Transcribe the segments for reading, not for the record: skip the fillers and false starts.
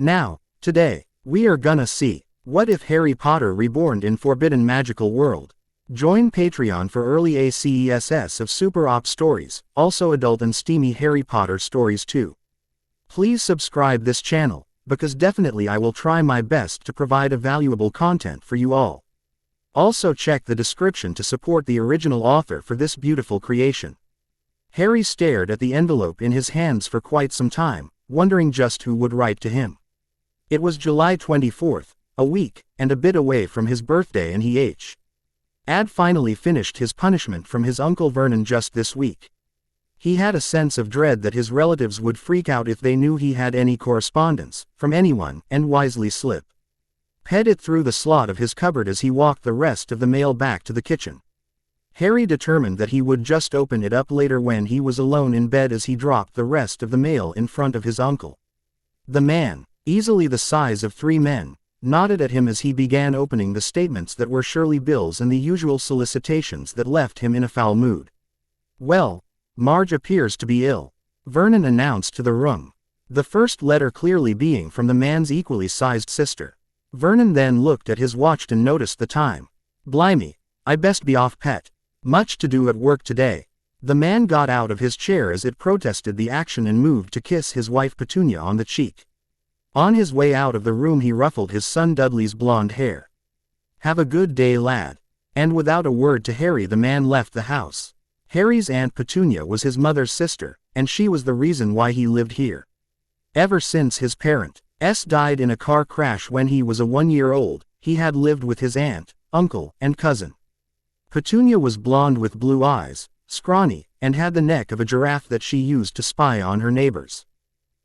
Now, today, we are gonna see, what if Harry Potter Reborned in Forbidden Magical World? Join Patreon for early ACESS of Super Op stories, also adult and steamy Harry Potter stories too. Please subscribe this channel, because definitely I will try my best to provide a valuable content for you all. Also check the description to support the original author for this beautiful creation. Harry stared at the envelope in his hands for quite some time, wondering just who would write to him. It was July 24th, a week and a bit away from his birthday, and he had finally finished his punishment from his Uncle Vernon just this week. He had a sense of dread that his relatives would freak out if they knew he had any correspondence from anyone, and wisely ped it through the slot of his cupboard as he walked the rest of the mail back to the kitchen. Harry determined that he would just open it up later when he was alone in bed as he dropped the rest of the mail in front of his uncle. The man, easily the size of 3 men, nodded at him as he began opening the statements that were surely bills and the usual solicitations that left him in a foul mood. "Well, Marge appears to be ill," Vernon announced to the room. The first letter clearly being from the man's equally sized sister. Vernon then looked at his watch and noticed the time. "Blimey, I best be off, pet. Much to do at work today." The man got out of his chair as it protested the action and moved to kiss his wife Petunia on the cheek. On his way out of the room he ruffled his son Dudley's blonde hair. "Have a good day, lad." And without a word to Harry the man left the house. Harry's Aunt Petunia was his mother's sister, and she was the reason why he lived here. Ever since his parents died in a car crash when he was 1 year old, he had lived with his aunt, uncle, and cousin. Petunia was blonde with blue eyes, scrawny, and had the neck of a giraffe that she used to spy on her neighbors.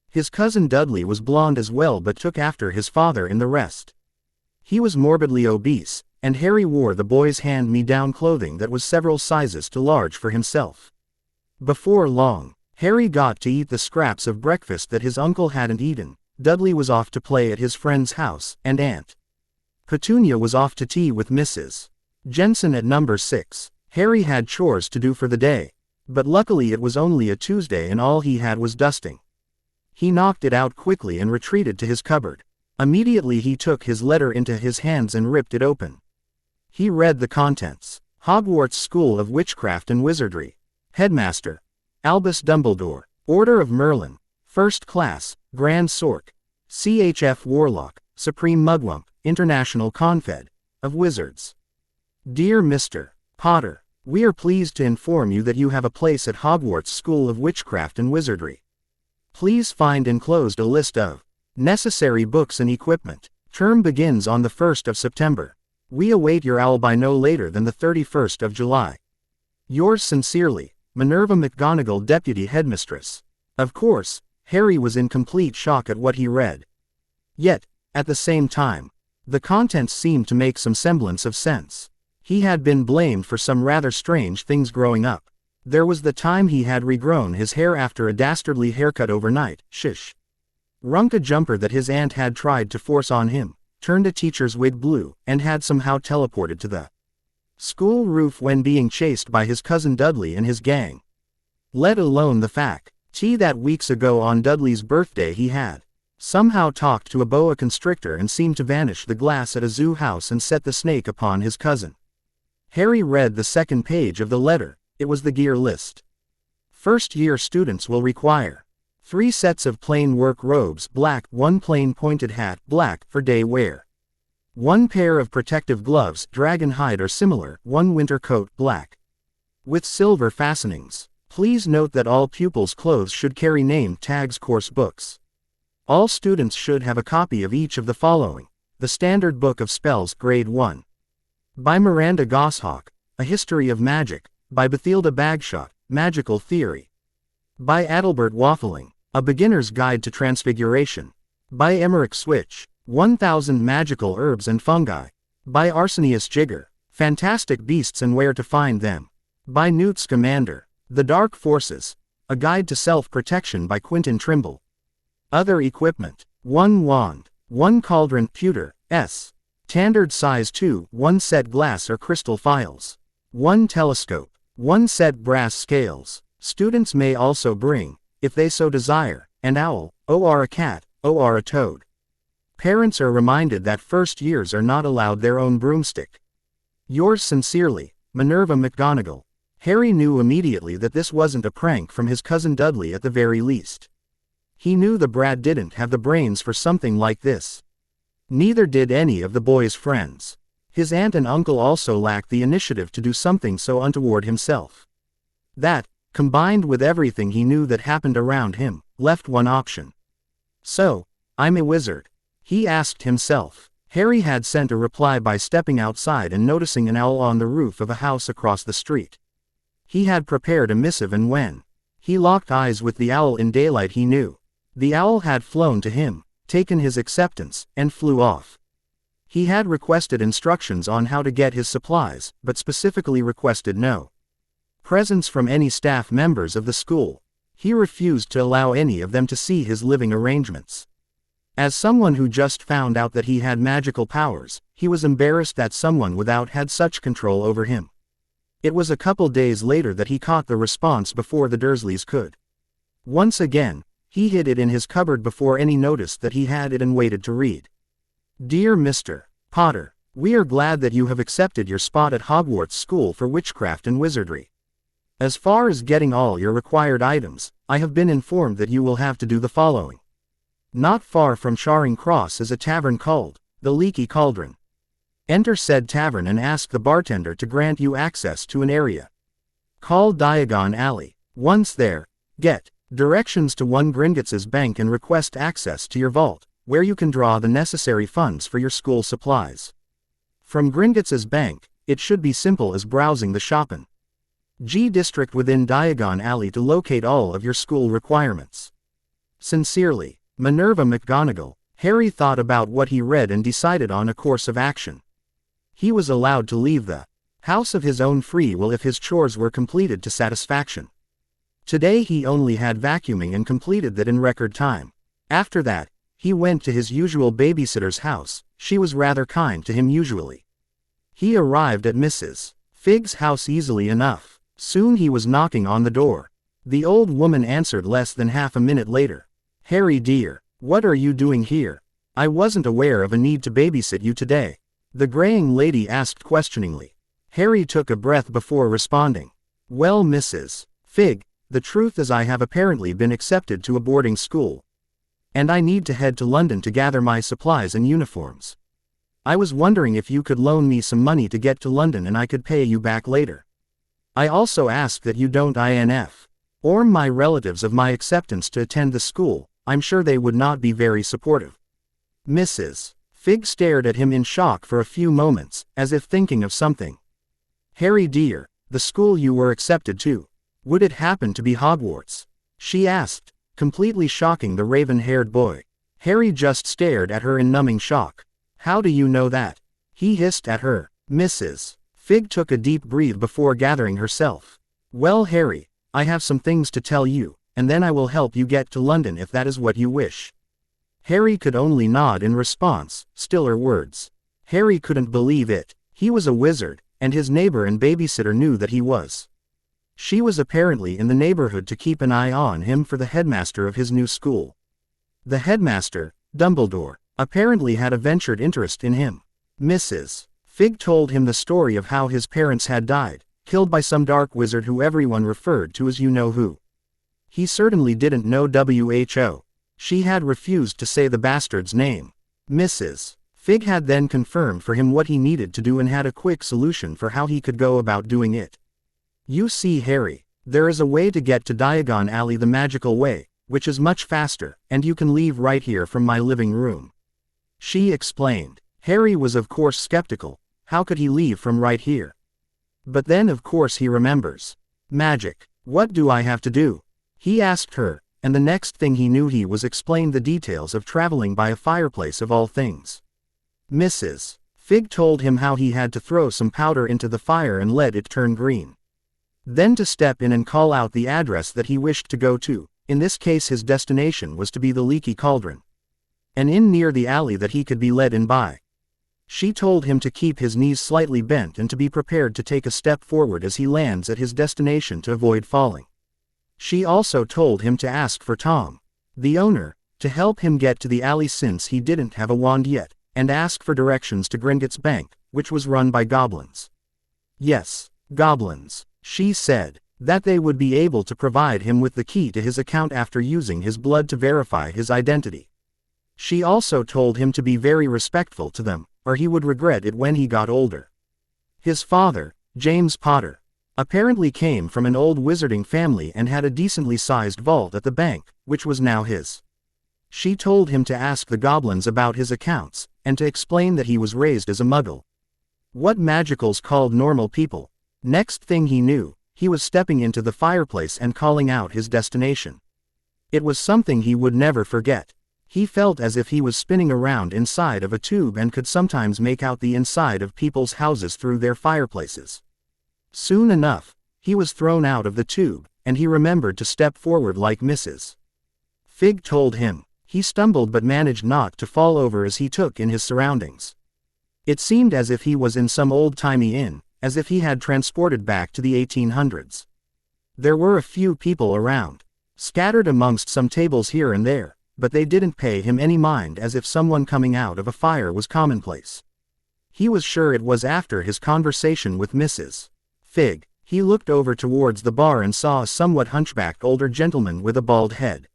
His cousin Dudley was blonde as well but took after his father in the rest. He was morbidly obese, and Harry wore the boy's hand-me-down clothing that was several sizes too large for himself. Before long, Harry got to eat the scraps of breakfast that his uncle hadn't eaten. Dudley was off to play at his friend's house, and Aunt Petunia was off to tea with Mrs. Jensen at number 6. Harry had chores to do for the day, but luckily it was only a Tuesday and all he had was dusting. He knocked it out quickly and retreated to his cupboard. Immediately he took his letter into his hands and ripped it open. He read the contents. Hogwarts School of Witchcraft and Wizardry. Headmaster Albus Dumbledore. Order of Merlin. First Class, Grand Sork. CHF Warlock, Supreme Mugwump, International Confed of Wizards. Dear Mr. Potter, we are pleased to inform you that you have a place at Hogwarts School of Witchcraft and Wizardry. Please find enclosed a list of necessary books and equipment. Term begins on the 1st of September. We await your owl by no later than the 31st of July. Yours sincerely, Minerva McGonagall, Deputy Headmistress. Of course, Harry was in complete shock at what he read. Yet, at the same time, the contents seemed to make some semblance of sense. He had been blamed for some rather strange things growing up. There was the time he had regrown his hair after a dastardly haircut overnight, shrunk a jumper that his aunt had tried to force on him, turned a teacher's wig blue, and had somehow teleported to the school roof when being chased by his cousin Dudley and his gang. Let alone the fact that weeks ago on Dudley's birthday he had somehow talked to a boa constrictor and seemed to vanish the glass at a zoo house and set the snake upon his cousin. Harry read the second page of the letter. It was the gear list. First-year students will require 3 sets of plain work robes black, 1 plain pointed hat black for day wear, 1 pair of protective gloves dragon hide or similar, 1 winter coat black with silver fastenings. Please note that all pupils' clothes should carry name tags. Course books. All students should have a copy of each of the following: The Standard Book of Spells Grade 1 by Miranda Goshawk, A History of Magic by Bathilda Bagshot, Magical Theory by Adalbert Waffling, A Beginner's Guide to Transfiguration by Emmerich Switch, 1000 Magical Herbs and Fungi by Arsenius Jigger, Fantastic Beasts and Where to Find Them by Newt Scamander, The Dark Forces, A Guide to Self-Protection by Quentin Trimble. Other equipment: 1 wand, 1 cauldron pewter, standard size 2, 1 set glass or crystal phials, 1 telescope, 1 set brass scales. Students may also bring, if they so desire, an owl, or a cat, or a toad. Parents are reminded that first years are not allowed their own broomstick. Yours sincerely, Minerva McGonagall. Harry knew immediately that this wasn't a prank from his cousin Dudley at the very least. He knew the brat didn't have the brains for something like this. Neither did any of the boy's friends. His aunt and uncle also lacked the initiative to do something so untoward himself. That, combined with everything he knew that happened around him, left one option. So, I'm a wizard, he asked himself. Harry had sent a reply by stepping outside and noticing an owl on the roof of a house across the street. He had prepared a missive, and when he locked eyes with the owl in daylight, he knew. The owl had flown to him, taken his acceptance, and flew off. He had requested instructions on how to get his supplies, but specifically requested no presents from any staff members of the school. He refused to allow any of them to see his living arrangements. As someone who just found out that he had magical powers, he was embarrassed that someone without had such control over him. It was a couple days later that he caught the response before the Dursleys could. Once again, he hid it in his cupboard before any noticed that he had it and waited to read. Dear Mr. Potter, we are glad that you have accepted your spot at Hogwarts School for Witchcraft and Wizardry. As far as getting all your required items, I have been informed that you will have to do the following. Not far from Charing Cross is a tavern called the Leaky Cauldron. Enter said tavern and ask the bartender to grant you access to an area called Diagon Alley. Once there, get directions to one Gringotts Bank and request access to your vault, where you can draw the necessary funds for your school supplies. From Gringotts Bank, it should be simple as browsing the Shoppin' G district within Diagon Alley to locate all of your school requirements. Sincerely, Minerva McGonagall. Harry thought about what he read and decided on a course of action. He was allowed to leave the house of his own free will if his chores were completed to satisfaction. Today he only had vacuuming and completed that in record time. After that, he went to his usual babysitter's house. She was rather kind to him usually. He arrived at Mrs. Figg's house easily enough. Soon he was knocking on the door. The old woman answered less than half a minute later. Harry dear, what are you doing here? I wasn't aware of a need to babysit you today, the graying lady asked questioningly. Harry took a breath before responding. Well, Mrs. Figg, the truth is I have apparently been accepted to a boarding school. And I need to head to London to gather my supplies and uniforms. I was wondering if you could loan me some money to get to London and I could pay you back later. I also ask that you don't inform my relatives of my acceptance to attend the school. I'm sure they would not be very supportive. Mrs. Figg stared at him in shock for a few moments, as if thinking of something. Harry dear, the school you were accepted to, would it happen to be Hogwarts? She asked, completely shocking the raven-haired boy. Harry just stared at her in numbing shock. How do you know that? He hissed at her. Mrs. Figg took a deep breath before gathering herself. Well, Harry, I have some things to tell you, and then I will help you get to London if that is what you wish. Harry could only nod in response, stiller words. Harry couldn't believe it. He was a wizard, and his neighbor and babysitter knew that he was. She was apparently in the neighborhood to keep an eye on him for the headmaster of his new school. The headmaster, Dumbledore, apparently had a ventured interest in him. Mrs. Figg told him the story of how his parents had died, killed by some dark wizard who everyone referred to as you-know-who. He certainly didn't know WHO. She had refused to say the bastard's name. Mrs. Figg had then confirmed for him what he needed to do and had a quick solution for how he could go about doing it. You see, Harry, there is a way to get to Diagon Alley the magical way, which is much faster, and you can leave right here from my living room. She explained. Harry was of course skeptical. How could he leave from right here? But then of course he remembers. Magic. What do I have to do? He asked her, and the next thing he knew he was explained the details of traveling by a fireplace of all things. Mrs. Figg told him how he had to throw some powder into the fire and let it turn green. Then to step in and call out the address that he wished to go to. In this case his destination was to be the Leaky Cauldron. An inn near the alley that he could be led in by. She told him to keep his knees slightly bent and to be prepared to take a step forward as he lands at his destination to avoid falling. She also told him to ask for Tom, the owner, to help him get to the alley since he didn't have a wand yet, and ask for directions to Gringotts Bank, which was run by goblins. Yes, goblins, she said, that they would be able to provide him with the key to his account after using his blood to verify his identity. She also told him to be very respectful to them, or he would regret it when he got older. His father, James Potter, apparently came from an old wizarding family and had a decently sized vault at the bank, which was now his. She told him to ask the goblins about his accounts, and to explain that he was raised as a muggle. What magicals called normal people. Next thing he knew, he was stepping into the fireplace and calling out his destination. It was something he would never forget. He felt as if he was spinning around inside of a tube and could sometimes make out the inside of people's houses through their fireplaces. Soon enough, he was thrown out of the tube, and he remembered to step forward like Mrs. Figg told him. He stumbled but managed not to fall over as he took in his surroundings. It seemed as if he was in some old-timey inn, as if he had transported back to the 1800s. There were a few people around, scattered amongst some tables here and there, but they didn't pay him any mind as if someone coming out of a fire was commonplace. He was sure it was after his conversation with Mrs. Figg. He looked over towards the bar and saw a somewhat hunchbacked older gentleman with a bald head.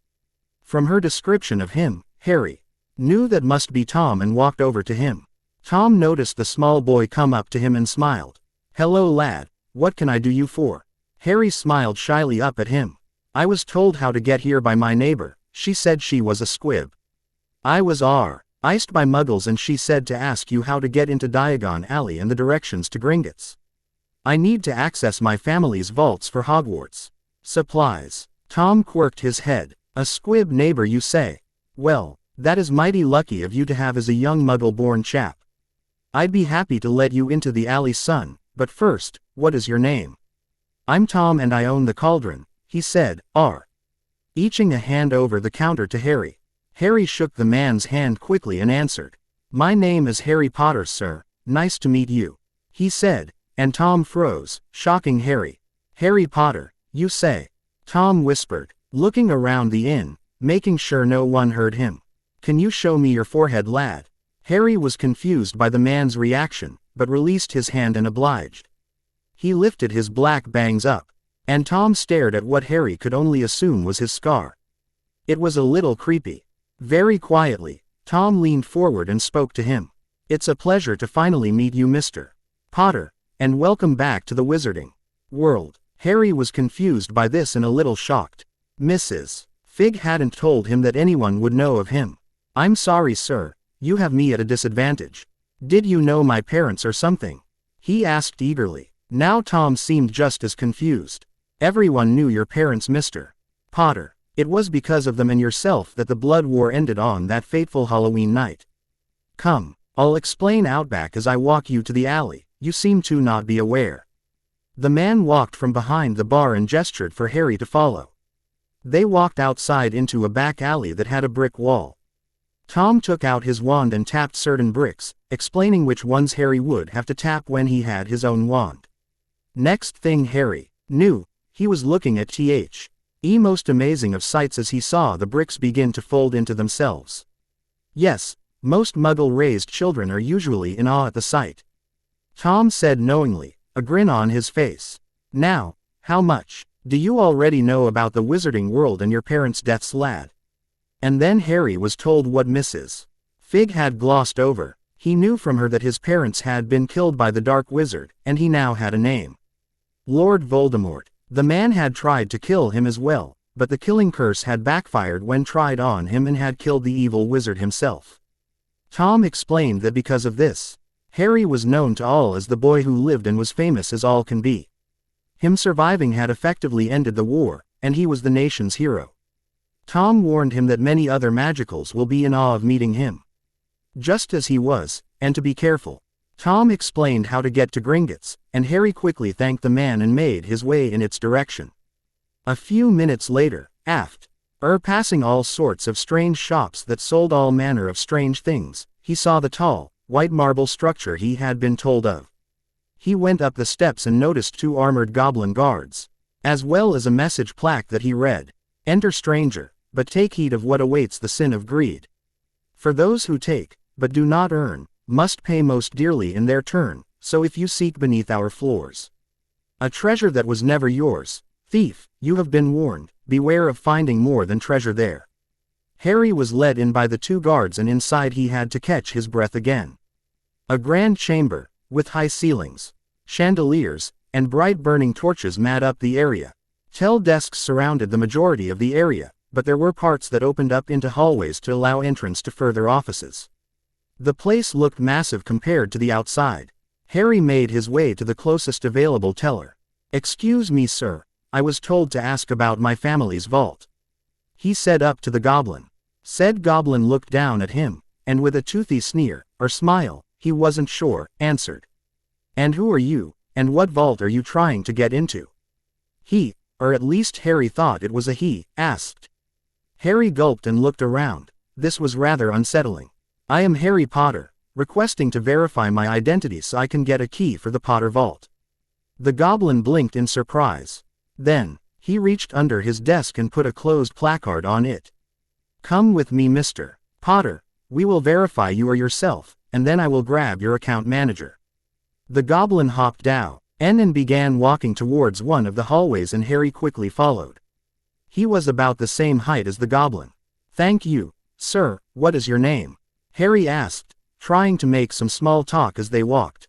From her description of him, Hary knew that must be Tom and walked over to him. Tom noticed the small boy come up to him and smiled. "Hello lad, what can I do you for?" Hary smiled shyly up at him. "I was told how to get here by my neighbor, she said she was a squib. I was iced by muggles and she said to ask you how to get into Diagon Alley and the directions to Gringotts. I need to access my family's vaults for Hogwarts supplies." Tom quirked his head. "A squib neighbor you say? Well, that is mighty lucky of you to have as a young muggle-born chap. I'd be happy to let you into the alley son, but first, what is your name?" "I'm Tom and I own the cauldron," he said, eaching a hand over the counter to Hary. Hary shook the man's hand quickly and answered, "My name is Harry Potter, sir, nice to meet you," he said, and Tom froze, shocking Hary. "Harry Potter, you say?" Tom whispered, looking around the inn, making sure no one heard him. "Can you show me your forehead, lad?" Hary was confused by the man's reaction, but released his hand and obliged. He lifted his black bangs up, and Tom stared at what Hary could only assume was his scar. It was a little creepy. Very quietly, Tom leaned forward and spoke to him. "It's a pleasure to finally meet you, Mr. Potter, and welcome back to the wizarding world." Hary was confused by this and a little shocked. Mrs. Figg hadn't told him that anyone would know of him. "I'm sorry, sir, you have me at a disadvantage. Did you know my parents or something?" he asked eagerly. Now Tom seemed just as confused. "Everyone knew your parents, Mr. Potter. It was because of them and yourself that the blood war ended on that fateful Halloween night. Come, I'll explain outback as I walk you to the alley, you seem to not be aware." The man walked from behind the bar and gestured for Hary to follow. They walked outside into a back alley that had a brick wall. Tom took out his wand and tapped certain bricks, explaining which ones Hary would have to tap when he had his own wand. Next thing Hary knew, he was looking at the most amazing of sights as he saw the bricks begin to fold into themselves. Yes, most muggle-raised children are usually in awe at the sight. Tom said knowingly, a grin on his face. "Now, how much do you already know about the wizarding world and your parents' deaths, lad?" And then Hary was told what Mrs. Figg had glossed over. He knew from her that his parents had been killed by the Dark Wizard, and he now had a name. Lord Voldemort. The man had tried to kill him as well, but the killing curse had backfired when tried on him and had killed the evil wizard himself. Tom explained that because of this, Hary was known to all as the boy who lived and was famous as all can be. Him surviving had effectively ended the war, and he was the nation's hero. Tom warned him that many other magicals will be in awe of meeting him, just as he was, and to be careful. Tom explained how to get to Gringotts, and Hary quickly thanked the man and made his way in its direction. A few minutes later, passing all sorts of strange shops that sold all manner of strange things, he saw the tall, white marble structure he had been told of. He went up the steps and noticed 2 armored goblin guards, as well as a message plaque that he read, "Enter stranger, but take heed of what awaits the sin of greed. For those who take, but do not earn, must pay most dearly in their turn, so if you seek beneath our floors a treasure that was never yours, thief, you have been warned, beware of finding more than treasure there. Harry was led in by the two guards, and inside he had to catch his breath again. A grand chamber, with high ceilings, chandeliers, and bright burning torches made up the area. Tall desks surrounded the majority of the area, but there were parts that opened up into hallways to allow entrance to further offices. The place looked massive compared to the outside. Harry made his way to the closest available teller. "Excuse me, sir, I was told to ask about my family's vault," he said up to the goblin. Said goblin looked down at him, and with a toothy sneer, or smile, he wasn't sure, answered. "And who are you, and what vault are you trying to get into?" He, or at least Harry thought it was a he, asked. Harry gulped and looked around. This was rather unsettling. "I am Harry Potter, requesting to verify my identity so I can get a key for the Potter vault." The goblin blinked in surprise. Then, he reached under his desk and put a closed placard on it. "Come with me, Mr. Potter, we will verify you are yourself, and then I will grab your account manager." The goblin hopped down and began walking towards one of the hallways, and Harry quickly followed. He was about the same height as the goblin. "Thank you, sir, what is your name?" Harry asked, trying to make some small talk as they walked.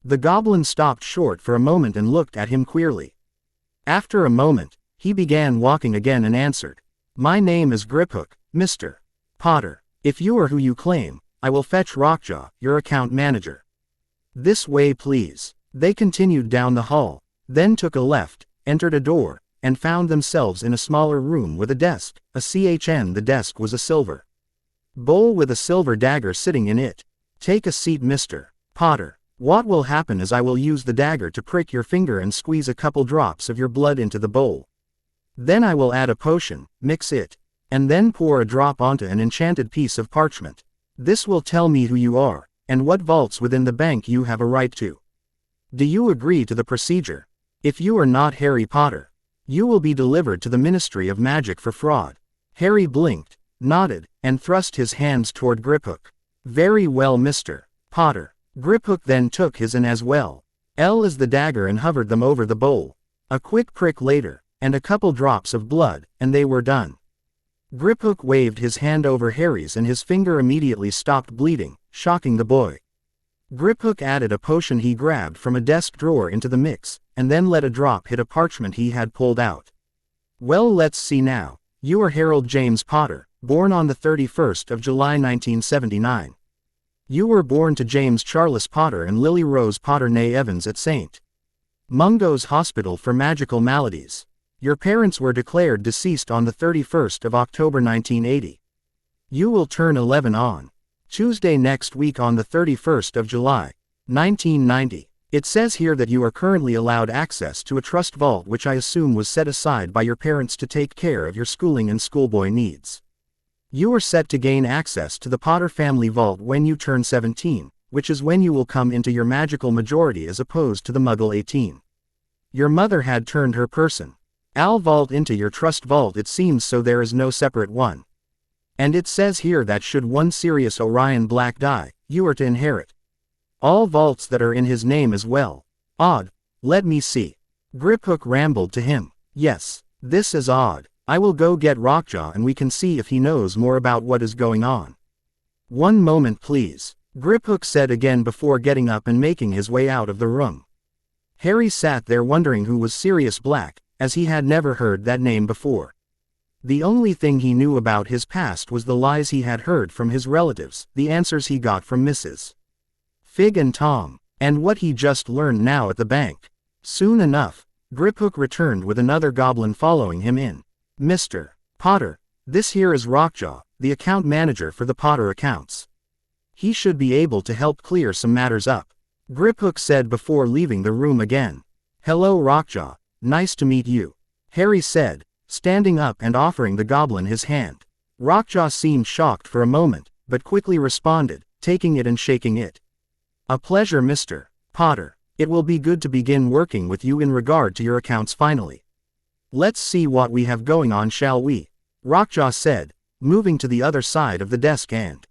The goblin stopped short for a moment and looked at him queerly. After a moment, he began walking again and answered, "My name is Griphook, Mr. Potter. If you are who you claim, I will fetch Rockjaw, your account manager." "This way, please." They continued down the hall, then took a left, entered a door, and found themselves in a smaller room with a desk. The desk was a silver bowl with a silver dagger sitting in it. "Take a seat, Mr. Potter. What will happen is I will use the dagger to prick your finger and squeeze a couple drops of your blood into the bowl. Then I will add a potion, mix it, and then pour a drop onto an enchanted piece of parchment. This will tell me who you are, and what vaults within the bank you have a right to. Do you agree to the procedure? If you are not Harry Potter, you will be delivered to the Ministry of Magic for fraud." Harry blinked, nodded, and thrust his hands toward Griphook. "Very well, Mr. Potter." Griphook then took his in as well. L as the dagger and hovered them over the bowl. A quick prick later, and a couple drops of blood, and they were done. Griphook waved his hand over Harry's and his finger immediately stopped bleeding, shocking the boy. Griphook added a potion he grabbed from a desk drawer into the mix, and then let a drop hit a parchment he had pulled out. "Well, let's see now. You are Harold James Potter, born on the 31st of July 1979. You were born to James Charles Potter and Lily Rose Potter née Evans at St. Mungo's Hospital for Magical Maladies. Your parents were declared deceased on the 31st of October 1980. You will turn 11 on Tuesday next week on the 31st of July, 1990. It says here that you are currently allowed access to a trust vault which I assume was set aside by your parents to take care of your schooling and schoolboy needs. You are set to gain access to the Potter family vault when you turn 17, which is when you will come into your magical majority as opposed to the Muggle 18. Your mother had turned her person. Al vault into your trust vault, it seems, so there is no separate one. And it says here that should one Sirius Orion Black die, you are to inherit all vaults that are in his name as well. Odd. Let me see. Griphook rambled to him. Yes, this is odd. I will go get Rockjaw and we can see if he knows more about what is going on. One moment please, Griphook said again before getting up and making his way out of the room. Harry sat there wondering who was Sirius Black, as he had never heard that name before. The only thing he knew about his past was the lies he had heard from his relatives, the answers he got from Mrs. Figg and Tom, and what he just learned now at the bank. Soon enough, Griphook returned with another goblin following him in. "Mr. Potter, this here is Rockjaw, the account manager for the Potter accounts. He should be able to help clear some matters up," Griphook said before leaving the room again. "Hello Rockjaw, nice to meet you," Harry said, standing up and offering the goblin his hand. Rockjaw seemed shocked for a moment, but quickly responded, taking it and shaking it. "A pleasure, Mr. Potter. It will be good to begin working with you in regard to your accounts finally. Let's see what we have going on, shall we?" Rockjaw said, moving to the other side of the desk and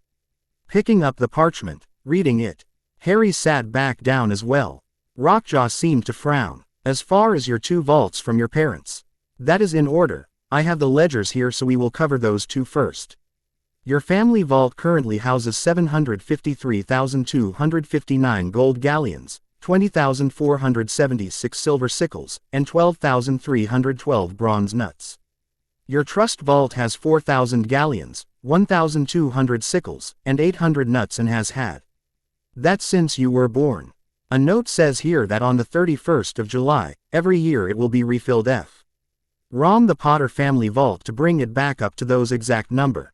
picking up the parchment, reading it. Hary sat back down as well. Rockjaw seemed to frown. As far as your 2 vaults from your parents. That is in order. I have the ledgers here, so we will cover those 2 first. Your family vault currently houses 753,259 gold galleons, 20,476 silver sickles, and 12,312 bronze nuts. Your trust vault has 4,000 galleons, 1,200 sickles, and 800 nuts and has had that since you were born. A note says here that on the 31st of July, every year it will be refilled from the Potter family vault to bring it back up to those exact number.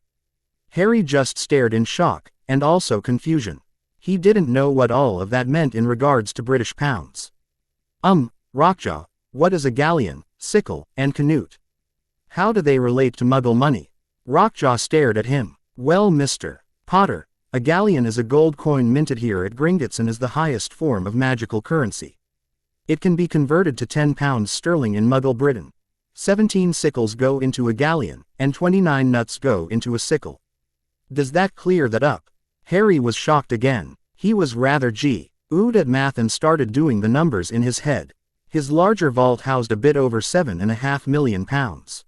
Hary just stared in shock, and also confusion. He didn't know what all of that meant in regards to British pounds. Rockjaw, what is a galleon, sickle, and canute? How do they relate to Muggle money? Rockjaw stared at him. Well, Mr. Potter, a galleon is a gold coin minted here at Gringotts and is the highest form of magical currency. It can be converted to 10 pounds sterling in Muggle Britain. 17 sickles go into a galleon, and 29 nuts go into a sickle. Does that clear that up? Hary was shocked again. He was rather oohed at math and started doing the numbers in his head. His larger vault housed a bit over 7.5 million pounds.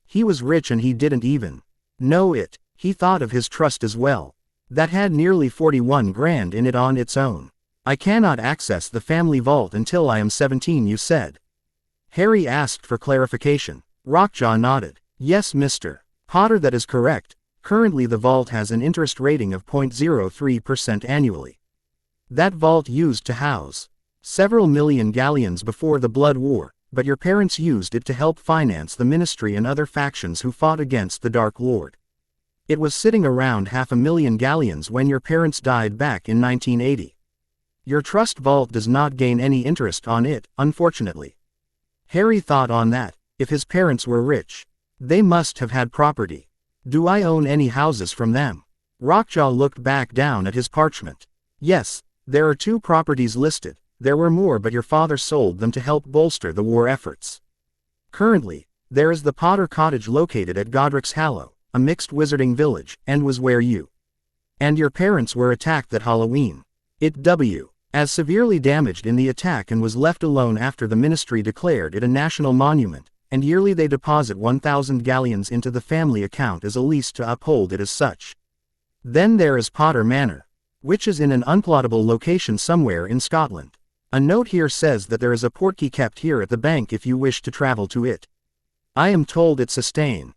He was rich and he didn't even know it. He thought of his trust as well. That had nearly 41 grand in it on its own. I cannot access the family vault until I am 17, you said. Hary asked for clarification. Rockjaw nodded. Yes, Mr. Potter, that is correct. Currently the vault has an interest rating of 0.03% annually. That vault used to house several million galleons before the Blood War, but your parents used it to help finance the Ministry and other factions who fought against the Dark Lord. It was sitting around 500,000 galleons when your parents died back in 1980. Your trust vault does not gain any interest on it, unfortunately. Hary thought on that. If his parents were rich, they must have had property. Do I own any houses from them? Rockjaw looked back down at his parchment. Yes, there are 2 properties listed. There were more, but your father sold them to help bolster the war efforts. Currently, there is the Potter Cottage located at Godric's Hollow, a mixed wizarding village, and was where you and your parents were attacked that Halloween. It as severely damaged in the attack and was left alone after the Ministry declared it a national monument, and yearly they deposit 1,000 galleons into the family account as a lease to uphold it as such. Then there is Potter Manor, which is in an unplottable location somewhere in Scotland. A note here says that there is a portkey kept here at the bank if you wish to travel to it. I am told it sustained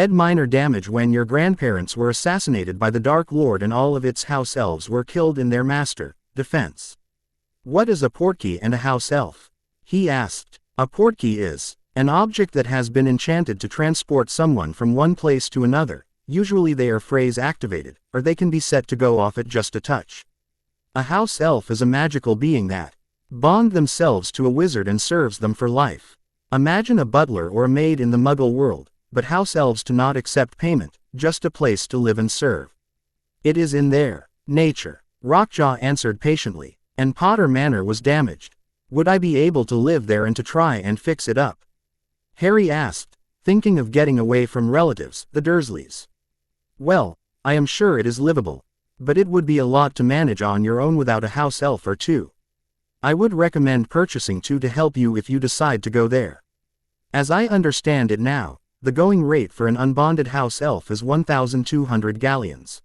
minor damage when your grandparents were assassinated by the Dark Lord and all of its house elves were killed in their master defense. What is a portkey and a house elf? He asked. A portkey is an object that has been enchanted to transport someone from one place to another. Usually they are phrase activated, or they can be set to go off at just a touch. A house elf is a magical being that bond themselves to a wizard and serves them for life. Imagine a butler or a maid in the Muggle world, but house elves do not accept payment, just a place to live and serve. It is in their nature. Rockjaw answered patiently. And Potter Manor was damaged. Would I be able to live there and to try and fix it up? Hary asked, thinking of getting away from relatives, the Dursleys. Well, I am sure it is livable. But it would be a lot to manage on your own without a house elf or 2. I would recommend purchasing 2 to help you if you decide to go there. As I understand it now, the going rate for an unbonded house elf is 1,200 galleons.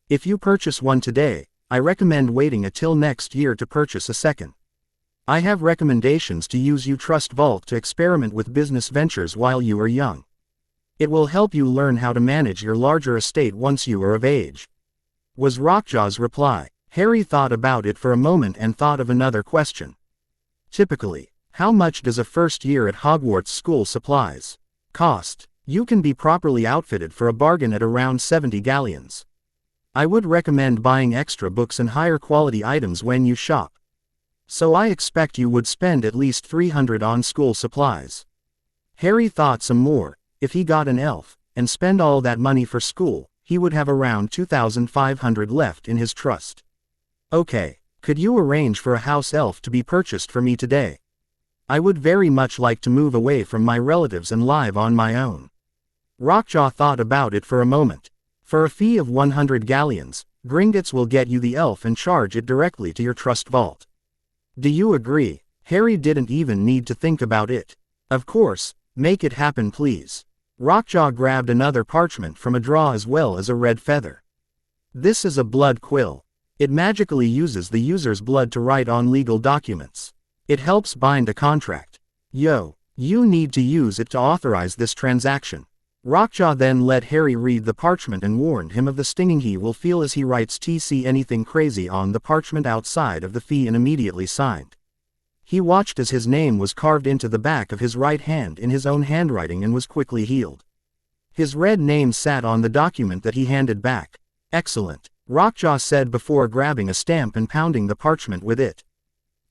If you purchase one today, I recommend waiting until next year to purchase a second. I have recommendations to use your trust vault to experiment with business ventures while you are young. It will help you learn how to manage your larger estate once you are of age. Was Rockjaw's reply. Hary thought about it for a moment and thought of another question. Typically, how much does a first year at Hogwarts school supplies cost? You can be properly outfitted for a bargain at around 70 galleons. I would recommend buying extra books and higher quality items when you shop. So I expect you would spend at least 300 on school supplies. Hary thought some more. If he got an elf, and spend all that money for school, he would have around 2,500 left in his trust. Okay, could you arrange for a house elf to be purchased for me today? I would very much like to move away from my relatives and live on my own. Rockjaw thought about it for a moment. For a fee of 100 galleons, Gringotts will get you the elf and charge it directly to your trust vault. Do you agree? Hary didn't even need to think about it. Of course, make it happen please. Rockjaw grabbed another parchment from a drawer as well as a red feather. This is a blood quill. It magically uses the user's blood to write on legal documents. It helps bind a contract. Yo, you need to use it to authorize this transaction. Rockjaw then let Hary read the parchment and warned him of the stinging he will feel as he writes TC anything crazy on the parchment outside of the fee and immediately signed. He watched as his name was carved into the back of his right hand in his own handwriting and was quickly healed. His red name sat on the document that he handed back. Excellent, Rockjaw said before grabbing a stamp and pounding the parchment with it.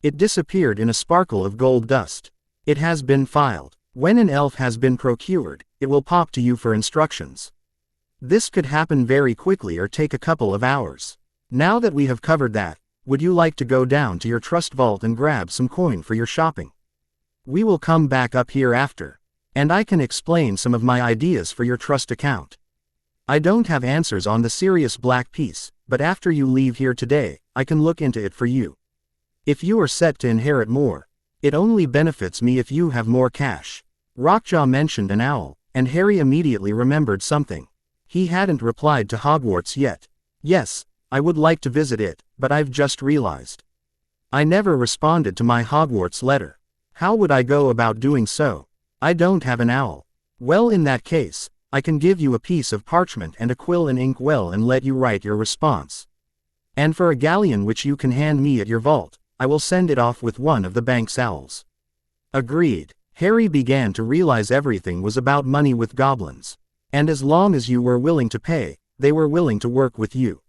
It disappeared in a sparkle of gold dust. It has been filed. When an elf has been procured, it will pop to you for instructions. This could happen very quickly or take a couple of hours. Now that we have covered that, would you like to go down to your trust vault and grab some coin for your shopping? We will come back up here after. And I can explain some of my ideas for your trust account. I don't have answers on the Sirius Black piece, but after you leave here today, I can look into it for you. If you are set to inherit more, it only benefits me if you have more cash. Rockjaw mentioned an owl, and Hary immediately remembered something. He hadn't replied to Hogwarts yet. Yes, I would like to visit it, but I've just realized. I never responded to my Hogwarts letter. How would I go about doing so? I don't have an owl. Well, in that case, I can give you a piece of parchment and a quill and ink well and let you write your response. And for a galleon which you can hand me at your vault, I will send it off with one of the bank's owls. Agreed. Hary began to realize everything was about money with goblins. And as long as you were willing to pay, they were willing to work with you.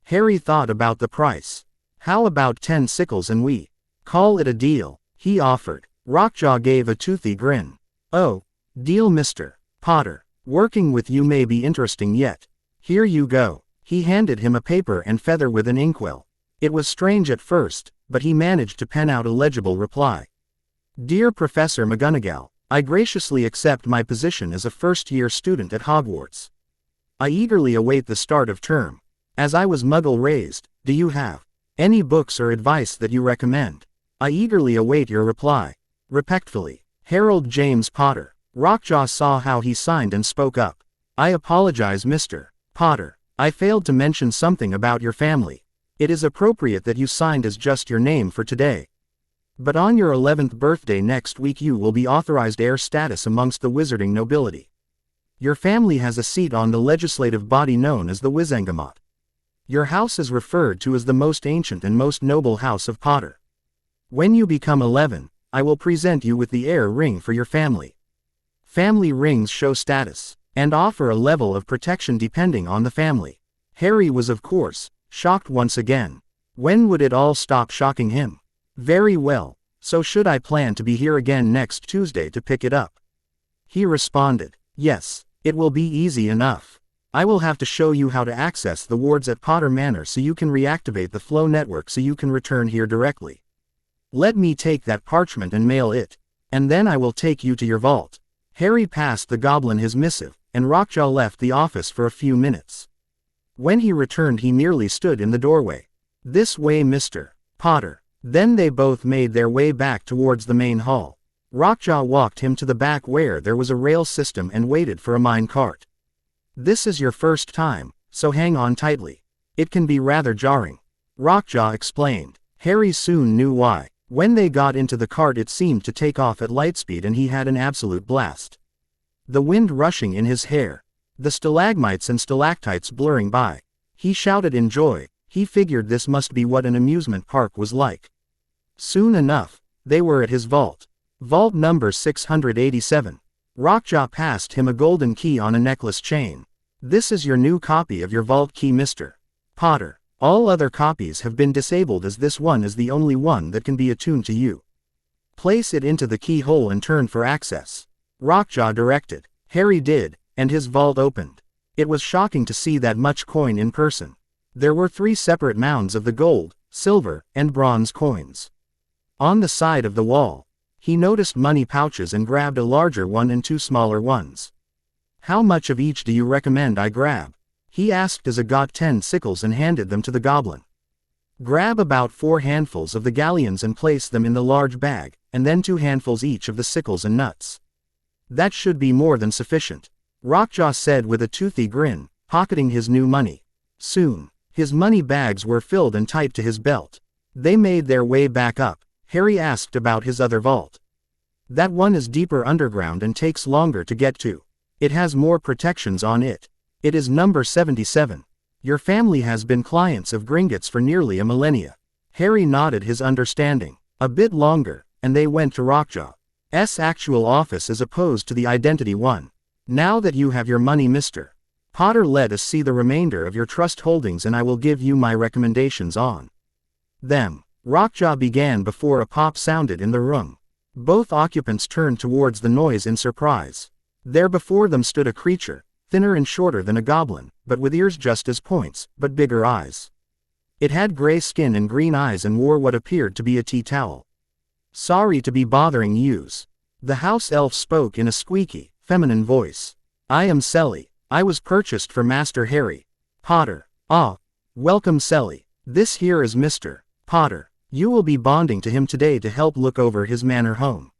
Hary thought about the price. How about 10 sickles and we call it a deal, he offered. Rockjaw gave a toothy grin. Oh, deal Mr. Potter. Working with you may be interesting yet. Here you go. He handed him a paper and feather with an inkwell. It was strange at first, but he managed to pen out a legible reply. Dear Professor McGonagall, I graciously accept my position as a first-year student at Hogwarts. I eagerly await the start of term. As I was Muggle-raised, do you have any books or advice that you recommend? I eagerly await your reply. Respectfully, Harold James Potter. Rockjaw saw how he signed and spoke up. I apologize, Mr. Potter. I failed to mention something about your family. It is appropriate that you signed as just your name for today. But on your 11th birthday next week you will be authorized heir status amongst the wizarding nobility. Your family has a seat on the legislative body known as the Wizengamot. Your house is referred to as the most ancient and most noble house of Potter. When you become 11, I will present you with the heir ring for your family. Family rings show status, and offer a level of protection depending on the family. Hary was of course, shocked once again. When would it all stop shocking him? Very well, so should I plan to be here again next Tuesday to pick it up? He responded, yes, it will be easy enough. I will have to show you how to access the wards at Potter Manor so you can reactivate the flow network so you can return here directly. Let me take that parchment and mail it, and then I will take you to your vault. Hary passed the goblin his missive, and Rockjaw left the office for a few minutes. When he returned he merely stood in the doorway. This way, Mr. Potter. Then they both made their way back towards the main hall. Rockjaw walked him to the back where there was a rail system and waited for a mine cart. This is your first time, so hang on tightly. It can be rather jarring. Rockjaw explained. Hary soon knew why. When they got into the cart it seemed to take off at lightspeed and he had an absolute blast. The wind rushing in his hair. The stalagmites and stalactites blurring by. He shouted in joy. He figured this must be what an amusement park was like. Soon enough, they were at his vault. Vault number 687. Rockjaw passed him a golden key on a necklace chain. This is your new copy of your vault key, Mr. Potter. All other copies have been disabled as this one is the only one that can be attuned to you. Place it into the keyhole and turn for access. Rockjaw directed. Hary did, and his vault opened. It was shocking to see that much coin in person. There were 3 separate mounds of the gold, silver, and bronze coins. On the side of the wall, he noticed money pouches and grabbed a larger one and 2 smaller ones. How much of each do you recommend I grab? He asked as he got 10 sickles and handed them to the goblin. Grab about 4 handfuls of the galleons and place them in the large bag, and then 2 handfuls each of the sickles and nuts. That should be more than sufficient, Rockjaw said with a toothy grin, pocketing his new money. Soon, his money bags were filled and tight to his belt. They made their way back up. Hary asked about his other vault. That one is deeper underground and takes longer to get to. It has more protections on it. It is number 77. Your family has been clients of Gringotts for nearly a millennia. Hary nodded his understanding. A bit longer, and they went to Rockjaw's actual office as opposed to the identity one. Now that you have your money, Mr. Potter, let us see the remainder of your trust holdings and I will give you my recommendations on them. Rockjaw began before a pop sounded in the room. Both occupants turned towards the noise in surprise. There before them stood a creature, thinner and shorter than a goblin, but with ears just as points, but bigger eyes. It had gray skin and green eyes and wore what appeared to be a tea towel. Sorry to be bothering yous. The house elf spoke in a squeaky, feminine voice. I am Selly. I was purchased for Master Harry Potter. Ah, welcome Selly. This here is Mr. Potter. You will be bonding to him today to help look over his manor home.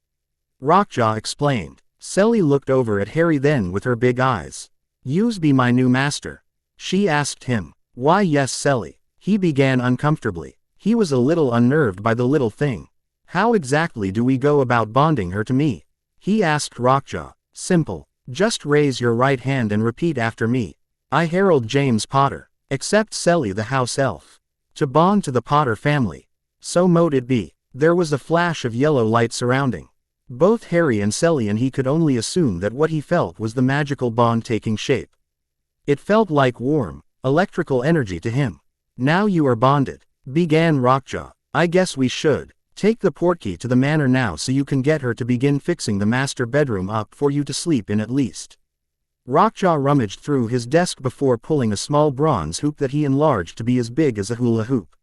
Rockjaw explained. Selly looked over at Hary then with her big eyes. Yous be my new master? She asked him. Why yes Selly. He began uncomfortably. He was a little unnerved by the little thing. How exactly do we go about bonding her to me? He asked Rockjaw. Simple. Just raise your right hand and repeat after me. I Harold James Potter. Accept Selly the house elf. To bond to the Potter family. So mote it be. There was a flash of yellow light surrounding both Hary and Selly, and he could only assume that what he felt was the magical bond taking shape. It felt like warm, electrical energy to him. Now you are bonded, began Rockjaw. I guess we should take the portkey to the manor now so you can get her to begin fixing the master bedroom up for you to sleep in at least. Rockjaw rummaged through his desk before pulling a small bronze hoop that he enlarged to be as big as a hula hoop.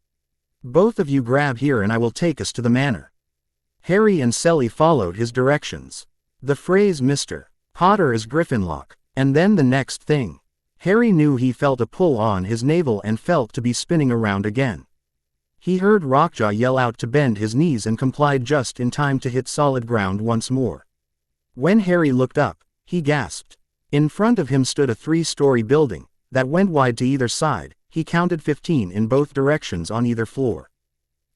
Both of you grab here and I will take us to the manor. Hary and Selly followed his directions. The phrase Mr. Potter is Griffinlock, and then the next thing. Hary knew he felt a pull on his navel and felt to be spinning around again. He heard Rockjaw yell out to bend his knees and complied just in time to hit solid ground once more. When Hary looked up, he gasped. In front of him stood a 3-story building that went wide to either side. He counted 15 in both directions on either floor.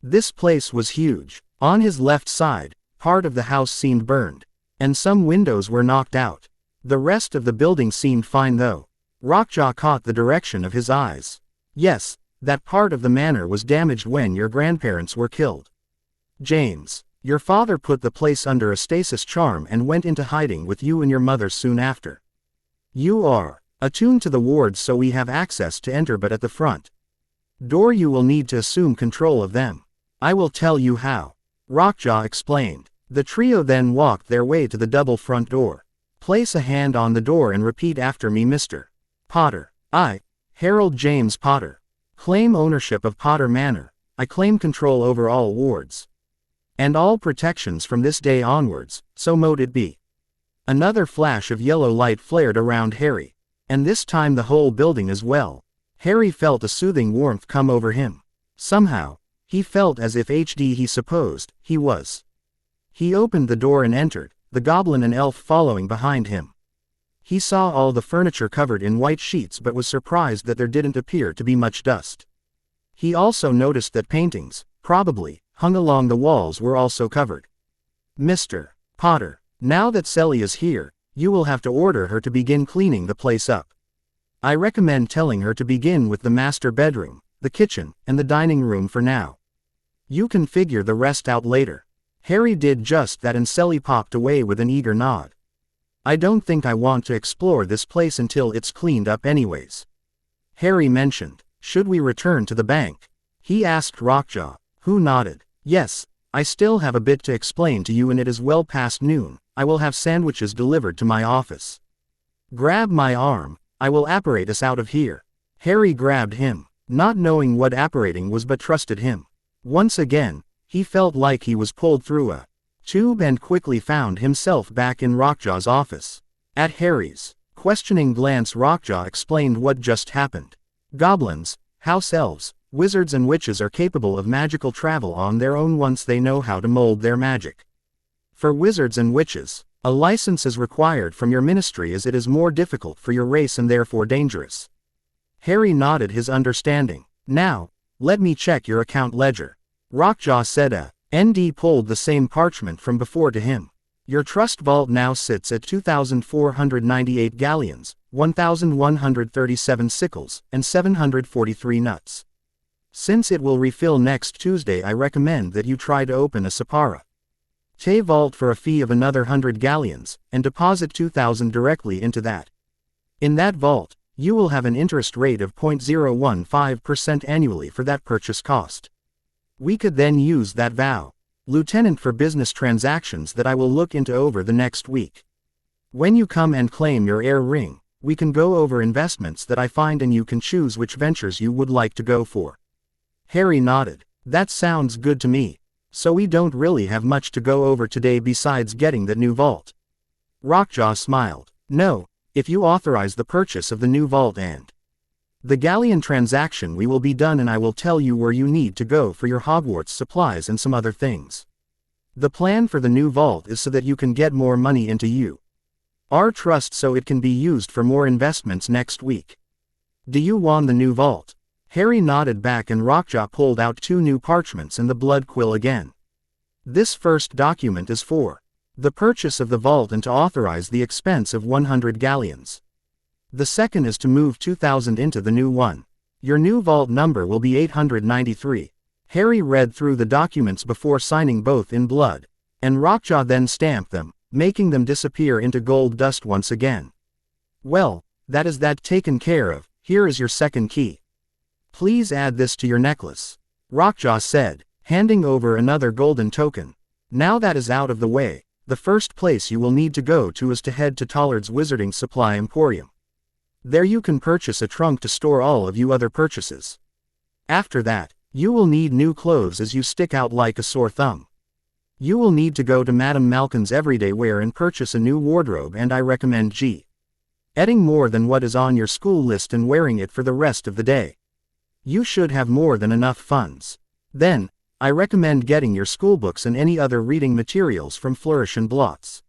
This place was huge. On his left side, part of the house seemed burned, and some windows were knocked out. The rest of the building seemed fine though. Rockjaw caught the direction of his eyes. Yes, that part of the manor was damaged when your grandparents were killed. James, your father put the place under a stasis charm and went into hiding with you and your mother soon after. You are attuned to the wards so we have access to enter, but at the front door you will need to assume control of them. I will tell you how. Rockjaw explained. The trio then walked their way to the double front door. Place a hand on the door and repeat after me, Mr. Potter. I, Harold James Potter, claim ownership of Potter Manor. I claim control over all wards and all protections from this day onwards, so mote it be. Another flash of yellow light flared around Hary, and this time the whole building as well. Hary felt a soothing warmth come over him. Somehow, he felt as if he supposed he was. He opened the door and entered, the goblin and elf following behind him. He saw all the furniture covered in white sheets but was surprised that there didn't appear to be much dust. He also noticed that paintings, probably, hung along the walls were also covered. Mr. Potter, now that Selly is here, you will have to order her to begin cleaning the place up. I recommend telling her to begin with the master bedroom, the kitchen, and the dining room for now. You can figure the rest out later. Hary did just that and Selly popped away with an eager nod. I don't think I want to explore this place until it's cleaned up anyways. Hary mentioned. Should we return to the bank? He asked Rockjaw, who nodded. Yes, I still have a bit to explain to you and it is well past noon. I will have sandwiches delivered to my office. Grab my arm, I will apparate us out of here. Hary grabbed him, not knowing what apparating was but trusted him. Once again, he felt like he was pulled through a tube and quickly found himself back in Rockjaw's office. At Hary's questioning glance Rockjaw explained what just happened. Goblins, house elves, wizards and witches are capable of magical travel on their own once they know how to mold their magic. For wizards and witches, a license is required from your ministry as it is more difficult for your race and therefore dangerous. Hary nodded his understanding. Now, let me check your account ledger. Rockjaw said. ND pulled the same parchment from before to him. Your trust vault now sits at 2,498 galleons, 1,137 sickles, and 743 nuts. Since it will refill next Tuesday, I recommend that you try to open a Sapara Te vault for a fee of another 100 galleons, and deposit 2,000 directly into that. In that vault, you will have an interest rate of 0.015% annually for that purchase cost. We could then use that vow, Lieutenant, for business transactions that I will look into over the next week. When you come and claim your heir ring, we can go over investments that I find and you can choose which ventures you would like to go for. Hary nodded. That sounds good to me. So we don't really have much to go over today besides getting that new vault. Rockjaw smiled. No, if you authorize the purchase of the new vault and the galleon transaction, we will be done and I will tell you where you need to go for your Hogwarts supplies and some other things. The plan for the new vault is so that you can get more money into our trust so it can be used for more investments next week. Do you want the new vault? Hary nodded back and Rockjaw pulled out 2 new parchments and the blood quill again. This first document is for the purchase of the vault and to authorize the expense of 100 galleons. The second is to move 2,000 into the new one. Your new vault number will be 893. Hary read through the documents before signing both in blood, and Rockjaw then stamped them, making them disappear into gold dust once again. Well, that is that taken care of. Here is your second key. Please add this to your necklace, Rockjaw said, handing over another golden token. Now that is out of the way, the first place you will need to go to is to head to Tollard's Wizarding Supply Emporium. There you can purchase a trunk to store all of your other purchases. After that, you will need new clothes as you stick out like a sore thumb. You will need to go to Madame Malkin's Everyday Wear and purchase a new wardrobe, and I recommend adding more than what is on your school list and wearing it for the rest of the day. You should have more than enough funds. Then, I recommend getting your schoolbooks and any other reading materials from Flourish and Blots.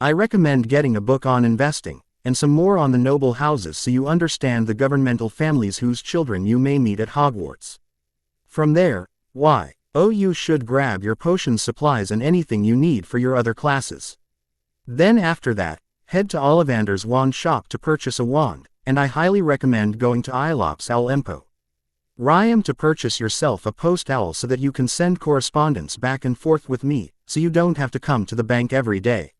I recommend getting a book on investing, and some more on the noble houses so you understand the governmental families whose children you may meet at Hogwarts. From there, you should grab your potion supplies and anything you need for your other classes. Then after that, head to Ollivander's wand shop to purchase a wand, and I highly recommend going to Ilops Owl Empo Ryam to purchase yourself a post owl so that you can send correspondence back and forth with me, so you don't have to come to the bank every day.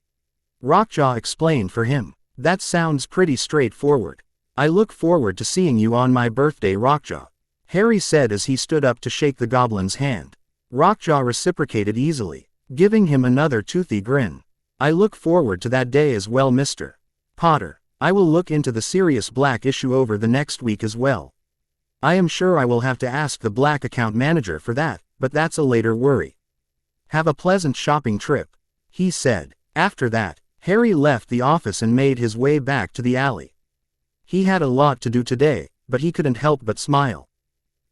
Rockjaw explained for him. That sounds pretty straightforward. I look forward to seeing you on my birthday, Rockjaw, Hary said as he stood up to shake the goblin's hand. Rockjaw reciprocated easily, giving him another toothy grin. I look forward to that day as well, Mr. Potter. I will look into the Sirius Black issue over the next week as well. I am sure I will have to ask the Black account manager for that, but that's a later worry. Have a pleasant shopping trip, he said. After that, Hary left the office and made his way back to the alley. He had a lot to do today, but he couldn't help but smile.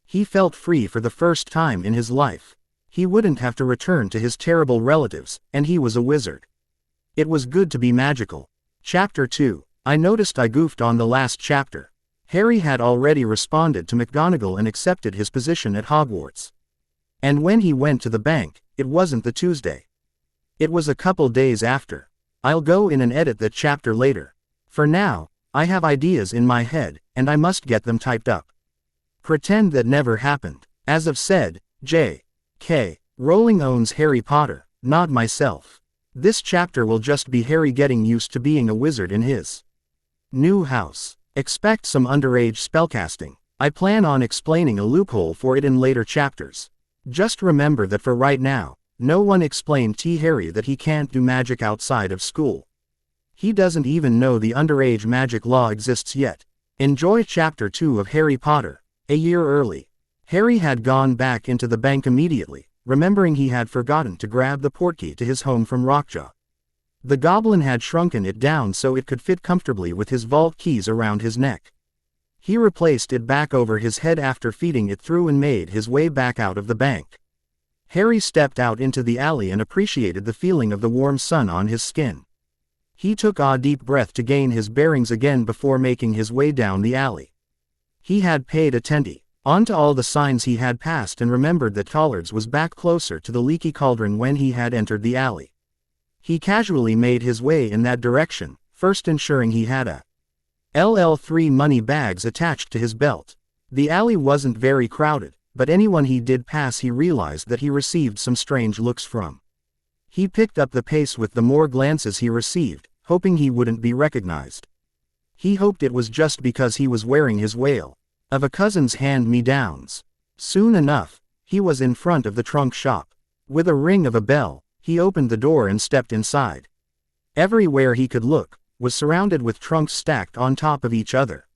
He felt free for the first time in his life. He wouldn't have to return to his terrible relatives, and he was a wizard. It was good to be magical. Chapter 2. I noticed I goofed on the last chapter. Hary had already responded to McGonagall and accepted his position at Hogwarts. And when he went to the bank, it wasn't the Tuesday. It was a couple days after. I'll go in and edit that chapter later. For now, I have ideas in my head, and I must get them typed up. Pretend that never happened. As I've said, J.K. Rowling owns Harry Potter, not myself. This chapter will just be Hary getting used to being a wizard in his new house. Expect some underage spellcasting. I plan on explaining a loophole for it in later chapters. Just remember that for right now, no one explained to Hary that he can't do magic outside of school. He doesn't even know the underage magic law exists yet. Enjoy Chapter 2 of Harry Potter. A year early. Hary had gone back into the bank immediately, remembering he had forgotten to grab the portkey to his home from Rockjaw. The goblin had shrunken it down so it could fit comfortably with his vault keys around his neck. He replaced it back over his head after feeding it through and made his way back out of the bank. Harry stepped out into the alley and appreciated the feeling of the warm sun on his skin. He took a deep breath to gain his bearings again before making his way down the alley. He had paid attention to all the signs he had passed and remembered that Tollard's was back closer to the Leaky Cauldron when he had entered the alley. He casually made his way in that direction, first ensuring he had a LL3 money bags attached to his belt. The alley wasn't very crowded, but anyone he did pass he realized that he received some strange looks from. He picked up the pace with the more glances he received, hoping he wouldn't be recognized. He hoped it was just because he was wearing his whale of a cousin's hand-me-downs. Soon enough, he was in front of the trunk shop. With a ring of a bell, he opened the door and stepped inside. Everywhere he could look was surrounded with trunks stacked on top of each other.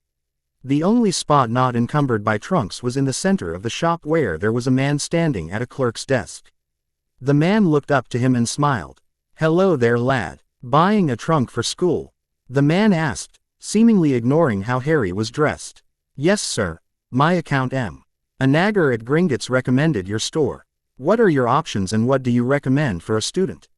The only spot not encumbered by trunks was in the center of the shop where there was a man standing at a clerk's desk. The man looked up to him and smiled. "Hello there, lad. Buying a trunk for school?" the man asked, seemingly ignoring how Harry was dressed. "Yes sir, my account M. A nagger at Gringotts recommended your store. What are your options and what do you recommend for a student?"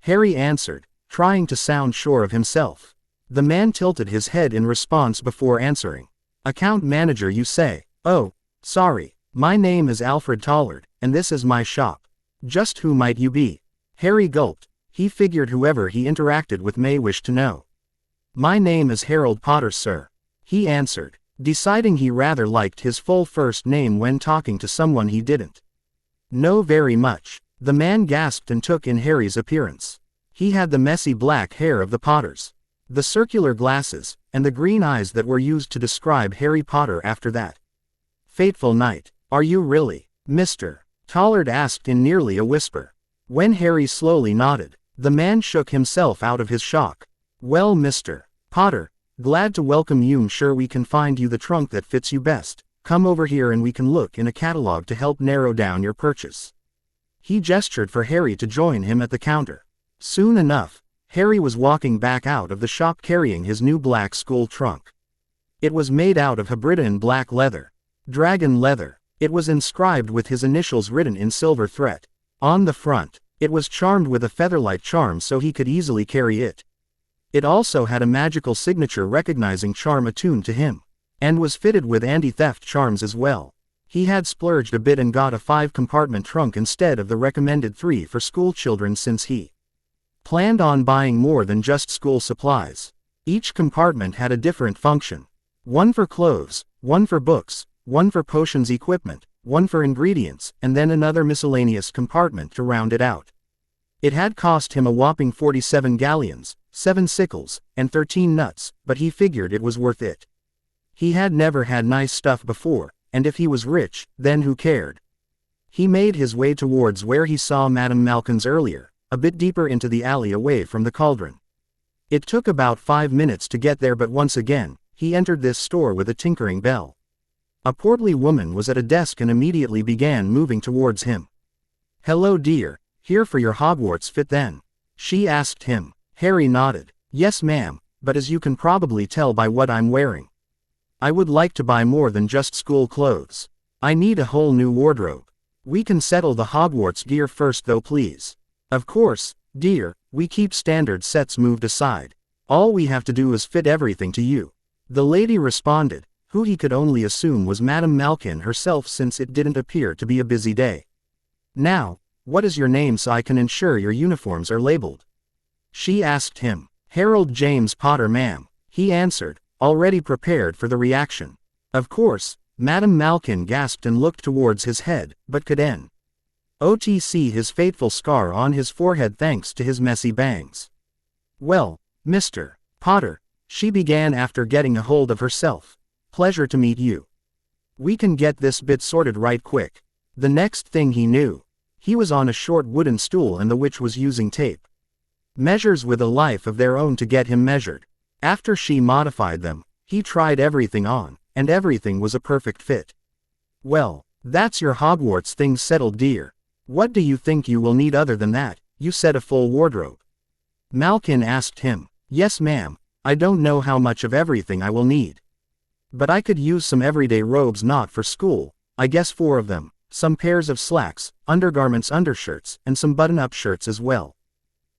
Harry answered, trying to sound sure of himself. The man tilted his head in response before answering. "Account manager you say? Oh, sorry, my name is Alfred Tollard, and this is my shop. Just who might you be?" Harry gulped. He figured whoever he interacted with may wish to know. "My name is Harold Potter sir," he answered, deciding he rather liked his full first name when talking to someone he didn't know very much. The man gasped and took in Harry's appearance. He had the messy black hair of the Potters, the circular glasses, and the green eyes that were used to describe Harry Potter after that fateful night. "Are you really, Mr. Tollard?" asked in nearly a whisper. When Harry slowly nodded, the man shook himself out of his shock. "Well, Mr. Potter, glad to welcome you. Sure we can find you the trunk that fits you best. Come over here and we can look in a catalog to help narrow down your purchase." He gestured for Harry to join him at the counter. Soon enough, Harry was walking back out of the shop carrying his new black school trunk. It was made out of Hebridean black leather. Dragon leather. It was inscribed with his initials written in silver thread. On the front, it was charmed with a featherlight charm so he could easily carry it. It also had a magical signature recognizing charm attuned to him, and was fitted with anti-theft charms as well. He had splurged a bit and got a 5-compartment trunk instead of the recommended 3 for school children since he planned on buying more than just school supplies. Each compartment had a different function. One for clothes, one for books, one for potions equipment, one for ingredients, and then another miscellaneous compartment to round it out. It had cost him a whopping 47 galleons, 7 sickles, and 13 nuts, but he figured it was worth it. He had never had nice stuff before, and if he was rich, then who cared? He made his way towards where he saw Madame Malkin's earlier, a bit deeper into the alley away from the cauldron. It took about 5 minutes to get there, but once again, he entered this store with a tinkering bell. A portly woman was at a desk and immediately began moving towards him. "Hello dear, here for your Hogwarts fit then?" she asked him. Harry nodded. "Yes ma'am, but as you can probably tell by what I'm wearing, I would like to buy more than just school clothes. I need a whole new wardrobe. We can settle the Hogwarts gear first though please." "Of course, dear, we keep standard sets moved aside. All we have to do is fit everything to you," the lady responded, who he could only assume was Madame Malkin herself since it didn't appear to be a busy day. "Now, what is your name so I can ensure your uniforms are labeled?" she asked him. "Harold James Potter ma'am," he answered, already prepared for the reaction. Of course, Madame Malkin gasped and looked towards his head, but could not see his fateful scar on his forehead thanks to his messy bangs. "Well, Mr. Potter," she began after getting a hold of herself. "Pleasure to meet you. We can get this bit sorted right quick." The next thing he knew, he was on a short wooden stool and the witch was using tape measures with a life of their own to get him measured. After she modified them, he tried everything on, and everything was a perfect fit. "Well, that's your Hogwarts things settled dear. What do you think you will need other than that? You said a full wardrobe." Malkin asked him. Yes ma'am, I don't know how much of everything I will need. But I could use some everyday robes not for school, I guess 4 of them, some pairs of slacks, undergarments undershirts, and some button-up shirts as well.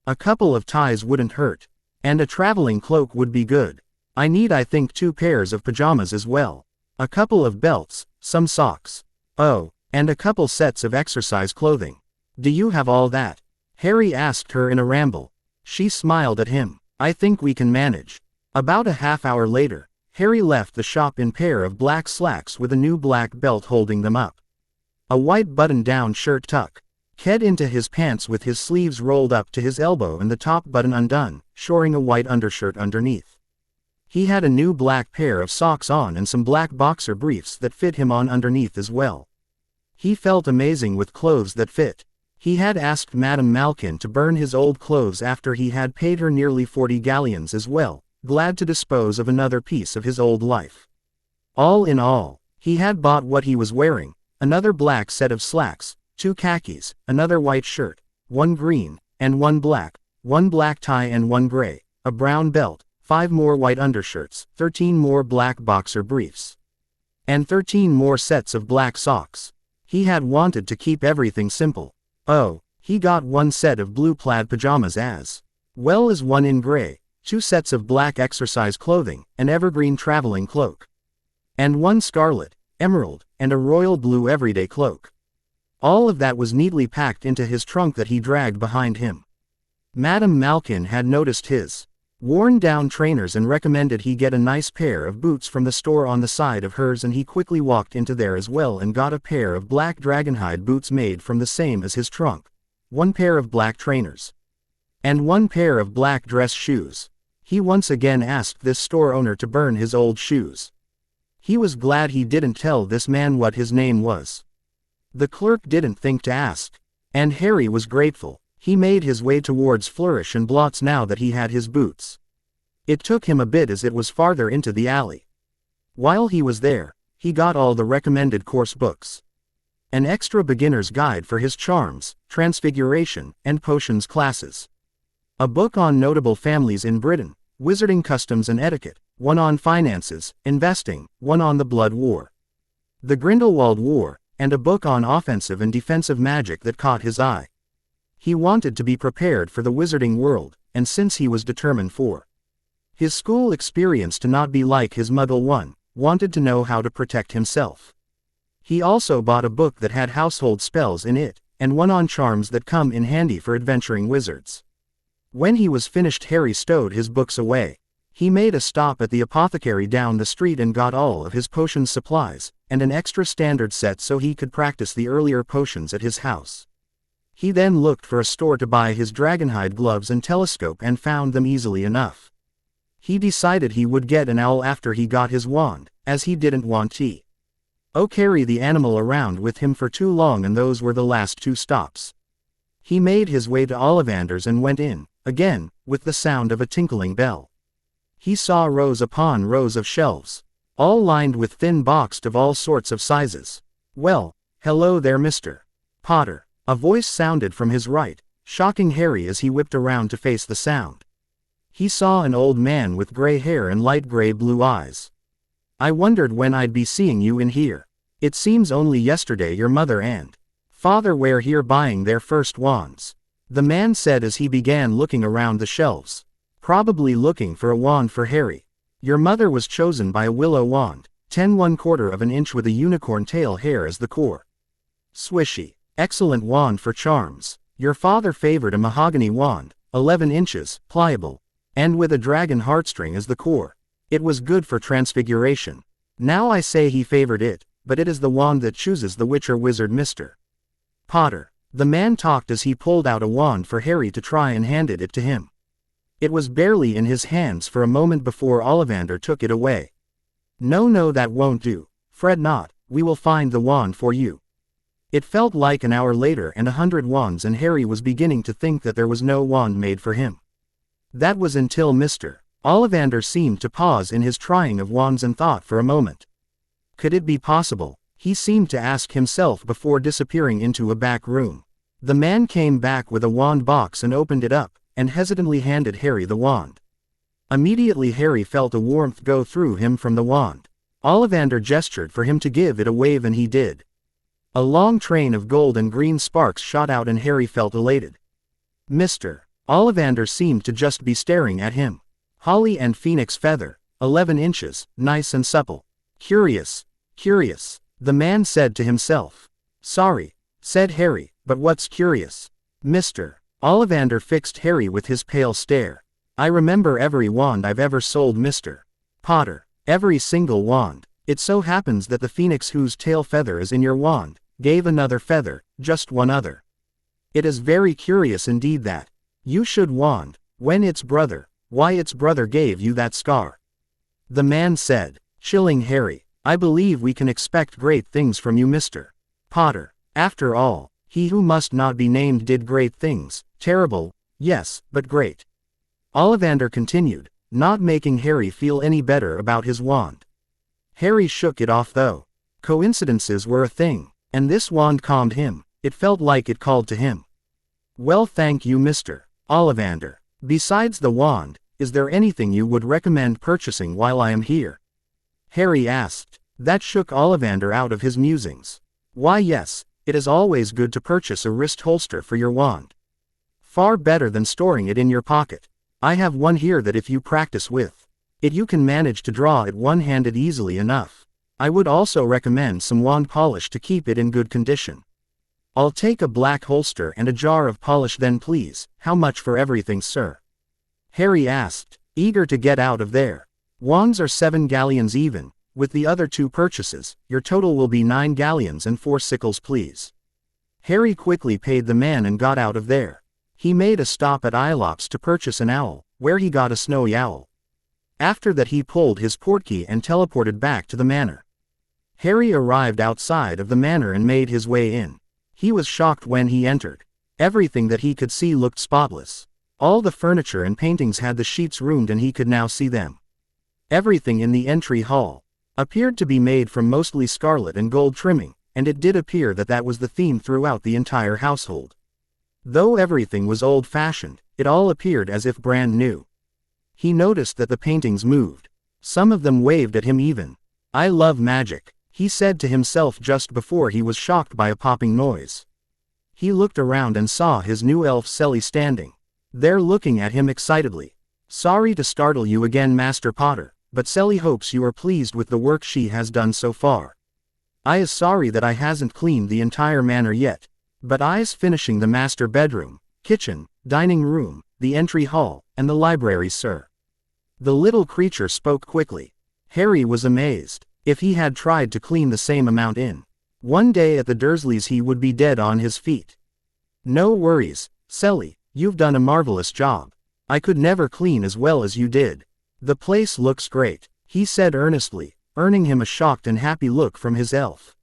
A couple of ties wouldn't hurt. And a traveling cloak would be good. I need I think 2 pairs of pajamas as well. A couple of belts, some socks. Oh, and a couple sets of exercise clothing. Do you have all that? Hary asked her in a ramble. She smiled at him. I think we can manage. About a half hour later, Hary left the shop in pair of black slacks with a new black belt holding them up. A white button-down shirt tuck. Ked into his pants with his sleeves rolled up to his elbow and the top button undone, shoring a white undershirt underneath. He had a new black pair of socks on and some black boxer briefs that fit him on underneath as well. He felt amazing with clothes that fit. He had asked Madame Malkin to burn his old clothes after he had paid her nearly 40 galleons as well, glad to dispose of another piece of his old life. All in all, he had bought what he was wearing, another black set of slacks, 2 khakis, another white shirt, 1 green, and 1 black, 1 black tie and 1 gray, a brown belt, 5 more white undershirts, 13 more black boxer briefs, and 13 more sets of black socks. He had wanted to keep everything simple. Oh, he got 1 set of blue plaid pajamas as well as 1 in gray, 2 sets of black exercise clothing, an evergreen traveling cloak, and 1 scarlet, emerald, and a royal blue everyday cloak. All of that was neatly packed into his trunk that he dragged behind him. Madame Malkin had noticed his worn-down trainers and recommended he get a nice pair of boots from the store on the side of hers, and he quickly walked into there as well and got a pair of black dragonhide boots made from the same as his trunk, 1 pair of black trainers, and 1 pair of black dress shoes. He once again asked this store owner to burn his old shoes. He was glad he didn't tell this man what his name was. The clerk didn't think to ask. And Hary was grateful. He made his way towards Flourish and Blots now that he had his boots. It took him a bit as it was farther into the alley. While he was there, he got all the recommended course books. An extra beginner's guide for his charms, transfiguration, and potions classes. A book on notable families in Britain, wizarding customs and etiquette, 1 on finances, investing, 1 on the Blood War, the Grindelwald War, and a book on offensive and defensive magic that caught his eye. He wanted to be prepared for the wizarding world, and since he was determined for his school experience to not be like his Muggle one, wanted to know how to protect himself. He also bought a book that had household spells in it, and 1 on charms that come in handy for adventuring wizards. When he was finished, Hary stowed his books away. He made a stop at the apothecary down the street and got all of his potions supplies, and an extra standard set so he could practice the earlier potions at his house. He then looked for a store to buy his dragonhide gloves and telescope and found them easily enough. He decided he would get an owl after he got his wand, as he didn't want to carry the animal around with him for too long, and those were the last 2 stops. He made his way to Ollivanders and went in, again, with the sound of a tinkling bell. He saw rows upon rows of shelves, all lined with thin boxed of all sorts of sizes. Well, hello there, Mr. Potter. A voice sounded from his right, shocking Hary as he whipped around to face the sound. He saw an old man with gray hair and light gray blue eyes. I wondered when I'd be seeing you in here. It seems only yesterday your mother and father were here buying their first wands, the man said as he began looking around the shelves, probably looking for a wand for Hary. Your mother was chosen by a willow wand, 10 1/4 of an inch with a unicorn tail hair as the core. Swishy. Excellent wand for charms. Your father favored a mahogany wand, 11 inches, pliable, and with a dragon heartstring as the core. It was good for transfiguration. Now I say he favored it, but it is the wand that chooses the witch or wizard, Mr. Potter. The man talked as he pulled out a wand for Hary to try and handed it to him. It was barely in his hands for a moment before Ollivander took it away. No, that won't do. Fret not, we will find the wand for you. It felt like an hour later and 100 wands, and Hary was beginning to think that there was no wand made for him. That was until Mr. Ollivander seemed to pause in his trying of wands and thought for a moment. Could it be possible? He seemed to ask himself before disappearing into a back room. The man came back with a wand box and opened it up, and hesitantly handed Hary the wand. Immediately Hary felt a warmth go through him from the wand. Ollivander gestured for him to give it a wave and he did. A long train of gold and green sparks shot out and Hary felt elated. Mr. Ollivander seemed to just be staring at him. Holly and Phoenix feather, 11 inches, nice and supple. Curious, curious, the man said to himself. Sorry, said Hary, but what's curious? Mr. Ollivander fixed Hary with his pale stare. I remember every wand I've ever sold, Mr. Potter. Every single wand. It so happens that the phoenix whose tail feather is in your wand, gave another feather, just one other. It is very curious indeed that you should wand, when its brother, why its brother gave you that scar. The man said, chilling Hary, I believe we can expect great things from you, Mr. Potter. After all, he who must not be named did great things, terrible, yes, but great. Ollivander continued, not making Hary feel any better about his wand. Hary shook it off though. Coincidences were a thing, and this wand calmed him, it felt like it called to him. Well, thank you, Mr. Ollivander. Besides the wand, is there anything you would recommend purchasing while I am here? Hary asked. That shook Ollivander out of his musings. Why yes, it is always good to purchase a wrist holster for your wand. Far better than storing it in your pocket. I have one here that if you practice with it you can manage to draw it one-handed easily enough. I would also recommend some wand polish to keep it in good condition. I'll take a black holster and a jar of polish then please. How much for everything, sir? Hary asked, eager to get out of there. Wands are 7 galleons even. With the other 2 purchases, your total will be 9 galleons and 4 sickles please. Hary quickly paid the man and got out of there. He made a stop at Ilops to purchase an owl, where he got a snowy owl. After that he pulled his portkey and teleported back to the manor. Hary arrived outside of the manor and made his way in. He was shocked when he entered. Everything that he could see looked spotless. All the furniture and paintings had the sheets ruined and he could now see them. Everything in the entry hall appeared to be made from mostly scarlet and gold trimming, and it did appear that that was the theme throughout the entire household. Though everything was old-fashioned, it all appeared as if brand new. He noticed that the paintings moved. Some of them waved at him even. I love magic, he said to himself just before he was shocked by a popping noise. He looked around and saw his new elf Selly standing there looking at him excitedly. Sorry to startle you again, Master Potter, but Selly hopes you are pleased with the work she has done so far. I is sorry that I hasn't cleaned the entire manor yet. But I's finishing the master bedroom, kitchen, dining room, the entry hall, and the library, sir. The little creature spoke quickly. Hary was amazed. If he had tried to clean the same amount in one day at the Dursleys he would be dead on his feet. No worries, Selly, you've done a marvelous job. I could never clean as well as you did. The place looks great, he said earnestly, earning him a shocked and happy look from his elf.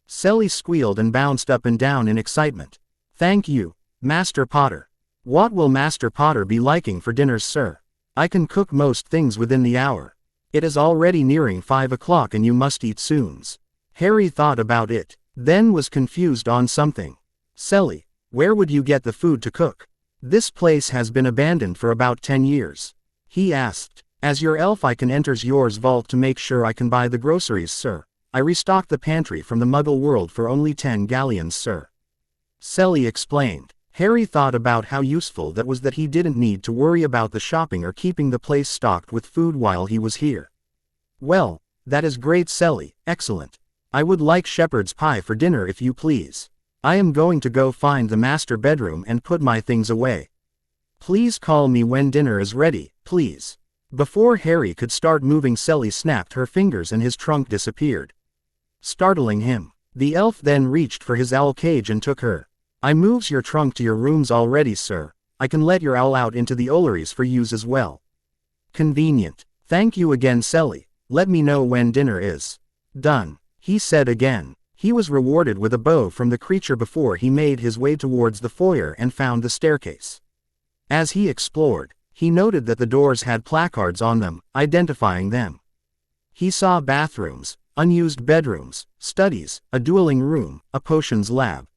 Selly squealed and bounced up and down in excitement. Thank you, Master Potter. What will Master Potter be liking for dinner, sir? I can cook most things within the hour. It is already nearing 5 o'clock and you must eat soon. Hary thought about it, then was confused on something. Selly, where would you get the food to cook? This place has been abandoned for about 10 years. He asked. As your elf I can enter yours vault to make sure I can buy the groceries, sir. I restocked the pantry from the Muggle world for only 10 galleons, sir. Selly explained. Hary thought about how useful that was, that he didn't need to worry about the shopping or keeping the place stocked with food while he was here. Well, that is great, Selly, excellent. I would like shepherd's pie for dinner if you please. I am going to go find the master bedroom and put my things away. Please call me when dinner is ready, please. Before Hary could start moving, Selly snapped her fingers and his trunk disappeared, startling him. The elf then reached for his owl cage and took her. I moves your trunk to your rooms already, sir. I can let your owl out into the Olleries for use as well. Convenient. Thank you again, Selly. Let me know when dinner is done, he said again. He was rewarded with a bow from the creature before he made his way towards the foyer and found the staircase. As he explored, he noted that the doors had placards on them, identifying them. He saw bathrooms, unused bedrooms, studies, a dueling room, a potions lab.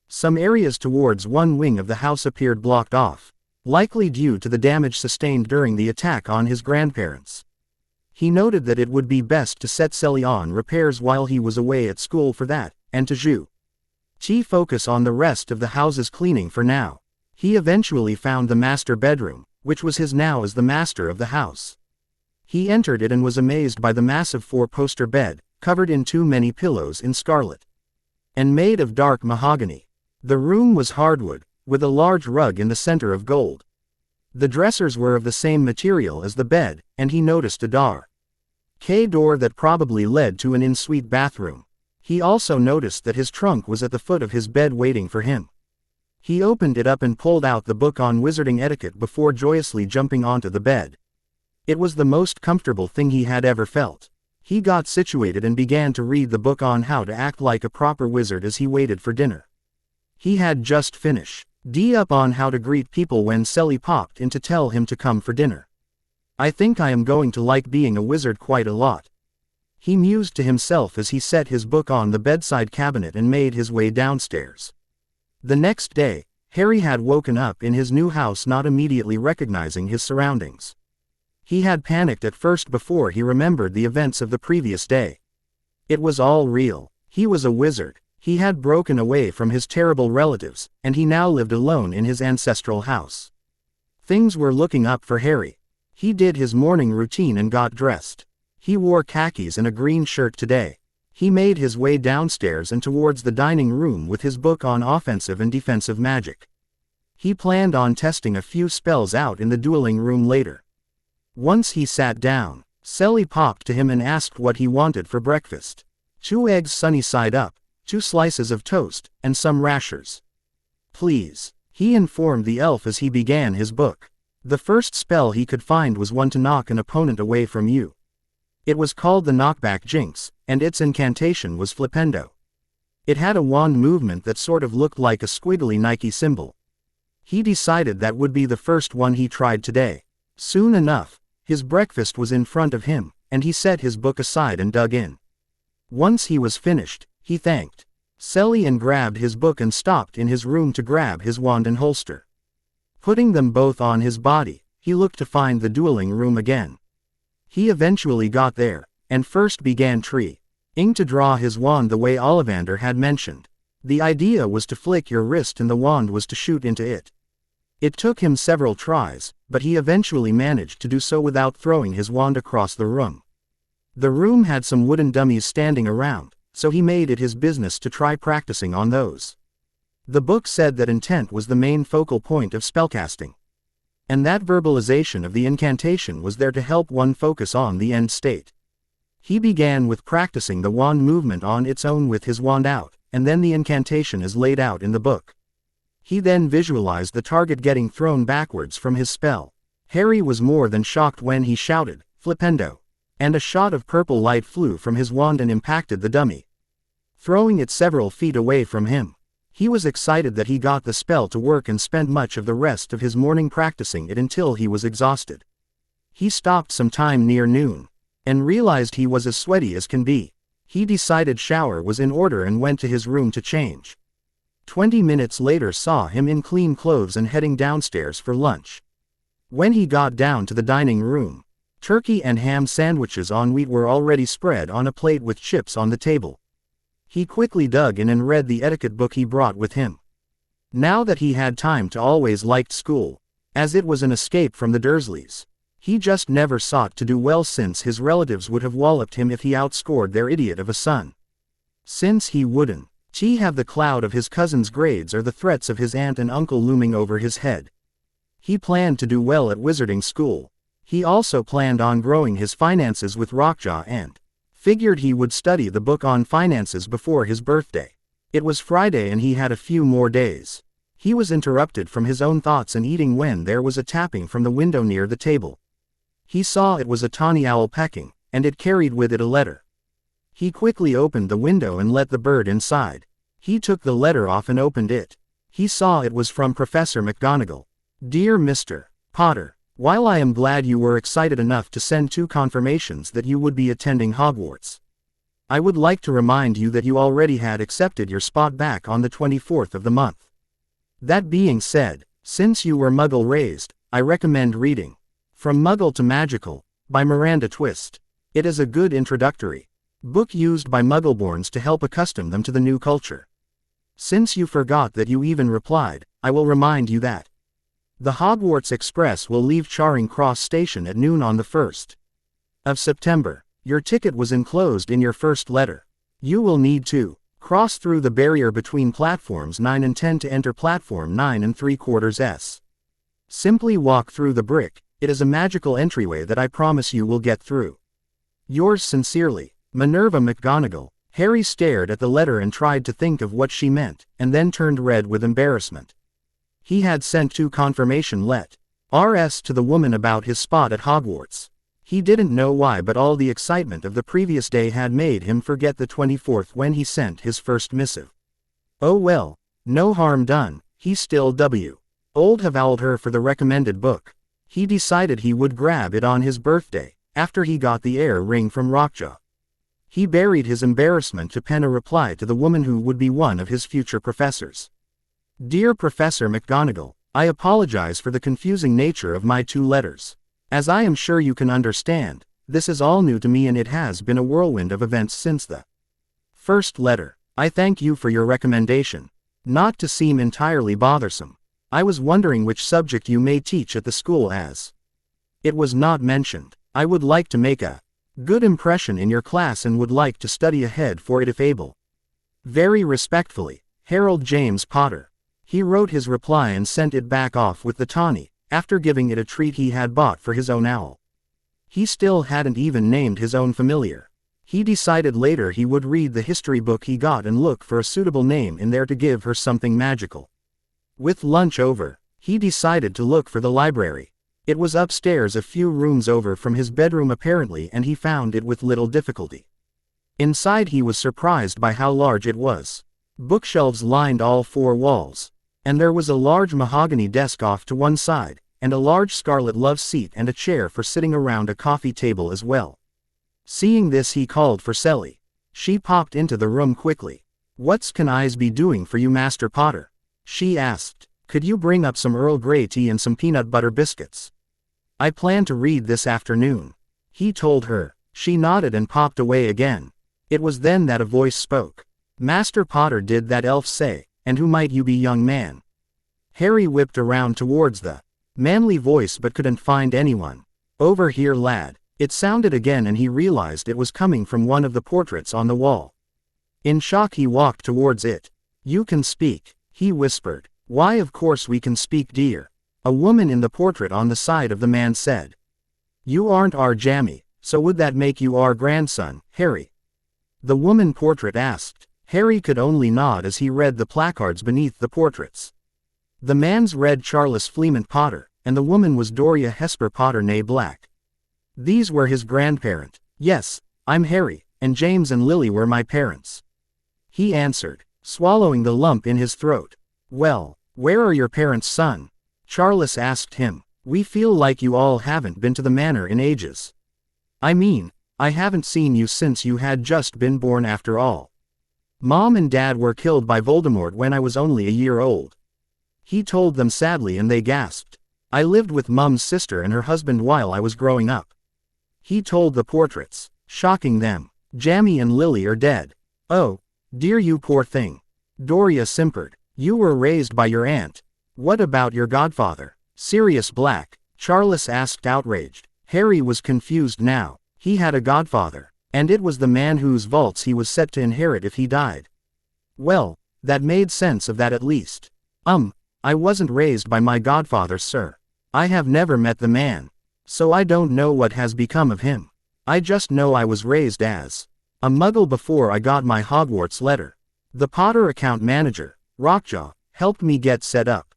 Some areas towards one wing of the house appeared blocked off. likely due to the damage sustained during the attack on his grandparents. He noted that it would be best to set Sally on repairs while he was away at school for that, and to Chi focus on the rest of the house's cleaning for now. He eventually found the master bedroom, which was his now as the master of the house. He entered it and was amazed by the massive 4-poster bed, covered in too many pillows in scarlet and made of dark mahogany. The room was hardwood, with a large rug in the center of gold. The dressers were of the same material as the bed, and he noticed a door that probably led to an en-suite bathroom. He also noticed that his trunk was at the foot of his bed waiting for him. He opened it up and pulled out the book on wizarding etiquette before joyously jumping onto the bed. It was the most comfortable thing he had ever felt. He got situated and began to read the book on how to act like a proper wizard as he waited for dinner. He had just finished up on how to greet people when Sally popped in to tell him to come for dinner. I think I am going to like being a wizard quite a lot. He mused to himself as he set his book on the bedside cabinet and made his way downstairs. The next day, Hary had woken up in his new house not immediately recognizing his surroundings. He had panicked at first before he remembered the events of the previous day. It was all real. He was a wizard. He had broken away from his terrible relatives, and he now lived alone in his ancestral house. Things were looking up for Hary. He did his morning routine and got dressed. He wore khakis and a green shirt today. He made his way downstairs and towards the dining room with his book on offensive and defensive magic. He planned on testing a few spells out in the dueling room later. Once he sat down, Sally popped to him and asked what he wanted for breakfast. 2 eggs sunny side up, 2 slices of toast, and some rashers. Please, he informed the elf as he began his book. The first spell he could find was one to knock an opponent away from you. It was called the Knockback Jinx, and its incantation was Flipendo. It had a wand movement that sort of looked like a squiggly Nike symbol. He decided that would be the first one he tried today. Soon enough, his breakfast was in front of him, and he set his book aside and dug in. Once he was finished, he thanked Sally and grabbed his book and stopped in his room to grab his wand and holster. Putting them both on his body, he looked to find the dueling room again. He eventually got there, and first began trying to draw his wand the way Ollivander had mentioned. The idea was to flick your wrist and the wand was to shoot into it. It took him several tries, but he eventually managed to do so without throwing his wand across the room. The room had some wooden dummies standing around, so he made it his business to try practicing on those. The book said that intent was the main focal point of spellcasting, and that verbalization of the incantation was there to help one focus on the end state. He began with practicing the wand movement on its own with his wand out, and then the incantation is laid out in the book. He then visualized the target getting thrown backwards from his spell. Hary was more than shocked when he shouted, "Flipendo!" and a shot of purple light flew from his wand and impacted the dummy, throwing it several feet away from him. He was excited that he got the spell to work and spent much of the rest of his morning practicing it until he was exhausted. He stopped sometime near noon, and realized he was as sweaty as can be. He decided shower was in order and went to his room to change. 20 minutes later saw him in clean clothes and heading downstairs for lunch. When he got down to the dining room, turkey and ham sandwiches on wheat were already spread on a plate with chips on the table. He quickly dug in and read the etiquette book he brought with him. Now that he had time to always liked school, as it was an escape from the Dursleys. He just never sought to do well since his relatives would have walloped him if he outscored their idiot of a son. Since he wouldn't have the cloud of his cousin's grades or the threats of his aunt and uncle looming over his head. He planned to do well at wizarding school. He also planned on growing his finances with Rockjaw and figured he would study the book on finances before his birthday. It was Friday and he had a few more days. He was interrupted from his own thoughts and eating when there was a tapping from the window near the table. He saw it was a tawny owl pecking, and it carried with it a letter. He quickly opened the window and let the bird inside. He took the letter off and opened it. He saw it was from Professor McGonagall. Dear Mr. Potter, while I am glad you were excited enough to send 2 confirmations that you would be attending Hogwarts, I would like to remind you that you already had accepted your spot back on the 24th of the month. That being said, Since you were Muggle-raised, I recommend reading From Muggle to Magical, by Miranda Twist. It is a good introductory book used by Muggleborns to help accustom them to the new culture. Since you forgot that you even replied, I will remind you that the Hogwarts Express will leave Charing Cross Station at noon on the 1st of September. Your ticket was enclosed in your first letter. You will need to cross through the barrier between platforms 9 and 10 to enter platform 9 and 3/4 S. Simply walk through the brick. It is a magical entryway that I promise you will get through. Yours sincerely, Minerva McGonagall. Harry stared at the letter and tried to think of what she meant, and then turned red with embarrassment. He had sent 2 confirmation letters to the woman about his spot at Hogwarts. He didn't know why, but all the excitement of the previous day had made him forget the 24th when he sent his first missive. Oh well, no harm done. He still would have owled her for the recommended book. He decided he would grab it on his birthday, after he got the Heir ring from Rockjaw. He buried his embarrassment to pen a reply to the woman who would be one of his future professors. Dear Professor McGonagall, I apologize for the confusing nature of my 2 letters. As I am sure you can understand, this is all new to me and it has been a whirlwind of events since the first letter. I thank you for your recommendation. Not to seem entirely bothersome, I was wondering which subject you may teach at the school, as it was not mentioned. I would like to make a good impression in your class and would like to study ahead for it if able. Very respectfully, Harold James Potter. He wrote his reply and sent it back off with the tawny, after giving it a treat he had bought for his own owl. He still hadn't even named his own familiar. He decided later he would read the history book he got and look for a suitable name in there to give her something magical. With lunch over, he decided to look for the library. It was upstairs a few rooms over from his bedroom apparently, and he found it with little difficulty. Inside he was surprised by how large it was. Bookshelves lined all 4 walls, and there was a large mahogany desk off to one side, and a large scarlet love seat and a chair for sitting around a coffee table as well. Seeing this he called for Sally. She popped into the room quickly. "What's can I be doing for you, Master Potter?" she asked. "Could you bring up some Earl Grey tea and some peanut butter biscuits? I plan to read this afternoon," he told her. She nodded and popped away again. It was then that a voice spoke. "Master Potter, did that elf say, and who might you be, young man?" Harry whipped around towards the manly voice but couldn't find anyone. "Over here, lad." It sounded again and he realized it was coming from one of the portraits on the wall. In shock he walked towards it. "You can speak," he whispered. "Why, of course we can speak, dear," a woman in the portrait on the side of the man said. "You aren't our Jammy, so would that make you our grandson, Harry?" the woman portrait asked. Harry could only nod as he read the placards beneath the portraits. The man's read Charles Fleemont Potter, and the woman was Doria Hesper Potter née Black. These were his grandparent. "Yes, I'm Harry, and James and Lily were my parents," he answered, swallowing the lump in his throat. "Well, where are your parents, son?" Charles asked him. "We feel like you all haven't been to the manor in ages. I mean, I haven't seen you since you had just been born after all. Mom and Dad were killed by Voldemort when I was only a year old," he told them sadly, and they gasped. "I lived with Mum's sister and her husband while I was growing up," he told the portraits, shocking them. "Jammy and Lily are dead." "Oh, dear, you poor thing," Doria simpered. "You were raised by your aunt. What about your godfather, Sirius Black?" Charles asked, outraged. Harry was confused now. He had a godfather, and it was the man whose vaults he was set to inherit if he died. Well, that made sense of that at least. I wasn't raised by my godfather, sir. I have never met the man, so I don't know what has become of him. I just know I was raised as a Muggle before I got my Hogwarts letter. The Potter account manager, Rockjaw, helped me get set up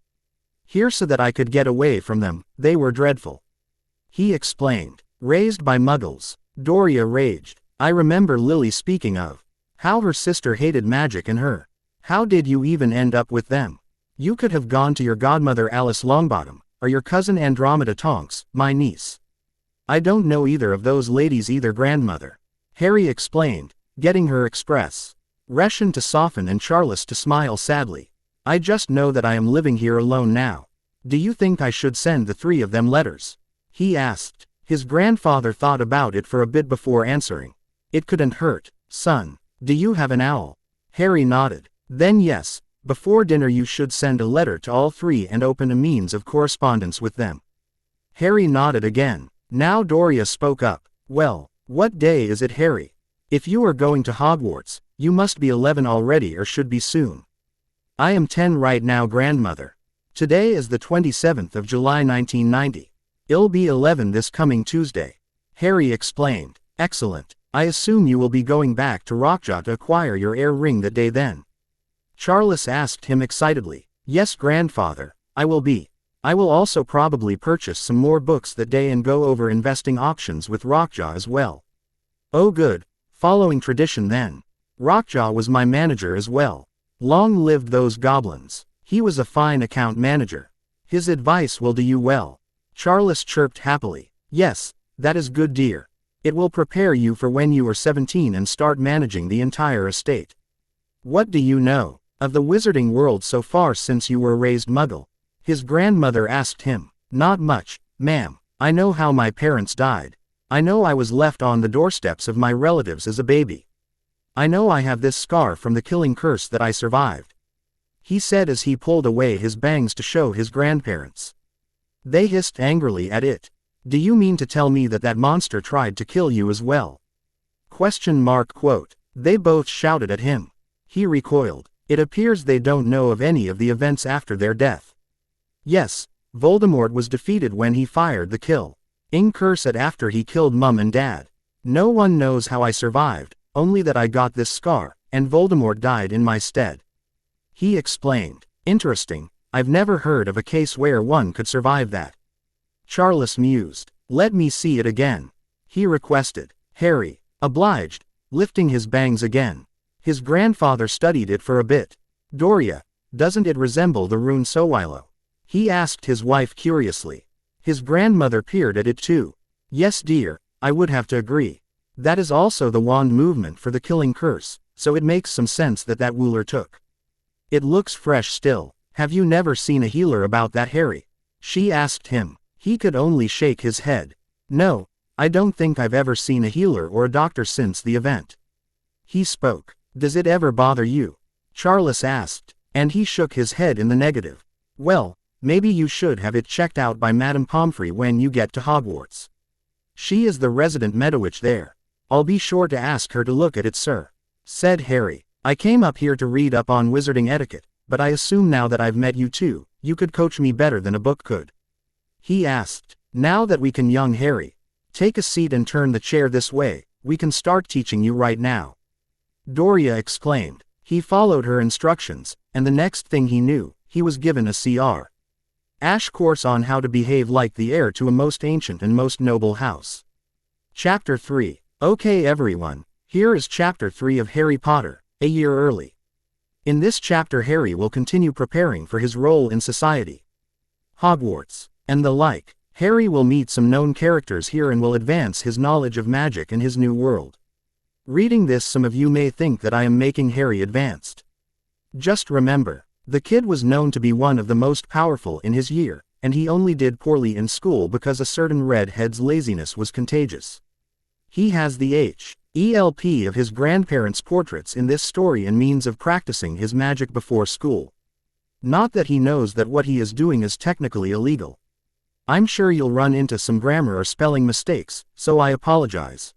here so that I could get away from them. They were dreadful," he explained. "Raised by Muggles," Doria raged. "I remember Lily speaking of how her sister hated magic and her. How did you even end up with them? You could have gone to your godmother Alice Longbottom, or your cousin Andromeda Tonks, my niece. I don't know either of those ladies either, grandmother," Harry explained, getting her expression to soften and Charles to smile sadly. "I just know that I am living here alone now. Do you think I should send the three of them letters? He asked. His grandfather thought about it for a bit before answering. It couldn't hurt, son. Do you have an owl? Harry nodded. Then yes, before dinner you should send a letter to all three and open a means of correspondence with them. Harry nodded again. Now Doria spoke up. Well, what day is it, Harry? If you are going to Hogwarts, you must be 11 already or should be soon. I am 10 right now, grandmother. Today is the 27th of July 1990. I'll be 11 this coming Tuesday. Harry explained. Excellent. I assume you will be going back to Rockjaw to acquire your heir ring that day then. Charles asked him excitedly. Yes, grandfather, I will be. I will also probably purchase some more books that day and go over investing options with Rockjaw as well. Oh good, following tradition then. Rockjaw was my manager as well. Long lived those goblins. He was a fine account manager. His advice will do you well. Charles chirped happily. Yes, that is good, dear. It will prepare you for when you are 17 and start managing the entire estate. What do you know of the wizarding world so far since you were raised Muggle? His grandmother asked him. Not much, ma'am. I know how my parents died. I know I was left on the doorsteps of my relatives as a baby. I know I have this scar from the killing curse that I survived. He said as he pulled away his bangs to show his grandparents. They hissed angrily at it. Do you mean to tell me that that monster tried to kill you as well? ? They both shouted at him. He recoiled. It appears they don't know of any of the events after their death. Yes, Voldemort was defeated when he fired the kill. Curse it after he killed Mum and Dad. No one knows how I survived, only that I got this scar, and Voldemort died in my stead. He explained. Interesting, I've never heard of a case where one could survive that. Charles mused. Let me see it again. He requested. Harry obliged, lifting his bangs again. His grandfather studied it for a bit. Doria, doesn't it resemble the rune Sowilo? He asked his wife curiously. His grandmother peered at it too. Yes, dear, I would have to agree. That is also the wand movement for the killing curse, so it makes some sense that that ruler took. It looks fresh still. Have you never seen a healer about that, Harry? She asked him. He could only shake his head. No, I don't think I've ever seen a healer or a doctor since the event. He spoke. Does it ever bother you? Charles asked, and he shook his head in the negative. Well, maybe you should have it checked out by Madame Pomfrey when you get to Hogwarts. She is the resident Medowitch there. I'll be sure to ask her to look at it, sir, said Harry. I came up here to read up on wizarding etiquette, but I assume now that I've met you two, you could coach me better than a book could. He asked. Now that we can, young Harry. Take a seat and turn the chair this way, we can start teaching you right now. Doria exclaimed. He followed her instructions, and the next thing he knew, he was given a CR. Ash course on how to behave like the heir to a most ancient and most noble house. Chapter 3. Okay everyone, here is Chapter 3 of Harry Potter, a year early. In this chapter Harry will continue preparing for his role in society. Hogwarts, and the like. Harry will meet some known characters here and will advance his knowledge of magic in his new world. Reading this, some of you may think that I am making Harry advanced. Just remember, the kid was known to be one of the most powerful in his year, and he only did poorly in school because a certain redhead's laziness was contagious. He has the HELP of his grandparents' portraits in this story and means of practicing his magic before school. Not that he knows that what he is doing is technically illegal. I'm sure you'll run into some grammar or spelling mistakes, so I apologize.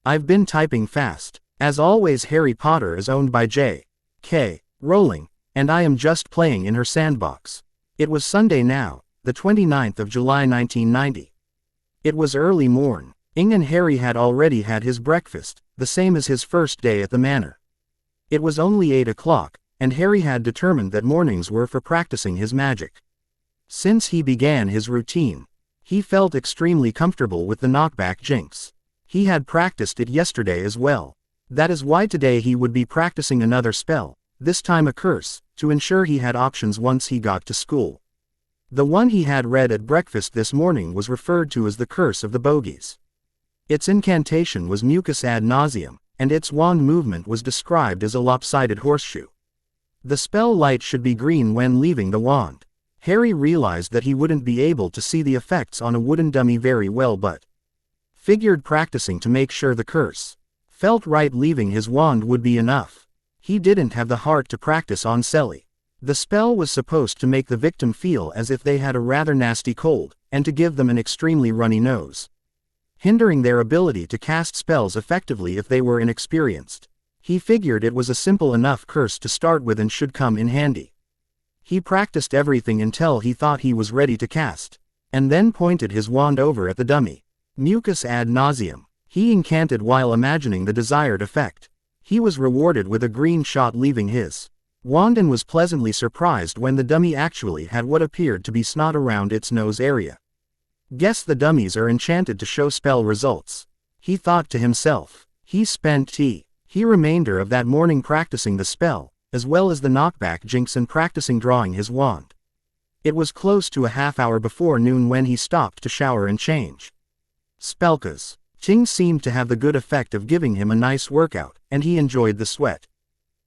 I've been typing fast. As always, Harry Potter is owned by J.K. Rowling, and I am just playing in her sandbox. It was Sunday now, the 29th of July 1990. It was early morn. And Harry had already had his breakfast, the same as his first day at the manor. It was only 8 o'clock, and Harry had determined that mornings were for practicing his magic. Since he began his routine, he felt extremely comfortable with the knockback jinx. He had practiced it yesterday as well. That is why today he would be practicing another spell, this time a curse, to ensure he had options once he got to school. The one he had read at breakfast this morning was referred to as the Curse of the Bogies. Its incantation was mucus ad nauseam, and its wand movement was described as a lopsided horseshoe. The spell light should be green when leaving the wand. Harry realized that he wouldn't be able to see the effects on a wooden dummy very well, but figured practicing to make sure the curse felt right leaving his wand would be enough. He didn't have the heart to practice on Selly. The spell was supposed to make the victim feel as if they had a rather nasty cold, and to give them an extremely runny nose, hindering their ability to cast spells effectively if they were inexperienced. He figured it was a simple enough curse to start with and should come in handy. He practiced everything until he thought he was ready to cast, and then pointed his wand over at the dummy. Mucus ad nauseam. He incanted while imagining the desired effect. He was rewarded with a green shot leaving his wand and was pleasantly surprised when the dummy actually had what appeared to be snot around its nose area. Guess the dummies are enchanted to show spell results, he thought to himself. He spent the remainder of that morning practicing the spell, as well as the knockback jinx and practicing drawing his wand. It was close to a half hour before noon when he stopped to shower and change. Spellcas Ting seemed to have the good effect of giving him a nice workout, and he enjoyed the sweat.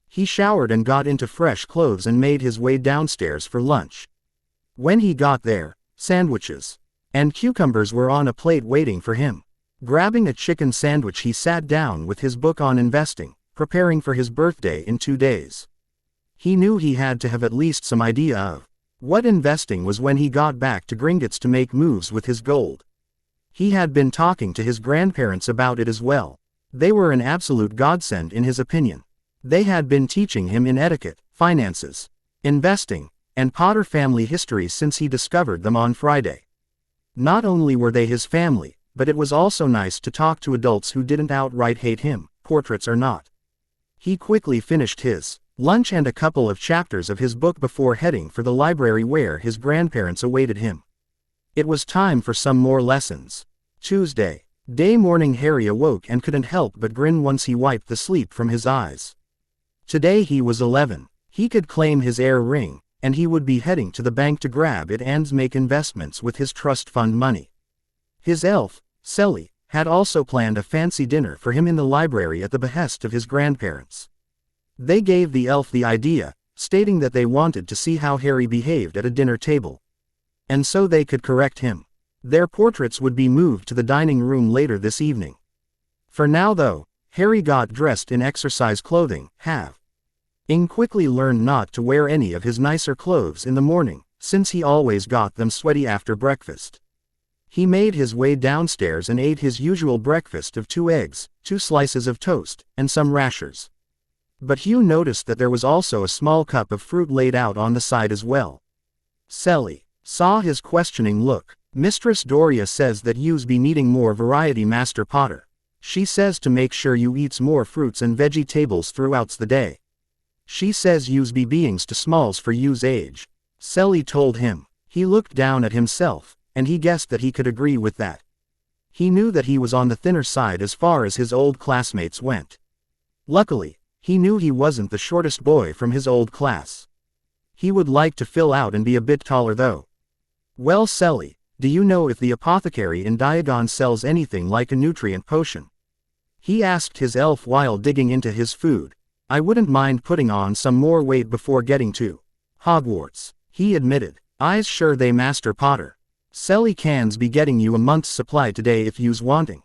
He showered and got into fresh clothes and made his way downstairs for lunch. When he got there, sandwiches and cucumbers were on a plate waiting for him. Grabbing a chicken sandwich, he sat down with his book on investing, preparing for his birthday in 2 days. He knew he had to have at least some idea of what investing was when he got back to Gringotts to make moves with his gold. He had been talking to his grandparents about it as well. They were an absolute godsend in his opinion. They had been teaching him in etiquette, finances, investing, and Potter family history since he discovered them on Friday. Not only were they his family, but it was also nice to talk to adults who didn't outright hate him, portraits or not. He quickly finished his lunch and a couple of chapters of his book before heading for the library where his grandparents awaited him. It was time for some more lessons. Tuesday morning. Harry awoke and couldn't help but grin once he wiped the sleep from his eyes. Today he was 11. He could claim his heir ring, and he would be heading to the bank to grab it and make investments with his trust fund money. His elf, Selly, had also planned a fancy dinner for him in the library at the behest of his grandparents. They gave the elf the idea, stating that they wanted to see how Harry behaved at a dinner table, and so they could correct him. Their portraits would be moved to the dining room later this evening. For now though, Harry got dressed in exercise clothing, having quickly learned not to wear any of his nicer clothes in the morning, since he always got them sweaty after breakfast. He made his way downstairs and ate his usual breakfast of 2 eggs, 2 slices of toast, and some rashers. But Hugh noticed that there was also a small cup of fruit laid out on the side as well. Selly saw his questioning look. Mistress Doria says that yous be needing more variety, Master Potter. She says to make sure you eats more fruits and vegetables throughout the day. She says yous be beings to smalls for yous age. Selly told him. He looked down at himself, and he guessed that he could agree with that. He knew that he was on the thinner side as far as his old classmates went. Luckily, he knew he wasn't the shortest boy from his old class. He would like to fill out and be a bit taller though. Well, Selly, do you know if the apothecary in Diagon sells anything like a nutrient potion? He asked his elf while digging into his food. I wouldn't mind putting on some more weight before getting to Hogwarts, he admitted. I's sure they, Master Potter. Selly cans be getting you a month's supply today if you's wanting.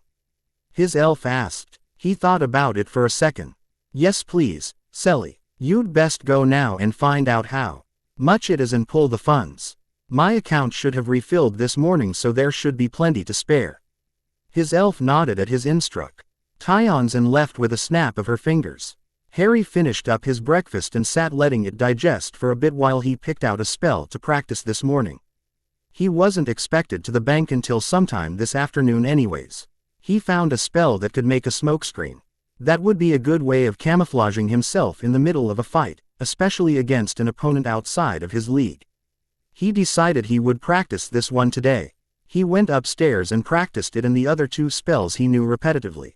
His elf asked. He thought about it for a second. Yes please, Selly. You'd best go now and find out how much it is and pull the funds. My account should have refilled this morning, so there should be plenty to spare. His elf nodded at his instructions and left with a snap of her fingers. Harry finished up his breakfast and sat letting it digest for a bit while he picked out a spell to practice this morning. He wasn't expected to the bank until sometime this afternoon anyways. He found a spell that could make a smokescreen. That would be a good way of camouflaging himself in the middle of a fight, especially against an opponent outside of his league. He decided he would practice this one today. He went upstairs and practiced it and the other 2 spells he knew repetitively.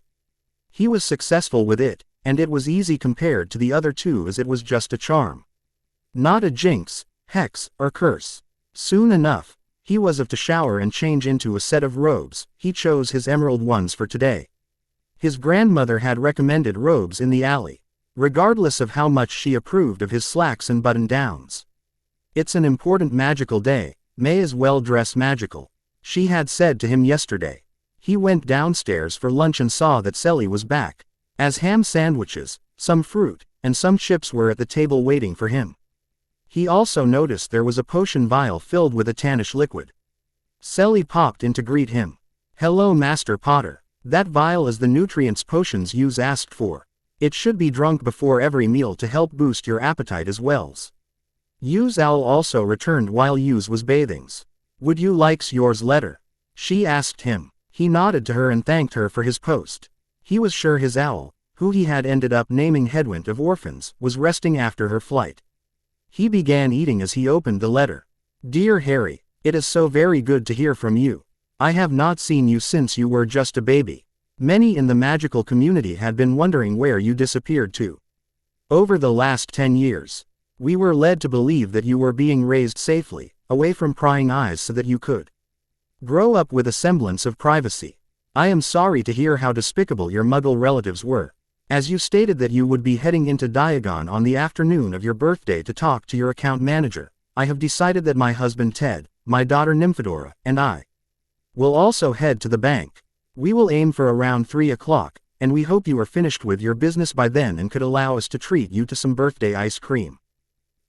He was successful with it, and it was easy compared to the other 2 as it was just a charm. Not a jinx, hex, or curse. Soon enough, he was of to shower and change into a set of robes. He chose his emerald ones for today. His grandmother had recommended robes in the alley, regardless of how much she approved of his slacks and button-downs. It's an important magical day, may as well dress magical, she had said to him yesterday. He went downstairs for lunch and saw that Sally was back, as ham sandwiches, some fruit, and some chips were at the table waiting for him. He also noticed there was a potion vial filled with a tannish liquid. Sally popped in to greet him. Hello Master Potter. That vial is the nutrients potions Hughes asked for. It should be drunk before every meal to help boost your appetite as well. Hughes Owl also returned while Hughes was bathing. Would you like yours letter? She asked him. He nodded to her and thanked her for his post. He was sure his owl, who he had ended up naming Headwind of Orphans, was resting after her flight. He began eating as he opened the letter. Dear Hary, it is so very good to hear from you. I have not seen you since you were just a baby. Many in the magical community had been wondering where you disappeared to. Over the last 10 years. We were led to believe that you were being raised safely, away from prying eyes so that you could grow up with a semblance of privacy. I am sorry to hear how despicable your Muggle relatives were. As you stated that you would be heading into Diagon on the afternoon of your birthday to talk to your account manager, I have decided that my husband Ted, my daughter Nymphadora, and I will also head to the bank. We will aim for around 3 o'clock, and we hope you are finished with your business by then and could allow us to treat you to some birthday ice cream.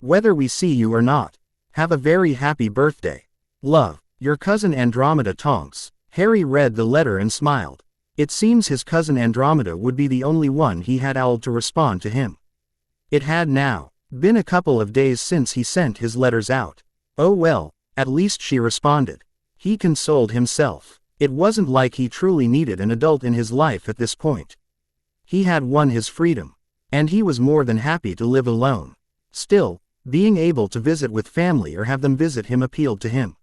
Whether we see you or not, have a very happy birthday. Love, your cousin Andromeda Tonks. Hary read the letter and smiled. It seems his cousin Andromeda would be the only one he had owled to respond to him. It had now been a couple of days since he sent his letters out. Oh well, at least she responded. He consoled himself. It wasn't like he truly needed an adult in his life at this point. He had won his freedom, and he was more than happy to live alone. Still, being able to visit with family or have them visit him appealed to him.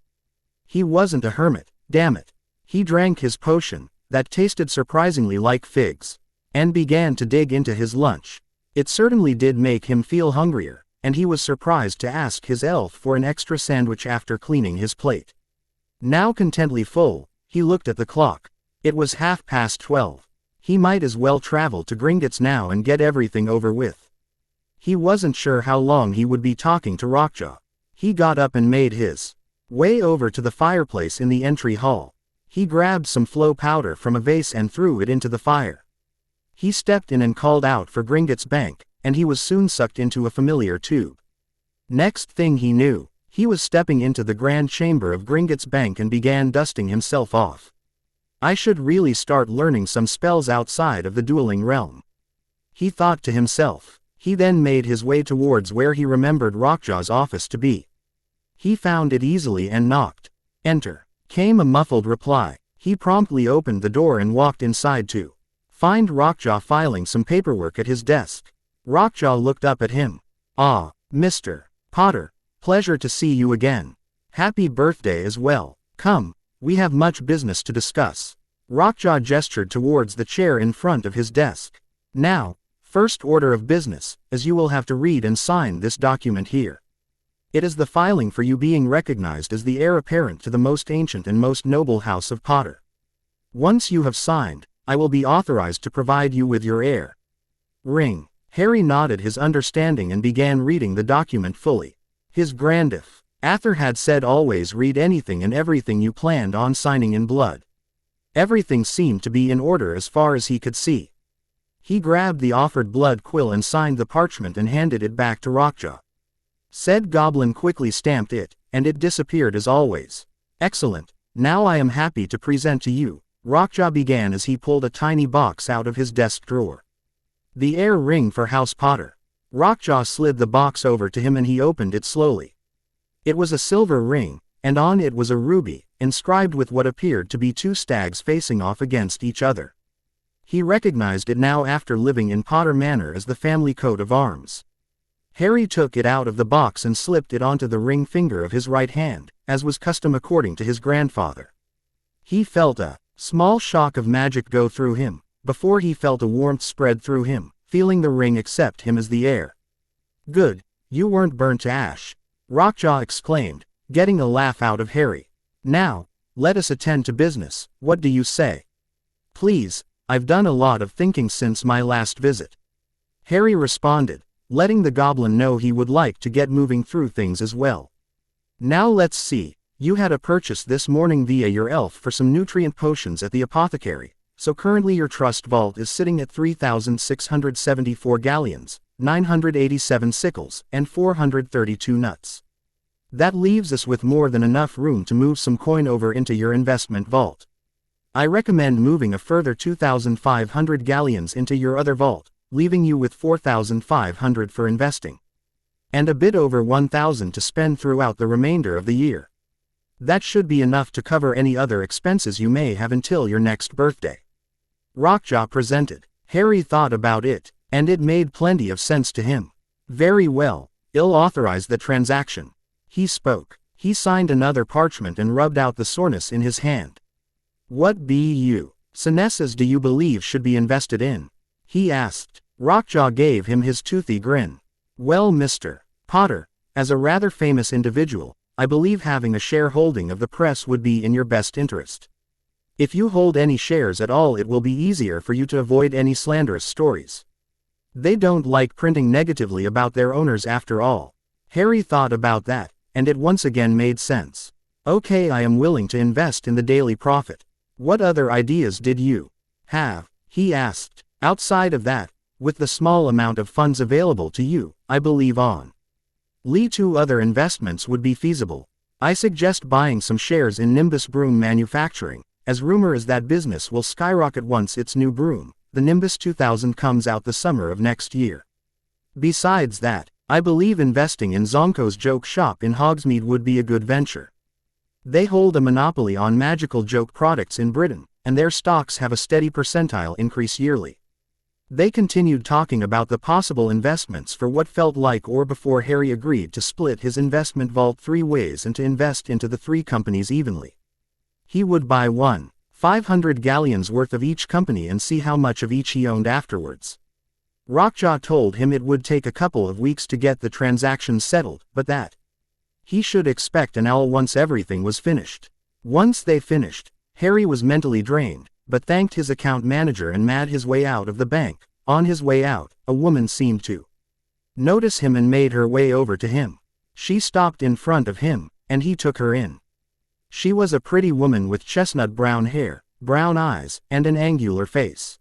He wasn't a hermit, damn it. He drank his potion, that tasted surprisingly like figs, and began to dig into his lunch. It certainly did make him feel hungrier, and he was surprised to ask his elf for an extra sandwich after cleaning his plate. Now contently full, he looked at the clock. It was 12:30. He might as well travel to Gringotts now and get everything over with. He wasn't sure how long he would be talking to Rockjaw. He got up and made his way over to the fireplace in the entry hall. He grabbed some flow powder from a vase and threw it into the fire. He stepped in and called out for Gringotts Bank, and he was soon sucked into a familiar tube. Next thing he knew, he was stepping into the grand chamber of Gringotts Bank and began dusting himself off. I should really start learning some spells outside of the dueling realm, he thought to himself. He then made his way towards where he remembered Rockjaw's office to be. He found it easily and knocked. Enter, came a muffled reply. He promptly opened the door and walked inside to find Rockjaw filing some paperwork at his desk. Rockjaw looked up at him. Ah, Mr. Potter, pleasure to see you again. Happy birthday as well. Come, we have much business to discuss. Rockjaw gestured towards the chair in front of his desk. Now, first order of business, as you will have to read and sign this document here. It is the filing for you being recognized as the heir apparent to the most ancient and most noble house of Potter. Once you have signed, I will be authorized to provide you with your heir. Ring. Hary nodded his understanding and began reading the document fully. His grandif Ather had said always read anything and everything you planned on signing in blood. Everything seemed to be in order as far as he could see. He grabbed the offered blood quill and signed the parchment and handed it back to Rockjaw. Said goblin quickly stamped it, and it disappeared as always. Excellent, now I am happy to present to you, Rockjaw began as he pulled a tiny box out of his desk drawer. The heir ring for House Potter. Rockjaw slid the box over to him and he opened it slowly. It was a silver ring, and on it was a ruby, inscribed with what appeared to be 2 stags facing off against each other. He recognized it now after living in Potter Manor as the family coat of arms. Hary took it out of the box and slipped it onto the ring finger of his right hand, as was custom according to his grandfather. He felt a small shock of magic go through him, before he felt a warmth spread through him, feeling the ring accept him as the heir. Good, you weren't burnt to ash, Rockjaw exclaimed, getting a laugh out of Hary. Now, let us attend to business, what do you say? Please, I've done a lot of thinking since my last visit. Hary responded, letting the goblin know he would like to get moving through things as well. Now let's see. You had a purchase this morning via your elf for some nutrient potions at the apothecary, so currently your trust vault is sitting at 3,674 galleons, 987 sickles, and 432 nuts. That leaves us with more than enough room to move some coin over into your investment vault. I recommend moving a further 2,500 galleons into your other vault, leaving you with 4,500 for investing. And a bit over 1,000 to spend throughout the remainder of the year. That should be enough to cover any other expenses you may have until your next birthday. Rockjaw presented. Harry thought about it, and it made plenty of sense to him. Very well, I'll authorize the transaction. He spoke. He signed another parchment and rubbed out the soreness in his hand. What be you, senesces do you believe should be invested in? He asked. Rockjaw gave him his toothy grin. Well, Mr. Potter, as a rather famous individual, I believe having a shareholding of the press would be in your best interest. If you hold any shares at all, it will be easier for you to avoid any slanderous stories. They don't like printing negatively about their owners after all. Harry thought about that, and it once again made sense. Okay, I am willing to invest in the Daily Prophet. What other ideas did you have? He asked. Outside of that, with the small amount of funds available to you, I believe on Lee 2 other investments would be feasible. I suggest buying some shares in Nimbus Broom Manufacturing, as rumor is that business will skyrocket once its new broom, the Nimbus 2000, comes out the summer of next year. Besides that, I believe investing in Zonko's joke shop in Hogsmeade would be a good venture. They hold a monopoly on magical joke products in Britain, and their stocks have a steady percentile increase yearly. They continued talking about the possible investments for what felt like or before Harry agreed to split his investment vault 3 ways and to invest into the 3 companies evenly. He would buy 500 galleons worth of each company and see how much of each he owned afterwards. Rockjaw told him it would take a couple of weeks to get the transactions settled, but that he should expect an hour once everything was finished. Once they finished, Harry was mentally drained, but thanked his account manager and made his way out of the bank. On his way out, a woman seemed to notice him and made her way over to him. She stopped in front of him, and he took her in. She was a pretty woman with chestnut brown hair, brown eyes, and an angular face.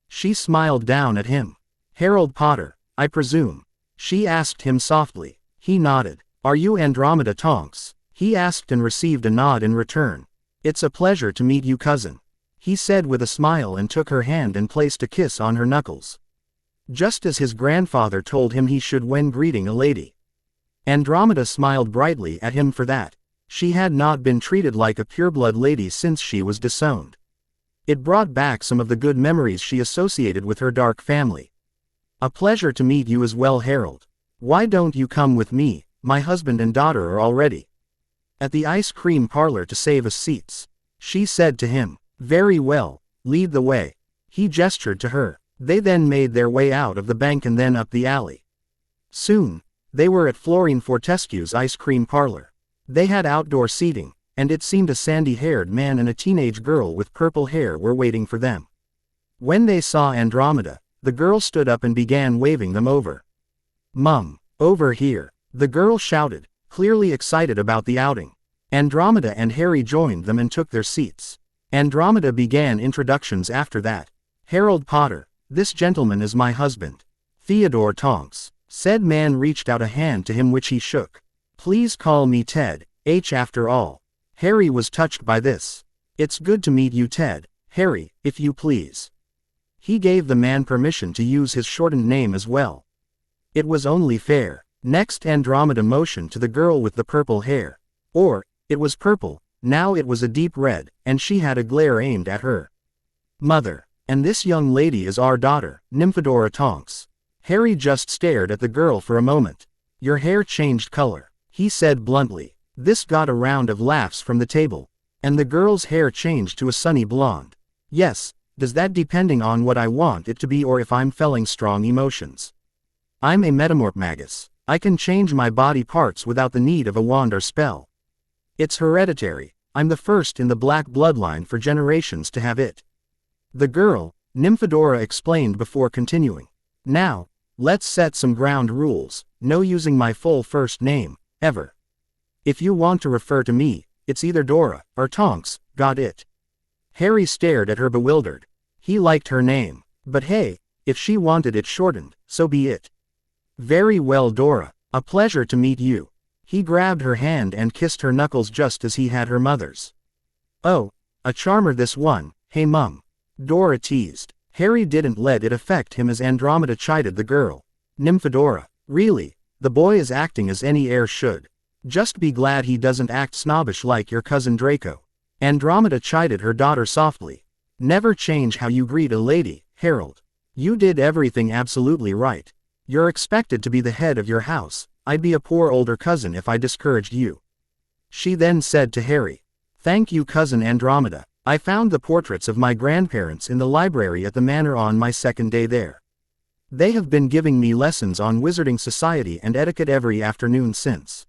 She smiled down at him. Harold Potter, I presume? She asked him softly. He nodded. Are you Andromeda Tonks? He asked and received a nod in return. It's a pleasure to meet you, cousin, he said with a smile and took her hand and placed a kiss on her knuckles. Just as his grandfather told him he should when greeting a lady. Andromeda smiled brightly at him for that. She had not been treated like a pureblood lady since she was disowned. It brought back some of the good memories she associated with her dark family. A pleasure to meet you as well, Harold. Why don't you come with me? My husband and daughter are already at the ice cream parlor to save us seats. She said to him. Very well, lead the way. He gestured to her. They then made their way out of the bank and then up the alley. Soon, they were at Florine Fortescue's ice cream parlor. They had outdoor seating, and it seemed a sandy-haired man and a teenage girl with purple hair were waiting for them. When they saw Andromeda, the girl stood up and began waving them over. Mum, over here, the girl shouted, clearly excited about the outing. Andromeda and Harry joined them and took their seats. Andromeda began introductions after that. Harold Potter, this gentleman is my husband. Theodore Tonks. Said man reached out a hand to him which he shook. Please call me Ted, H after all. Harry was touched by this. It's good to meet you, Ted. Harry, if you please. He gave the man permission to use his shortened name as well. It was only fair. Next, Andromeda motioned to the girl with the purple hair. It was purple. Now it was a deep red, and she had a glare aimed at her. Mother, and this young lady is our daughter, Nymphadora Tonks. Harry just stared at the girl for a moment. Your hair changed color, he said bluntly. This got a round of laughs from the table. And the girl's hair changed to a sunny blonde. Yes, does that depending on what I want it to be or if I'm feeling strong emotions. I'm a metamorph magus. I can change my body parts without the need of a wand or spell. It's hereditary. I'm the first in the black bloodline for generations to have it. The girl, Nymphadora, explained before continuing. Now, let's set some ground rules. No using my full first name, ever. If you want to refer to me, it's either Dora, or Tonks, got it? Hary stared at her bewildered. He liked her name. But hey, if she wanted it shortened, so be it. Very well Dora, a pleasure to meet you. He grabbed her hand and kissed her knuckles just as he had her mother's. Oh, a charmer this one, hey mum. Dora teased. Hary didn't let it affect him as Andromeda chided the girl. Nymphadora, really, the boy is acting as any heir should. Just be glad he doesn't act snobbish like your cousin Draco. Andromeda chided her daughter softly. Never change how you greet a lady, Harold. You did everything absolutely right. You're expected to be the head of your house. I'd be a poor older cousin if I discouraged you. She then said to Hary. Thank you cousin Andromeda. I found the portraits of my grandparents in the library at the manor on my second day there. They have been giving me lessons on wizarding society and etiquette every afternoon since.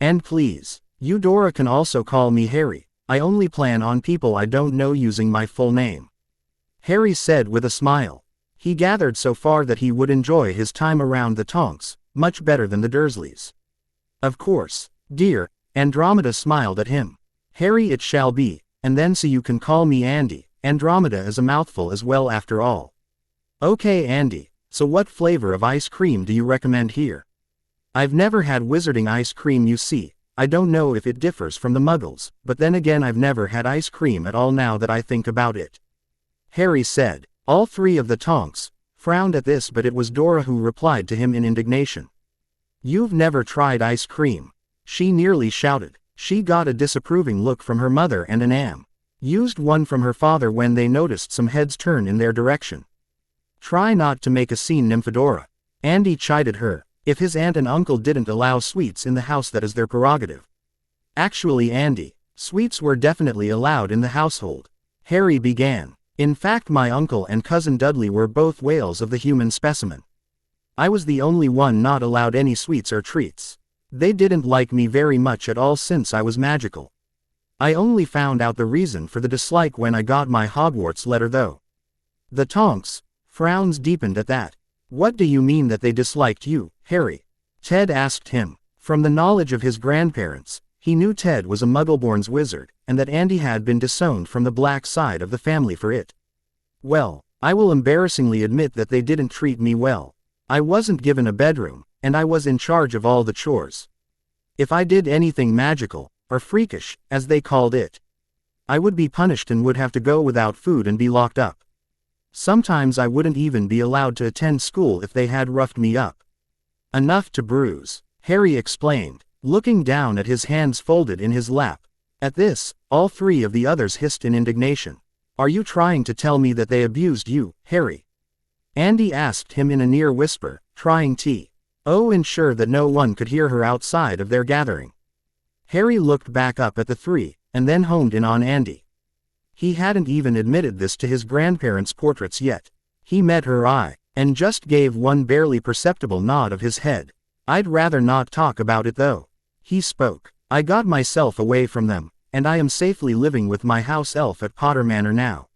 And please, you Dora can also call me Hary. I only plan on people I don't know using my full name. Hary said with a smile. He gathered so far that he would enjoy his time around the Tonks, much better than the Dursleys. Of course, dear, Andromeda smiled at him. Hary it shall be, and then so you can call me Andy. Andromeda is a mouthful as well after all. Okay Andy, so what flavor of ice cream do you recommend here? I've never had wizarding ice cream you see. I don't know if it differs from the Muggles, but then again I've never had ice cream at all now that I think about it. Hary said. All three of the Tonks frowned at this but it was Dora who replied to him in indignation. You've never tried ice cream. She nearly shouted. She got a disapproving look from her mother and an amused one from her father when they noticed some heads turn in their direction. Try not to make a scene Nymphadora. Andy chided her. If his aunt and uncle didn't allow sweets in the house that is their prerogative. Actually Andy, sweets were definitely allowed in the household. Hary began. In fact my uncle and cousin Dudley were both whales of the human specimen. I was the only one not allowed any sweets or treats. They didn't like me very much at all since I was magical. I only found out the reason for the dislike when I got my Hogwarts letter though. The Tonks' frowns deepened at that. What do you mean that they disliked you, Hary? Ted asked him. From the knowledge of his grandparents, he knew Ted was a Muggle-born wizard, and that Andy had been disowned from the black side of the family for it. Well, I will embarrassingly admit that they didn't treat me well. I wasn't given a bedroom, and I was in charge of all the chores. If I did anything magical, or freakish, as they called it, I would be punished and would have to go without food and be locked up. Sometimes I wouldn't even be allowed to attend school if they had roughed me up. Enough to bruise, Hary explained, looking down at his hands folded in his lap. At this, all three of the others hissed in indignation. Are you trying to tell me that they abused you, Hary? Andy asked him in a near whisper, trying to ensure that no one could hear her outside of their gathering. Hary looked back up at the three, and then honed in on Andy. He hadn't even admitted this to his grandparents' portraits yet. He met her eye, and just gave one barely perceptible nod of his head. I'd rather not talk about it though. He spoke. I got myself away from them, and I am safely living with my house elf at Potter Manor now.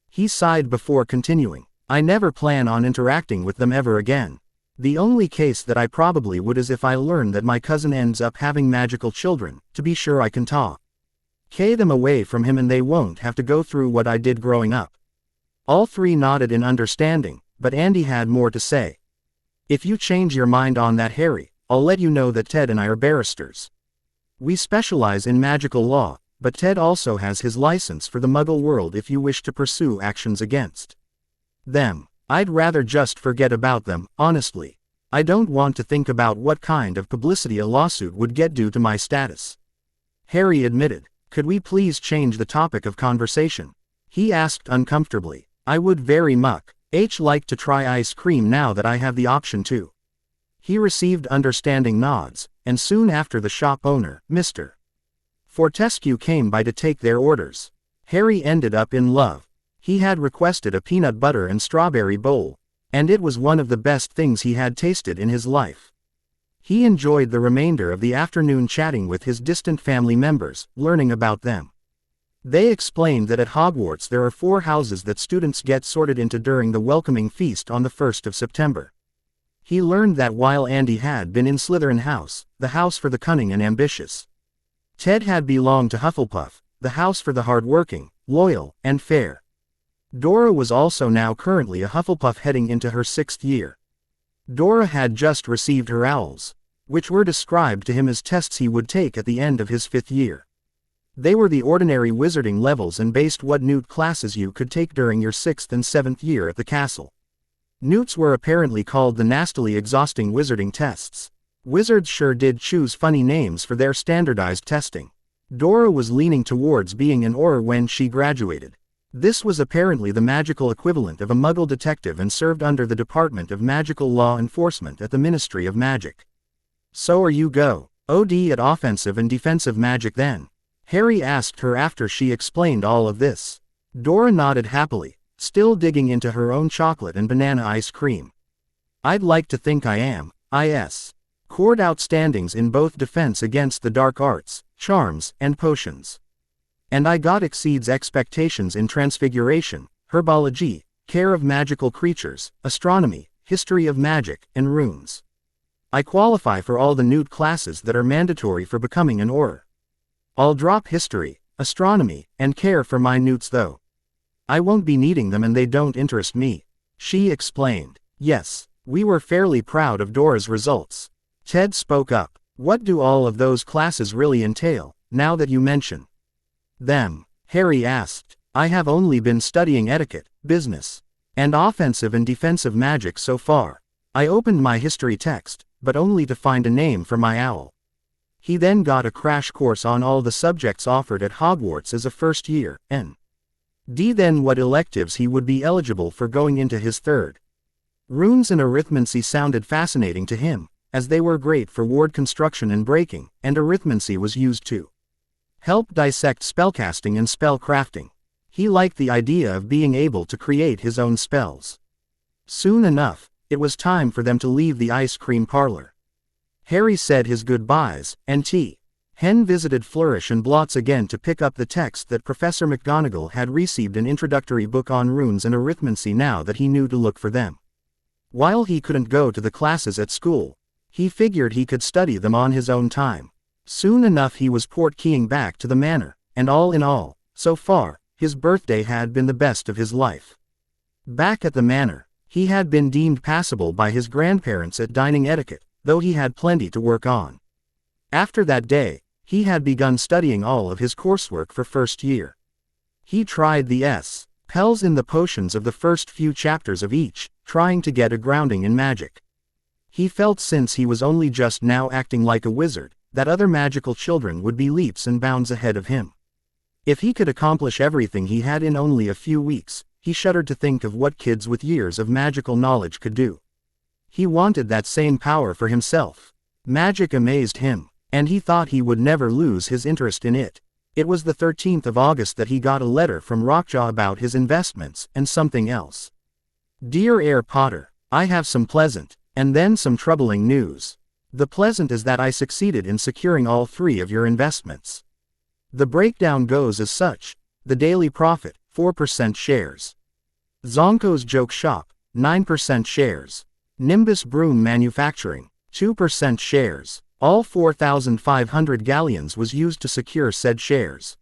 He sighed before continuing. I never plan on interacting with them ever again. The only case that I probably would is if I learn that my cousin ends up having magical children, to be sure I can talk them away from him and they won't have to go through what I did growing up. All three nodded in understanding, but Andy had more to say. If you change your mind on that Hary, I'll let you know that Ted and I are barristers. We specialize in magical law, but Ted also has his license for the Muggle world if you wish to pursue actions against them. I'd rather just forget about them, honestly. I don't want to think about what kind of publicity a lawsuit would get due to my status. Hary admitted. Could we please change the topic of conversation? He asked uncomfortably. I would very much like to try ice cream now that I have the option to. He received understanding nods, and soon after the shop owner, Mr. Fortescue came by to take their orders. Hary ended up in love. He had requested a peanut butter and strawberry bowl, and it was one of the best things he had tasted in his life. He enjoyed the remainder of the afternoon chatting with his distant family members, learning about them. They explained that at Hogwarts there are 4 houses that students get sorted into during the welcoming feast on the 1st of September. He learned that while Andy had been in Slytherin House, the house for the cunning and ambitious, Ted had belonged to Hufflepuff, the house for the hard-working, loyal, and fair. Dora was also now currently a Hufflepuff heading into her 6th year. Dora had just received her owls, which were described to him as tests he would take at the end of his 5th year. They were the ordinary wizarding levels and based what newt classes you could take during your 6th and 7th year at the castle. Newts were apparently called the nastily exhausting wizarding tests. Wizards sure did choose funny names for their standardized testing. Dora was leaning towards being an Auror when she graduated. This was apparently the magical equivalent of a Muggle detective and served under the Department of Magical Law Enforcement at the Ministry of Magic. So are you OD at offensive and defensive magic then? Hary asked her after she explained all of this. Dora nodded happily, still digging into her own chocolate and banana ice cream. I'd like to think I am, Cord outstandings in both defense against the dark arts, charms, and potions. And I got exceeds expectations in Transfiguration, herbology, care of magical creatures, astronomy, history of magic, and runes. I qualify for all the newt classes that are mandatory for becoming an Auror. I'll drop history, astronomy, and care for my newts though. I won't be needing them and they don't interest me, she explained. Yes, we were fairly proud of Dora's results. Ted spoke up. What do all of those classes really entail, now that you mention them? Hary asked. I have only been studying etiquette, business, and offensive and defensive magic so far. I opened my history text, but only to find a name for my owl. He then got a crash course on all the subjects offered at Hogwarts as a first year, then what electives he would be eligible for going into his 3rd. Runes and arithmancy sounded fascinating to him, as they were great for ward construction and breaking, and arithmancy was used to help dissect spellcasting and spell crafting. He liked the idea of being able to create his own spells. Soon enough, it was time for them to leave the ice cream parlor. Hary said his goodbyes, and Hen visited Flourish and Blots again to pick up the text that Professor McGonagall had received, an introductory book on runes and arithmancy now that he knew to look for them. While he couldn't go to the classes at school, he figured he could study them on his own time. Soon enough he was port-keying back to the manor, and all in all, so far, his birthday had been the best of his life. Back at the manor, he had been deemed passable by his grandparents at dining etiquette, though he had plenty to work on. After that day, he had begun studying all of his coursework for 1st year. He tried the spells in the potions of the first few chapters of each, trying to get a grounding in magic. He felt since he was only just now acting like a wizard, that other magical children would be leaps and bounds ahead of him. If he could accomplish everything he had in only a few weeks, he shuddered to think of what kids with years of magical knowledge could do. He wanted that same power for himself. Magic amazed him, and he thought he would never lose his interest in it. It was the 13th of August that he got a letter from Rockjaw about his investments, and something else. Dear Heir Potter, I have some pleasant, and then some troubling news. The pleasant is that I succeeded in securing all 3 of your investments. The breakdown goes as such: the Daily Prophet, 4% shares. Zonko's Joke Shop, 9% shares. Nimbus Broom Manufacturing, 2% shares. All 4,500 galleons was used to secure said shares.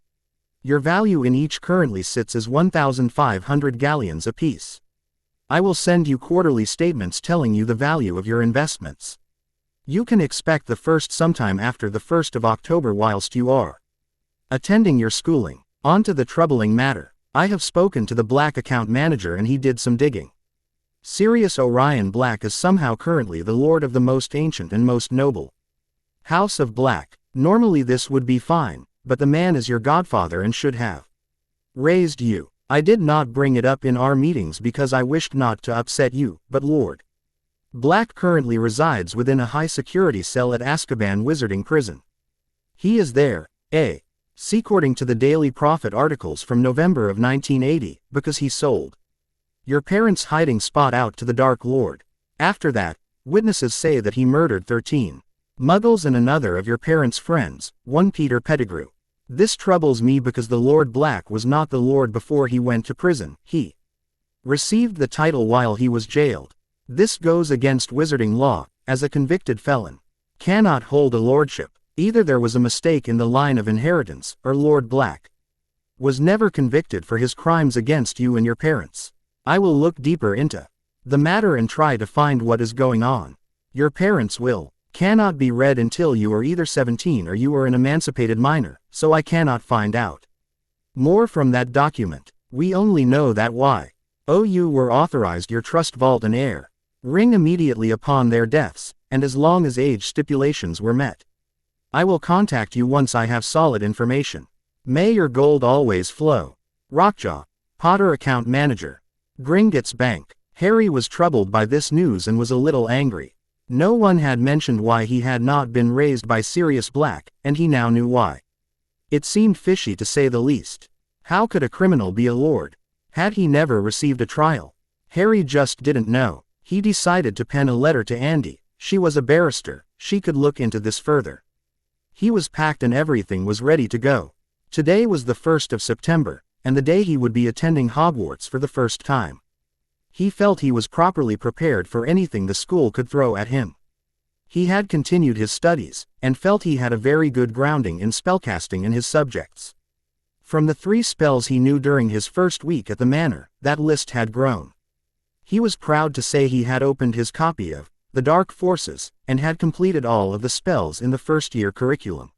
Your value in each currently sits as 1,500 galleons apiece. I will send you quarterly statements telling you the value of your investments. You can expect the first sometime after the 1st of October whilst you are attending your schooling. On to the troubling matter. I have spoken to the Black account manager and he did some digging. Sirius Orion Black is somehow currently the lord of the most ancient and most noble House of Black. Normally this would be fine, but the man is your godfather and should have raised you. I did not bring it up in our meetings because I wished not to upset you, but Lord Black currently resides within a high-security cell at Azkaban Wizarding Prison. He is there, according to the Daily Prophet articles from November of 1980, because he sold your parents' hiding spot out to the Dark Lord. After that, witnesses say that he murdered 13 Muggles and another of your parents' friends, one Peter Pettigrew. This troubles me because the Lord Black was not the Lord before he went to prison. He received the title while he was jailed. This goes against wizarding law, as a convicted felon cannot hold a lordship. Either there was a mistake in the line of inheritance, or Lord Black was never convicted for his crimes against you and your parents. I will look deeper into the matter and try to find what is going on. Your parents' will cannot be read until you are either 17 or you are an emancipated minor, so I cannot find out more from that document. We only know that you were authorized your trust vault and heir ring immediately upon their deaths, and as long as age stipulations were met. I will contact you once I have solid information. May your gold always flow. Rockjaw, Potter Account Manager, Gringotts Bank. Hary was troubled by this news and was a little angry. No one had mentioned why he had not been raised by Sirius Black, and he now knew why. It seemed fishy to say the least. How could a criminal be a lord? Had he never received a trial? Hary just didn't know. He decided to pen a letter to Andy. She was a barrister, she could look into this further. He was packed and everything was ready to go. Today was the 1st of September, and the day he would be attending Hogwarts for the first time. He felt he was properly prepared for anything the school could throw at him. He had continued his studies, and felt he had a very good grounding in spellcasting and his subjects. From the 3 spells he knew during his first week at the Manor, that list had grown. He was proud to say he had opened his copy of The Dark Forces, and had completed all of the spells in the first-year curriculum.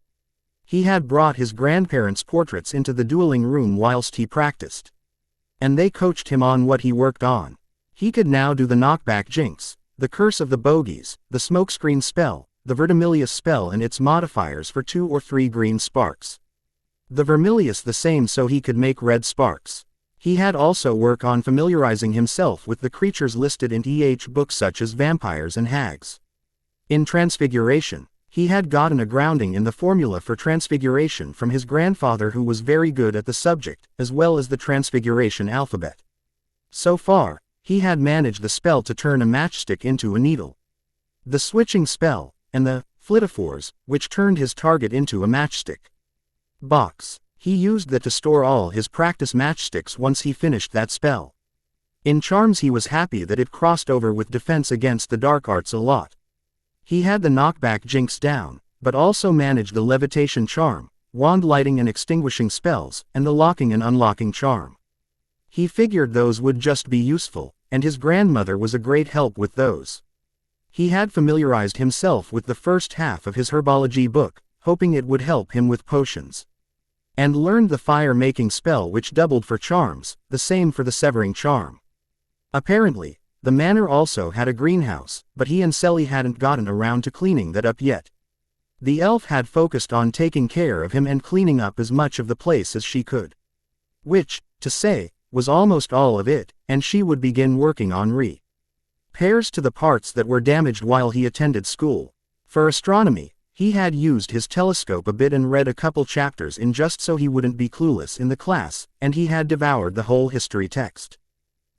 He had brought his grandparents' portraits into the dueling room whilst he practiced, and they coached him on what he worked on. He could now do the knockback jinx, the curse of the bogies, the smokescreen spell, the vermilious spell and its modifiers for 2 or 3 green sparks. The vermilious the same so he could make red sparks. He had also work on familiarizing himself with the creatures listed in books such as vampires and hags. In Transfiguration, he had gotten a grounding in the formula for Transfiguration from his grandfather who was very good at the subject, as well as the Transfiguration alphabet. So far, he had managed the spell to turn a matchstick into a needle, the switching spell, and the flitophores, which turned his target into a matchstick box. He used that to store all his practice matchsticks once he finished that spell. In charms he was happy that it crossed over with defense against the dark arts a lot. He had the knockback jinx down, but also managed the levitation charm, wand lighting and extinguishing spells, and the locking and unlocking charm. He figured those would just be useful, and his grandmother was a great help with those. He had familiarized himself with the first half of his herbology book, hoping it would help him with potions, and learned the fire-making spell which doubled for charms, the same for the severing charm. Apparently, the manor also had a greenhouse, but he and Selly hadn't gotten around to cleaning that up yet. The elf had focused on taking care of him and cleaning up as much of the place as she could. Which, to say, was almost all of it, and she would begin working on repairs to the parts that were damaged while he attended school. For astronomy, he had used his telescope a bit and read a couple chapters in just so he wouldn't be clueless in the class, and he had devoured the whole history text.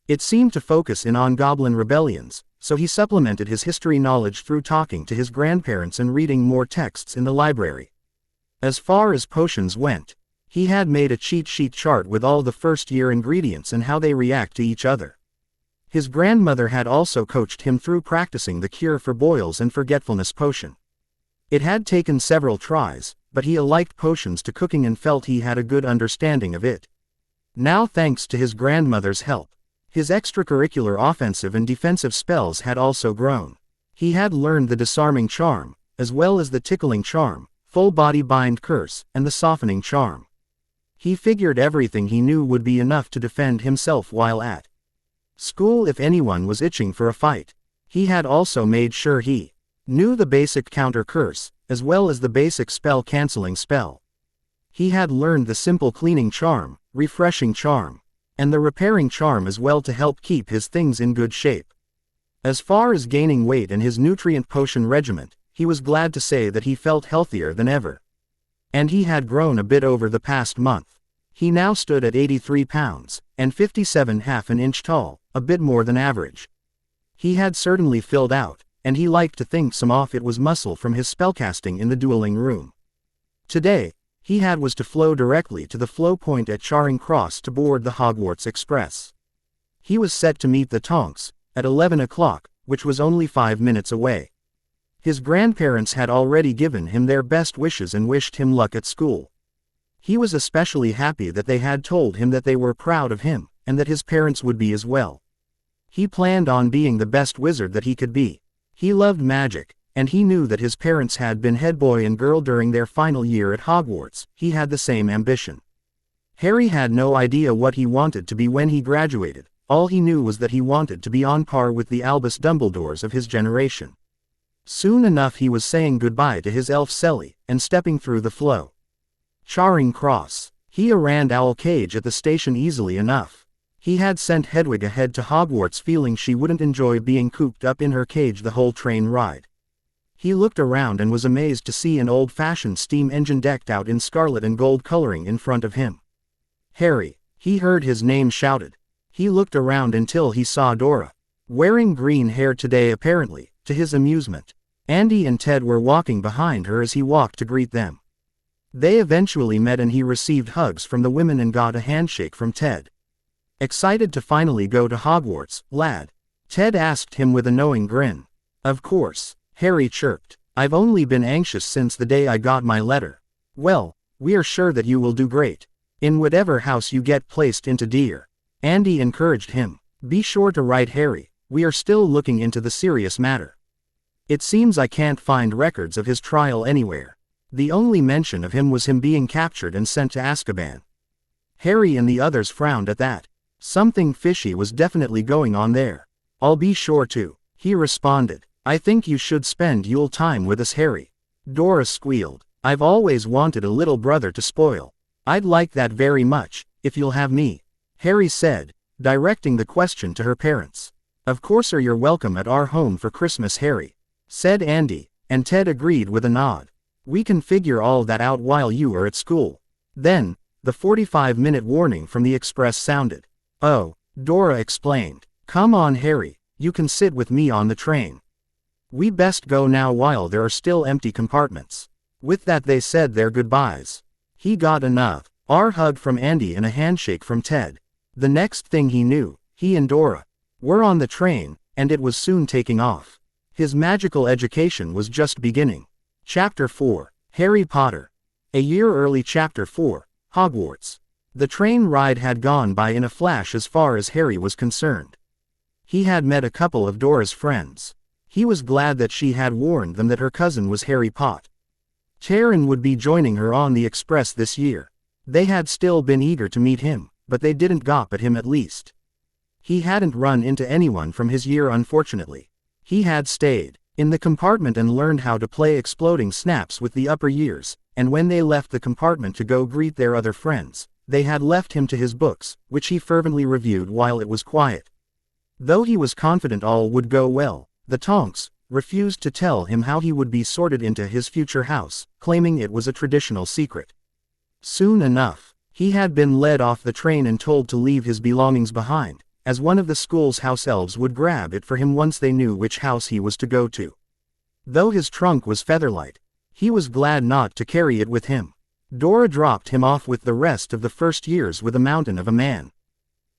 It seemed to focus in on goblin rebellions, so he supplemented his history knowledge through talking to his grandparents and reading more texts in the library. As far as potions went, he had made a cheat sheet chart with all the first-year ingredients and how they react to each other. His grandmother had also coached him through practicing the cure for boils and forgetfulness potion. It had taken several tries, but he liked potions to cooking and felt he had a good understanding of it. Now, thanks to his grandmother's help, his extracurricular offensive and defensive spells had also grown. He had learned the disarming charm, as well as the tickling charm, full body bind curse, and the softening charm. He figured everything he knew would be enough to defend himself while at school if anyone was itching for a fight. He had also made sure he knew the basic counter curse, as well as the basic spell cancelling spell. He had learned the simple cleaning charm, refreshing charm, and the repairing charm as well to help keep his things in good shape. As far as gaining weight and his nutrient potion regiment, he was glad to say that he felt healthier than ever. And he had grown a bit over the past month. He now stood at 83 pounds, and 57½ an inch tall, a bit more than average. He had certainly filled out, and he liked to think some of it was muscle from his spellcasting in the dueling room. Today, he was to flow directly to the flow point at Charing Cross to board the Hogwarts Express. He was set to meet the Tonks at 11 o'clock, which was only 5 minutes away. His grandparents had already given him their best wishes and wished him luck at school. He was especially happy that they had told him that they were proud of him, and that his parents would be as well. He planned on being the best wizard that he could be. He loved magic, and he knew that his parents had been head boy and girl during their final year at Hogwarts. He had the same ambition. Harry had no idea what he wanted to be when he graduated. All he knew was that he wanted to be on par with the Albus Dumbledores of his generation. Soon enough he was saying goodbye to his elf Selly, and stepping through the flow. Charing Cross. He arranged Owl Cage at the station easily enough. He had sent Hedwig ahead to Hogwarts feeling she wouldn't enjoy being cooped up in her cage the whole train ride. He looked around and was amazed to see an old-fashioned steam engine decked out in scarlet and gold coloring in front of him. Harry. He heard his name shouted. He looked around until he saw Dora. Wearing green hair today apparently, to his amusement. Andy and Ted were walking behind her as he walked to greet them. They eventually met and he received hugs from the women and got a handshake from Ted. Excited to finally go to Hogwarts, lad? Ted asked him with a knowing grin. Of course, Harry chirped. I've only been anxious since the day I got my letter. Well, we are sure that you will do great. In whatever house you get placed into, dear. Andy encouraged him. Be sure to write Harry. We are still looking into the serious matter. It seems I can't find records of his trial anywhere. The only mention of him was him being captured and sent to Azkaban. Harry and the others frowned at that. Something fishy was definitely going on there. I'll be sure to, he responded. I think you should spend Yule time with us, Harry. Dora squealed. I've always wanted a little brother to spoil. I'd like that very much, if you'll have me. Harry said, directing the question to her parents. Of course you're welcome at our home for Christmas, Harry, said Andy, and Ted agreed with a nod. We can figure all that out while you are at school. Then, the 45-minute warning from the express sounded. Oh, Dora explained. Come on, Harry, you can sit with me on the train. We best go now while there are still empty compartments. With that they said their goodbyes. He got enough. Hug from Andy and a handshake from Ted. The next thing he knew, he and Dora were on the train, and it was soon taking off. His magical education was just beginning. Chapter 4. Harry Potter. A year early. Chapter 4. Hogwarts. The train ride had gone by in a flash as far as Harry was concerned. He had met a couple of Dora's friends. He was glad that she had warned them that her cousin was Harry Potter. Taran would be joining her on the express this year. They had still been eager to meet him, but they didn't gawp at him at least. He hadn't run into anyone from his year unfortunately. He had stayed in the compartment and learned how to play exploding snaps with the upper years, and when they left the compartment to go greet their other friends, they had left him to his books, which he fervently reviewed while it was quiet. Though he was confident all would go well, the Tonks refused to tell him how he would be sorted into his future house, claiming it was a traditional secret. Soon enough, he had been led off the train and told to leave his belongings behind, as one of the school's house elves would grab it for him once they knew which house he was to go to. Though his trunk was featherlight, he was glad not to carry it with him. Dora dropped him off with the rest of the first years with a mountain of a man.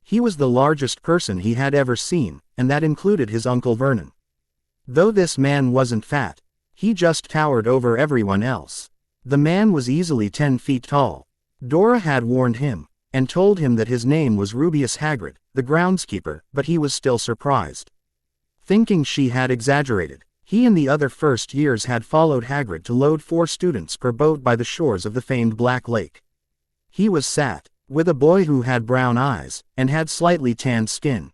He was the largest person he had ever seen, and that included his Uncle Vernon. Though this man wasn't fat, he just towered over everyone else. The man was easily 10 feet tall. Dora had warned him, and told him that his name was Rubeus Hagrid, the groundskeeper, but he was still surprised. Thinking she had exaggerated, he and the other first years had followed Hagrid to load 4 students per boat by the shores of the famed Black Lake. He was sat with a boy who had brown eyes, and had slightly tanned skin,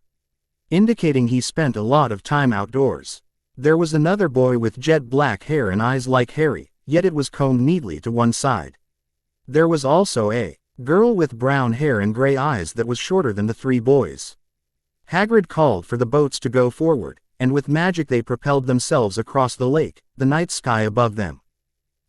indicating he spent a lot of time outdoors. There was another boy with jet black hair and eyes like Harry, yet it was combed neatly to one side. There was also a girl with brown hair and gray eyes that was shorter than the 3 boys. Hagrid called for the boats to go forward, and with magic they propelled themselves across the lake, the night sky above them.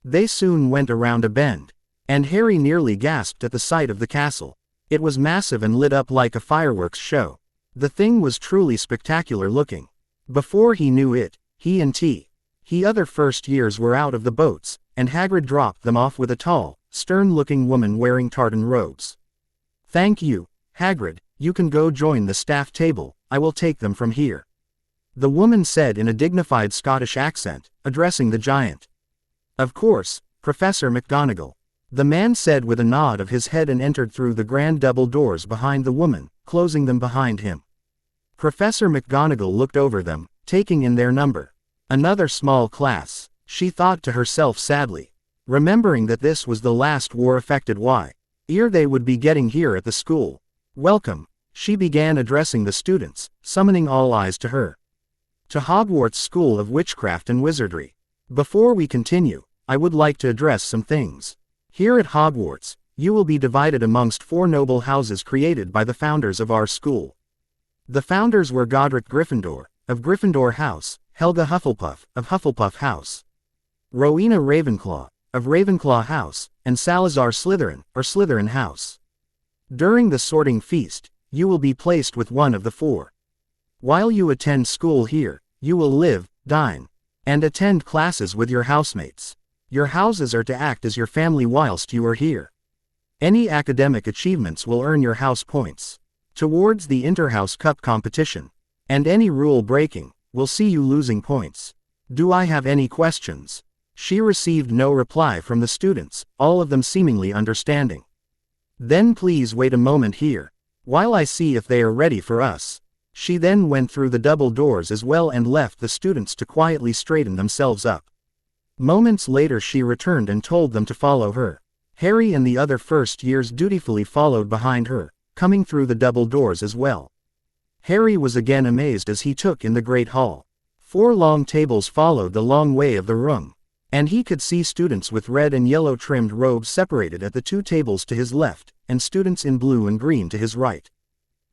They soon went around a bend, and Harry nearly gasped at the sight of the castle. It was massive and lit up like a fireworks show. The thing was truly spectacular looking. Before he knew it, he and he other first years were out of the boats, and Hagrid dropped them off with a tall, stern-looking woman wearing tartan robes. Thank you, Hagrid, you can go join the staff table, I will take them from here. the woman said in a dignified Scottish accent, addressing the giant. Of course, Professor McGonagall, the man said with a nod of his head and entered through the grand double doors behind the woman, closing them behind him. Professor McGonagall looked over them, taking in their number. Another small class, she thought to herself sadly, remembering that this was the last war-affected year they would be getting here at the school. Welcome, she began addressing the students, summoning all eyes to her. To Hogwarts School of Witchcraft and Wizardry. Before we continue, I would like to address some things. Here at Hogwarts, you will be divided amongst 4 noble houses created by the founders of our school. The founders were Godric Gryffindor, of Gryffindor House, Helga Hufflepuff, of Hufflepuff House, Rowena Ravenclaw, of Ravenclaw House, and Salazar Slytherin, or Slytherin House. During the sorting feast, you will be placed with one of the 4. While you attend school here, you will live, dine, and attend classes with your housemates. Your houses are to act as your family whilst you are here. Any academic achievements will earn your house points towards the Interhouse Cup competition, and any rule breaking will see you losing points. Do I have any questions? She received no reply from the students, all of them seemingly understanding. Then please wait a moment here, while I see if they are ready for us. She then went through the double doors as well and left the students to quietly straighten themselves up. Moments later she returned and told them to follow her. Hary and the other first years dutifully followed behind her, coming through the double doors as well. Hary was again amazed as he took in the great hall. 4 long tables followed the long way of the room, and he could see students with red and yellow trimmed robes separated at the 2 tables to his left, and students in blue and green to his right.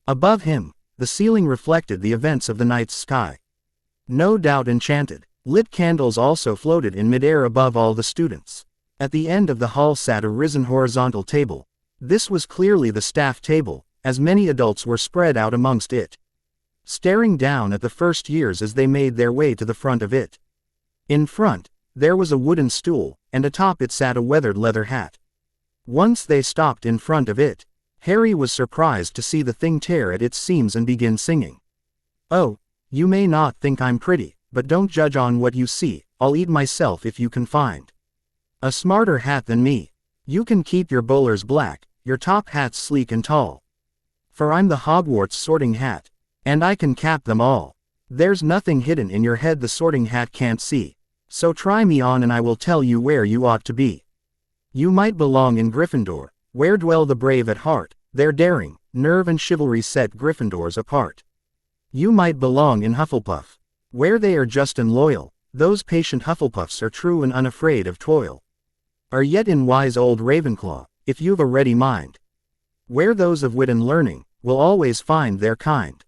Above him, the ceiling reflected the events of the night's sky. No doubt enchanted. Lit candles also floated in midair above all the students. At the end of the hall sat a risen horizontal table. This was clearly the staff table, as many adults were spread out amongst it, staring down at the first years as they made their way to the front of it. In front, there was a wooden stool, and atop it sat a weathered leather hat. Once they stopped in front of it, Hary was surprised to see the thing tear at its seams and begin singing. Oh, you may not think I'm pretty, but don't judge on what you see, I'll eat myself if you can find a smarter hat than me. You can keep your bowlers black, your top hats sleek and tall. For I'm the Hogwarts sorting hat, and I can cap them all. There's nothing hidden in your head the sorting hat can't see. So try me on and I will tell you where you ought to be. You might belong in Gryffindor, where dwell the brave at heart, their daring, nerve and chivalry set Gryffindors apart. You might belong in Hufflepuff, where they are just and loyal, those patient Hufflepuffs are true and unafraid of toil. Or yet in wise old Ravenclaw, if you've a ready mind, where those of wit and learning will always find their kind.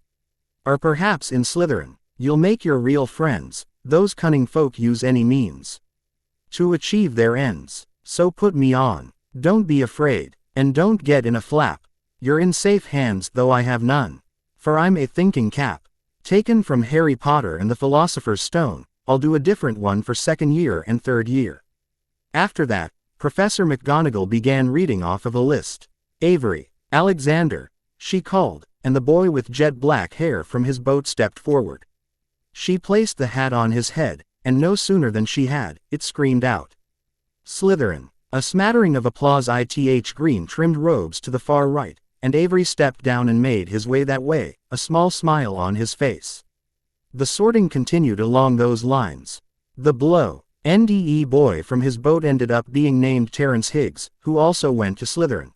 Or perhaps in Slytherin, you'll make your real friends, those cunning folk use any means to achieve their ends. So put me on, don't be afraid, and don't get in a flap. You're in safe hands though I have none, for I'm a thinking cap. Taken from Harry Potter and the Philosopher's Stone, I'll do a different one for 2nd year and 3rd year. After that, Professor McGonagall began reading off of a list. Avery, Alexander, she called, and the boy with jet black hair from his boat stepped forward. She placed the hat on his head, and no sooner than she had, it screamed out. Slytherin. A smattering of applause. Ith green trimmed robes to the far right, and Avery stepped down and made his way that way, a small smile on his face. The sorting continued along those lines. The blow. NDE boy from his boat ended up being named Terrence Higgs, who also went to Slytherin.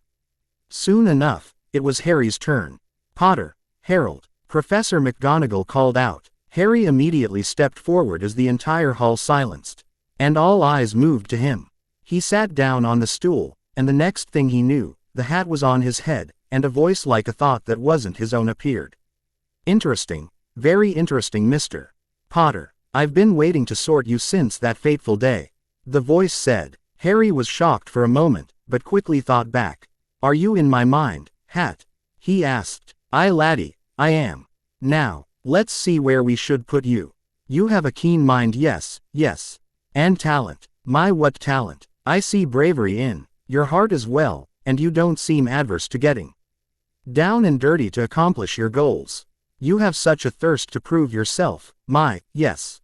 Soon enough, it was Harry's turn. Potter, Harold, Professor McGonagall called out. Hary immediately stepped forward as the entire hall silenced, and all eyes moved to him. He sat down on the stool, and the next thing he knew, the hat was on his head, and a voice like a thought that wasn't his own appeared. Interesting, very interesting, Mr. Potter. I've been waiting to sort you since that fateful day. The voice said. Hary was shocked for a moment, but quickly thought back. Are you in my mind, hat? He asked. Aye laddie, I am. Now, let's see where we should put you. You have a keen mind, yes, yes. And talent. My what talent. I see bravery in your heart as well, and you don't seem adverse to getting down and dirty to accomplish your goals. You have such a thirst to prove yourself, yes.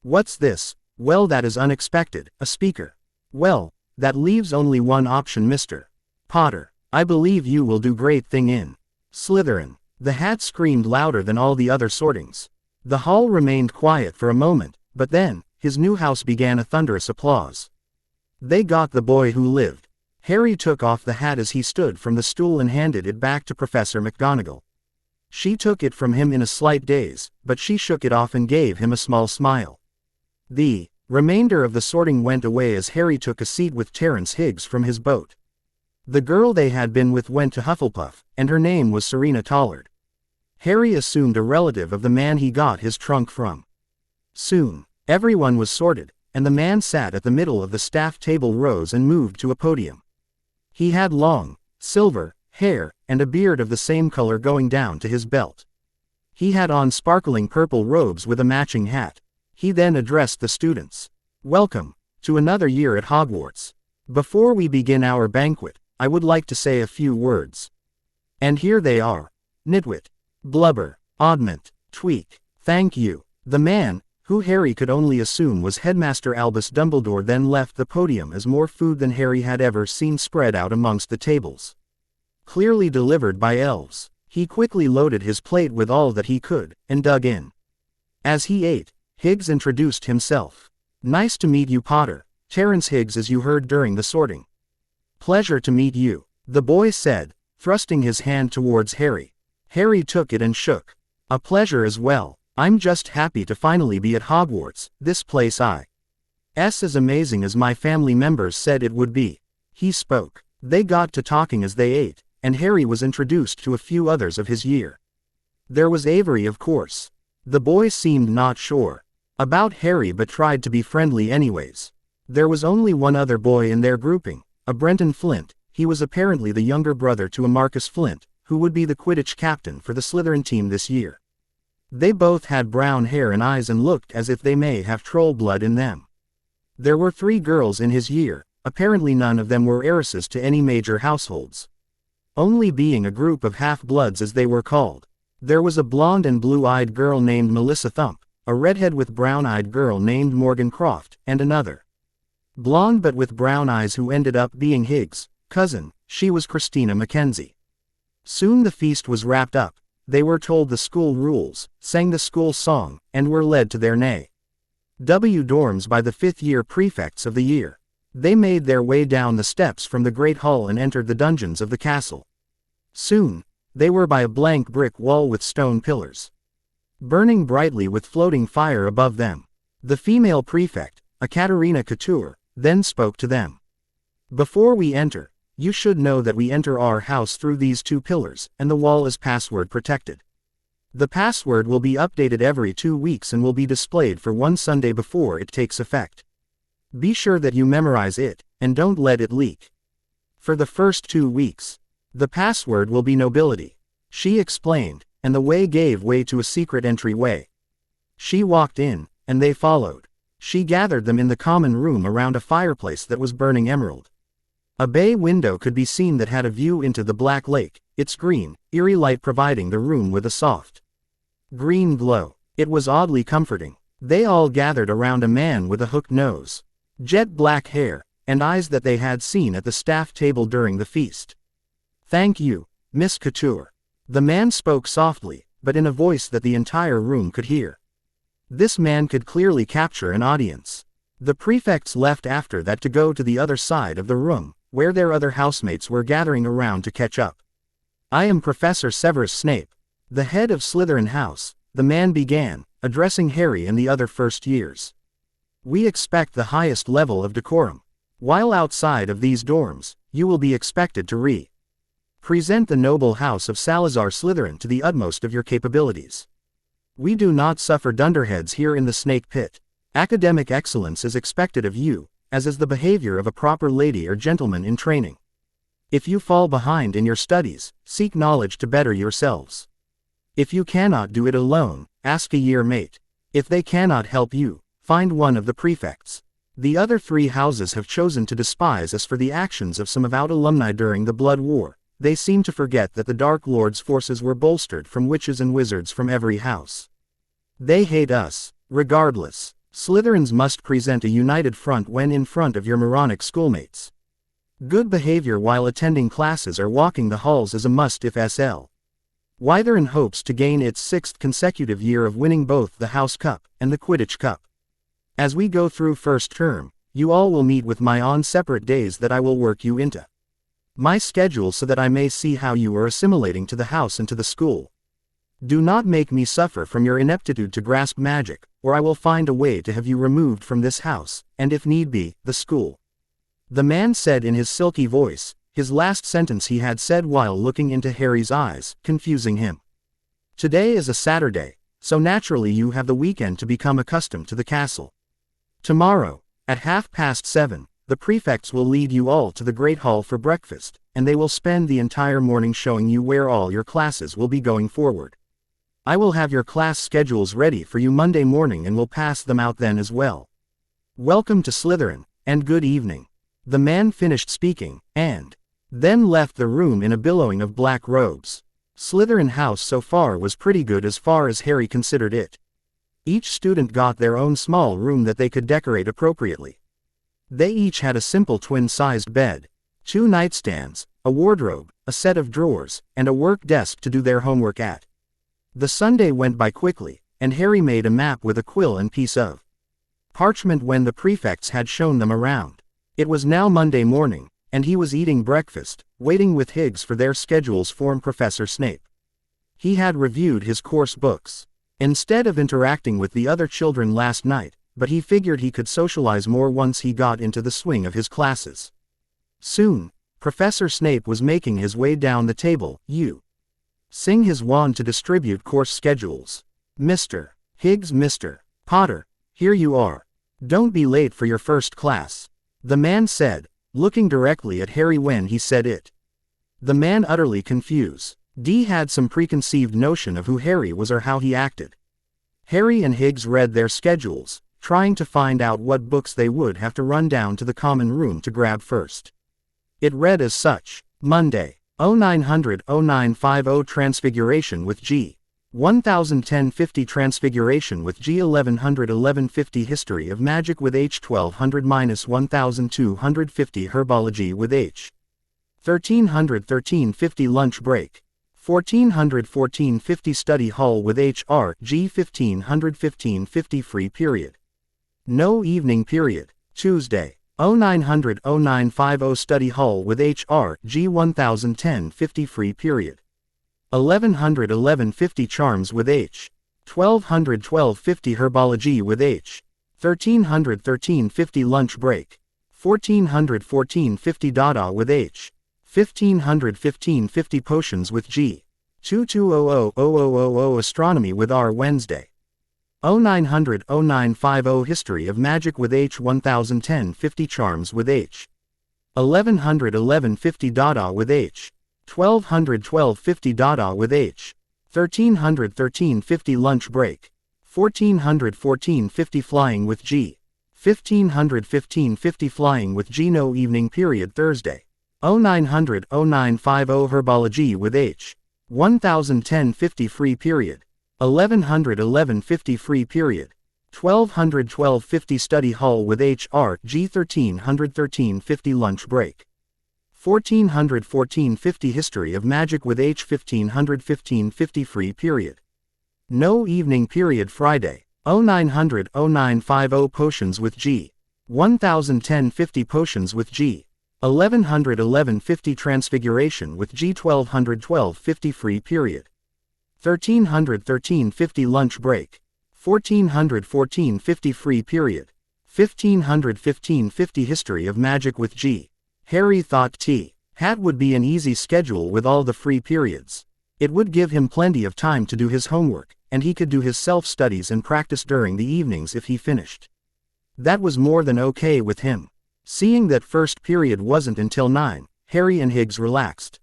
What's this? Well, that is unexpected, a speaker. Well, that leaves only one option, Mr. Potter. I believe you will do great thing in Slytherin. The hat screamed louder than all the other sortings. The hall remained quiet for a moment, but then, his new house began a thunderous applause. They got the boy who lived. Harry took off the hat as he stood from the stool and handed it back to Professor McGonagall. She took it from him in a slight daze, but she shook it off and gave him a small smile. The remainder of the sorting went away as Harry took a seat with Terence Higgs from his boat. The girl they had been with went to Hufflepuff, and her name was Serena Tollard. Harry assumed a relative of the man he got his trunk from. Soon, everyone was sorted, and the man sat at the middle of the staff table rose and moved to a podium. He had long, silver, hair, and a beard of the same color going down to his belt. He had on sparkling purple robes with a matching hat. He then addressed the students. Welcome, to another year at Hogwarts. Before we begin our banquet, I would like to say a few words. And here they are. Nitwit. Blubber. Oddment. Tweak. Thank you. The man, who Harry could only assume was Headmaster Albus Dumbledore, then left the podium as more food than Harry had ever seen spread out amongst the tables. Clearly delivered by elves. He quickly loaded his plate with all that he could, and dug in. As he ate, Higgs introduced himself. Nice to meet you, Potter. Terence Higgs, as you heard during the sorting. Pleasure to meet you, the boy said, thrusting his hand towards Harry. Harry took it and shook. A pleasure as well. I'm just happy to finally be at Hogwarts, this place is as amazing as my family members said it would be. He spoke. They got to talking as they ate, and Harry was introduced to a few others of his year. There was Avery, of course. The boy seemed not sure about Harry but tried to be friendly anyways. There was only one other boy in their grouping, a Brenton Flint. He was apparently the younger brother to a Marcus Flint, who would be the Quidditch captain for the Slytherin team this year. They both had brown hair and eyes and looked as if they may have troll blood in them. There were 3 girls in his year, apparently none of them were heiresses to any major households. Only being a group of half-bloods as they were called. There was a blonde and blue-eyed girl named Melissa Thump, a redhead with brown-eyed girl named Morgan Croft, and another blonde but with brown eyes who ended up being Higgs' cousin. She was Christina Mackenzie. Soon the feast was wrapped up. They were told the school rules, sang the school song, and were led to their W dorms by the 5th-year prefects of the year. They made their way down the steps from the Great Hall and entered the dungeons of the castle. Soon, they were by a blank brick wall with stone pillars, burning brightly with floating fire above them. The female prefect, Ekaterina Couture, then spoke to them. Before we enter, you should know that we enter our house through these 2 pillars, and the wall is password protected. The password will be updated every 2 weeks and will be displayed for 1 Sunday before it takes effect. Be sure that you memorize it, and don't let it leak. For the first 2 weeks, the password will be nobility, she explained, and the way gave way to a secret entryway. She walked in, and they followed. She gathered them in the common room around a fireplace that was burning emerald. A bay window could be seen that had a view into the Black Lake, its green, eerie light providing the room with a soft green glow. It was oddly comforting. They all gathered around a man with a hooked nose, jet black hair, and eyes that they had seen at the staff table during the feast. Thank you, Miss Couture. The man spoke softly, but in a voice that the entire room could hear. This man could clearly capture an audience. The prefects left after that to go to the other side of the room, where their other housemates were gathering around to catch up. I am Professor Severus Snape, the head of Slytherin House, the man began, addressing Harry and the other first years. We expect the highest level of decorum. While outside of these dorms, you will be expected to present the noble house of Salazar Slytherin to the utmost of your capabilities. We do not suffer dunderheads here in the Snake Pit. Academic excellence is expected of you, as is the behavior of a proper lady or gentleman in training. If you fall behind in your studies, seek knowledge to better yourselves. If you cannot do it alone, ask a year mate. If they cannot help you, find one of the prefects. The other 3 houses have chosen to despise us for the actions of some avowed alumni during the Blood War, They seemed to forget that the Dark Lord's forces were bolstered from witches and wizards from every house. They hate us. Regardless, Slytherins must present a united front when in front of your moronic schoolmates. Good behavior while attending classes or walking the halls is a must if SL. Slytherin hopes to gain its 6th consecutive year of winning both the House Cup and the Quidditch Cup. As we go through first term, you all will meet with my on separate days that I will work you into my schedule so that I may see how you are assimilating to the house and to the school. Do not make me suffer from your ineptitude to grasp magic, or I will find a way to have you removed from this house, and if need be, the school. The man said in his silky voice, his last sentence he had said while looking into Harry's eyes, confusing him. Today is a Saturday, so naturally you have the weekend to become accustomed to the castle. Tomorrow, at 7:30, the prefects will lead you all to the Great Hall for breakfast, and they will spend the entire morning showing you where all your classes will be going forward. I will have your class schedules ready for you Monday morning and will pass them out then as well. Welcome to Slytherin, and good evening. The man finished speaking, and then left the room in a billowing of black robes. Slytherin House so far was pretty good as far as Harry considered it. Each student got their own small room that they could decorate appropriately. They each had a simple twin-sized bed, 2 nightstands, a wardrobe, a set of drawers, and a work desk to do their homework at. The Sunday went by quickly, and Harry made a map with a quill and piece of parchment when the prefects had shown them around. It was now Monday morning, and he was eating breakfast, waiting with Higgs for their schedules from Professor Snape. He had reviewed his course books, instead of interacting with the other children last night, but he figured he could socialize more once he got into the swing of his classes. Soon, Professor Snape was making his way down the table, using his wand to distribute course schedules. Mr. Higgs, Mr. Potter, here you are. Don't be late for your first class, the man said, looking directly at Harry when he said it. The man utterly confused. D had some preconceived notion of who Harry was or how he acted. Harry and Higgs read their schedules, trying to find out what books they would have to run down to the common room to grab first. It read as such: Monday, 0900-0950 Transfiguration with G. 1010-50 Transfiguration with G. 1100-1150 History of Magic with H. 1200-1250 Herbology with H. 1300-1350 Lunch Break. 1400-1450 Study Hall with H.R. G. 1500-1550 Free Period. No evening period. Tuesday, 0900-0950 Study Hall with H.R. G. 1010-50 Free Period. 1100-1150 Charms with H. 1200-1250 Herbology with H. 1300-1350 Lunch Break. 1400-1450 Dada with H. 1500-1550 Potions with G. 2200-0000 Astronomy with R. Wednesday. 0900-0950 History of Magic with H. 1010-50 Charms with H. 1100-1150 Dada with H. 1200-1250 Dada with H. 1300-1350 Lunch Break. 1400-1450 Flying with G. 1500-1550 Flying with G. No evening period. Thursday, 0900-0950 Herbology with H. 1010-50 Free Period. 1100-1150 Free Period. 1200-1250 Study Hall with H.R. G. 1300-1350 Lunch Break. 1400-1450 History of Magic with H. 1500-1550 Free Period. No evening period. Friday, 0900-0950 Potions with G. 1010-50 Potions with G. 1100-1150 Transfiguration with G. 1200-1250 Free Period. 1300-1350 Lunch Break. 1400-1450 Free Period. 1500-1550 History of Magic with G. Harry thought Hat would be an easy schedule with all the free periods. It would give him plenty of time to do his homework, and he could do his self-studies and practice during the evenings if he finished. That was more than okay with him. Seeing that first period wasn't until 9, Harry and Higgs relaxed.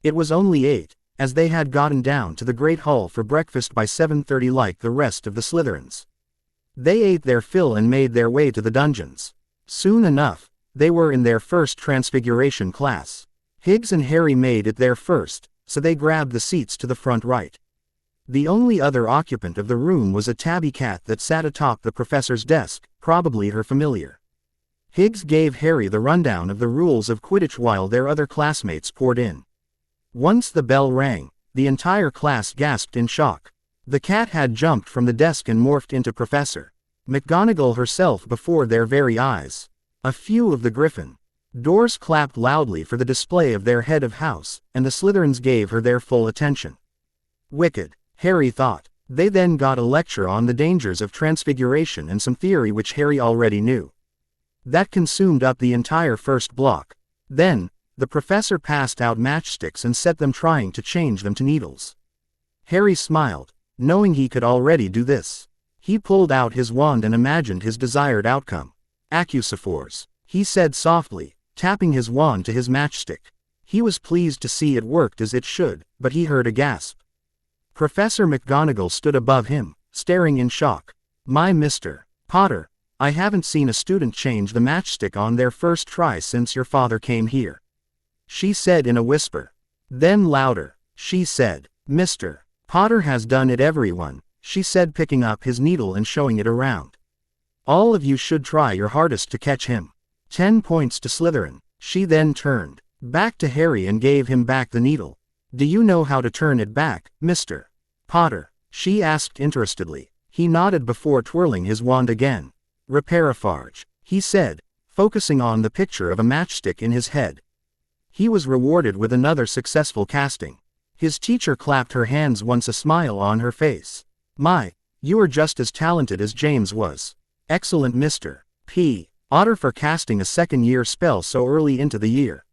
It was only 8, as they had gotten down to the Great Hall for breakfast by 7:30 like the rest of the Slytherins. They ate their fill and made their way to the dungeons. Soon enough, they were in their first Transfiguration class. Higgs and Hary made it there first, so they grabbed the seats to the front right. The only other occupant of the room was a tabby cat that sat atop the professor's desk, probably her familiar. Higgs gave Hary the rundown of the rules of Quidditch while their other classmates poured in. Once the bell rang, the entire class gasped in shock. The cat had jumped from the desk and morphed into Professor McGonagall herself before their very eyes. A few of the Gryffindors clapped loudly for the display of their head of house, and the Slytherins gave her their full attention. Wicked, Hary thought. They then got a lecture on the dangers of Transfiguration and some theory which Hary already knew. That consumed up the entire first block. Then, the professor passed out matchsticks and set them trying to change them to needles. Hary smiled, knowing he could already do this. He pulled out his wand and imagined his desired outcome. Accusaphores, he said softly, tapping his wand to his matchstick. He was pleased to see it worked as it should, but he heard a gasp. Professor McGonagall stood above him, staring in shock. My Mr. Potter, I haven't seen a student change the matchstick on their first try since your father came here. She said in a whisper. Then louder, she said, Mr. Potter has done it everyone, she said picking up his needle and showing it around. All of you should try your hardest to catch him. 10 points to Slytherin. She then turned back to Hary and gave him back the needle. Do you know how to turn it back, Mr. Potter? She asked interestedly. He nodded before twirling his wand again. Reparafarge, he said, focusing on the picture of a matchstick in his head. He was rewarded with another successful casting. His teacher clapped her hands once, a smile on her face. My, you are just as talented as James was. Excellent Mr. P. Otter for casting a second-year spell so early into the year.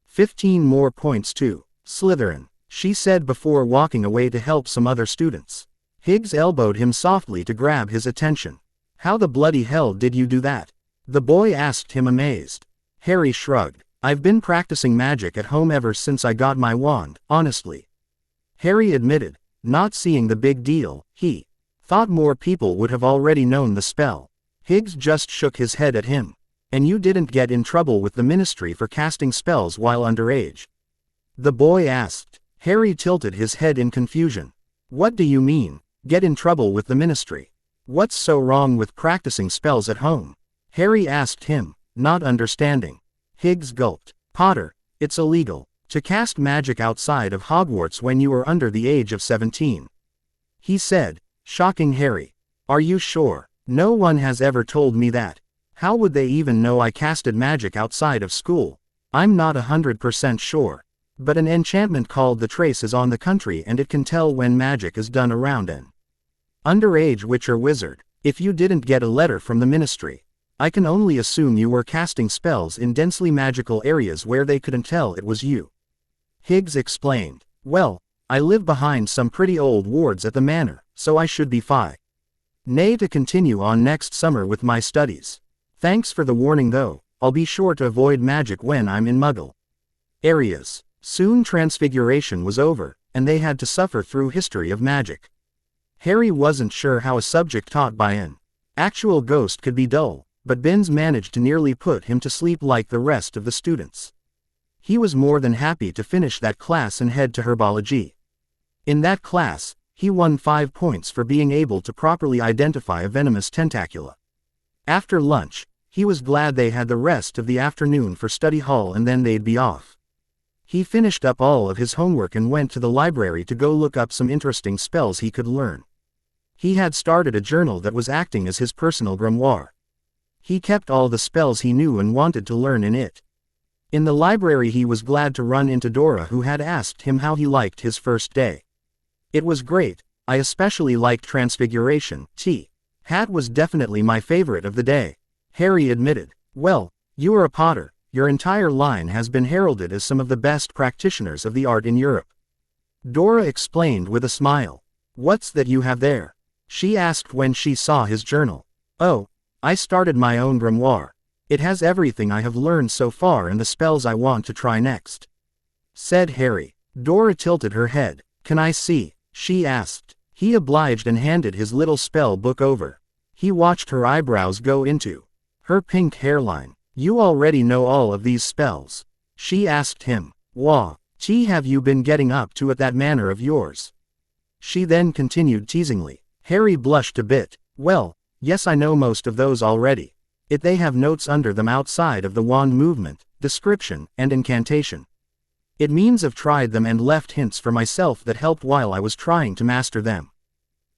15 more points to Slytherin, she said before walking away to help some other students. Higgs elbowed him softly to grab his attention. How the bloody hell did you do that? The boy asked him amazed. Hary shrugged. I've been practicing magic at home ever since I got my wand, honestly. Hary admitted, not seeing the big deal. He thought more people would have already known the spell. Higgs just shook his head at him. And you didn't get in trouble with the ministry for casting spells while underage? The boy asked. Hary tilted his head in confusion. What do you mean, get in trouble with the ministry? What's so wrong with practicing spells at home? Hary asked him, not understanding. Higgs gulped. Potter, it's illegal to cast magic outside of Hogwarts when you are under the age of 17. He said, shocking Hary. Are you sure? No one has ever told me that. How would they even know I casted magic outside of school? I'm not 100% sure. But an enchantment called the Trace is on the country and it can tell when magic is done around an underage witch or wizard. If you didn't get a letter from the ministry, I can only assume you were casting spells in densely magical areas where they couldn't tell it was you. Higgs explained. Well, I live behind some pretty old wards at the manor, so I should be fine. Nay, to continue on next summer with my studies. Thanks for the warning though, I'll be sure to avoid magic when I'm in Muggle areas. Soon Transfiguration was over, and they had to suffer through history of magic. Hary wasn't sure how a subject taught by an actual ghost could be dull, but Binns managed to nearly put him to sleep like the rest of the students. He was more than happy to finish that class and head to herbology. In that class, he won 5 points for being able to properly identify a venomous tentacula. After lunch, he was glad they had the rest of the afternoon for study hall and then they'd be off. He finished up all of his homework and went to the library to go look up some interesting spells he could learn. He had started a journal that was acting as his personal grimoire. He kept all the spells he knew and wanted to learn in it. In the library he was glad to run into Dora, who had asked him how he liked his first day. It was great, I especially liked Transfiguration. Hat was definitely my favorite of the day. Hary admitted. Well, you are a Potter. Your entire line has been heralded as some of the best practitioners of the art in Europe. Dora explained with a smile. What's that you have there? She asked when she saw his journal. Oh, I started my own grimoire. It has everything I have learned so far and the spells I want to try next, said Hary. Dora tilted her head. Can I see? She asked. He obliged and handed his little spell book over. He watched her eyebrows go into her pink hairline. You already know all of these spells? She asked him. Wah, tea have you been getting up to at that manor of yours? She then continued teasingly. Harry blushed a bit. Well, yes, I know most of those already. They have notes under them outside of the wand movement, description, and incantation. It means I've tried them and left hints for myself that helped while I was trying to master them.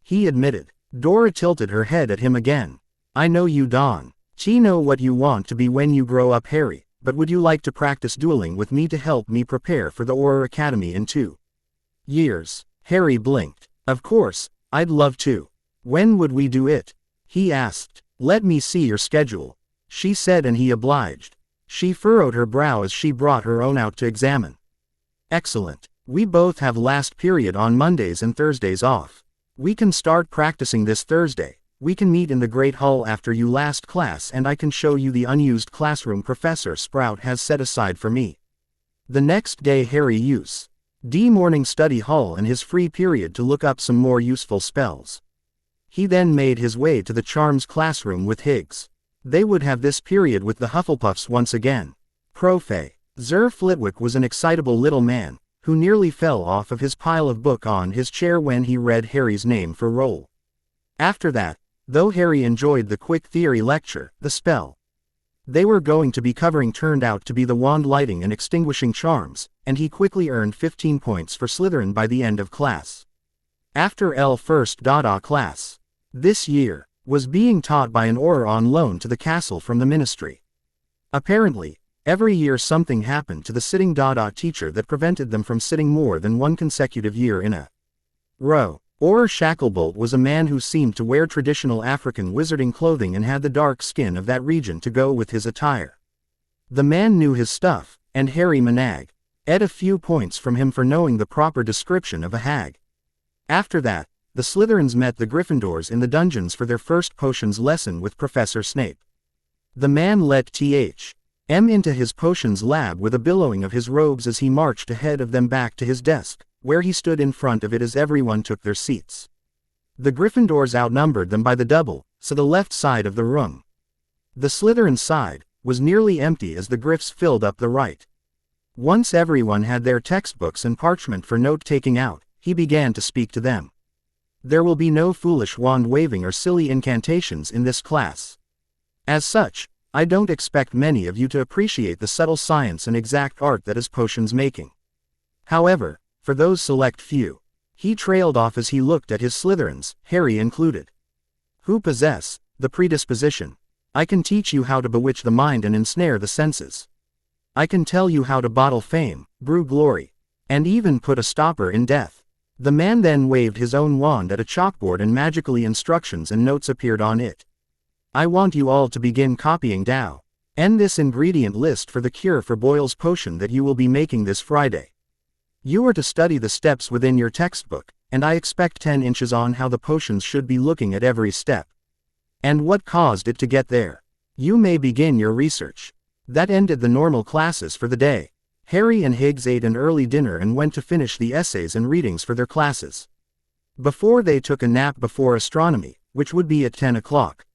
He admitted. Dora tilted her head at him again. I know you don't know what you want to be when you grow up, Harry, but would you like to practice dueling with me to help me prepare for the Auror Academy in 2 years? Harry blinked. Of course, I'd love to. When would we do it? He asked. Let me see your schedule, she said, and he obliged. She furrowed her brow as she brought her own out to examine. Excellent. We both have last period on Mondays and Thursdays off. We can start practicing this Thursday. We can meet in the Great Hall after you last class and I can show you the unused classroom Professor Sprout has set aside for me. The next day Harry used the morning study hall in his free period to look up some more useful spells. He then made his way to the charms classroom with Higgs. They would have this period with the Hufflepuffs once again. Professor Flitwick was an excitable little man, who nearly fell off of his pile of book on his chair when he read Harry's name for roll. After that, though Harry enjoyed the quick theory lecture, the spell they were going to be covering turned out to be the wand lighting and extinguishing charms, and he quickly earned 15 points for Slytherin by the end of class. After first class this year was being taught by an Auror on loan to the castle from the ministry. Apparently, every year something happened to the sitting teacher that prevented them from sitting more than one consecutive year in a row. Auror Shacklebolt was a man who seemed to wear traditional African wizarding clothing and had the dark skin of that region to go with his attire. The man knew his stuff, and Harry Manag ed a few points from him for knowing the proper description of a hag. After that, the Slytherins met the Gryffindors in the dungeons for their first potions lesson with Professor Snape. The man let T.H.M. into his potions lab with a billowing of his robes as he marched ahead of them back to his desk, where he stood in front of it as everyone took their seats. The Gryffindors outnumbered them by the double, so the left side of the room, the Slytherin side, was nearly empty as the Gryffs filled up the right. Once everyone had their textbooks and parchment for note-taking out, he began to speak to them. There will be no foolish wand-waving or silly incantations in this class. As such, I don't expect many of you to appreciate the subtle science and exact art that is potions making. However, for those select few, he trailed off as he looked at his Slytherins, Harry included, who possess the predisposition. I can teach you how to bewitch the mind and ensnare the senses. I can tell you how to bottle fame, brew glory, and even put a stopper in death. The man then waved his own wand at a chalkboard and magically instructions and notes appeared on it. I want you all to begin copying down this ingredient list for the cure for Boyle's potion that you will be making this Friday. You are to study the steps within your textbook, and I expect 10 inches on how the potions should be looking at every step. And what caused it to get there. You may begin your research. That ended the normal classes for the day. Harry and Higgs ate an early dinner and went to finish the essays and readings for their classes. Before they took a nap before astronomy, which would be at 10 o'clock.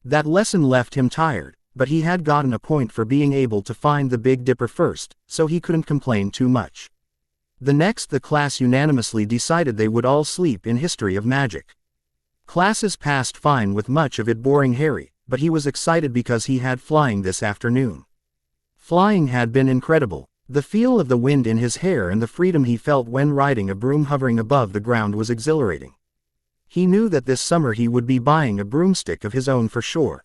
That lesson left him tired, but he had gotten a point for being able to find the Big Dipper first, so he couldn't complain too much. The next the class unanimously decided they would all sleep in History of Magic. Classes passed fine with much of it boring Harry, but he was excited because he had flying this afternoon. Flying had been incredible. The feel of the wind in his hair and the freedom he felt when riding a broom hovering above the ground was exhilarating. He knew that this summer he would be buying a broomstick of his own for sure.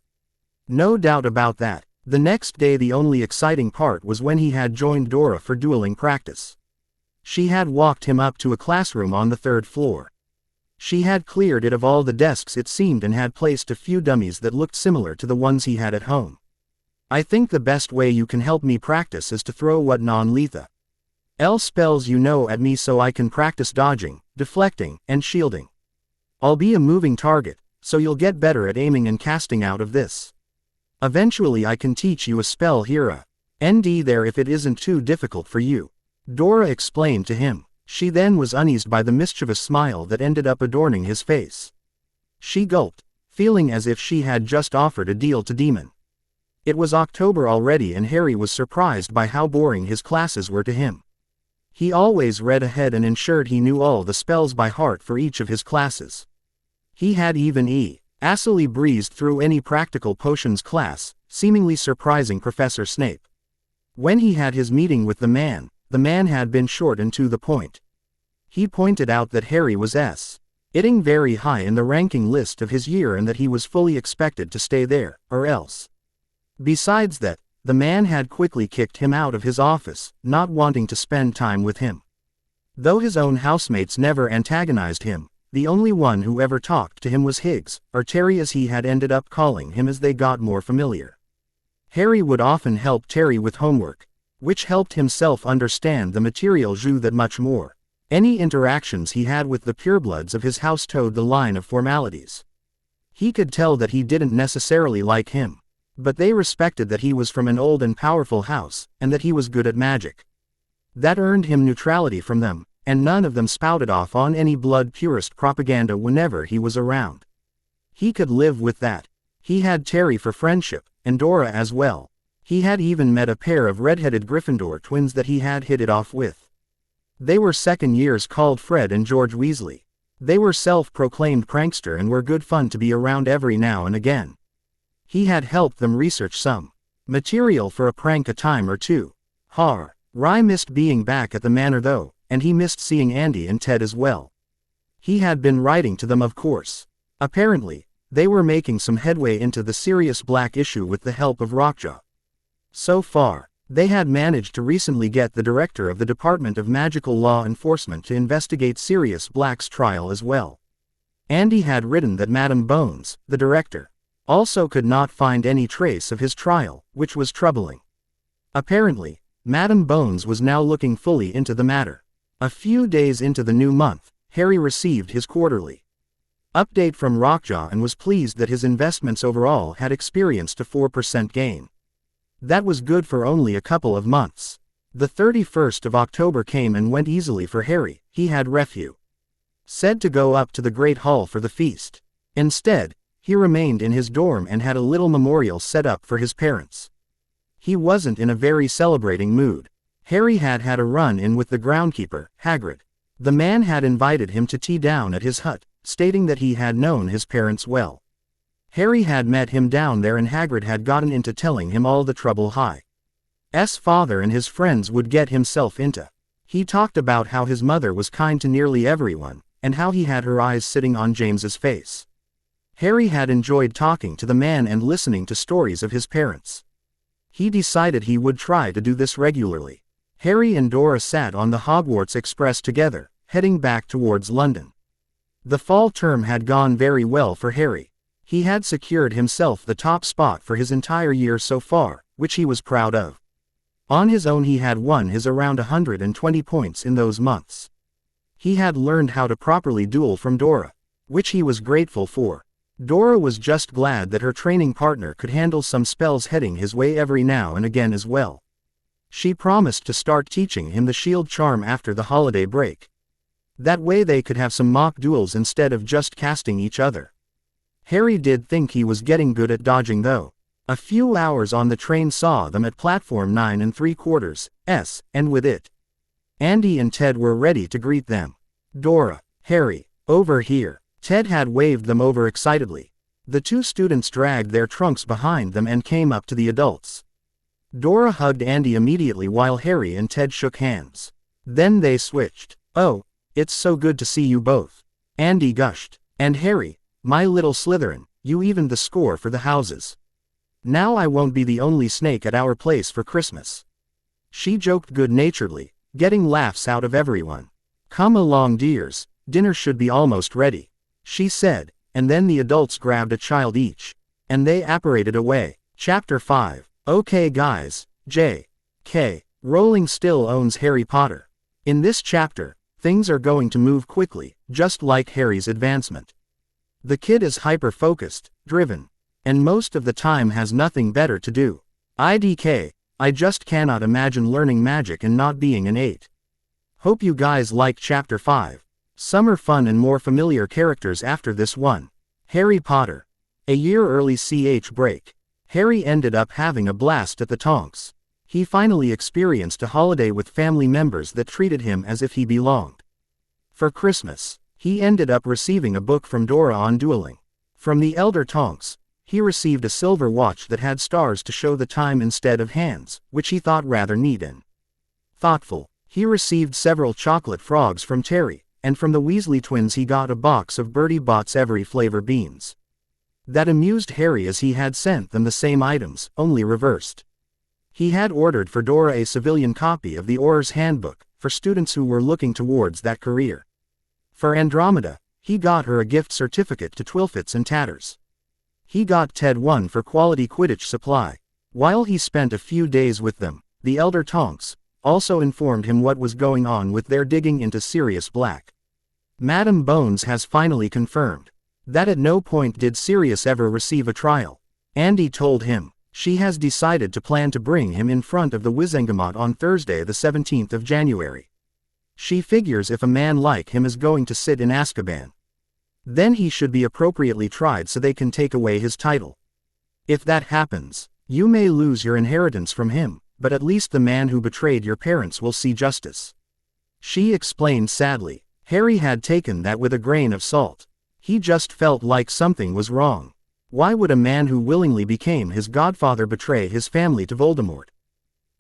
No doubt about that. The next day the only exciting part was when he had joined Dora for dueling practice. She had walked him up to a classroom on the 3rd floor. She had cleared it of all the desks it seemed and had placed a few dummies that looked similar to the ones he had at home. I think the best way you can help me practice is to throw what non-lethal spells you know at me so I can practice dodging, deflecting, and shielding. I'll be a moving target, so you'll get better at aiming and casting out of this. Eventually I can teach you a spell here there if it isn't too difficult for you. Dora explained to him. She then was uneased by the mischievous smile that ended up adorning his face. She gulped, feeling as if she had just offered a deal to Demon. It was October already and Harry was surprised by how boring his classes were to him. He always read ahead and ensured he knew all the spells by heart for each of his classes. He had even easily breezed through any practical potions class, seemingly surprising Professor Snape. When he had his meeting with the man had been short and to the point. He pointed out that Hary was sitting very high in the ranking list of his year and that he was fully expected to stay there, or else. Besides that, the man had quickly kicked him out of his office, not wanting to spend time with him. Though his own housemates never antagonized him, the only one who ever talked to him was Higgs, or Terry as he had ended up calling him as they got more familiar. Hary would often help Terry with homework, which helped himself understand the material jeu that much more. Any interactions he had with the purebloods of his house towed the line of formalities. He could tell that he didn't necessarily like him, but they respected that he was from an old and powerful house, and that he was good at magic. That earned him neutrality from them, and none of them spouted off on any blood purist propaganda whenever he was around. He could live with that. He had Terry for friendship, and Dora as well. He had even met a pair of red-headed Gryffindor twins that he had hit it off with. They were second years called Fred and George Weasley. They were self-proclaimed prankster and were good fun to be around every now and again. He had helped them research some material for a prank a time or two. Hary missed being back at the manor though, and he missed seeing Andy and Ted as well. He had been writing to them of course. Apparently, they were making some headway into the Sirius Black issue with the help of Rockjaw. So far, they had managed to recently get the director of the Department of Magical Law Enforcement to investigate Sirius Black's trial as well. Andy had written that Madame Bones, the director, also could not find any trace of his trial, which was troubling. Apparently, Madame Bones was now looking fully into the matter. A few days into the new month, Hary received his quarterly update from Rockjaw and was pleased that his investments overall had experienced a 4% gain. That was good for only a couple of months. The 31st of October came and went easily for Hary. He had said to go up to the Great Hall for the feast. Instead, he remained in his dorm and had a little memorial set up for his parents. He wasn't in a very celebrating mood. Hary had had a run-in with the groundkeeper, Hagrid. The man had invited him to tea down at his hut, stating that he had known his parents well. Hary had met him down there and Hagrid had gotten into telling him all the trouble Hary's father and his friends would get himself into. He talked about how his mother was kind to nearly everyone, and how he had her eyes sitting on James's face. Hary had enjoyed talking to the man and listening to stories of his parents. He decided he would try to do this regularly. Hary and Dora sat on the Hogwarts Express together, heading back towards London. The fall term had gone very well for Hary. He had secured himself the top spot for his entire year so far, which he was proud of. On his own he had won his around 120 points in those months. He had learned how to properly duel from Dora, which he was grateful for. Dora was just glad that her training partner could handle some spells heading his way every now and again as well. She promised to start teaching him the shield charm after the holiday break. That way they could have some mock duels instead of just casting each other. Hary did think he was getting good at dodging though. A few hours on the train saw them at platform 9 3/4, and with it, Andy and Ted were ready to greet them. Dora, Hary, over here. Ted had waved them over excitedly. The two students dragged their trunks behind them and came up to the adults. Dora hugged Andy immediately while Hary and Ted shook hands. Then they switched. "Oh, it's so good to see you both," Andy gushed. "And Hary, my little Slytherin, you evened the score for the houses. Now I won't be the only snake at our place for Christmas." She joked good-naturedly, getting laughs out of everyone. "Come along dears, dinner should be almost ready," she said, and then the adults grabbed a child each, and they apparated away. Chapter 5. Okay guys, J.K. Rowling still owns Harry Potter. In this chapter, things are going to move quickly, just like Harry's advancement. The kid is hyper-focused, driven, and most of the time has nothing better to do. IDK, I just cannot imagine learning magic and not being an 8. Hope you guys like Chapter 5. Summer fun and more familiar characters after this one. Harry Potter. A year early break. Harry ended up having a blast at the Tonks. He finally experienced a holiday with family members that treated him as if he belonged. For Christmas, he ended up receiving a book from Dora on dueling. From the elder Tonks, he received a silver watch that had stars to show the time instead of hands, which he thought rather neat and thoughtful. He received several chocolate frogs from Terry, and from the Weasley twins he got a box of Bertie Bott's every flavor beans. That amused Hary as he had sent them the same items, only reversed. He had ordered for Dora a civilian copy of the Auror's Handbook, for students who were looking towards that career. For Andromeda, he got her a gift certificate to Twilfits and Tatters. He got Ted one for quality Quidditch supply. While he spent a few days with them, the elder Tonks also informed him what was going on with their digging into Sirius Black. Madam Bones has finally confirmed that at no point did Sirius ever receive a trial. Andy told him she has decided to plan to bring him in front of the Wizengamot on Thursday the 17th of January. She figures if a man like him is going to sit in Azkaban, then he should be appropriately tried so they can take away his title. If that happens, you may lose your inheritance from him, but at least the man who betrayed your parents will see justice. She explained sadly. Hary had taken that with a grain of salt. He just felt like something was wrong. Why would a man who willingly became his godfather betray his family to Voldemort?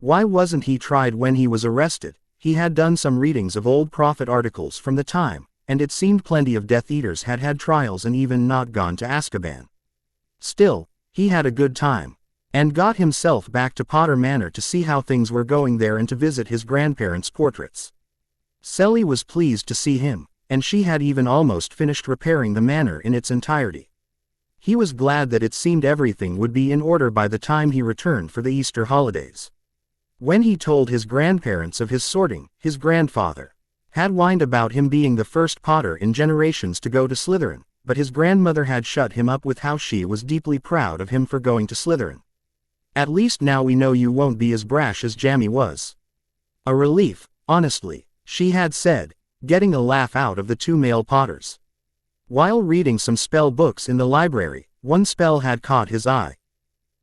Why wasn't he tried when he was arrested? He had done some readings of old prophet articles from the time, and it seemed plenty of Death Eaters had had trials and even not gone to Azkaban. Still, he had a good time, and got himself back to Potter Manor to see how things were going there and to visit his grandparents' portraits. Selly was pleased to see him, and she had even almost finished repairing the manor in its entirety. He was glad that it seemed everything would be in order by the time he returned for the Easter holidays. When he told his grandparents of his sorting, his grandfather had whined about him being the first Potter in generations to go to Slytherin, but his grandmother had shut him up with how she was deeply proud of him for going to Slytherin. At least now we know you won't be as brash as Jamie was. A relief, honestly, she had said, getting a laugh out of the two male Potters. While reading some spell books in the library, one spell had caught his eye.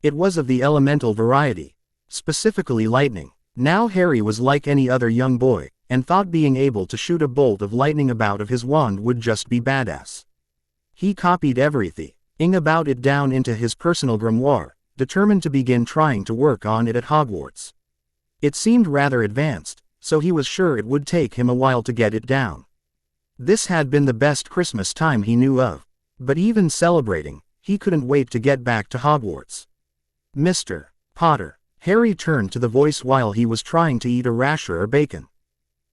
It was of the elemental variety, specifically lightning. Now Hary was like any other young boy, and thought being able to shoot a bolt of lightning about of his wand would just be badass. He copied everything about it down into his personal grimoire, determined to begin trying to work on it at Hogwarts. It seemed rather advanced, so he was sure it would take him a while to get it down. This had been the best Christmas time he knew of, but even celebrating, he couldn't wait to get back to Hogwarts. Mr. Potter. Hary turned to the voice while he was trying to eat a rasher or bacon.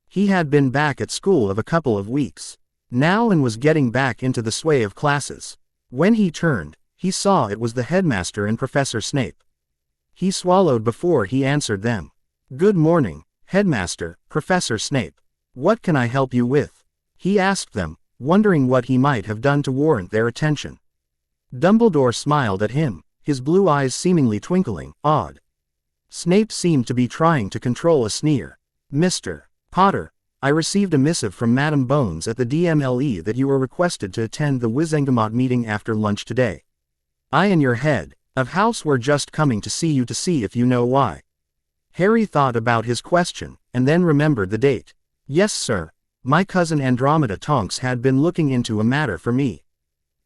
He had been back at school of a couple of weeks now and was getting back into the sway of classes. When he turned, he saw it was the headmaster and Professor Snape. He swallowed before he answered them. "Good morning, Headmaster, Professor Snape. What can I help you with?" he asked them, wondering what he might have done to warrant their attention. Dumbledore smiled at him, his blue eyes seemingly twinkling. Odd. Snape seemed to be trying to control a sneer. "Mr. Potter, I received a missive from Madam Bones at the DMLE that you were requested to attend the Wizengamot meeting after lunch today. I and your head of house were just coming to see you to see if you know why." Hary thought about his question, and then remembered the date. "Yes, sir. My cousin Andromeda Tonks had been looking into a matter for me,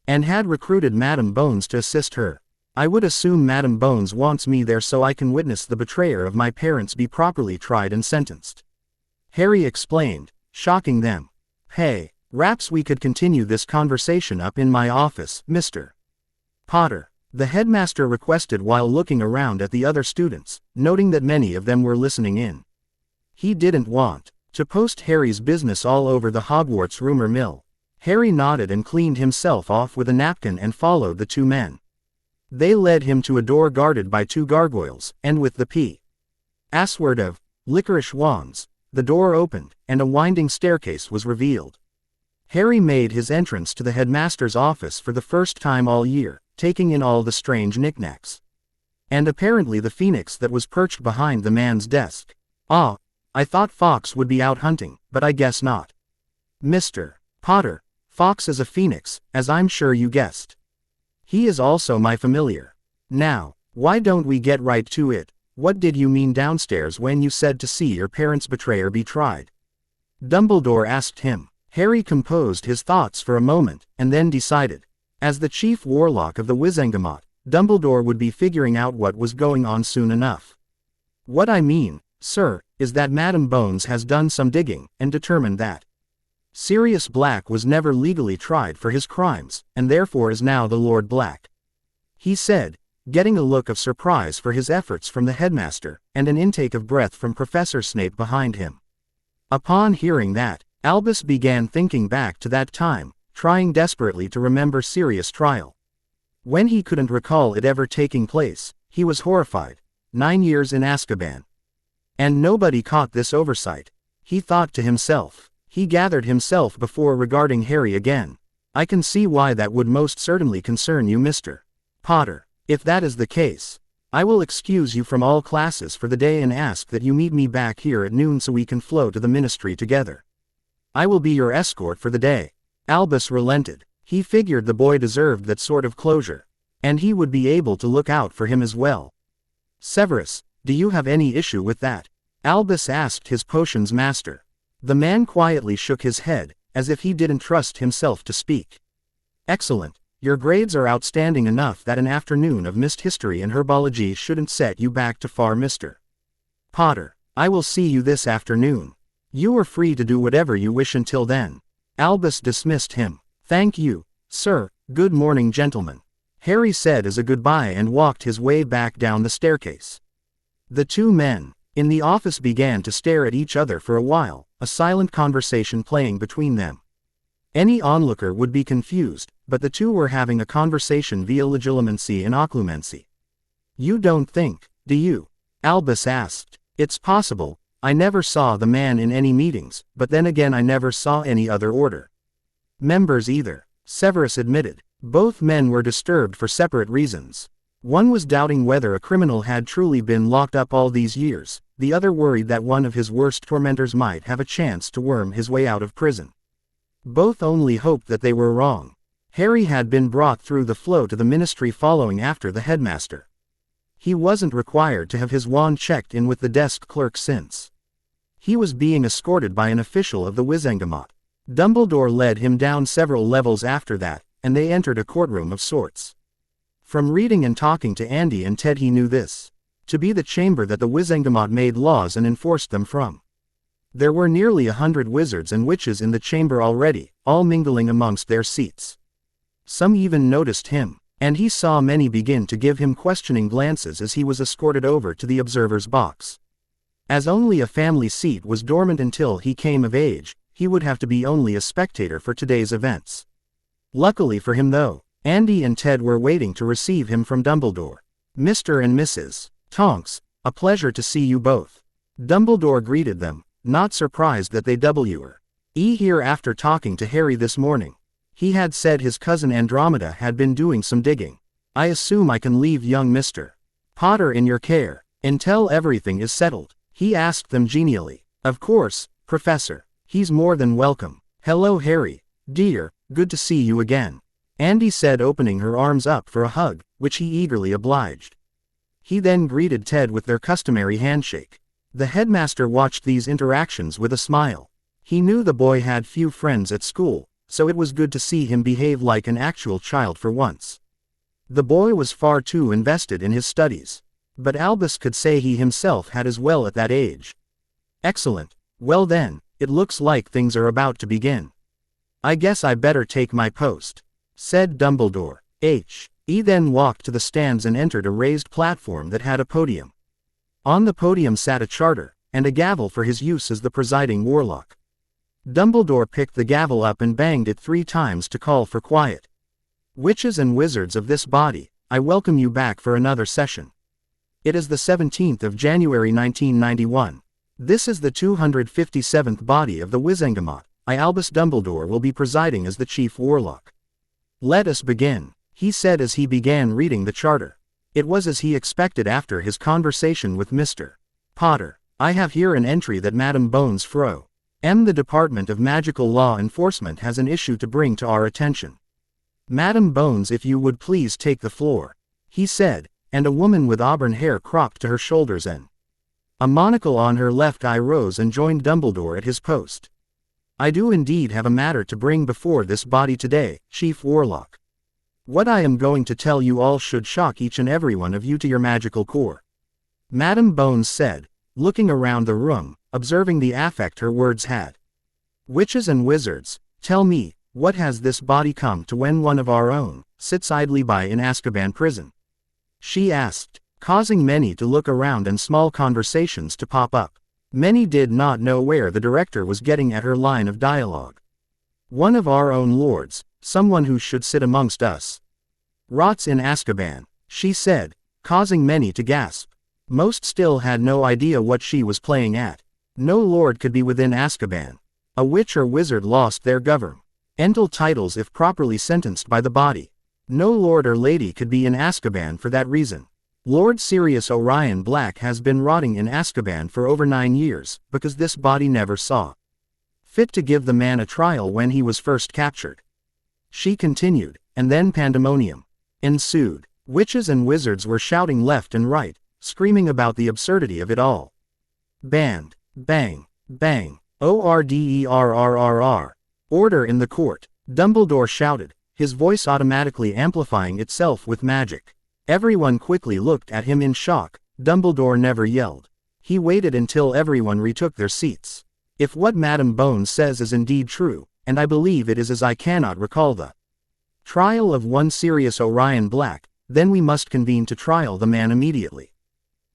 and had recruited Madam Bones to assist her. I would assume Madam Bones wants me there so I can witness the betrayer of my parents be properly tried and sentenced," Hary explained, shocking them. "Hey, raps, we could continue this conversation up in my office, Mr. Potter," the headmaster requested while looking around at the other students, noting that many of them were listening in. He didn't want to post Hary's business all over the Hogwarts rumor mill. Hary nodded and cleaned himself off with a napkin and followed the two men. They led him to a door guarded by two gargoyles, and with the password of licorice wands, the door opened, and a winding staircase was revealed. Hary made his entrance to the headmaster's office for the first time all year, taking in all the strange knickknacks. And apparently the phoenix that was perched behind the man's desk. "Ah, I thought Fox would be out hunting, but I guess not. Mr. Potter, Fox is a phoenix, as I'm sure you guessed. He is also my familiar. Now, why don't we get right to it? What did you mean downstairs when you said to see your parents' betrayer be tried? Dumbledore asked him. Harry composed his thoughts for a moment, and then decided. As the chief warlock of the Wizengamot, Dumbledore would be figuring out what was going on soon enough. What I mean, sir, is that Madam Bones has done some digging, and determined that Sirius Black was never legally tried for his crimes, and therefore is now the Lord Black. He said, getting a look of surprise for his efforts from the headmaster, and an intake of breath from Professor Snape behind him. Upon hearing that, Albus began thinking back to that time, trying desperately to remember Sirius' trial. When he couldn't recall it ever taking place, he was horrified. 9 years in Azkaban. And nobody caught this oversight. He thought to himself. He gathered himself before regarding Harry again. I can see why that would most certainly concern you, Mr. Potter. If that is the case, I will excuse you from all classes for the day and ask that you meet me back here at noon so we can flow to the ministry together. I will be your escort for the day. Albus relented. He figured the boy deserved that sort of closure. And he would be able to look out for him as well. Severus, do you have any issue with that? Albus asked his potions master. The man quietly shook his head, as if he didn't trust himself to speak. Excellent. Your grades are outstanding enough that an afternoon of missed history and herbology shouldn't set you back too far, Mr. Potter. I will see you this afternoon. You are free to do whatever you wish until then. Albus dismissed him. Thank you, sir. Good morning, gentlemen. Harry said as a goodbye and walked his way back down the staircase. The two men in the office began to stare at each other for a while, a silent conversation playing between them. Any onlooker would be confused, but the two were having a conversation via legilimency and occlumency. You don't think, do you? Albus asked. It's possible. I never saw the man in any meetings, but then again I never saw any other order members either, Severus admitted. Both men were disturbed for separate reasons. One was doubting whether a criminal had truly been locked up all these years, the other worried that one of his worst tormentors might have a chance to worm his way out of prison. Both only hoped that they were wrong. Harry had been brought through the flow to the ministry following after the headmaster. He wasn't required to have his wand checked in with the desk clerk since. He was being escorted by an official of the Wizengamot. Dumbledore led him down several levels after that, and they entered a courtroom of sorts. From reading and talking to Andy and Ted he knew this to be the chamber that the Wizengamot made laws and enforced them from. There were nearly 100 wizards and witches in the chamber already, all mingling amongst their seats. Some even noticed him, and he saw many begin to give him questioning glances as he was escorted over to the observer's box. As only a family seat was dormant until he came of age, he would have to be only a spectator for today's events. Luckily for him though, Andy and Ted were waiting to receive him from Dumbledore. Mr. and Mrs. Tonks, a pleasure to see you both. Dumbledore greeted them, not surprised that they were here after talking to Harry this morning. He had said his cousin Andromeda had been doing some digging. I assume I can leave young Mr. Potter in your care until everything is settled, he asked them genially. Of course, Professor. He's more than welcome. Hello Harry, dear, good to see you again. Andy said, opening her arms up for a hug, which he eagerly obliged. He then greeted Ted with their customary handshake. The headmaster watched these interactions with a smile. He knew the boy had few friends at school, so it was good to see him behave like an actual child for once. The boy was far too invested in his studies. But Albus could say he himself had as well at that age. Excellent. Well then, it looks like things are about to begin. I guess I better take my post, said Dumbledore. He then walked to the stands and entered a raised platform that had a podium. On the podium sat a charter, and a gavel for his use as the presiding warlock. Dumbledore picked the gavel up and banged it 3 times to call for quiet. Witches and wizards of this body, I welcome you back for another session. It is the 17th of January 1991. This is the 257th body of the Wizengamot. I, Albus Dumbledore, will be presiding as the chief warlock. Let us begin, he said as he began reading the charter. It was as he expected after his conversation with Mr. Potter. I have here an entry that Madam Bones Fro. The Department of Magical Law Enforcement has an issue to bring to our attention. Madam Bones, if you would please take the floor, he said, and a woman with auburn hair cropped to her shoulders and a monocle on her left eye rose and joined Dumbledore at his post. I do indeed have a matter to bring before this body today, Chief Warlock. What I am going to tell you all should shock each and every one of you to your magical core. Madam Bones said, looking around the room, observing the affect her words had. Witches and wizards, tell me, what has this body come to when one of our own sits idly by in Azkaban prison? She asked, causing many to look around and small conversations to pop up. Many did not know where the director was getting at her line of dialogue. One of our own lords, someone who should sit amongst us, rots in Azkaban, she said, causing many to gasp. Most still had no idea what she was playing at. No lord could be within Azkaban. A witch or wizard lost their governmental titles if properly sentenced by the body. No lord or lady could be in Azkaban for that reason. Lord Sirius Orion Black has been rotting in Azkaban for over 9 years, because this body never saw fit to give the man a trial when he was first captured. She continued, and then pandemonium ensued. Witches and wizards were shouting left and right, screaming about the absurdity of it all. Band, bang, bang, orderrrrr. Order in the court, Dumbledore shouted, his voice automatically amplifying itself with magic. Everyone quickly looked at him in shock. Dumbledore never yelled. He waited until everyone retook their seats. If what Madam Bones says is indeed true, and I believe it is as I cannot recall the trial of one Sirius Orion Black, then we must convene to trial the man immediately.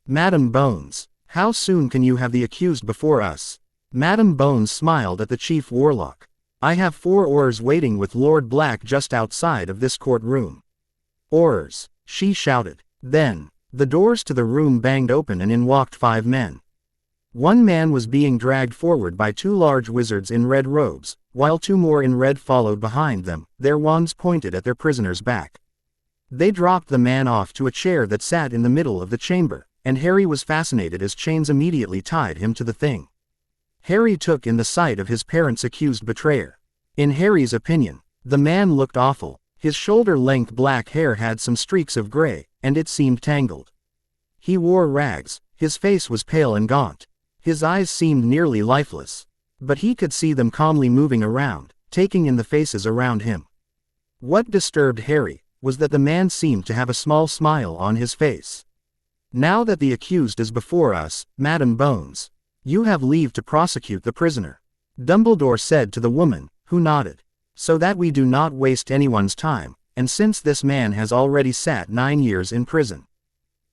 Madam Bones, how soon can you have the accused before us? Madam Bones smiled at the Chief Warlock. I have 4 Aurors waiting with Lord Black just outside of this courtroom. Aurors, she shouted. Then, the doors to the room banged open and in walked 5 men. One man was being dragged forward by 2 large wizards in red robes, while 2 more in red followed behind them, their wands pointed at their prisoner's back. They dropped the man off to a chair that sat in the middle of the chamber, and Hary was fascinated as chains immediately tied him to the thing. Hary took in the sight of his parents' accused betrayer. In Hary's opinion, the man looked awful. His shoulder-length black hair had some streaks of gray, and it seemed tangled. He wore rags, his face was pale and gaunt. His eyes seemed nearly lifeless. But he could see them calmly moving around, taking in the faces around him. What disturbed Hary was that the man seemed to have a small smile on his face. Now that the accused is before us, Madam Bones, you have leave to prosecute the prisoner, Dumbledore said to the woman, who nodded. So that we do not waste anyone's time, and since this man has already sat 9 years in prison,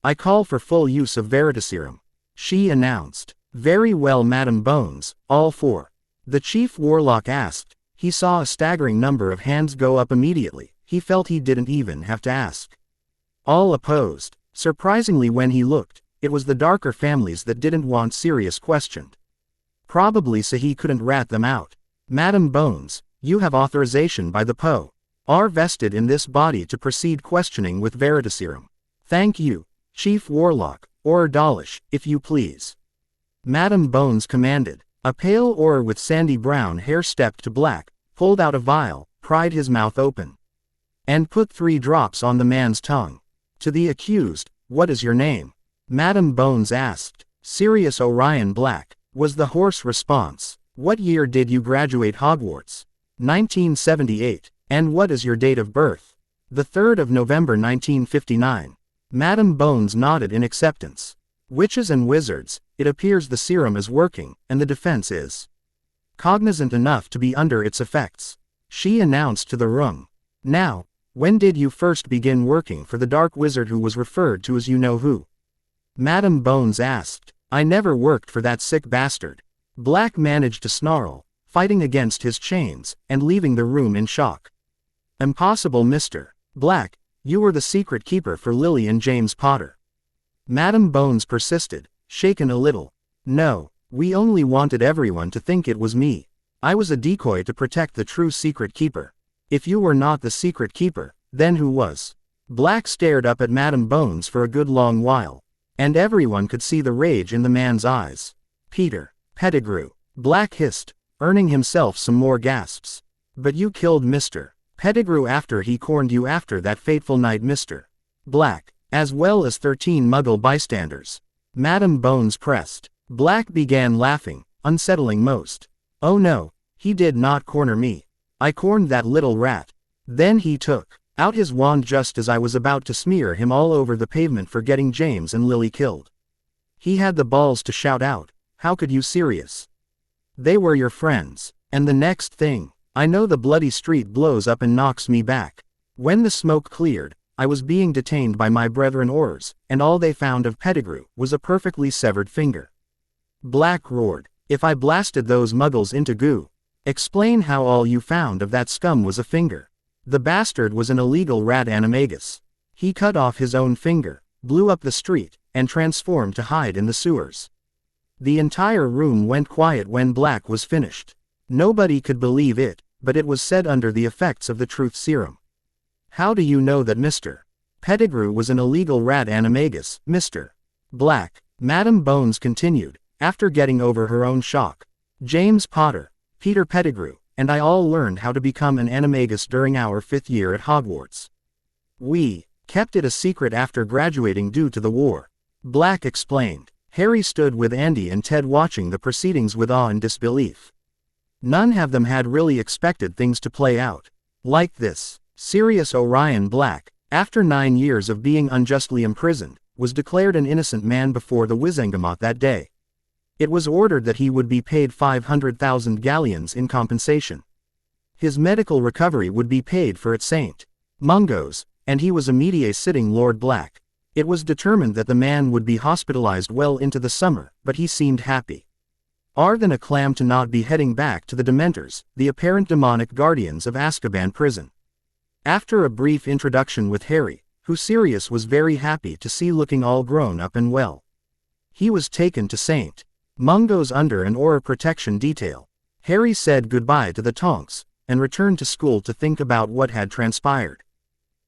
I call for full use of Veritaserum, she announced. Very well, Madam Bones, all 4. The Chief Warlock asked. He saw a staggering number of hands go up immediately. He felt he didn't even have to ask. All opposed. Surprisingly, when he looked, it was the darker families that didn't want Sirius questioned. Probably so he couldn't rat them out. Madam Bones, you have authorization by the Are vested in this body to proceed questioning with Veritaserum. Thank you, Chief Warlock, or Dawlish, if you please. Madam Bones commanded. A pale Auror with sandy brown hair stepped to Black, pulled out a vial, pried his mouth open, and put 3 drops on the man's tongue. To the accused, what is your name? Madam Bones asked. Sirius Orion Black, was the hoarse response. What year did you graduate Hogwarts? 1978. And what is your date of birth? The 3rd of November 1959. Madam Bones nodded in acceptance. Witches and wizards, it appears the serum is working, and the defense is cognizant enough to be under its effects, she announced to the room. Now, when did you first begin working for the dark wizard who was referred to as you-know-who? Madam Bones asked. I never worked for that sick bastard. Black managed to snarl, fighting against his chains, and leaving the room in shock. Impossible, Mr. Black, you were the secret keeper for Lily and James Potter. Madam Bones persisted, shaken a little. No, we only wanted everyone to think it was me. I was a decoy to protect the true secret keeper. If you were not the secret keeper, then who was? Black stared up at Madam Bones for a good long while, and everyone could see the rage in the man's eyes. Peter Pettigrew, Black hissed, earning himself some more gasps. But you killed Mr. Pettigrew after he cornered you after that fateful night, Mr. Black. as well as 13 Muggle bystanders. Madame Bones pressed. Black began laughing, unsettling most. Oh no, he did not corner me. I cornered that little rat. Then he took out his wand just as I was about to smear him all over the pavement for getting James and Lily killed. He had the balls to shout out, "How could you, Sirius? They were your friends." And the next thing I know, the bloody street blows up and knocks me back. When the smoke cleared, I was being detained by my brethren Aurors, and all they found of Pettigrew was a perfectly severed finger. Black roared, "If I blasted those muggles into goo, explain how all you found of that scum was a finger." The bastard was an illegal rat animagus. He cut off his own finger, blew up the street, and transformed to hide in the sewers. The entire room went quiet when Black was finished. Nobody could believe it, but it was said under the effects of the truth serum. "How do you know that Mr. Pettigrew was an illegal rat animagus, Mr. Black?" Madame Bones continued, after getting over her own shock. "James Potter, Peter Pettigrew, and I all learned how to become an animagus during our 5th year at Hogwarts. We kept it a secret after graduating due to the war," Black explained. Harry stood with Andy and Ted watching the proceedings with awe and disbelief. None of them had really expected things to play out like this. Sirius Orion Black, after 9 years of being unjustly imprisoned, was declared an innocent man before the Wizengamot that day. It was ordered that he would be paid 500,000 galleons in compensation. His medical recovery would be paid for at St. Mungo's, and he was immediately sitting Lord Black. It was determined that the man would be hospitalized well into the summer, but he seemed happy. Than a clam to not be heading back to the Dementors, the apparent demonic guardians of Azkaban prison. After a brief introduction with Hary, who Sirius was very happy to see looking all grown up and well, he was taken to St. Mungo's under an aura protection detail. Hary said goodbye to the Tonks, and returned to school to think about what had transpired.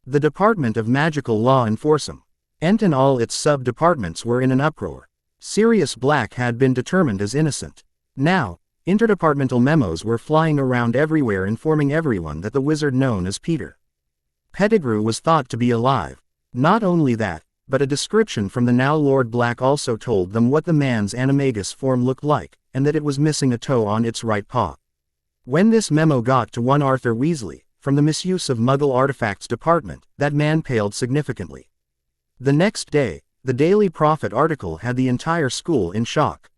The Department of Magical Law Enforcement, and all its sub-departments were in an uproar. Sirius Black had been determined as innocent. Now, interdepartmental memos were flying around everywhere informing everyone that the wizard known as Peter Pettigrew was thought to be alive. Not only that, but a description from the now Lord Black also told them what the man's animagus form looked like, and that it was missing a toe on its right paw. When this memo got to one Arthur Weasley, from the Misuse of Muggle Artifacts Department, that man paled significantly. The next day, the Daily Prophet article had the entire school in shock.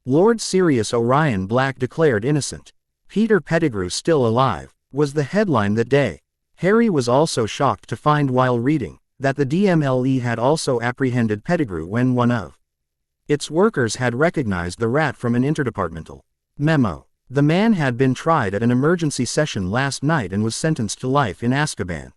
Lord Sirius Orion Black declared innocent. Peter Pettigrew still alive, was the headline that day. Harry was also shocked to find while reading, that the DMLE had also apprehended Pettigrew when one of its workers had recognized the rat from an interdepartmental memo. The man had been tried at an emergency session last night and was sentenced to life in Azkaban.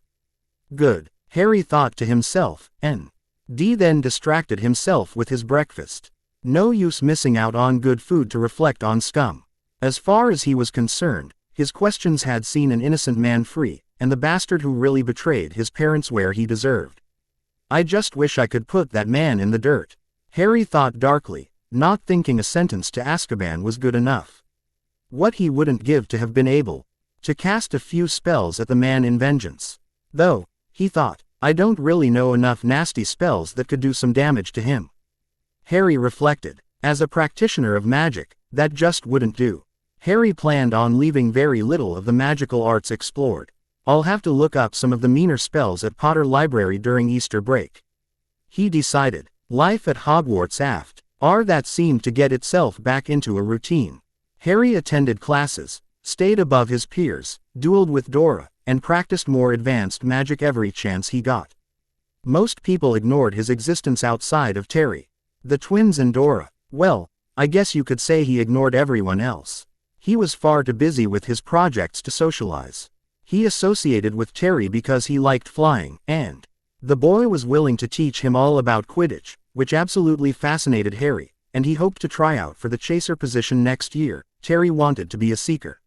Good, Harry thought to himself, N.D. then distracted himself with his breakfast. No use missing out on good food to reflect on scum. As far as he was concerned, his questions had seen an innocent man free, and the bastard who really betrayed his parents where he deserved. I just wish I could put that man in the dirt. Harry thought darkly, not thinking a sentence to Azkaban was good enough. What he wouldn't give to have been able to cast a few spells at the man in vengeance. Though, he thought, I don't really know enough nasty spells that could do some damage to him. Harry reflected, as a practitioner of magic, that just wouldn't do. Harry planned on leaving very little of the magical arts explored. I'll have to look up some of the meaner spells at Potter Library during Easter break. He decided, life at Hogwarts that seemed to get itself back into a routine. Harry attended classes, stayed above his peers, dueled with Dora, and practiced more advanced magic every chance he got. Most people ignored his existence outside of Terry, the twins and Dora. Well, I guess you could say he ignored everyone else. He was far too busy with his projects to socialize. He associated with Terry because he liked flying, and the boy was willing to teach him all about Quidditch, which absolutely fascinated Harry, and he hoped to try out for the chaser position next year. Terry wanted to be a seeker.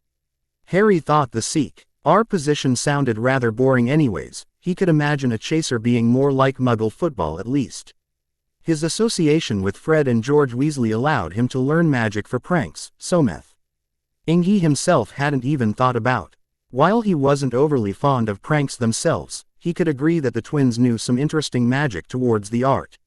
Harry thought the seeker position sounded rather boring anyways. He could imagine a chaser being more like Muggle football at least. His association with Fred and George Weasley allowed him to learn magic for pranks, something he himself hadn't even thought about. While he wasn't overly fond of pranks themselves, he could agree that the twins knew some interesting magic towards the art.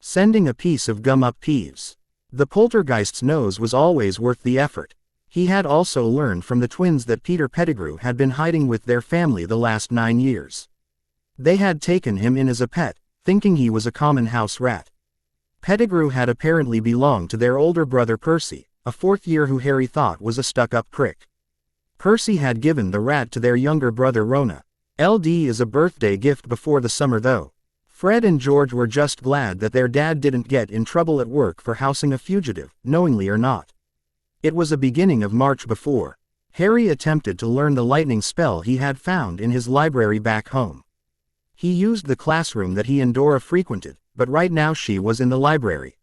Sending a piece of gum up Peeves. The poltergeist's nose was always worth the effort. He had also learned from the twins that Peter Pettigrew had been hiding with their family the last 9 years. They had taken him in as a pet, thinking he was a common house rat. Pettigrew had apparently belonged to their older brother Percy, a fourth year who Harry thought was a stuck-up prick. Percy had given the rat to their younger brother Rona. LD is a birthday gift before the summer though. Fred and George were just glad that their dad didn't get in trouble at work for housing a fugitive, knowingly or not. It was a beginning of March before Harry attempted to learn the lightning spell he had found in his library back home. He used the classroom that he and Dora frequented, but right now she was in the library.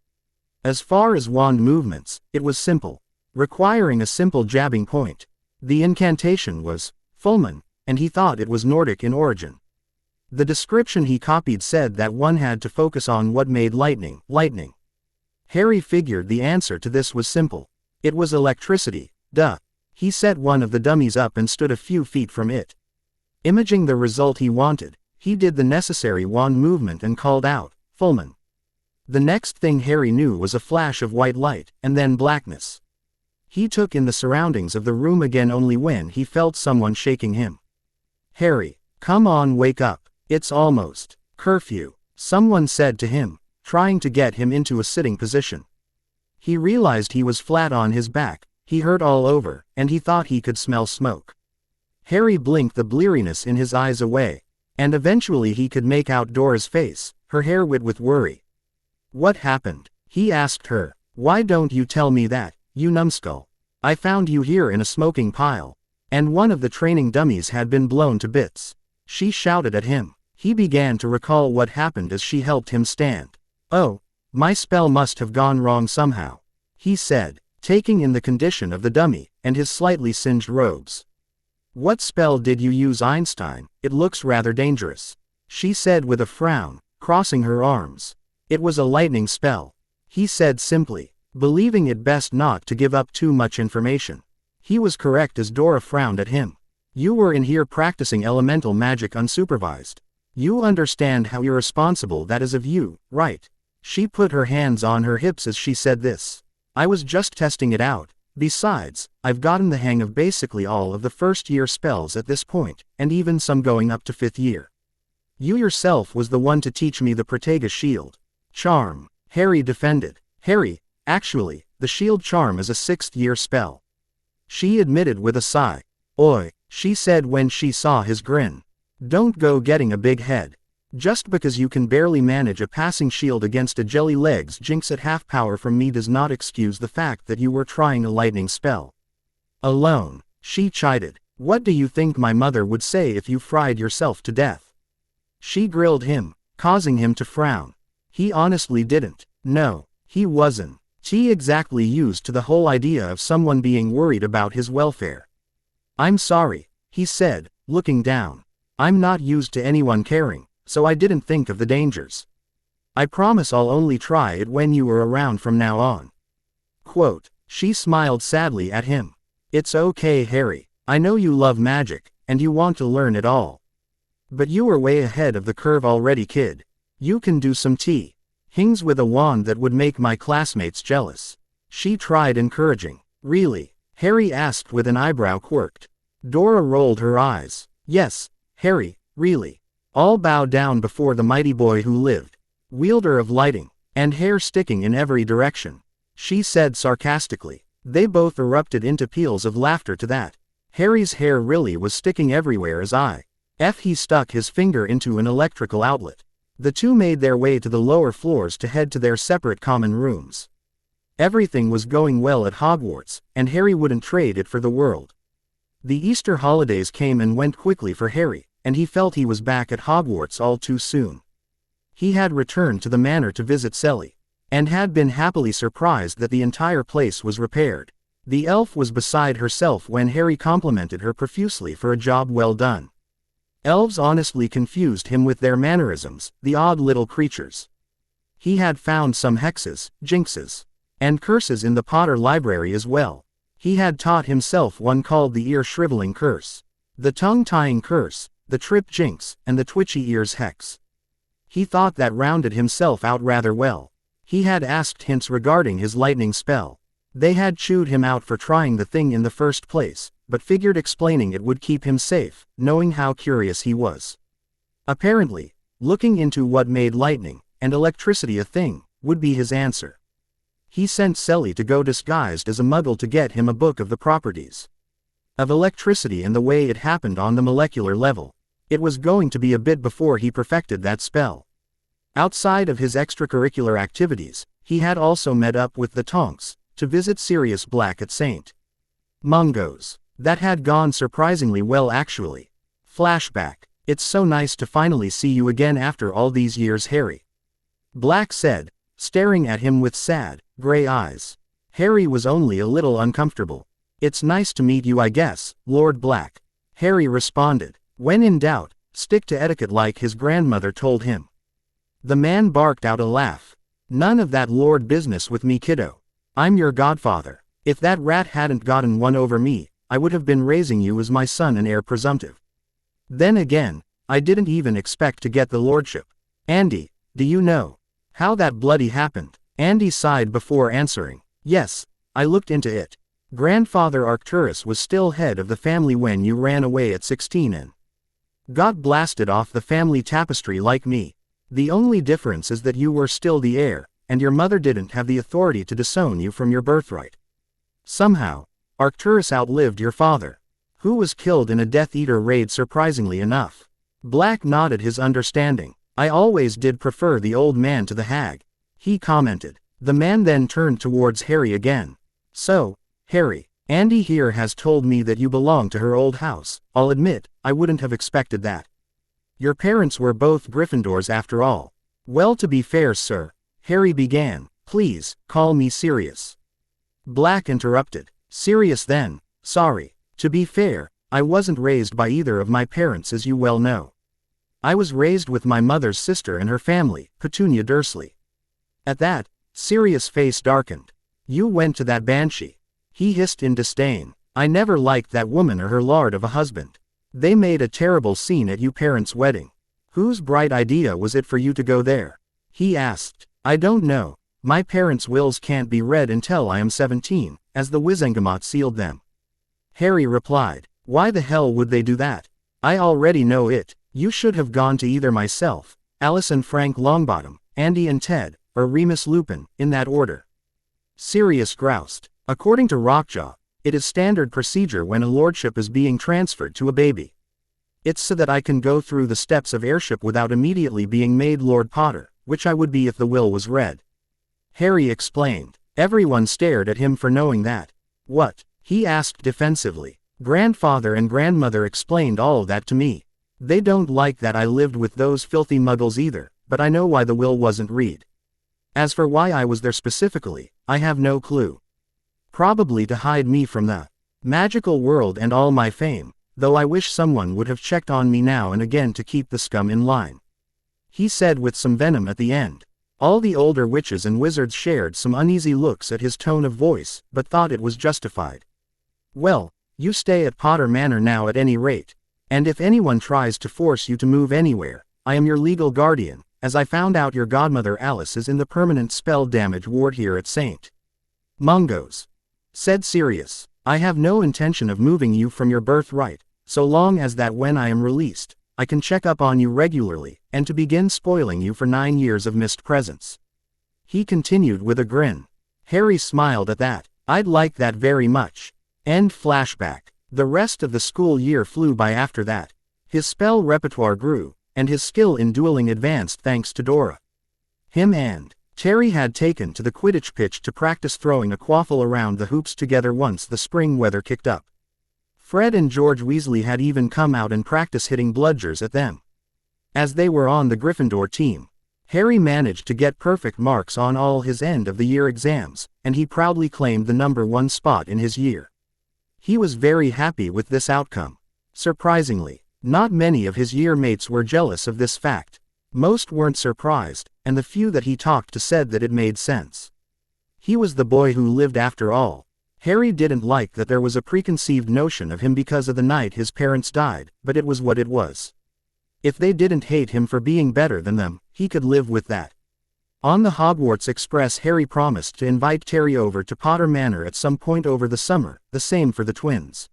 As far as wand movements, it was simple, requiring a simple jabbing point. The incantation was Fulmen, and he thought it was Nordic in origin. The description he copied said that one had to focus on what made lightning, lightning. Harry figured the answer to this was simple. It was electricity, duh. He set one of the dummies up and stood a few feet from it. Imaging the result he wanted, he did the necessary wand movement and called out, Fulmen. The next thing Harry knew was a flash of white light, and then blackness. He took in the surroundings of the room again only when he felt someone shaking him. Harry, come on, wake up. It's almost curfew, someone said to him, trying to get him into a sitting position. He realized he was flat on his back, he hurt all over, and he thought he could smell smoke. Harry blinked the bleariness in his eyes away, and eventually he could make out Dora's face, her hair wet with worry. What happened? He asked her. Why don't you tell me that, you numbskull? I found you here in a smoking pile. And one of the training dummies had been blown to bits. She shouted at him. He began to recall what happened as she helped him stand. Oh, my spell must have gone wrong somehow, he said, taking in the condition of the dummy, and his slightly singed robes. What spell did you use, Einstein? It looks rather dangerous, she said with a frown, crossing her arms. It was a lightning spell, he said simply, believing it best not to give up too much information. He was correct as Dora frowned at him. You were in here practicing elemental magic unsupervised. You understand how irresponsible that is of you, right? She put her hands on her hips as she said this. I was just testing it out. Besides, I've gotten the hang of basically all of the first-year spells at this point, and even some going up to 5th year. You yourself was the one to teach me the Protega shield charm, Harry defended. Harry, actually, the shield charm is a 6th-year spell, she admitted with a sigh. Oi, she said when she saw his grin. Don't go getting a big head. Just because you can barely manage a passing shield against a jelly legs jinx at half power from me does not excuse the fact that you were trying a lightning spell alone, she chided. What do you think my mother would say if you fried yourself to death? She grilled him, causing him to frown. He honestly didn't. No, he wasn't. She exactly used to the whole idea of someone being worried about his welfare. I'm sorry, he said, looking down. I'm not used to anyone caring, so I didn't think of the dangers. I promise I'll only try it when you are around from now on. Quote, she smiled sadly at him. It's okay, Harry, I know you love magic, and you want to learn it all. But you are way ahead of the curve already, kid. You can do some things with a wand that would make my classmates jealous. She tried encouraging. Really? Harry asked with an eyebrow quirked. Dora rolled her eyes. Yes, Harry, really. All bow down before the mighty boy who lived, wielder of lighting, and hair sticking in every direction, she said sarcastically. They both erupted into peals of laughter to that. Harry's hair really was sticking everywhere as he stuck his finger into an electrical outlet. The two made their way to the lower floors to head to their separate common rooms. Everything was going well at Hogwarts, and Harry wouldn't trade it for the world. The Easter holidays came and went quickly for Harry, and he felt he was back at Hogwarts all too soon. He had returned to the manor to visit Selly, and had been happily surprised that the entire place was repaired. The elf was beside herself when Harry complimented her profusely for a job well done. Elves honestly confused him with their mannerisms, the odd little creatures. He had found some hexes, jinxes, and curses in the Potter library as well. He had taught himself one called the ear-shriveling curse, the tongue-tying curse, the trip jinx, and the twitchy ears hex. He thought that rounded himself out rather well. He had asked hints regarding his lightning spell. They had chewed him out for trying the thing in the first place, but figured explaining it would keep him safe, knowing how curious he was. Apparently, looking into what made lightning and electricity a thing would be his answer. He sent Selly to go disguised as a muggle to get him a book of the properties of electricity and the way it happened on the molecular level. It was going to be a bit before he perfected that spell. Outside of his extracurricular activities, he had also met up with the Tonks to visit Sirius Black at St. Mungo's. That had gone surprisingly well actually. Flashback. It's so nice to finally see you again after all these years, Hary. Black said, staring at him with sad, gray eyes. Hary was only a little uncomfortable. It's nice to meet you, I guess, Lord Black. Hary responded. When in doubt, stick to etiquette like his grandmother told him. The man barked out a laugh. None of that lord business with me, kiddo. I'm your godfather. If that rat hadn't gotten one over me, I would have been raising you as my son and heir presumptive. Then again, I didn't even expect to get the lordship. Andy, do you know how that bloody happened? Andy sighed before answering. Yes, I looked into it. Grandfather Arcturus was still head of the family when you ran away at 16 and got blasted off the family tapestry like me. The only difference is that you were still the heir, and your mother didn't have the authority to disown you from your birthright. Somehow, Arcturus outlived your father, who was killed in a Death Eater raid surprisingly enough. Black nodded his understanding. I always did prefer the old man to the hag, he commented. The man then turned towards Hary again. So, Hary, Andy here has told me that you belong to her old house. I'll admit, I wouldn't have expected that. Your parents were both Gryffindors after all. Well, to be fair, sir, Hary began. Please, call me Sirius. Black interrupted. Sirius then. Sorry. To be fair, I wasn't raised by either of my parents, as you well know. I was raised with my mother's sister and her family, Petunia Dursley. At that, Sirius' face darkened. You went to that banshee. He hissed in disdain. I never liked that woman or her lord of a husband. They made a terrible scene at you parents' wedding. Whose bright idea was it for you to go there? He asked. I don't know. My parents' wills can't be read until I am 17, as the Wizengamot sealed them. Hary replied. Why the hell would they do that? I already know it. You should have gone to either myself, Alice and Frank Longbottom, Andy and Ted, or Remus Lupin, in that order. Sirius groused. According to Rockjaw, it is standard procedure when a lordship is being transferred to a baby. It's so that I can go through the steps of heirship without immediately being made Lord Potter, which I would be if the will was read. Hary explained. Everyone stared at him for knowing that. What? He asked defensively. Grandfather and grandmother explained all of that to me. They don't like that I lived with those filthy muggles either, but I know why the will wasn't read. As for why I was there specifically, I have no clue. Probably to hide me from the magical world and all my fame, though I wish someone would have checked on me now and again to keep the scum in line. He said with some venom at the end. All the older witches and wizards shared some uneasy looks at his tone of voice, but thought it was justified. Well, you stay at Potter Manor now at any rate. And if anyone tries to force you to move anywhere, I am your legal guardian, as I found out your godmother Alice is in the permanent spell damage ward here at St. Mungo's. Said Sirius. I have no intention of moving you from your birthright, so long as that when I am released, I can check up on you regularly, and to begin spoiling you for 9 years of missed presents. He continued with a grin. Hary smiled at that. I'd like that very much. End flashback. The rest of the school year flew by after that. His spell repertoire grew, and his skill in dueling advanced thanks to Dora. Him and Terry had taken to the Quidditch pitch to practice throwing a quaffle around the hoops together once the spring weather kicked up. Fred and George Weasley had even come out and practice hitting bludgers at them. As they were on the Gryffindor team, Hary managed to get perfect marks on all his end-of-the-year exams, and he proudly claimed the #1 spot in his year. He was very happy with this outcome. Surprisingly, not many of his year mates were jealous of this fact. Most weren't surprised, and the few that he talked to said that it made sense. He was the boy who lived after all. Hary didn't like that there was a preconceived notion of him because of the night his parents died, but it was what it was. If they didn't hate him for being better than them, he could live with that. On the Hogwarts Express, Harry promised to invite Terry over to Potter Manor at some point over the summer, the same for the twins.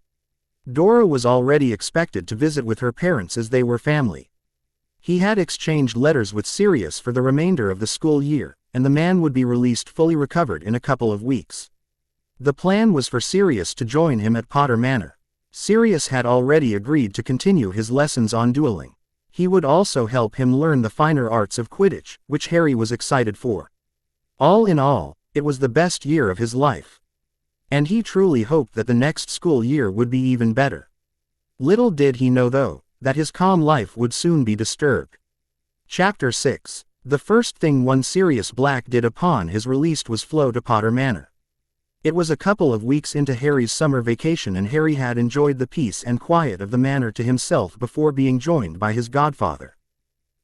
Dora was already expected to visit with her parents as they were family. He had exchanged letters with Sirius for the remainder of the school year, and the man would be released fully recovered in a couple of weeks. The plan was for Sirius to join him at Potter Manor. Sirius had already agreed to continue his lessons on dueling. He would also help him learn the finer arts of Quidditch, which Harry was excited for. All in all, it was the best year of his life. And he truly hoped that the next school year would be even better. Little did he know, though, that his calm life would soon be disturbed. Chapter 6. The first thing one Sirius Black did upon his release was flow to Potter Manor. It was a couple of weeks into Harry's summer vacation, and Harry had enjoyed the peace and quiet of the manor to himself before being joined by his godfather.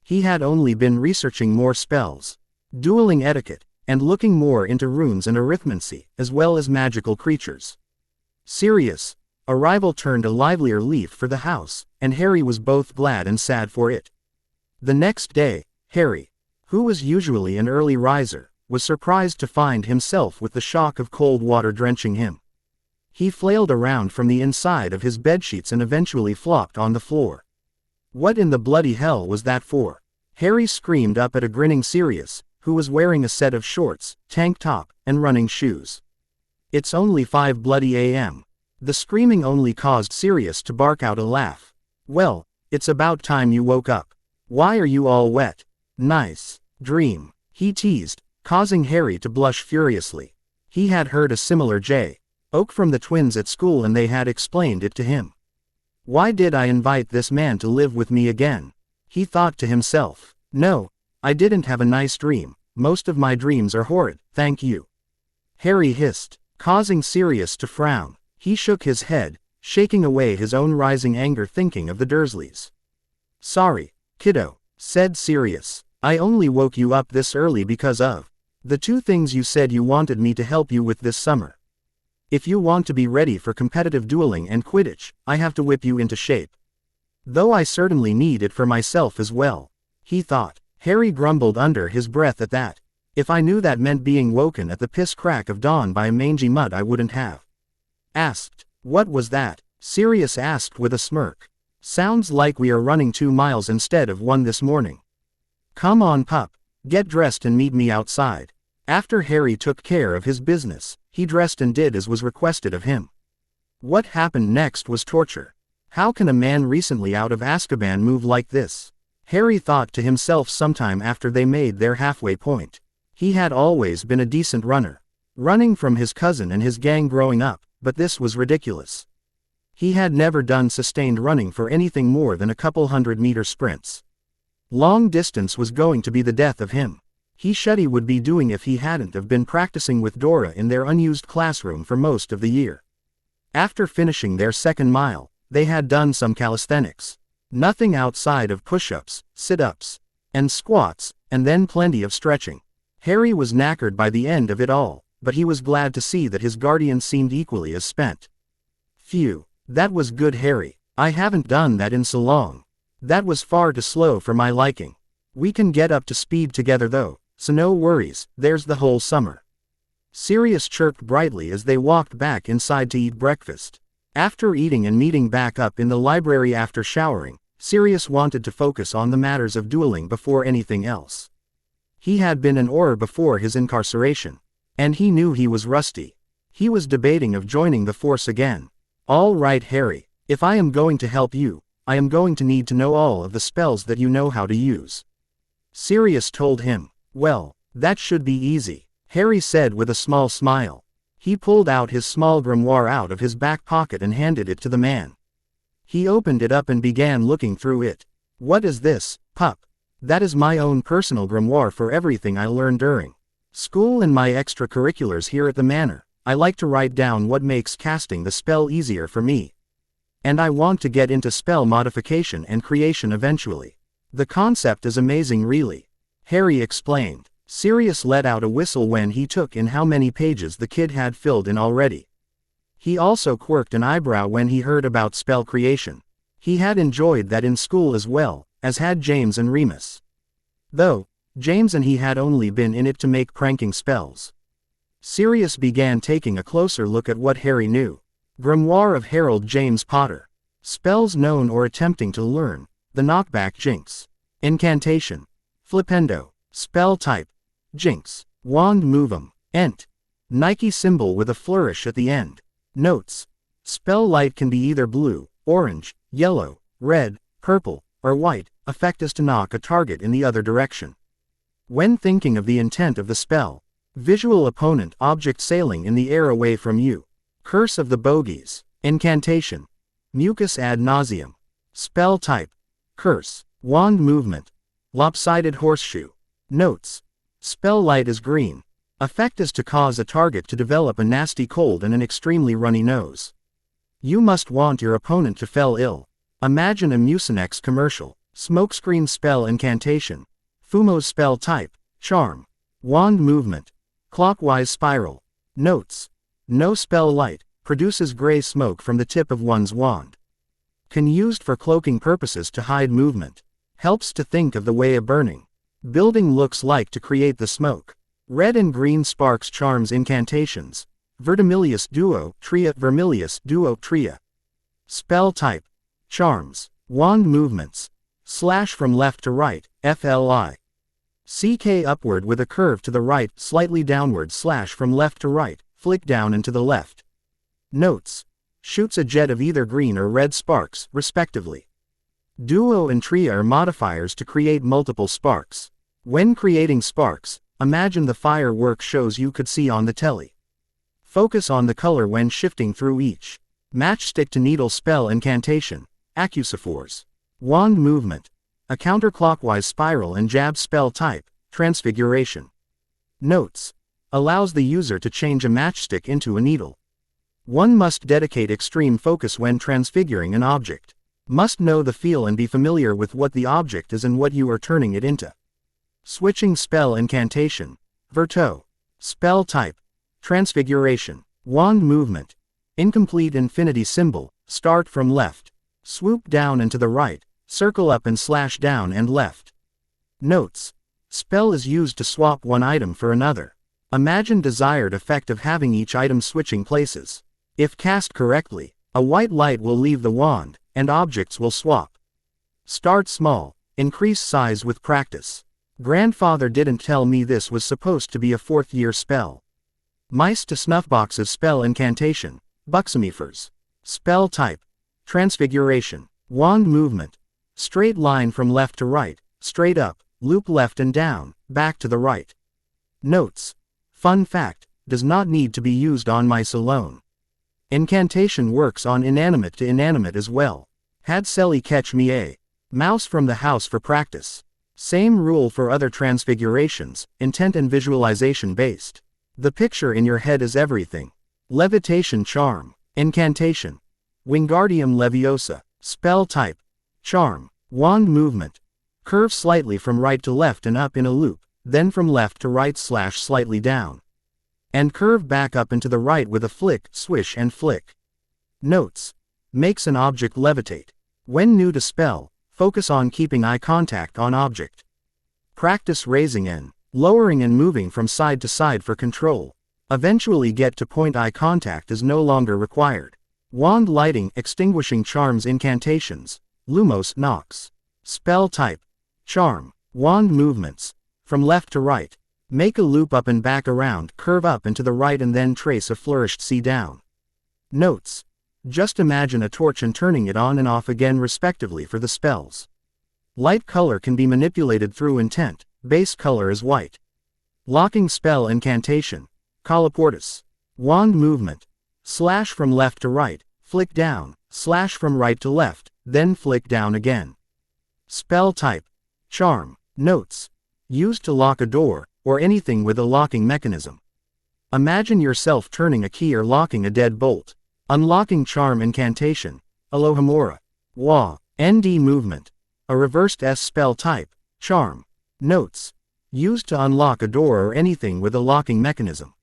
He had only been researching more spells, dueling etiquette, and looking more into runes and arithmancy, as well as magical creatures. Sirius' arrival turned a livelier leaf for the house, and Harry was both glad and sad for it. The next day, Harry, who was usually an early riser, was surprised to find himself with the shock of cold water drenching him. He flailed around from the inside of his bedsheets and eventually flopped on the floor. What in the bloody hell was that for? Harry screamed up at a grinning Sirius, who was wearing a set of shorts, tank top, and running shoes. It's only 5 bloody a.m. The screaming only caused Sirius to bark out a laugh. Well, it's about time you woke up. Why are you all wet? Nice dream, he teased, causing Harry to blush furiously. He had heard a similar joke from the twins at school, and they had explained it to him. Why did I invite this man to live with me again? He thought to himself. No, I didn't have a nice dream. Most of my dreams are horrid, thank you. Harry hissed, causing Sirius to frown. He shook his head, shaking away his own rising anger, thinking of the Dursleys. Sorry, kiddo, said Sirius. I only woke you up this early because of the 2 things you said you wanted me to help you with this summer. If you want to be ready for competitive dueling and Quidditch, I have to whip you into shape. Though I certainly need it for myself as well, he thought. Harry grumbled under his breath at that. If I knew that meant being woken at the piss crack of dawn by a mangy mud, I wouldn't have asked. What was that? Sirius asked with a smirk. Sounds like we are running 2 miles instead of 1 this morning. Come on, pup. Get dressed and meet me outside. After Harry took care of his business, he dressed and did as was requested of him. What happened next was torture. How can a man recently out of Azkaban move like this? Harry thought to himself sometime after they made their halfway point. He had always been a decent runner, running from his cousin and his gang growing up, but this was ridiculous. He had never done sustained running for anything more than a couple 100-meter sprints. Long distance was going to be the death of him. He would be doing if he hadn't have been practicing with Dora in their unused classroom for most of the year. After finishing their 2nd mile, they had done some calisthenics. Nothing outside of push-ups, sit-ups, and squats, and then plenty of stretching. Harry was knackered by the end of it all, but he was glad to see that his guardian seemed equally as spent. Phew, that was good, Harry. I haven't done that in so long. That was far too slow for my liking. We can get up to speed together though, so no worries, there's the whole summer. Sirius chirped brightly as they walked back inside to eat breakfast. After eating and meeting back up in the library after showering, Sirius wanted to focus on the matters of dueling before anything else. He had been an Auror before his incarceration, and he knew he was rusty. He was debating of joining the force again. All right, Harry, if I am going to help you, I am going to need to know all of the spells that you know how to use. Sirius told him. Well, that should be easy, Harry said with a small smile. He pulled out his small grimoire out of his back pocket and handed it to the man. He opened it up and began looking through it. What is this, pup? That is my own personal grimoire for everything I learned during school and my extracurriculars here at the manor. I like to write down what makes casting the spell easier for me. And I want to get into spell modification and creation eventually. The concept is amazing, really, Harry explained. Sirius let out a whistle when he took in how many pages the kid had filled in already. He also quirked an eyebrow when he heard about spell creation. He had enjoyed that in school as well, as had James and Remus. Though, James and he had only been in it to make pranking spells. Sirius began taking a closer look at what Hary knew. Grimoire of Herald James Potter. Spells known or attempting to learn. The Knockback Jinx. Incantation. Flipendo. Spell type. Jinx. Wand Move'em. Ent. Nike symbol with a flourish at the end. Notes. Spell light can be either blue, orange, yellow, red, purple, or white, effect is to knock a target in the other direction. When thinking of the intent of the spell, visual opponent object sailing in the air away from you. Curse of the Bogies. Incantation. Mucus ad nauseam. Spell type. Curse. Wand movement. Lopsided horseshoe. Notes. Spell light is green. Effect is to cause a target to develop a nasty cold and an extremely runny nose. You must want your opponent to fell ill. Imagine a Mucinex commercial. Smokescreen spell incantation. Fumo's spell type. Charm. Wand movement. Clockwise spiral. Notes. No spell light. Produces gray smoke from the tip of one's wand. Can used for cloaking purposes to hide movement. Helps to think of the way a burning building looks like to create the smoke. Red and green sparks charms incantations. Vertimilius duo tria vermilius duo tria. Spell type. Charms. Wand movements. Slash from left to right, FLI. CK upward with a curve to the right, slightly downward slash from left to right, flick down and to the left. Notes. Shoots a jet of either green or red sparks, respectively. Duo and tria are modifiers to create multiple sparks. When creating sparks, imagine the fireworks shows you could see on the telly. Focus on the color when shifting through each. Matchstick to needle spell incantation. Accusophores. Wand movement. A counterclockwise spiral and jab spell type. Transfiguration. Notes. Allows the user to change a matchstick into a needle. One must dedicate extreme focus when transfiguring an object. Must know the feel and be familiar with what the object is and what you are turning it into. Switching spell incantation. Verto. Spell type. Transfiguration. Wand movement. Incomplete infinity symbol. Start from left. Swoop down and to the right. Circle up and slash down and left. Notes. Spell is used to swap one item for another. Imagine desired effect of having each item switching places. If cast correctly, a white light will leave the wand, and objects will swap. Start small. Increase size with practice. Grandfather didn't tell me this was supposed to be a 4th-year spell. Mice to snuffboxes spell incantation. Buxomifers. Spell type. Transfiguration. Wand movement. Straight line from left to right, straight up, loop left and down, back to the right. Notes. Fun fact, does not need to be used on mice alone. Incantation works on inanimate to inanimate as well. Had Selly catch me a mouse from the house for practice. Same rule for other transfigurations, intent and visualization based. The picture in your head is everything. Levitation charm. Incantation. Wingardium Leviosa. Spell type. Charm. Wand movement. Curve slightly from right to left and up in a loop, then from left to right slash slightly down. And curve back up and to the right with a flick, swish and flick. Notes. Makes an object levitate. When new to spell, focus on keeping eye contact on object. Practice raising and lowering and moving from side to side for control. Eventually get to point eye contact is no longer required. Wand lighting, extinguishing charms incantations. Lumos Nox. Spell type. Charm. Wand movements. From left to right. Make a loop up and back around, curve up and to the right and then trace a flourished C down. Notes. Just imagine a torch and turning it on and off again respectively for the spells. Light color can be manipulated through intent, base color is white. Locking spell incantation. Colloportus. Wand movement. Slash from left to right, flick down, slash from right to left, then flick down again. Spell type. Charm. Notes. Used to lock a door, or anything with a locking mechanism. Imagine yourself turning a key or locking a dead bolt. Unlocking charm incantation. Alohomora. Wa. ND movement. A reversed S spell type. Charm. Notes. Used to unlock a door or anything with a locking mechanism.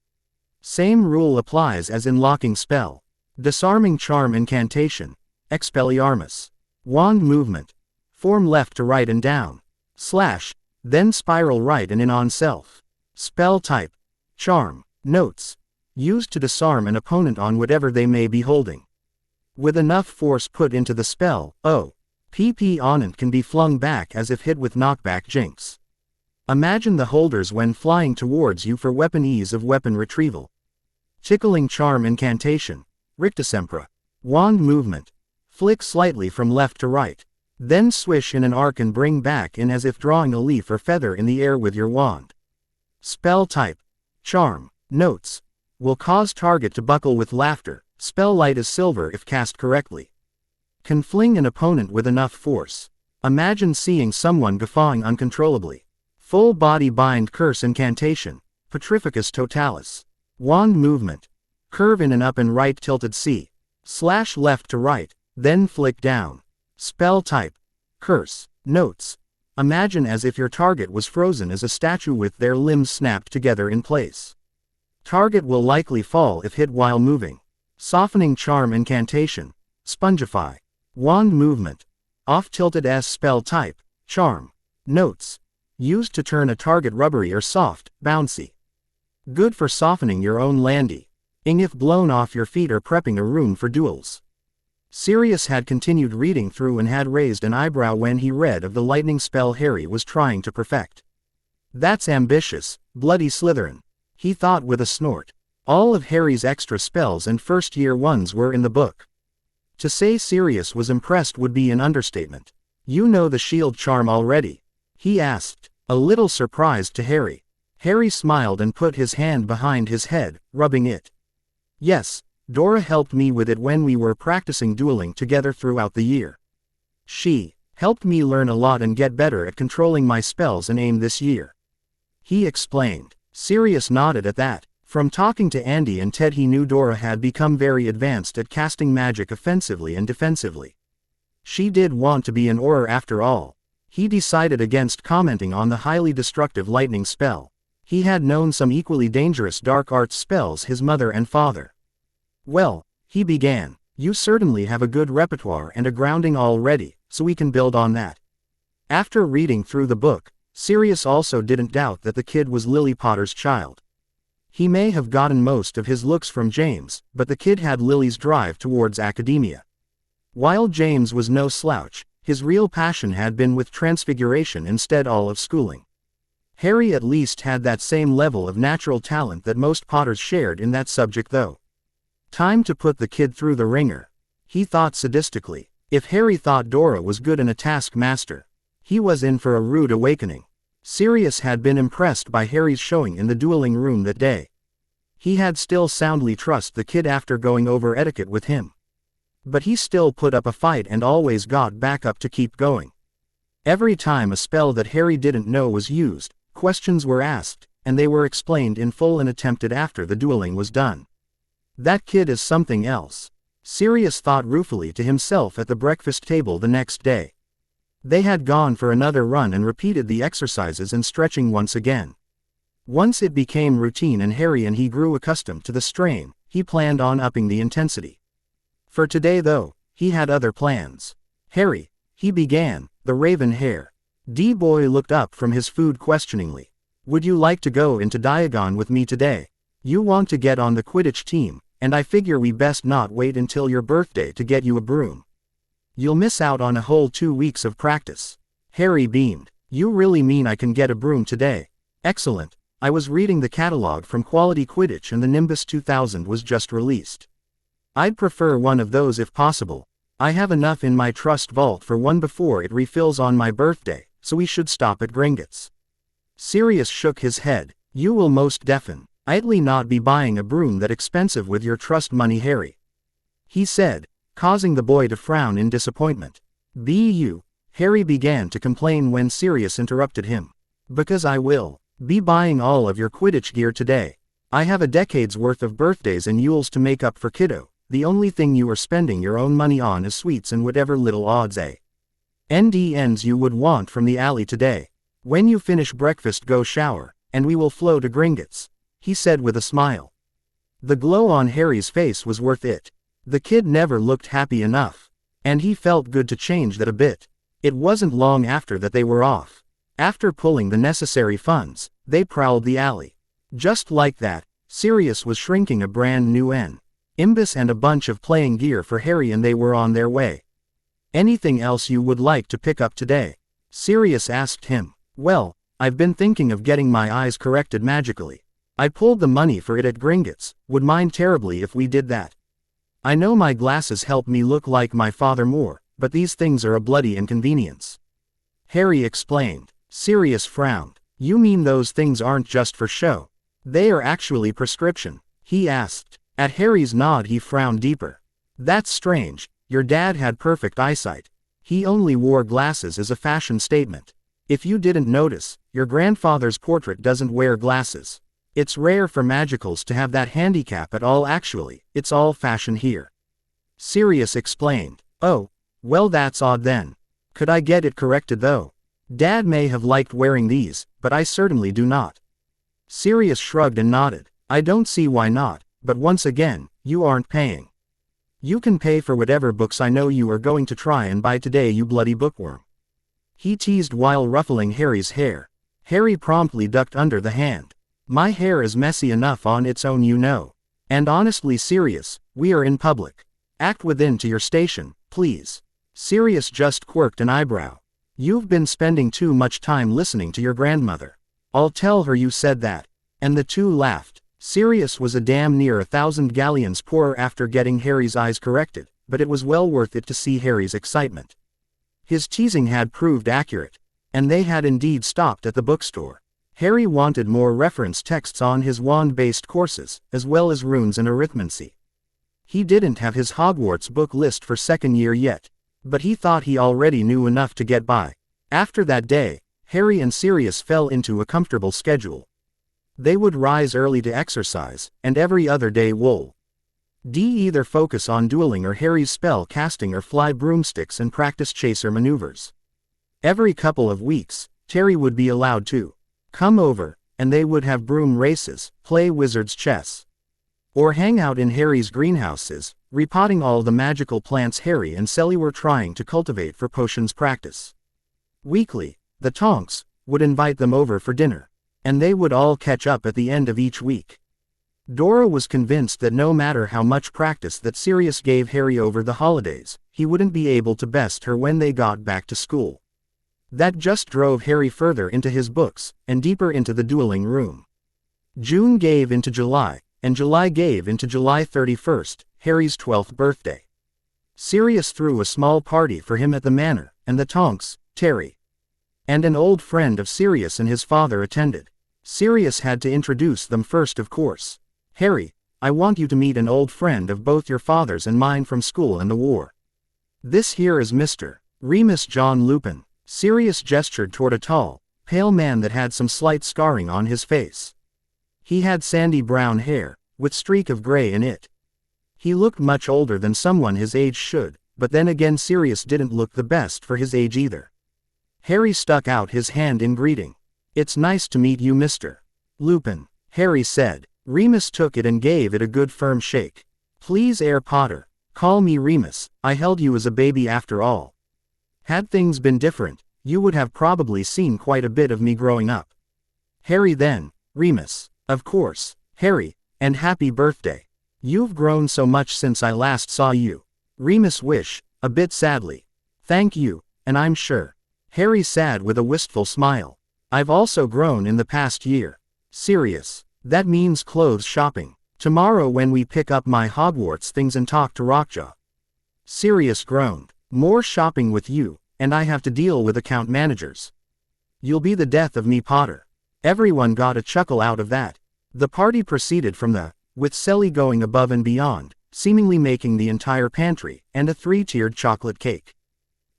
Same rule applies as in locking spell. Disarming charm incantation. Expelliarmus. Wand movement. Form left to right and down. Slash, then spiral right and in on self. Spell type. Charm. Notes. Used to disarm an opponent on whatever they may be holding. With enough force put into the spell, PP onant can be flung back as if hit with knockback jinx. Imagine the holders when flying towards you for weapon ease of weapon retrieval. Tickling charm incantation. Rictusempra. Wand movement. Flick slightly from left to right. Then swish in an arc and bring back in as if drawing a leaf or feather in the air with your wand. Spell type. Charm. Notes. Will cause target to buckle with laughter. Spell light as silver if cast correctly. Can fling an opponent with enough force. Imagine seeing someone guffawing uncontrollably. Full body bind curse incantation. Petrificus totalis. Wand movement. Curve in an up and right tilted C. Slash left to right, then flick down. Spell type. Curse. Notes. Imagine as if your target was frozen as a statue with their limbs snapped together in place. Target will likely fall if hit while moving. Softening charm incantation. Spongify. Wand movement. Off-tilted S spell type. Charm. Notes. Used to turn a target rubbery or soft, bouncy. Good for softening your own landy. Ing if blown off your feet or prepping a room for duels. Sirius had continued reading through and had raised an eyebrow when he read of the lightning spell Hary was trying to perfect. That's ambitious, bloody Slytherin, he thought with a snort. All of Hary's extra spells and first-year ones were in the book. To say Sirius was impressed would be an understatement. You know the shield charm already? He asked, a little surprised to Hary. Hary smiled and put his hand behind his head, rubbing it. Yes, Dora helped me with it when we were practicing dueling together throughout the year. She helped me learn a lot and get better at controlling my spells and aim this year. He explained. Sirius nodded at that. From talking to Andy and Ted he knew Dora had become very advanced at casting magic offensively and defensively. She did want to be an Auror after all. He decided against commenting on the highly destructive lightning spell. He had known some equally dangerous dark arts spells his mother and father. Well, he began, you certainly have a good repertoire and a grounding already, so we can build on that. After reading through the book, Sirius also didn't doubt that the kid was Lily Potter's child. He may have gotten most of his looks from James, but the kid had Lily's drive towards academia. While James was no slouch, his real passion had been with Transfiguration instead all of schooling. Hary at least had that same level of natural talent that most Potters shared in that subject though. Time to put the kid through the ringer. He thought sadistically. If Hary thought Dora was good and a taskmaster, he was in for a rude awakening. Sirius had been impressed by Hary's showing in the dueling room that day. He had still soundly trusted the kid after going over etiquette with him. But he still put up a fight and always got back up to keep going. Every time a spell that Hary didn't know was used, questions were asked, and they were explained in full and attempted after the dueling was done. That kid is something else, Sirius thought ruefully to himself at the breakfast table the next day. They had gone for another run and repeated the exercises and stretching once again. Once it became routine and Hary and he grew accustomed to the strain, he planned on upping the intensity. For today though, he had other plans. Hary, he began, the raven hair. D-boy looked up from his food questioningly. Would you like to go into Diagon with me today? You want to get on the Quidditch team, and I figure we best not wait until your birthday to get you a broom. You'll miss out on a whole 2 weeks of practice. Hary beamed. You really mean I can get a broom today? Excellent. I was reading the catalog from Quality Quidditch and the Nimbus 2000 was just released. I'd prefer one of those if possible. I have enough in my trust vault for one before it refills on my birthday, so we should stop at Gringotts. Sirius shook his head. You will most definitely not be buying a broom that expensive with your trust money, Hary. He said, causing the boy to frown in disappointment. Hary began to complain when Sirius interrupted him. Because I will be buying all of your Quidditch gear today. I have a decade's worth of birthdays and Yules to make up for kiddo. The only thing you are spending your own money on is sweets and whatever little odds and ends you would want from the alley today. When you finish breakfast go shower, and we will flow to Gringotts, he said with a smile. The glow on Hary's face was worth it. The kid never looked happy enough. And he felt good to change that a bit. It wasn't long after that they were off. After pulling the necessary funds, they prowled the alley. Just like that, Sirius was shrinking a brand new imbus and a bunch of playing gear for Harry, and they were on their way. "Anything else you would like to pick up today?" Sirius asked him. "Well, I've been thinking of getting my eyes corrected magically. I pulled the money for it at Gringotts, would mind terribly if we did that. I know my glasses help me look like my father more, but these things are a bloody inconvenience," Harry explained. Sirius frowned. "You mean those things aren't just for show? They are actually prescription?" he asked. At Harry's nod he frowned deeper. "That's strange, your dad had perfect eyesight. He only wore glasses as a fashion statement. If you didn't notice, your grandfather's portrait doesn't wear glasses. It's rare for magicals to have that handicap at all. Actually, it's all fashion here," Sirius explained. "Oh, well that's odd then. Could I get it corrected though? Dad may have liked wearing these, but I certainly do not." Sirius shrugged and nodded. "I don't see why not, but once again, you aren't paying. You can pay for whatever books I know you are going to try and buy today, you bloody bookworm," he teased while ruffling Harry's hair. Harry promptly ducked under the hand. "My hair is messy enough on its own, you know. And honestly, Sirius, we are in public. Act within to your station, please." Sirius just quirked an eyebrow. "You've been spending too much time listening to your grandmother. I'll tell her you said that." And the two laughed. Sirius was a damn near 1,000 galleons poorer after getting Harry's eyes corrected, but it was well worth it to see Harry's excitement. His teasing had proved accurate, and they had indeed stopped at the bookstore. Harry wanted more reference texts on his wand-based courses, as well as runes and arithmancy. He didn't have his Hogwarts book list for second year yet, but he thought he already knew enough to get by. After that day, Harry and Sirius fell into a comfortable schedule. They would rise early to exercise, and every other day either focus on dueling or Harry's spell casting or fly broomsticks and practice chaser maneuvers. Every couple of weeks, Terry would be allowed to come over, and they would have broom races, play wizard's chess, or hang out in Harry's greenhouses, repotting all the magical plants Harry and Sally were trying to cultivate for potions practice. Weekly, the Tonks would invite them over for dinner, and they would all catch up at the end of each week. Dora was convinced that no matter how much practice that Sirius gave Harry over the holidays, he wouldn't be able to best her when they got back to school. That just drove Harry further into his books, and deeper into the dueling room. June gave into July, and July gave into July 31st, Harry's 12th birthday. Sirius threw a small party for him at the Manor, and the Tonks, Terry, and an old friend of Sirius and his father attended. Sirius had to introduce them first, of course. "Harry, I want you to meet an old friend of both your father's and mine from school and the war. This here is Mr. Remus John Lupin." Sirius gestured toward a tall, pale man that had some slight scarring on his face. He had sandy brown hair, with streak of gray in it. He looked much older than someone his age should, but then again Sirius didn't look the best for his age either. Harry stuck out his hand in greeting. "It's nice to meet you, Mr. Lupin," Harry said. Remus took it and gave it a good firm shake. "Please, Herr Potter, call me Remus. I held you as a baby after all. Had things been different, you would have probably seen quite a bit of me growing up." Harry then, "Remus, of course, Harry, and happy birthday. You've grown so much since I last saw you." Remus wished, a bit sadly. "Thank you, and I'm sure." Harry said with a wistful smile. "I've also grown in the past year." "Sirius, that means clothes shopping. Tomorrow when we pick up my Hogwarts things and talk to Rockjaw." Sirius groaned. "More shopping with you, and I have to deal with account managers. You'll be the death of me, Potter." Everyone got a chuckle out of that. The party proceeded from with Sally going above and beyond, seemingly making the entire pantry, and a 3-tiered chocolate cake.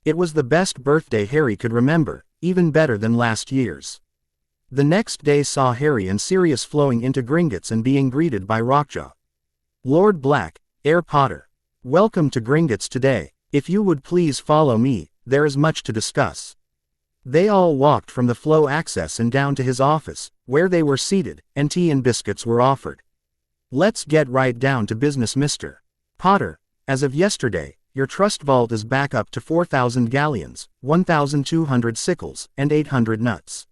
It was the best birthday Harry could remember, even better than last year's. The next day saw Harry and Sirius flowing into Gringotts and being greeted by Rockjaw. "Lord Black, Herr Potter. Welcome to Gringotts today. If you would please follow me, there is much to discuss." They all walked from the flow access and down to his office, where they were seated, and tea and biscuits were offered. "Let's get right down to business, Mr. Potter. As of yesterday, your trust vault is back up to 4,000 galleons, 1,200 sickles, and 800 nuts.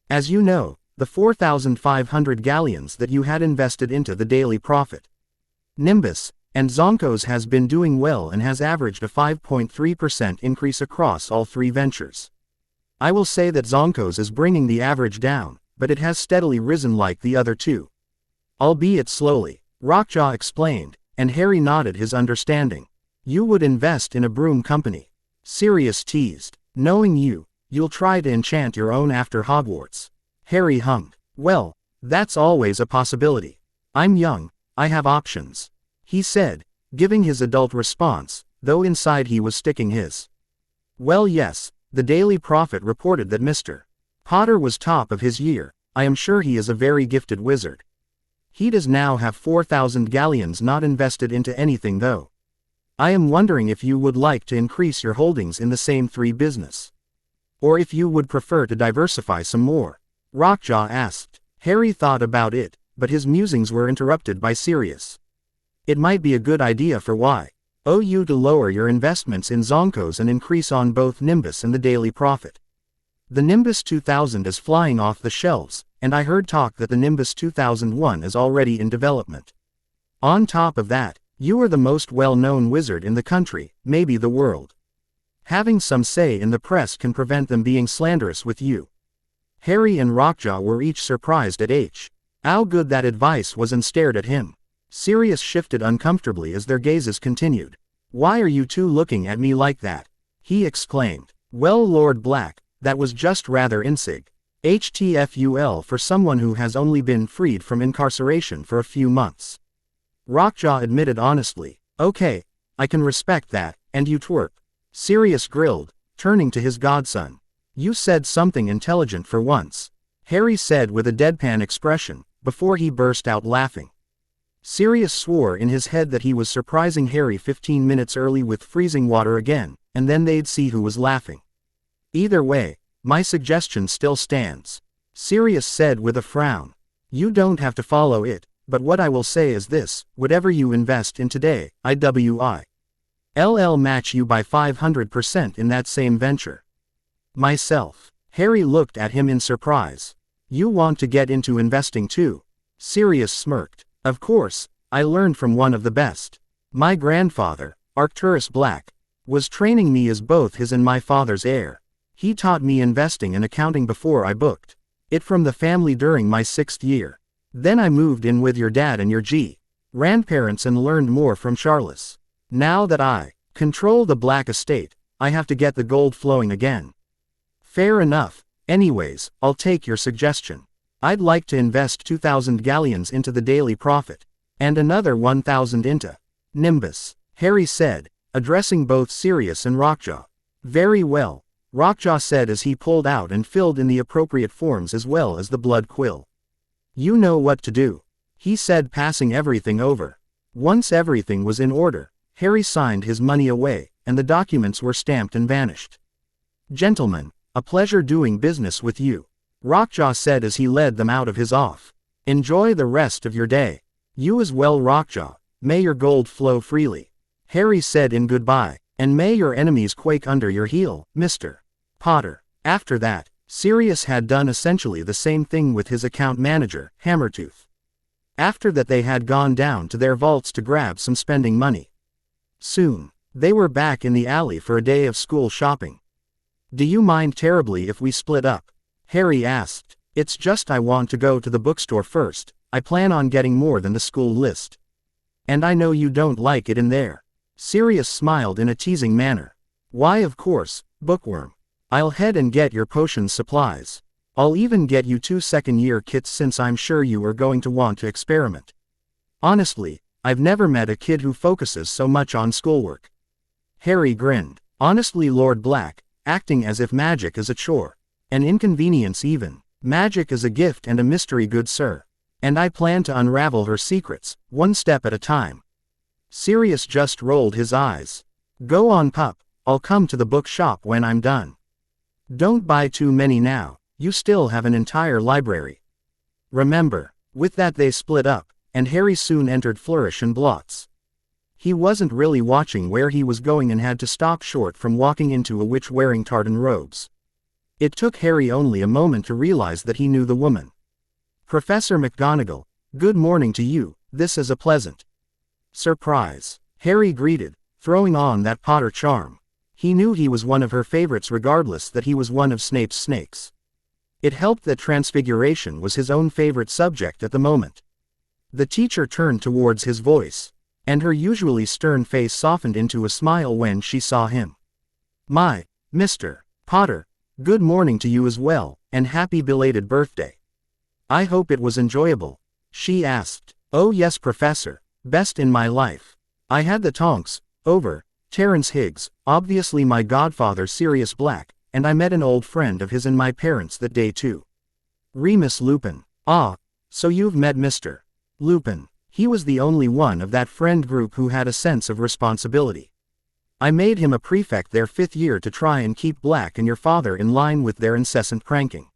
As you know, the 4,500 galleons that you had invested into the daily profit. Nimbus and Zonkos has been doing well and has averaged a 5.3% increase across all three ventures. I will say that Zonkos is bringing the average down, but it has steadily risen like the other two. Albeit slowly, Rockjaw explained, and Hary nodded his understanding. You would invest in a broom company. Sirius teased. Knowing you, you'll try to enchant your own after Hogwarts. Hary hummed. Well, that's always a possibility. I'm young, I have options. He said, giving his adult response, though inside he was sticking his. Well yes, the Daily Prophet reported that Mr. Potter was top of his year. I am sure he is a very gifted wizard. He does now have 4,000 galleons not invested into anything though. I am wondering if you would like to increase your holdings in the same three business. Or if you would prefer to diversify some more. Rockjaw asked. Hary thought about it, but his musings were interrupted by Sirius. It might be a good idea for you to lower your investments in Zonkos and increase on both Nimbus and the Daily Prophet. The Nimbus 2000 is flying off the shelves, and I heard talk that the Nimbus 2001 is already in development. On top of that, you are the most well-known wizard in the country, maybe the world. Having some say in the press can prevent them being slanderous with you. Hary and Rockjaw were each surprised at how good that advice was and stared at him. Sirius shifted uncomfortably as their gazes continued. Why are you two looking at me like that? He exclaimed. Well, Lord Black, that was just rather insig. HTFUL for someone who has only been freed from incarceration for a few months. Rockjaw admitted honestly. Okay, I can respect that, and you twerp. Sirius grilled, turning to his godson. You said something intelligent for once. Hary said with a deadpan expression, before he burst out laughing. Sirius swore in his head that he was surprising Hary 15 minutes early with freezing water again, and then they'd see who was laughing. Either way, my suggestion still stands. Sirius said with a frown. You don't have to follow it, but what I will say is this, whatever you invest in today, IWILL match you by 500% in that same venture. Myself. Hary looked at him in surprise. You want to get into investing too? Sirius smirked. Of course, I learned from one of the best. My grandfather, Arcturus Black, was training me as both his and my father's heir. He taught me investing and accounting before I booked it from the family during my 6th year. Then I moved in with your dad and your grandparents and learned more from Charles. Now that I control the Black estate, I have to get the gold flowing again. Fair enough. Anyways, I'll take your suggestion. I'd like to invest 2,000 galleons into the Daily Prophet, and another 1,000 into Nimbus, Hary said, addressing both Sirius and Rockjaw. Very well, Rockjaw said as he pulled out and filled in the appropriate forms as well as the blood quill. You know what to do, he said, passing everything over. Once everything was in order, Hary signed his money away, and the documents were stamped and vanished. Gentlemen, a pleasure doing business with you, Rockjaw said as he led them out of his office. Enjoy the rest of your day. You as well, Rockjaw. May your gold flow freely. Hary said in goodbye, and may your enemies quake under your heel, Mr. Potter. After that, Sirius had done essentially the same thing with his account manager, Hammertooth. After that they had gone down to their vaults to grab some spending money. Soon, they were back in the alley for a day of school shopping. Do you mind terribly if we split up? Hary asked. It's just I want to go to the bookstore first. I plan on getting more than the school list. And I know you don't like it in there. Sirius smiled in a teasing manner. Why, of course, bookworm. I'll head and get your potion supplies. I'll even get you 2 second-year kits since I'm sure you are going to want to experiment. Honestly, I've never met a kid who focuses so much on schoolwork. Hary grinned. Honestly, Lord Black, acting as if magic is a chore. An inconvenience even. Magic is a gift and a mystery, good sir. And I plan to unravel her secrets, one step at a time. Sirius just rolled his eyes. Go on, pup, I'll come to the bookshop when I'm done. Don't buy too many now, you still have an entire library. Remember. With that they split up, and Hary soon entered Flourish and Blots. He wasn't really watching where he was going and had to stop short from walking into a witch wearing tartan robes. It took Harry only a moment to realize that he knew the woman. "Professor McGonagall, good morning to you, this is a pleasant surprise," Harry greeted, throwing on that Potter charm. He knew he was one of her favorites regardless that he was one of Snape's snakes. It helped that Transfiguration was his own favorite subject at the moment. The teacher turned towards his voice, and her usually stern face softened into a smile when she saw him. "My, Mr. Potter, good morning to you as well, and happy belated birthday. I hope it was enjoyable," she asked. "Oh yes, Professor, best in my life. I had the tonks, over Terence Higgs, obviously my godfather Sirius Black, and I met an old friend of his and my parents that day too. Remus Lupin. Ah, so you've met Mr. Lupin." He was the only one of that friend group who had a sense of responsibility. "I made him a prefect their 5th year to try and keep Black and your father in line with their incessant pranking."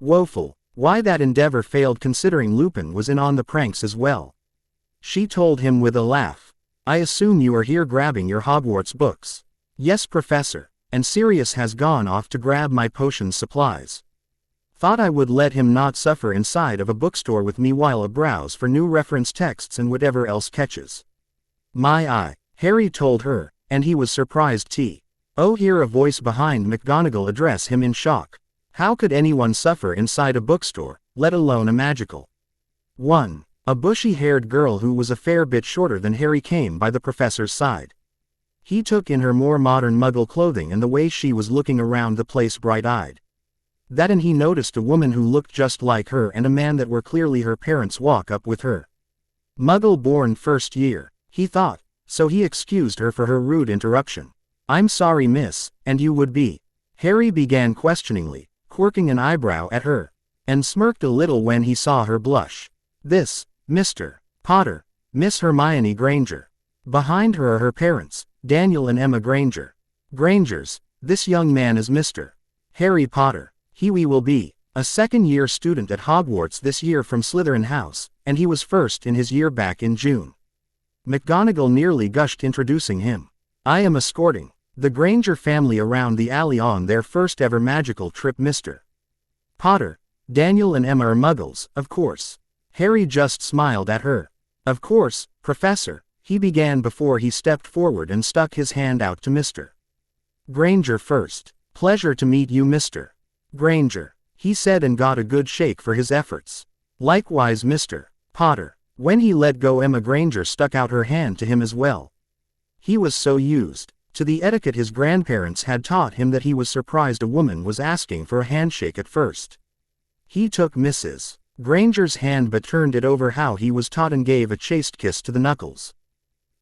Woeful. Why that endeavor failed considering Lupin was in on the pranks as well. She told him with a laugh. "I assume you are here grabbing your Hogwarts books." "Yes, Professor, and Sirius has gone off to grab my potion supplies. Thought I would let him not suffer inside of a bookstore with me while I browse for new reference texts and whatever else catches my eye," Harry told her, and he was surprised to hear a voice behind McGonagall address him in shock. How could anyone suffer inside a bookstore, let alone a magical one? A bushy-haired girl who was a fair bit shorter than Harry came by the professor's side. He took in her more modern Muggle clothing and the way she was looking around the place bright-eyed. That and he noticed a woman who looked just like her and a man that were clearly her parents walk up with her. Muggle-born 1st year, he thought, so he excused her for her rude interruption. "I'm sorry miss, and you would be?" Harry began questioningly, quirking an eyebrow at her, and smirked a little when he saw her blush. "This, Mr. Potter, Miss Hermione Granger. Behind her are her parents, Daniel and Emma Granger. Grangers, this young man is Mr. Harry Potter. He will be a 2nd-year student at Hogwarts this year from Slytherin House, and he was first in his year back in June." McGonagall nearly gushed introducing him. "I am escorting the Granger family around the alley on their first ever magical trip, Mr. Potter. Daniel and Emma are Muggles, of course." Harry just smiled at her. "Of course, Professor," he began before he stepped forward and stuck his hand out to Mr. Granger first. "Pleasure to meet you, Mr. Granger," he said and got a good shake for his efforts. "Likewise, Mr. Potter." When he let go, Emma Granger stuck out her hand to him as well. He was so used to the etiquette his grandparents had taught him that he was surprised a woman was asking for a handshake at first. He took Mrs. Granger's hand but turned it over how he was taught and gave a chaste kiss to the knuckles.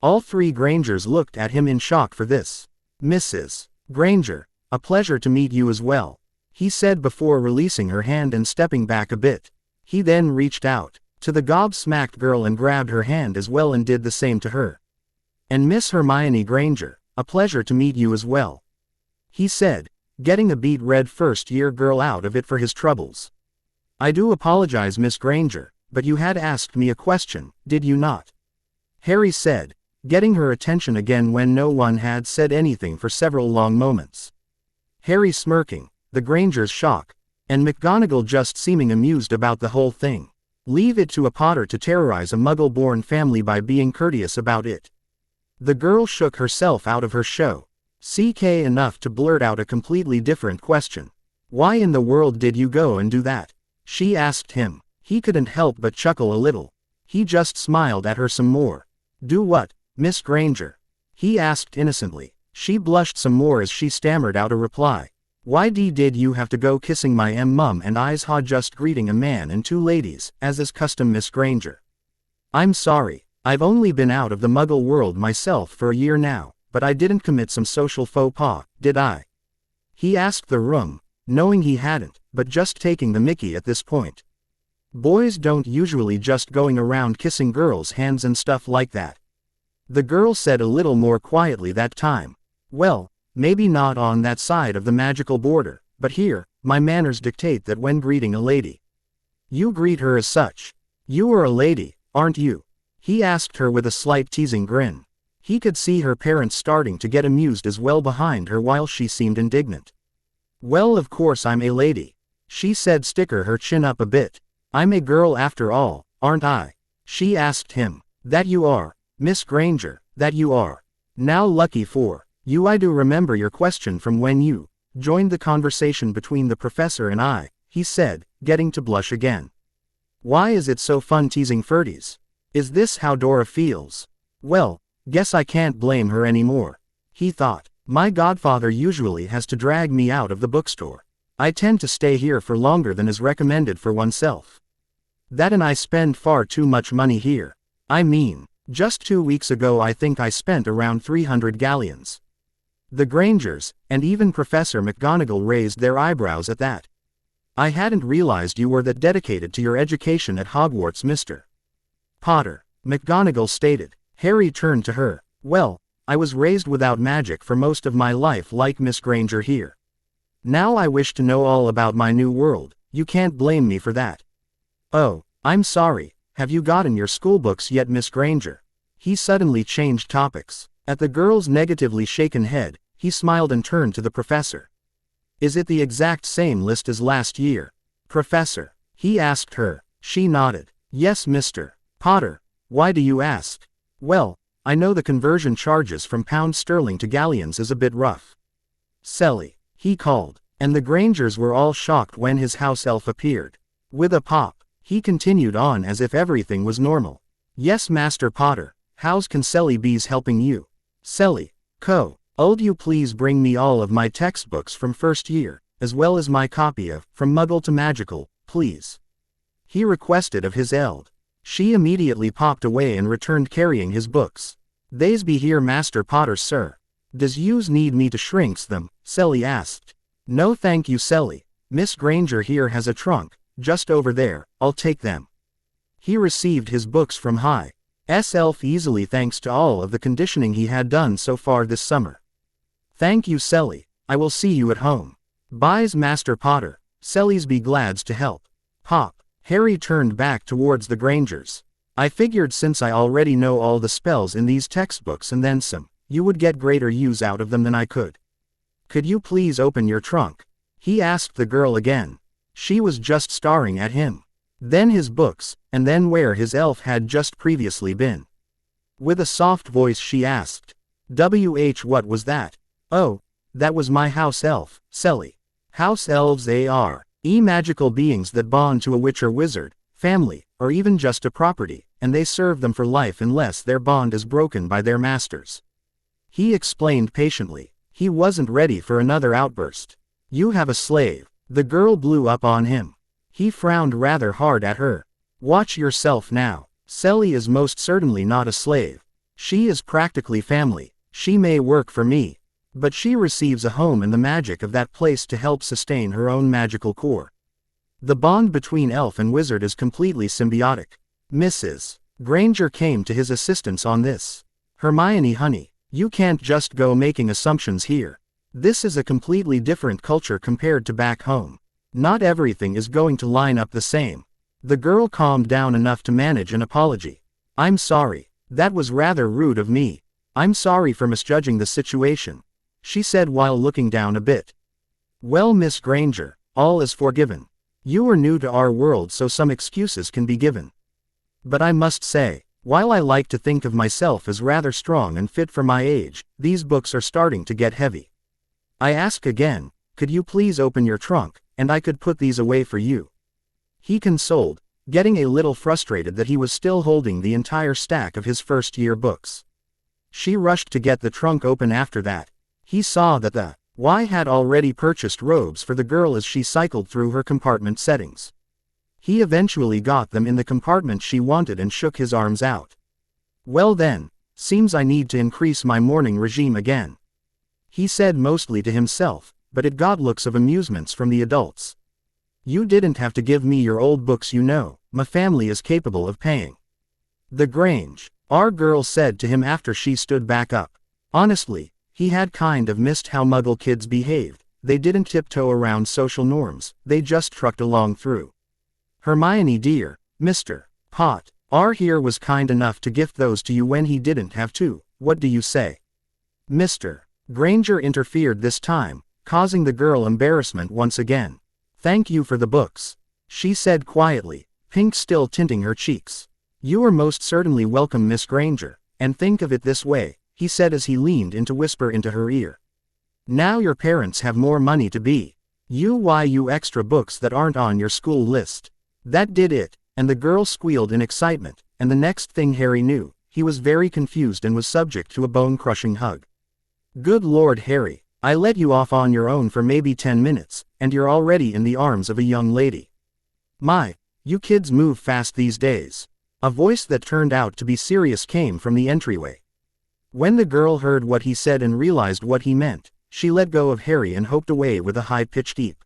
All 3 Grangers looked at him in shock for this. "Mrs. Granger, a pleasure to meet you as well," he said before releasing her hand and stepping back a bit. He then reached out to the gobsmacked girl and grabbed her hand as well and did the same to her. "And Miss Hermione Granger, a pleasure to meet you as well," he said, getting a beet red 1st-year girl out of it for his troubles. "I do apologize, Miss Granger, but you had asked me a question, did you not?" Harry said, getting her attention again when no one had said anything for several long moments. Harry smirking, the Grangers' shock, and McGonagall just seeming amused about the whole thing. Leave it to a Potter to terrorize a Muggle-born family by being courteous about it. The girl shook herself out of her show. CK enough to blurt out a completely different question. "Why in the world did you go and do that?" she asked him. He couldn't help but chuckle a little. He just smiled at her some more. "Do what, Miss Granger?" he asked innocently. She blushed some more as she stammered out a reply. "Why did you have to go kissing my mum and I's ha just greeting a man and 2 ladies, as is custom, Miss Granger?" "I'm sorry, I've only been out of the Muggle world myself for a year now, but I didn't commit some social faux pas, did I?" he asked the room, knowing he hadn't, but just taking the mickey at this point. Boys don't usually just going around kissing girls' hands and stuff like that. The girl said a little more quietly that time. "Well, maybe not on that side of the magical border, but here, my manners dictate that when greeting a lady, you greet her as such. You are a lady, aren't you?" he asked her with a slight teasing grin. He could see her parents starting to get amused as well behind her while she seemed indignant. Well, of course I'm a lady, she said, sticker her chin up a bit. I'm a girl after all, aren't I? She asked him. That you are, Miss Granger, that you are. Now lucky for you I do remember your question from when you joined the conversation between the professor and I, he said, getting to blush again. Why is it so fun teasing Ferdies? Is this how Dora feels? Well, guess I can't blame her anymore, he thought. My godfather usually has to drag me out of the bookstore. I tend to stay here for longer than is recommended for oneself. That and I spend far too much money here. I mean, just 2 weeks ago I think I spent around 300 galleons. The Grangers, and even Professor McGonagall, raised their eyebrows at that. I hadn't realized you were that dedicated to your education at Hogwarts, Mr. Potter, McGonagall stated. Harry turned to her. Well, I was raised without magic for most of my life like Miss Granger here. Now I wish to know all about my new world, you can't blame me for that. Oh, I'm sorry, have you gotten your schoolbooks yet, Miss Granger? He suddenly changed topics. At the girl's negatively shaken head, he smiled and turned to the professor. Is it the exact same list as last year, Professor? He asked her. She nodded. Yes, Mr. Potter. Why do you ask? Well, I know the conversion charges from pounds sterling to galleons is a bit rough. Selly, he called, and the Grangers were all shocked when his house elf appeared. With a pop, he continued on as if everything was normal. Yes, Master Potter, how's Conselly Bees helping you? Selly, Old you please bring me all of my textbooks from first year, as well as my copy of From Muggle to Magical, please. He requested of his eld. She immediately popped away and returned carrying his books. They's be here, Master Potter, sir. Does yous need me to shrinks them? Selly asked. No thank you, Selly. Miss Granger here has a trunk, just over there, I'll take them. He received his books from High's elf easily thanks to all of the conditioning he had done so far this summer. Thank you, Selly, I will see you at home. Byes, Master Potter, Selly's be glads to help. Pop. Harry turned back towards the Grangers. I figured since I already know all the spells in these textbooks and then some, you would get greater use out of them than I could. Could you please open your trunk? He asked the girl again. She was just staring at him. Then his books, and then where his elf had just previously been. With a soft voice she asked. What was that? Oh, that was my house elf, Selly. House elves are magical beings that bond to a witch or wizard, family, or even just a property, and they serve them for life unless their bond is broken by their masters. He explained patiently. He wasn't ready for another outburst. You have a slave. The girl blew up on him. He frowned rather hard at her. Watch yourself now. Selly is most certainly not a slave. She is practically family. She may work for me, but she receives a home and the magic of that place to help sustain her own magical core. The bond between elf and wizard is completely symbiotic. Mrs. Granger came to his assistance on this. Hermione, honey, you can't just go making assumptions here. This is a completely different culture compared to back home. Not everything is going to line up the same. The girl calmed down enough to manage an apology. I'm sorry. That was rather rude of me. I'm sorry for misjudging the situation, she said while looking down a bit. Well, Miss Granger, all is forgiven. You are new to our world, so some excuses can be given. But I must say, while I like to think of myself as rather strong and fit for my age, these books are starting to get heavy. I ask again, could you please open your trunk, and I could put these away for you? He consoled, getting a little frustrated that he was still holding the entire stack of his first-year books. She rushed to get the trunk open after that. He saw that the Y had already purchased robes for the girl as she cycled through her compartment settings. He eventually got them in the compartment she wanted and shook his arms out. Well then, seems I need to increase my morning regime again, he said mostly to himself, but it got looks of amusements from the adults. You didn't have to give me your old books, you know, my family is capable of paying. The Grange, our girl said to him after she stood back up. Honestly, he had kind of missed how Muggle kids behaved. They didn't tiptoe around social norms, they just trucked along through. Hermione dear, Mr. Pot, our here was kind enough to gift those to you when he didn't have to, What do you say? Mr. Granger interfered this time, causing the girl embarrassment once again. Thank you for the books, she said quietly, pink still tinting her cheeks. You are most certainly welcome, Miss Granger, and think of it this way, he said as he leaned in to whisper into her ear. Now your parents have more money to be. You extra books that aren't on your school list. That did it, and the girl squealed in excitement, and the next thing Harry knew, he was very confused and was subject to a bone-crushing hug. Good Lord, Harry, I let you off on your own for maybe 10 minutes, and you're already in the arms of a young lady. My, you kids move fast these days. A voice that turned out to be Sirius came from the entryway. When the girl heard what he said and realized what he meant, she let go of Harry and hoped away with a high-pitched eep.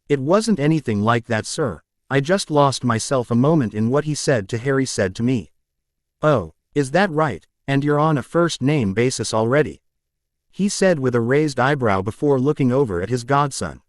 It wasn't anything like that, sir. I just lost myself a moment in what he said to Harry said to me. Oh, is that right, and you're on a first-name basis already? He said with a raised eyebrow before looking over at his godson.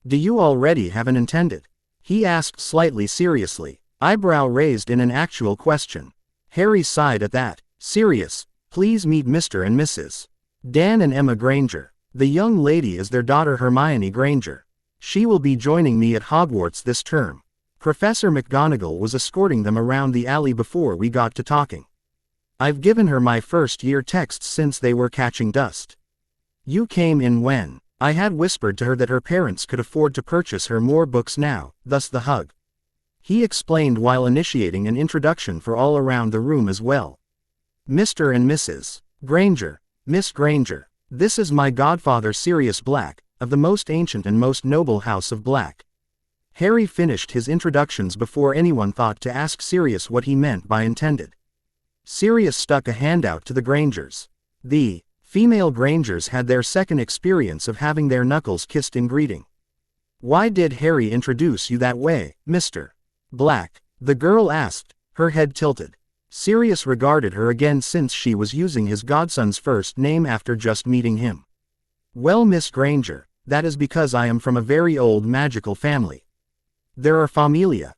Do you already have an intended? He asked slightly seriously, eyebrow raised in an actual question. Harry sighed at that. Sirius, please meet Mr. and Mrs. Dan and Emma Granger. The young lady is their daughter Hermione Granger. She will be joining me at Hogwarts this term. Professor McGonagall was escorting them around the alley before we got to talking. I've given her my first-year texts since they were catching dust. You came in when I had whispered to her that her parents could afford to purchase her more books now, thus the hug. He explained while initiating an introduction for all around the room as well. Mr. and Mrs. Granger, Miss Granger, this is my godfather Sirius Black, of the most ancient and most noble house of Black. Harry finished his introductions before anyone thought to ask Sirius what he meant by intended. Sirius stuck a hand out to the Grangers. The female Grangers had their second experience of having their knuckles kissed in greeting. Why did Harry introduce you that way, Mr. Black? The girl asked, her head tilted. Sirius regarded her again since she was using his godson's first name after just meeting him. Well, Miss Granger, that is because I am from a very old magical family. There are familias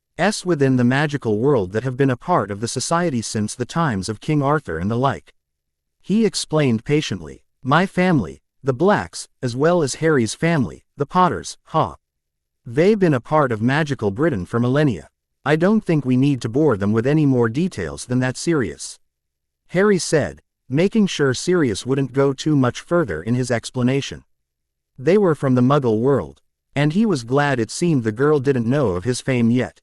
within the magical world that have been a part of the society since the times of King Arthur and the like. He explained patiently. My family, the Blacks, as well as Harry's family, the Potters, they've been a part of magical Britain for millennia. I don't think we need to bore them with any more details than that, Sirius. Harry said, making sure Sirius wouldn't go too much further in his explanation. They were from the Muggle world, and he was glad it seemed the girl didn't know of his fame yet.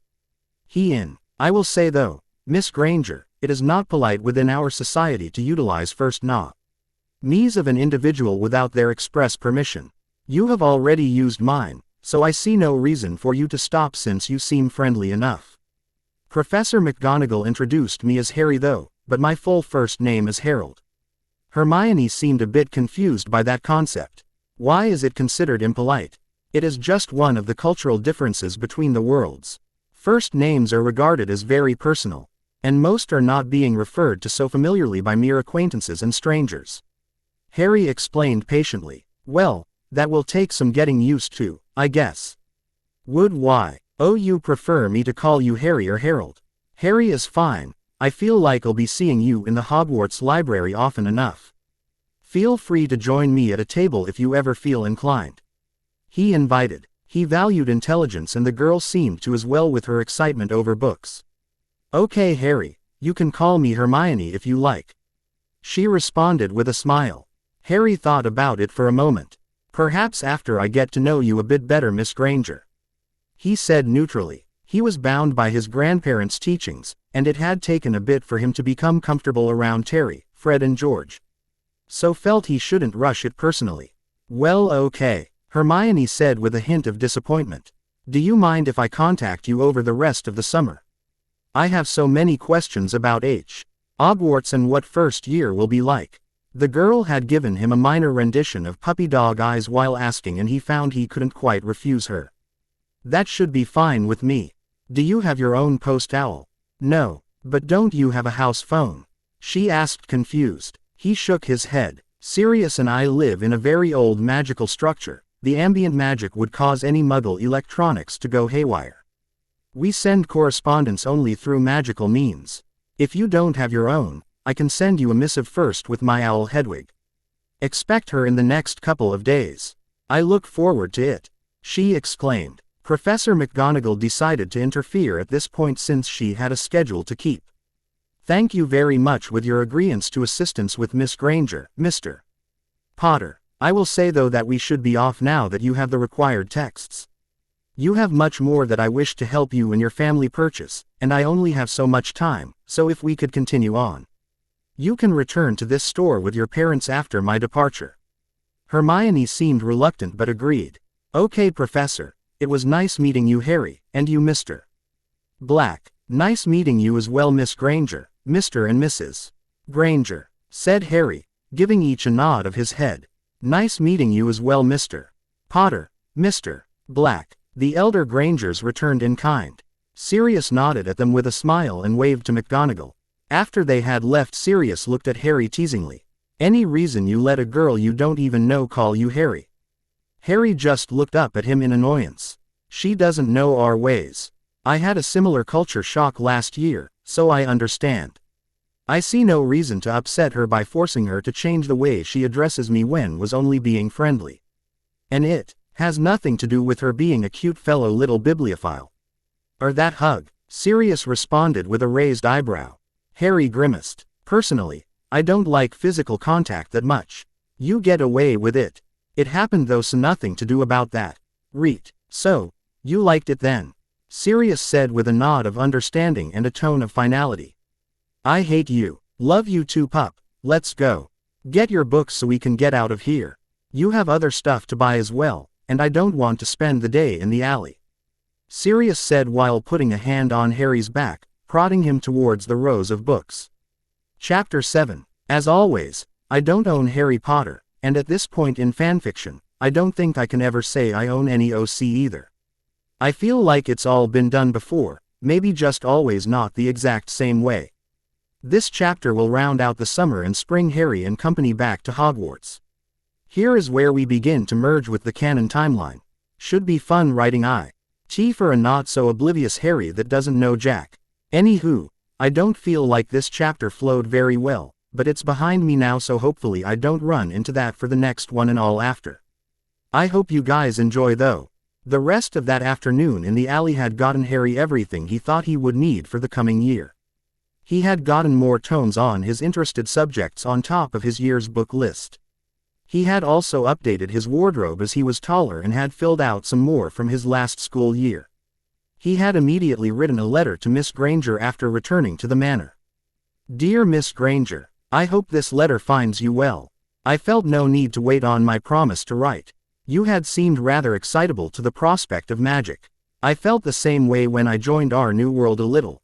I will say though, Miss Granger, it is not polite within our society to utilize first names of an individual without their express permission. You have already used mine, so I see no reason for you to stop since you seem friendly enough. Professor McGonagall introduced me as Harry though, but my full first name is Harold. Hermione seemed a bit confused by that concept. Why is it considered impolite? It is just one of the cultural differences between the worlds. First names are regarded as very personal, and most are not being referred to so familiarly by mere acquaintances and strangers. Harry explained patiently. Well, that will take some getting used to, I guess. You prefer me to call you Harry or Harold? Harry is fine. I feel like I'll be seeing you in the Hogwarts library often enough. Feel free to join me at a table if you ever feel inclined. He invited. He valued intelligence and the girl seemed to as well with her excitement over books. Okay, Harry, you can call me Hermione if you like. She responded with a smile. Harry thought about it for a moment. Perhaps after I get to know you a bit better, Miss Granger. He said neutrally. He was bound by his grandparents' teachings, and it had taken a bit for him to become comfortable around Terry, Fred and George. So felt he shouldn't rush it personally. Well, okay, Hermione said with a hint of disappointment. Do you mind if I contact you over the rest of the summer? I have so many questions about Hogwarts and what first year will be like. The girl had given him a minor rendition of puppy dog eyes while asking and he found he couldn't quite refuse her. That should be fine with me. Do you have your own post owl? No, but don't you have a house phone? She asked confused. He shook his head. Sirius and I live in a very old magical structure. The ambient magic would cause any Muggle electronics to go haywire. We send correspondence only through magical means. If you don't have your own, I can send you a missive first with my owl Hedwig. Expect her in the next couple of days. I look forward to it," she exclaimed. Professor McGonagall decided to interfere at this point since she had a schedule to keep. "Thank you very much with your agreeance to assistance with Miss Granger, Mr. Potter. I will say though that we should be off now that you have the required texts. You have much more that I wish to help you and your family purchase, and I only have so much time, so if we could continue on. You can return to this store with your parents after my departure." Hermione seemed reluctant but agreed. "Okay, Professor. It was nice meeting you, Hary, and you, Mr. Black. Nice meeting you as well, Miss Granger, Mr. and Mrs. Granger," said Hary, giving each a nod of his head. "Nice meeting you as well, Mr. Potter, Mr. Black." The elder Grangers returned in kind. Sirius nodded at them with a smile and waved to McGonagall. After they had left, Sirius looked at Hary teasingly. "Any reason you let a girl you don't even know call you Hary?" Hary just looked up at him in annoyance. "She doesn't know our ways. I had a similar culture shock last year, so I understand. I see no reason to upset her by forcing her to change the way she addresses me when was only being friendly. And it has nothing to do with her being a cute fellow little bibliophile." "Or that hug," Sirius responded with a raised eyebrow. Hary grimaced. "Personally, I don't like physical contact that much. You get away with it. It happened though, so nothing to do about that. Reet. So, you liked it then?" Sirius said with a nod of understanding and a tone of finality. "I hate you. Love you too, pup. Let's go. Get your books so we can get out of here. You have other stuff to buy as well, and I don't want to spend the day in the alley," Sirius said while putting a hand on Hary's back, prodding him towards the rows of books. Chapter 7. As always, I don't own Harry Potter, and at this point in fanfiction, I don't think I can ever say I own any OC either. I feel like it's all been done before, maybe just always not the exact same way. This chapter will round out the summer and spring Hary and company back to Hogwarts. Here is where we begin to merge with the canon timeline. Should be fun writing T for a not so oblivious Hary that doesn't know Jack. Anywho, I don't feel like this chapter flowed very well, but it's behind me now, so hopefully I don't run into that for the next one and all after. I hope you guys enjoy though. The rest of that afternoon in the alley had gotten Hary everything he thought he would need for the coming year. He had gotten more tomes on his interested subjects on top of his year's book list. He had also updated his wardrobe as he was taller and had filled out some more from his last school year. He had immediately written a letter to Miss Granger after returning to the manor. "Dear Miss Granger, I hope this letter finds you well. I felt no need to wait on my promise to write. You had seemed rather excitable to the prospect of magic. I felt the same way when I joined our new world a little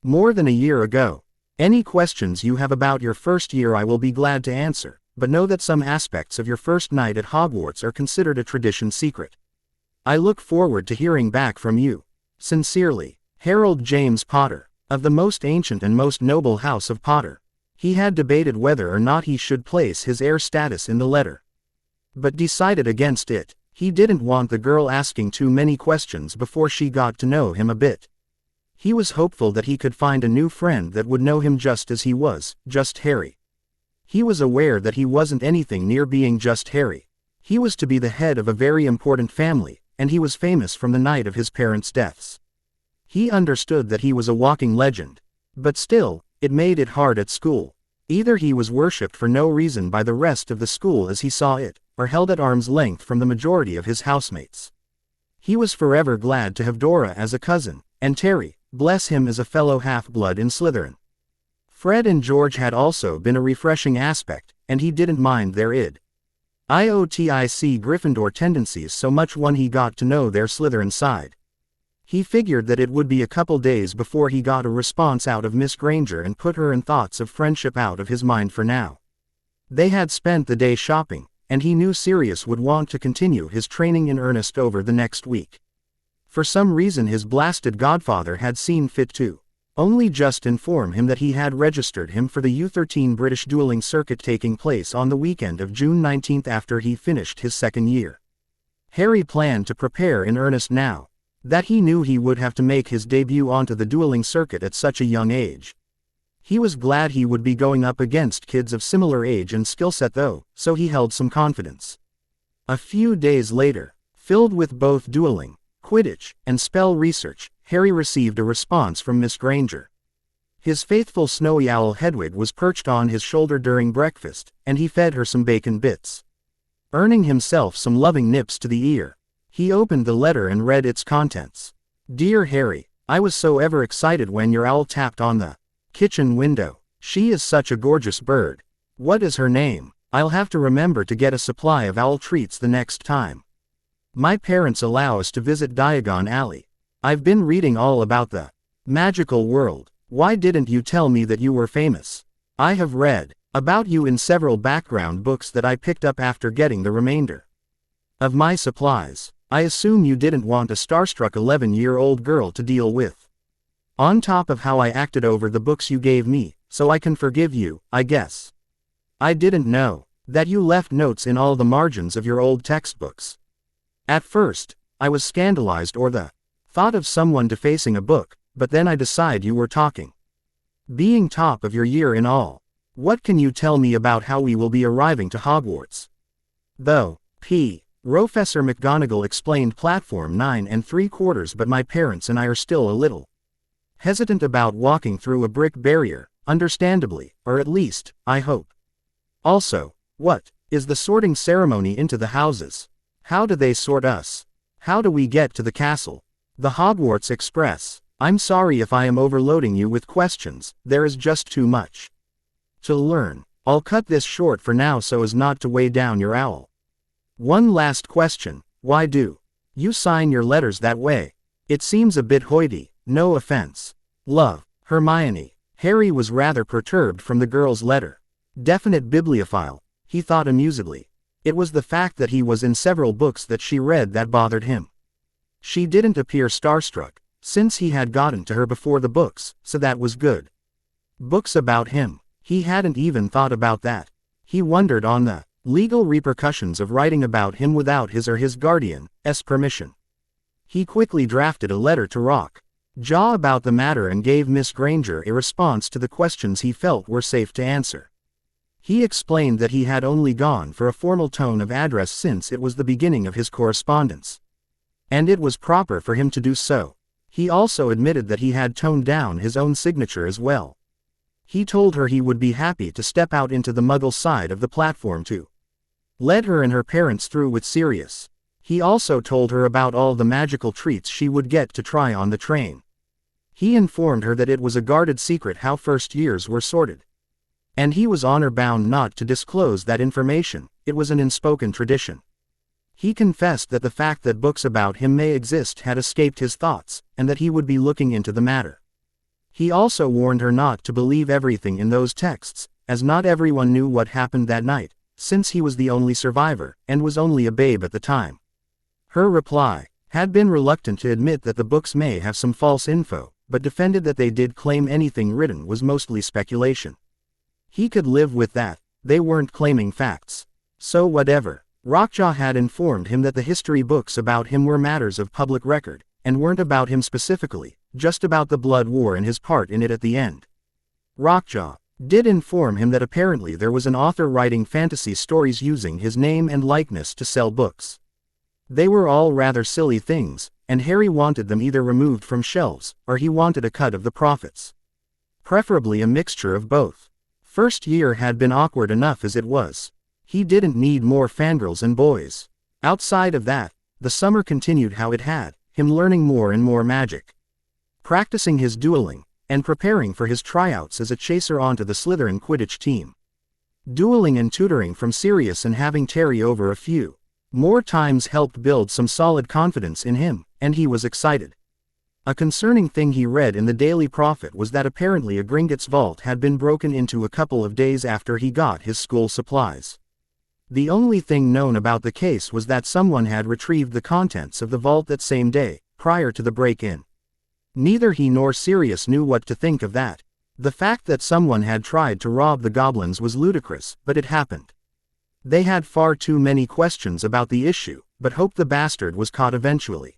more than a year ago. Any questions you have about your first year I will be glad to answer, but know that some aspects of your first night at Hogwarts are considered a tradition secret. I look forward to hearing back from you. Sincerely, Harold James Potter, of the most ancient and most noble house of Potter." He had debated whether or not he should place his heir status in the letter, but decided against it. He didn't want the girl asking too many questions before she got to know him a bit. He was hopeful that he could find a new friend that would know him just as he was, just Hary. He was aware that he wasn't anything near being just Hary. He was to be the head of a very important family, and he was famous from the night of his parents' deaths. He understood that he was a walking legend. But still, it made it hard at school. Either he was worshipped for no reason by the rest of the school as he saw it, or held at arm's length from the majority of his housemates. He was forever glad to have Dora as a cousin, and Terry, bless him, as a fellow half-blood in Slytherin. Fred and George had also been a refreshing aspect, and he didn't mind their idiotic Gryffindor tendencies so much when he got to know their Slytherin side. He figured that it would be a couple days before he got a response out of Miss Granger and put her and thoughts of friendship out of his mind for now. They had spent the day shopping, and he knew Sirius would want to continue his training in earnest over the next week. For some reason his blasted godfather had seen fit to only just inform him that he had registered him for the U13 British dueling circuit taking place on the weekend of June 19th after he finished his second year. Hary planned to prepare in earnest now that he knew he would have to make his debut onto the dueling circuit at such a young age. He was glad he would be going up against kids of similar age and skill set though, so he held some confidence. A few days later, filled with both dueling, Quidditch, and spell research, Hary received a response from Miss Granger. His faithful snowy owl Hedwig was perched on his shoulder during breakfast, and he fed her some bacon bits. Earning himself some loving nips to the ear, he opened the letter and read its contents. Dear Hary, I was so ever excited when your owl tapped on the kitchen window. She is such a gorgeous bird. What is her name? I'll have to remember to get a supply of owl treats the next time. My parents allow us to visit Diagon Alley. I've been reading all about the magical world. Why didn't you tell me that you were famous? I have read about you in several background books that I picked up after getting the remainder of my supplies. I assume you didn't want a starstruck 11-year-old girl to deal with. On top of how I acted over the books you gave me, so I can forgive you, I guess. I didn't know that you left notes in all the margins of your old textbooks. At first, I was scandalized or the thought of someone defacing a book, but then I decided you were talking. Being top of your year in all. What can you tell me about how we will be arriving to Hogwarts? Though, Professor McGonagall explained platform 9 3/4, but my parents and I are still a little hesitant about walking through a brick barrier, understandably, or at least, I hope. Also, what is the sorting ceremony into the houses? How do they sort us? How do we get to the castle? The Hogwarts Express. I'm sorry if I am overloading you with questions, there is just too much to learn. I'll cut this short for now so as not to weigh down your owl. One last question, why do you sign your letters that way? It seems a bit hoity, no offense. Love, Hermione. Hary was rather perturbed from the girl's letter. Definite bibliophile, he thought amusedly. It was the fact that he was in several books that she read that bothered him. She didn't appear starstruck, since he had gotten to her before the books, so that was good. Books about him. He hadn't even thought about that. He wondered on the legal repercussions of writing about him without his or his guardian's permission. He quickly drafted a letter to Jaw about the matter and gave Miss Granger a response to the questions he felt were safe to answer. He explained that he had only gone for a formal tone of address since it was the beginning of his correspondence, and it was proper for him to do so. He also admitted that he had toned down his own signature as well. He told her he would be happy to step out into the Muggle side of the platform to lead her and her parents through with Sirius. He also told her about all the magical treats she would get to try on the train. He informed her that it was a guarded secret how first years were sorted, and he was honor-bound not to disclose that information. It was an unspoken tradition. He confessed that the fact that books about him may exist had escaped his thoughts, and that he would be looking into the matter. He also warned her not to believe everything in those texts, as not everyone knew what happened that night, since he was the only survivor, and was only a babe at the time. Her reply had been reluctant to admit that the books may have some false info, but defended that they did claim anything written was mostly speculation. He could live with that, they weren't claiming facts. So whatever. Rockjaw had informed him that the history books about him were matters of public record, and weren't about him specifically, just about the Blood War and his part in it at the end. Rockjaw did inform him that apparently there was an author writing fantasy stories using his name and likeness to sell books. They were all rather silly things, and Hary wanted them either removed from shelves, or he wanted a cut of the profits. Preferably a mixture of both. First year had been awkward enough as it was. He didn't need more fangirls and boys. Outside of that, the summer continued how it had, him learning more and more magic, practicing his dueling, and preparing for his tryouts as a chaser onto the Slytherin Quidditch team. Dueling and tutoring from Sirius and having Terry over a few more times helped build some solid confidence in him, and he was excited. A concerning thing he read in the Daily Prophet was that apparently a Gringotts vault had been broken into a couple of days after he got his school supplies. The only thing known about the case was that someone had retrieved the contents of the vault that same day, prior to the break-in. Neither he nor Sirius knew what to think of that. The fact that someone had tried to rob the goblins was ludicrous, but it happened. They had far too many questions about the issue, but hoped the bastard was caught eventually.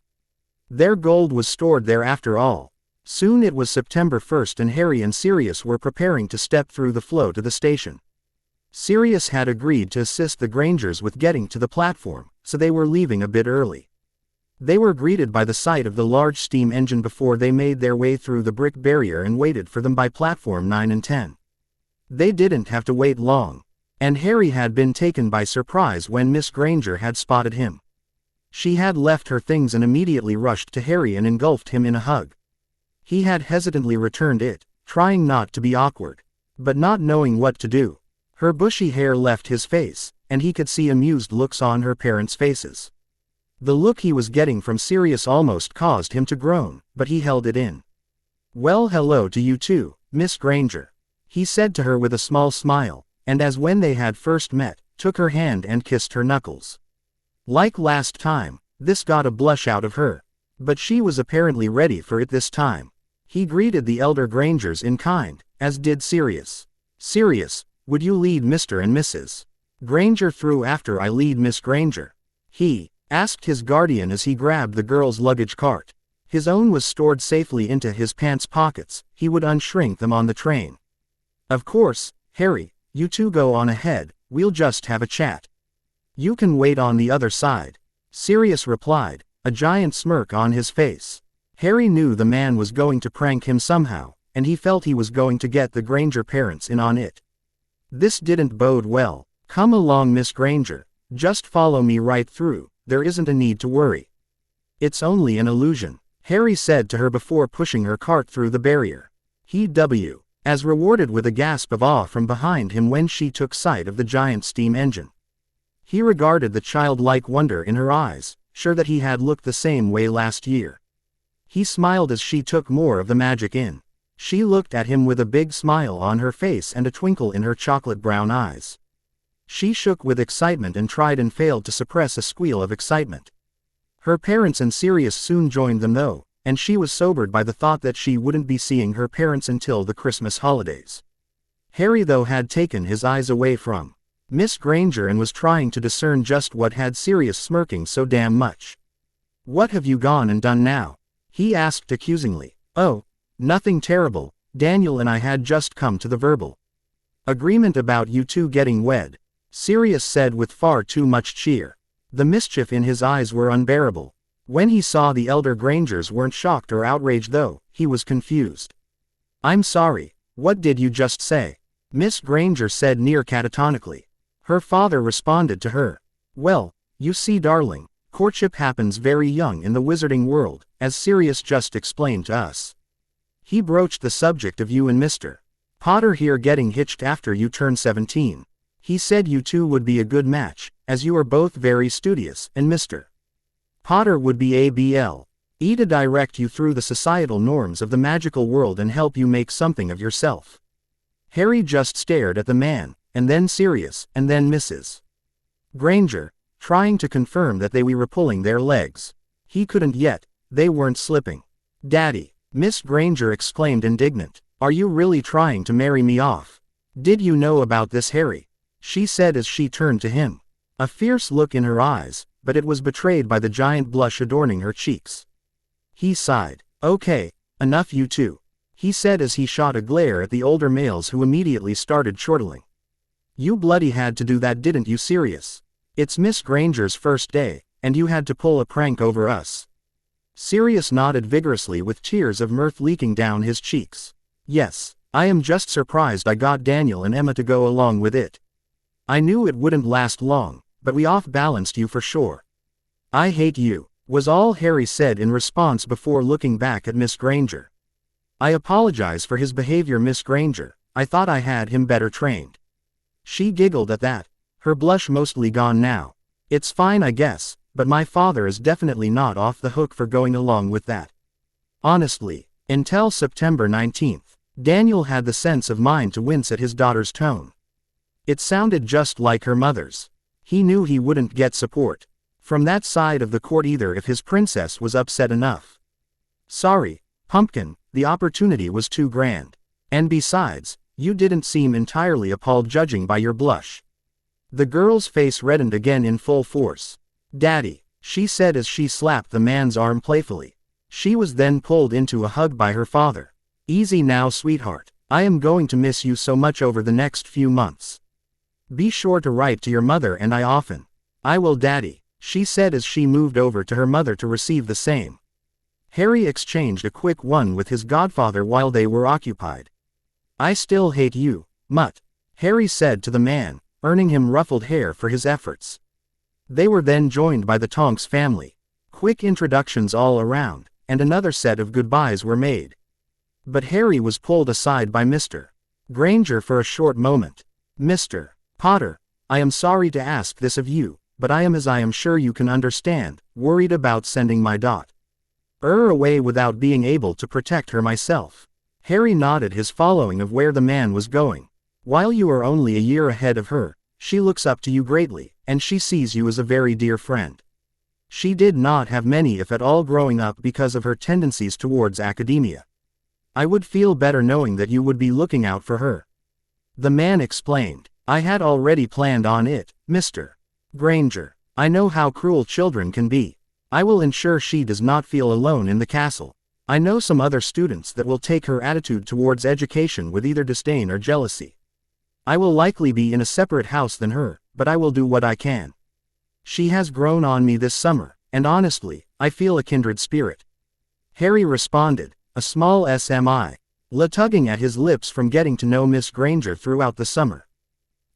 Their gold was stored there after all. Soon it was September 1st and Hary and Sirius were preparing to step through the flow to the station. Sirius had agreed to assist the Grangers with getting to the platform, so they were leaving a bit early. They were greeted by the sight of the large steam engine before they made their way through the brick barrier and waited for them by platform 9 and 10. They didn't have to wait long, and Hary had been taken by surprise when Miss Granger had spotted him. She had left her things and immediately rushed to Hary and engulfed him in a hug. He had hesitantly returned it, trying not to be awkward, but not knowing what to do. Her bushy hair left his face, and he could see amused looks on her parents' faces. The look he was getting from Sirius almost caused him to groan, but he held it in. "Well, hello to you too, Miss Granger," he said to her with a small smile, and as when they had first met, took her hand and kissed her knuckles. Like last time, this got a blush out of her, but she was apparently ready for it this time. He greeted the elder Grangers in kind, as did Sirius. "Sirius, would you lead Mr. and Mrs. Granger through after I lead Miss Granger?" he asked his guardian as he grabbed the girl's luggage cart. His own was stored safely into his pants pockets, he would unshrink them on the train. "Of course, Hary, you two go on ahead, we'll just have a chat. You can wait on the other side," Sirius replied, a giant smirk on his face. Hary knew the man was going to prank him somehow, and he felt he was going to get the Granger parents in on it. This didn't bode well. "Come along, Miss Granger, just follow me right through, there isn't a need to worry. It's only an illusion," Hary said to her before pushing her cart through the barrier. He as rewarded with a gasp of awe from behind him when she took sight of the giant steam engine. He regarded the childlike wonder in her eyes, sure that he had looked the same way last year. He smiled as she took more of the magic in. She looked at him with a big smile on her face and a twinkle in her chocolate brown eyes. She shook with excitement and tried and failed to suppress a squeal of excitement. Her parents and Sirius soon joined them though, and she was sobered by the thought that she wouldn't be seeing her parents until the Christmas holidays. Hary though had taken his eyes away from Miss Granger and was trying to discern just what had Sirius smirking so damn much. "What have you gone and done now?" he asked accusingly. "Oh, nothing terrible, Daniel and I had just come to the verbal agreement about you two getting wed," Sirius said with far too much cheer. The mischief in his eyes were unbearable. When he saw the elder Grangers weren't shocked or outraged though, he was confused. "I'm sorry, what did you just say?" Miss Granger said near catatonically. Her father responded to her. "Well, you see darling, courtship happens very young in the wizarding world, as Sirius just explained to us. He broached the subject of you and Mr. Potter here getting hitched after you turned 17. He said you two would be a good match, as you are both very studious, and Mr. Potter would be able to direct you through the societal norms of the magical world and help you make something of yourself." Hary just stared at the man, and then Sirius, and then Mrs. Granger, trying to confirm that they were pulling their legs. He couldn't yet, they weren't slipping. "Daddy," Miss Granger exclaimed indignant, "are you really trying to marry me off? Did you know about this, Hary?" she said as she turned to him. A fierce look in her eyes, but it was betrayed by the giant blush adorning her cheeks. He sighed. "Okay, enough you two," he said as he shot a glare at the older males who immediately started chortling. "You bloody had to do that, didn't you, Sirius? It's Miss Granger's first day, and you had to pull a prank over us." Sirius nodded vigorously with tears of mirth leaking down his cheeks. "Yes, I am just surprised I got Daniel and Emma to go along with it. I knew it wouldn't last long, but we off-balanced you for sure." "I hate you," was all Hary said in response before looking back at Miss Granger. "I apologize for his behavior, Miss Granger, I thought I had him better trained." She giggled at that, her blush mostly gone now. "It's fine I guess, but my father is definitely not off the hook for going along with that." Honestly, until September 19th, Daniel had the sense of mind to wince at his daughter's tone. It sounded just like her mother's. He knew he wouldn't get support from that side of the court either if his princess was upset enough. "Sorry, Pumpkin, the opportunity was too grand. And besides, you didn't seem entirely appalled judging by your blush." The girl's face reddened again in full force. "Daddy," she said as she slapped the man's arm playfully. She was then pulled into a hug by her father. "Easy now, sweetheart. I am going to miss you so much over the next few months. Be sure to write to your mother and I often." "I will, Daddy," she said as she moved over to her mother to receive the same. Harry exchanged a quick one with his godfather while they were occupied. "I still hate you, Mutt," Harry said to the man, earning him ruffled hair for his efforts. They were then joined by the Tonks family. Quick introductions all around, and another set of goodbyes were made. But Harry was pulled aside by Mr. Granger for a short moment. "Mr. Potter, I am sorry to ask this of you, but I am, as I am sure you can understand, worried about sending my daughter away without being able to protect her myself." Harry nodded his following of where the man was going. "While you are only a year ahead of her, she looks up to you greatly, and she sees you as a very dear friend. She did not have many if at all growing up because of her tendencies towards academia. I would feel better knowing that you would be looking out for her." The man explained. "I had already planned on it, Mr. Granger. I know how cruel children can be. I will ensure she does not feel alone in the castle. I know some other students that will take her attitude towards education with either disdain or jealousy. I will likely be in a separate house than her, but I will do what I can. She has grown on me this summer, and honestly, I feel a kindred spirit." Harry responded, a small SMI, tugging at his lips from getting to know Miss Granger throughout the summer.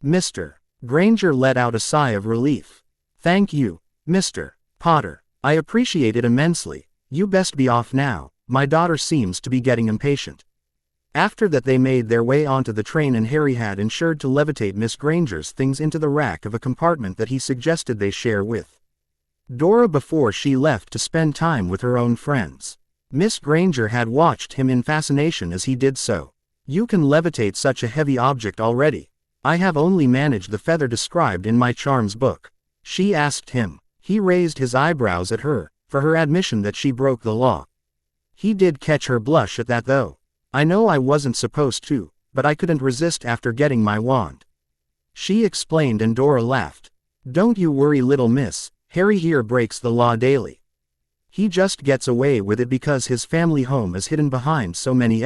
Mr. Granger let out a sigh of relief. "Thank you, Mr. Potter. I appreciate it immensely. You best be off now, my daughter seems to be getting impatient." After that they made their way onto the train and Harry had ensured to levitate Miss Granger's things into the rack of a compartment that he suggested they share with Dora before she left to spend time with her own friends. Miss Granger had watched him in fascination as he did so. "You can levitate such a heavy object already." "I have only managed the feather described in my charms book," she asked him. He raised his eyebrows at her, for her admission that she broke the law. He did catch her blush at that though. "I know I wasn't supposed to, but I couldn't resist after getting my wand," she explained, and Dora laughed. "Don't you worry, little miss, Harry here breaks the law daily. He just gets away with it because his family home is hidden behind so many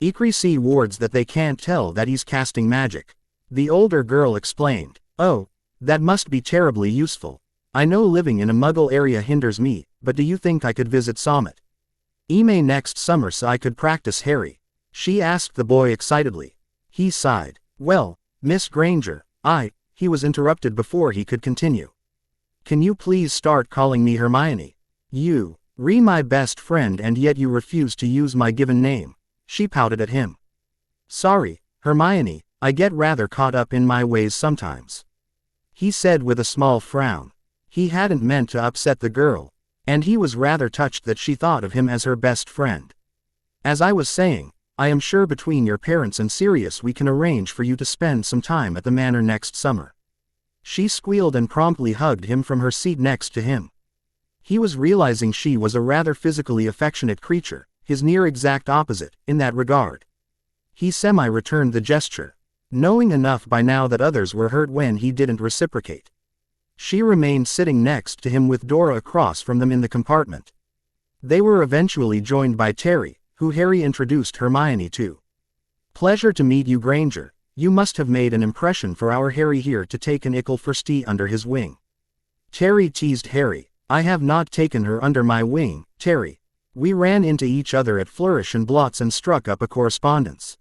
secrecy wards that they can't tell that he's casting magic," the older girl explained. "Oh, that must be terribly useful. I know living in a Muggle area hinders me, but do you think I could visit Summit next summer so I could practice Harry?" she asked the boy excitedly. He sighed. "Well, Miss Granger, he was interrupted before he could continue. "Can you please start calling me Hermione? You my best friend, and yet you refuse to use my given name," she pouted at him. "Sorry, Hermione, I get rather caught up in my ways sometimes," he said with a small frown. He hadn't meant to upset the girl, and he was rather touched that she thought of him as her best friend. "As I was saying, I am sure between your parents and Sirius we can arrange for you to spend some time at the manor next summer." She squealed and promptly hugged him from her seat next to him. He was realizing she was a rather physically affectionate creature, his near exact opposite, in that regard. He semi-returned the gesture, knowing enough by now that others were hurt when he didn't reciprocate. She remained sitting next to him with Dora across from them in the compartment. They were eventually joined by Terry, who Harry introduced Hermione to. "Pleasure to meet you, Granger. You must have made an impression for our Harry here to take an ickle for Stee under his wing." Terry teased Harry. "I have not taken her under my wing, Terry. We ran into each other at Flourish and Blots and struck up a correspondence.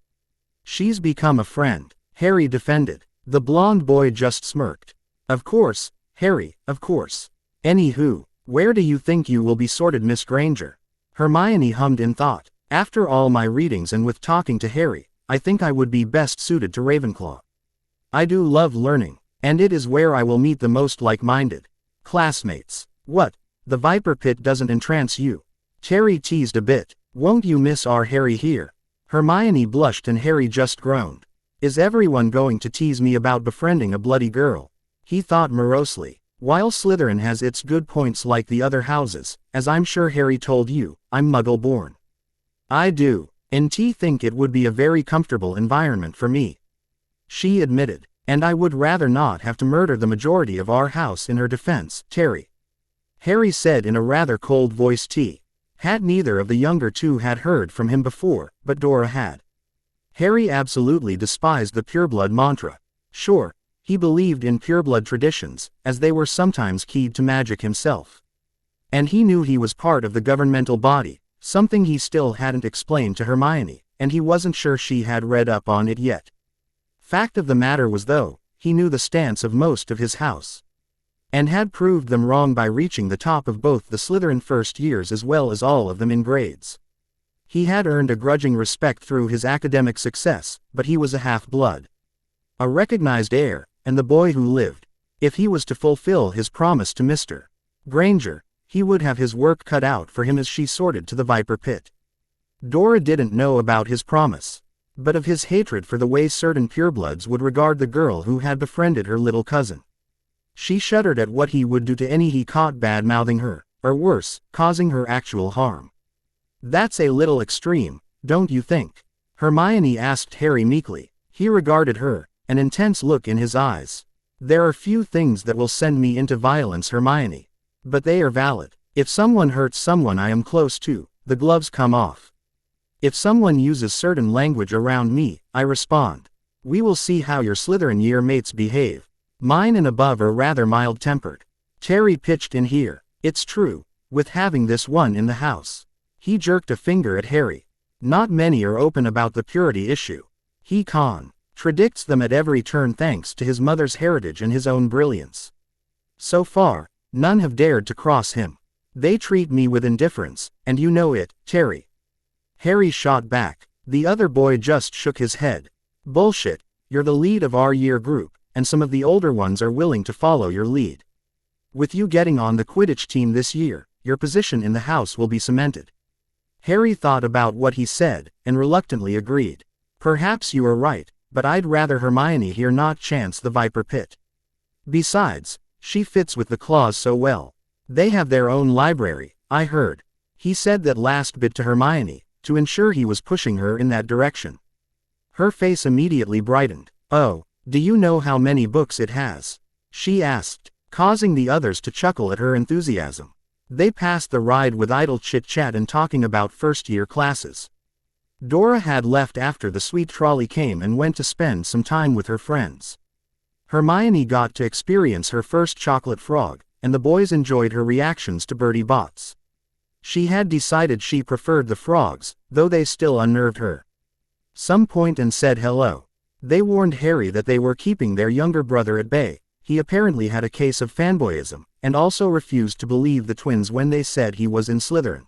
She's become a friend," Harry defended. The blonde boy just smirked. "Of course, Harry, of course. Anywho, where do you think you will be sorted, Miss Granger?" Hermione hummed in thought. "After all my readings and with talking to Harry, I think I would be best suited to Ravenclaw. I do love learning, and it is where I will meet the most like-minded classmates." "What, the Viper Pit doesn't entrance you?" Terry teased a bit. "Won't you miss our Harry here?" Hermione blushed and Harry just groaned. "Is everyone going to tease me about befriending a bloody girl?" he thought morosely. "While Slytherin has its good points like the other houses, as I'm sure Harry told you, I'm Muggle-born. I do, and think it would be a very comfortable environment for me," she admitted. "And I would rather not have to murder the majority of our house in her defense, Terry," Harry said in a rather cold voice. Had neither of the younger two had heard from him before, but Dora had. Hary absolutely despised the pureblood mantra. Sure, he believed in pureblood traditions, as they were sometimes keyed to magic himself. And he knew he was part of the governmental body, something he still hadn't explained to Hermione, and he wasn't sure she had read up on it yet. Fact of the matter was though, he knew the stance of most of his house. And had proved them wrong by reaching the top of both the Slytherin first years as well as all of them in grades. He had earned a grudging respect through his academic success, but he was a half-blood. A recognized heir, and the boy who lived. If he was to fulfill his promise to Mr. Granger, he would have his work cut out for him as she sorted to the viper pit. Dora didn't know about his promise, but of his hatred for the way certain purebloods would regard the girl who had befriended her little cousin. She shuddered at what he would do to any he caught bad-mouthing her, or worse, causing her actual harm. That's a little extreme, don't you think? Hermione asked Hary meekly. He regarded her, an intense look in his eyes. There are few things that will send me into violence, Hermione. But they are valid. If someone hurts someone I am close to, the gloves come off. If someone uses certain language around me, I respond. We will see how your Slytherin year mates behave. Mine and above are rather mild-tempered. Terry pitched in here. It's true, with having this one in the house. He jerked a finger at Hary. Not many are open about the purity issue. He contradicts them at every turn thanks to his mother's heritage and his own brilliance. So far, none have dared to cross him. They treat me with indifference, and you know it, Terry. Hary shot back. The other boy just shook his head. Bullshit, you're the lead of our year group, and some of the older ones are willing to follow your lead. With you getting on the Quidditch team this year, your position in the house will be cemented. Hary thought about what he said, and reluctantly agreed. Perhaps you are right, but I'd rather Hermione here not chance the viper pit. Besides, she fits with the claws so well. They have their own library, I heard. He said that last bit to Hermione, to ensure he was pushing her in that direction. Her face immediately brightened. Oh, do you know how many books it has? She asked, causing the others to chuckle at her enthusiasm. They passed the ride with idle chit-chat and talking about first-year classes. Dora had left after the sweet trolley came and went to spend some time with her friends. Hermione got to experience her first chocolate frog, and the boys enjoyed her reactions to Bertie Bott's. She had decided she preferred the frogs, though they still unnerved her. Some point and said hello. They warned Hary that they were keeping their younger brother at bay. He apparently had a case of fanboyism, and also refused to believe the twins when they said he was in Slytherin.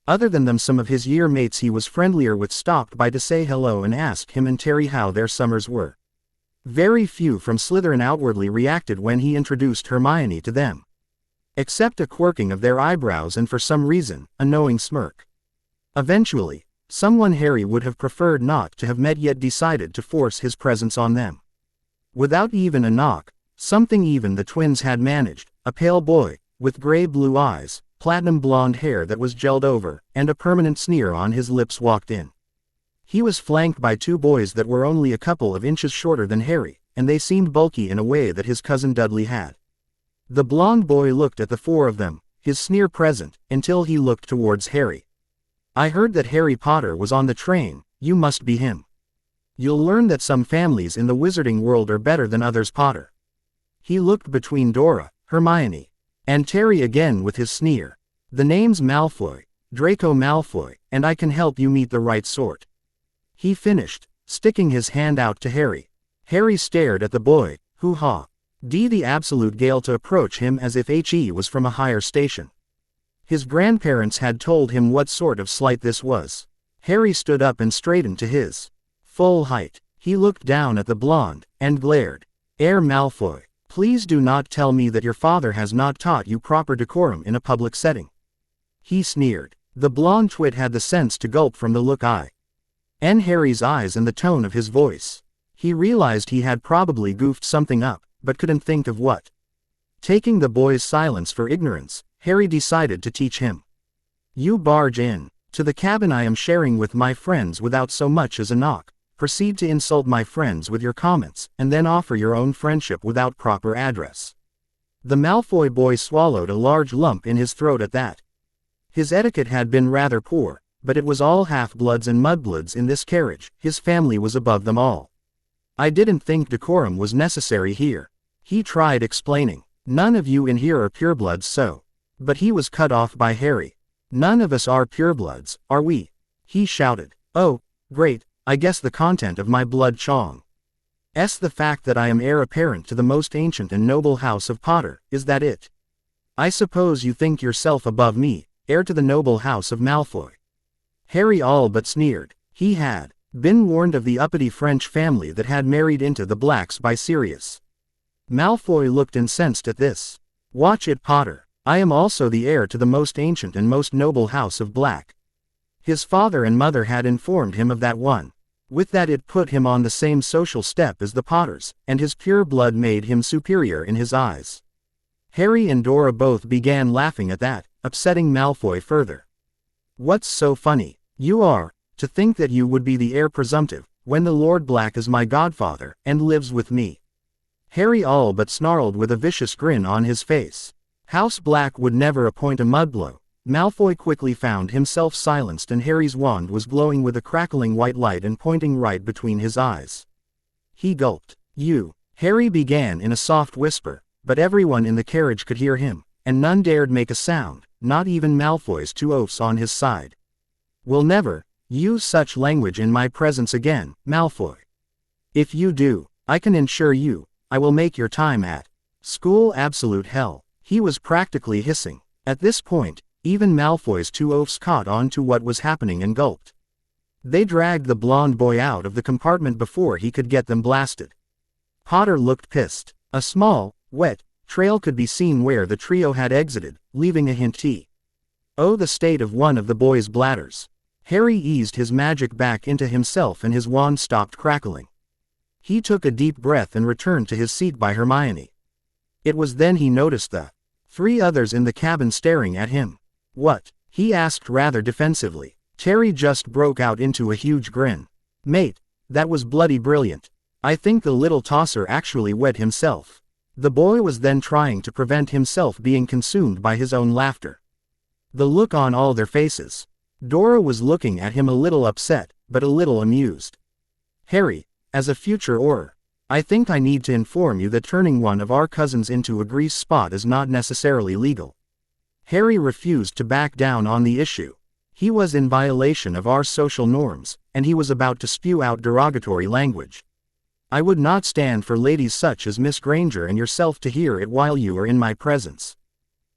Other than them, some of his year mates he was friendlier with stopped by to say hello and ask him and Terry how their summers were. Very few from Slytherin outwardly reacted when he introduced Hermione to them. Except a quirking of their eyebrows and for some reason, a knowing smirk. Eventually, someone Hary would have preferred not to have met yet decided to force his presence on them. Without even a knock, something even the twins had managed, a pale boy, with gray-blue eyes, platinum blonde hair that was gelled over, and a permanent sneer on his lips walked in. He was flanked by two boys that were only a couple of inches shorter than Hary, and they seemed bulky in a way that his cousin Dudley had. The blonde boy looked at the four of them, his sneer present, until he looked towards Hary. I heard that Harry Potter was on the train, you must be him. You'll learn that some families in the wizarding world are better than others, Potter. He looked between Dora, Hermione, and Terry again with his sneer. The name's Malfoy, Draco Malfoy, and I can help you meet the right sort. He finished, sticking his hand out to Hary. Hary stared at the boy, hoo-ha. The absolute gale to approach him as if he was from a higher station. His grandparents had told him what sort of slight this was. Hary stood up and straightened to his full height. He looked down at the blonde, and glared. Heir Malfoy, please do not tell me that your father has not taught you proper decorum in a public setting. He sneered. The blonde twit had the sense to gulp from the look in Harry's eyes and the tone of his voice. He realized he had probably goofed something up, but couldn't think of what. Taking the boy's silence for ignorance, Hary decided to teach him. You barge in to the cabin I am sharing with my friends without so much as a knock, proceed to insult my friends with your comments, and then offer your own friendship without proper address. The Malfoy boy swallowed a large lump in his throat at that. His etiquette had been rather poor, but it was all half-bloods and mudbloods in this carriage, his family was above them all. I didn't think decorum was necessary here. He tried explaining. None of you in here are purebloods so. But he was cut off by Hary. None of us are purebloods, are we? He shouted. Oh, great, I guess the content of my blood chong. The fact that I am heir apparent to the most ancient and noble house of Potter, is that it? I suppose you think yourself above me, heir to the noble house of Malfoy. Hary all but sneered. He had been warned of the uppity French family that had married into the Blacks by Sirius. Malfoy looked incensed at this. Watch it, Potter. I am also the heir to the most ancient and most noble house of Black. His father and mother had informed him of that one. With that it put him on the same social step as the Potters, and his pure blood made him superior in his eyes. Hary and Dora both began laughing at that, upsetting Malfoy further. What's so funny? You are, to think that you would be the heir presumptive, when the Lord Black is my godfather, and lives with me. Hary all but snarled with a vicious grin on his face. House Black would never appoint a mudblow. Malfoy quickly found himself silenced and Hary's wand was glowing with a crackling white light and pointing right between his eyes. He gulped. You. Hary began in a soft whisper, but everyone in the carriage could hear him, and none dared make a sound, not even Malfoy's two oafs on his side. Will never use such language in my presence again, Malfoy. If you do, I can ensure you, I will make your time at school absolute hell. He was practically hissing. At this point, even Malfoy's two oafs caught on to what was happening and gulped. They dragged the blonde boy out of the compartment before he could get them blasted. Potter looked pissed. A small, wet trail could be seen where the trio had exited, leaving a hint t. Oh, the state of one of the boy's bladders. Hary eased his magic back into himself and his wand stopped crackling. He took a deep breath and returned to his seat by Hermione. It was then he noticed the three others in the cabin staring at him. What? He asked rather defensively. Terry just broke out into a huge grin. Mate, that was bloody brilliant. I think the little tosser actually wet himself. The boy was then trying to prevent himself being consumed by his own laughter. The look on all their faces. Dora was looking at him a little upset, but a little amused. Hary, as a future Auror, I think I need to inform you that turning one of our cousins into a grease spot is not necessarily legal. Hary refused to back down on the issue. He was in violation of our social norms, and he was about to spew out derogatory language. I would not stand for ladies such as Miss Granger and yourself to hear it while you are in my presence.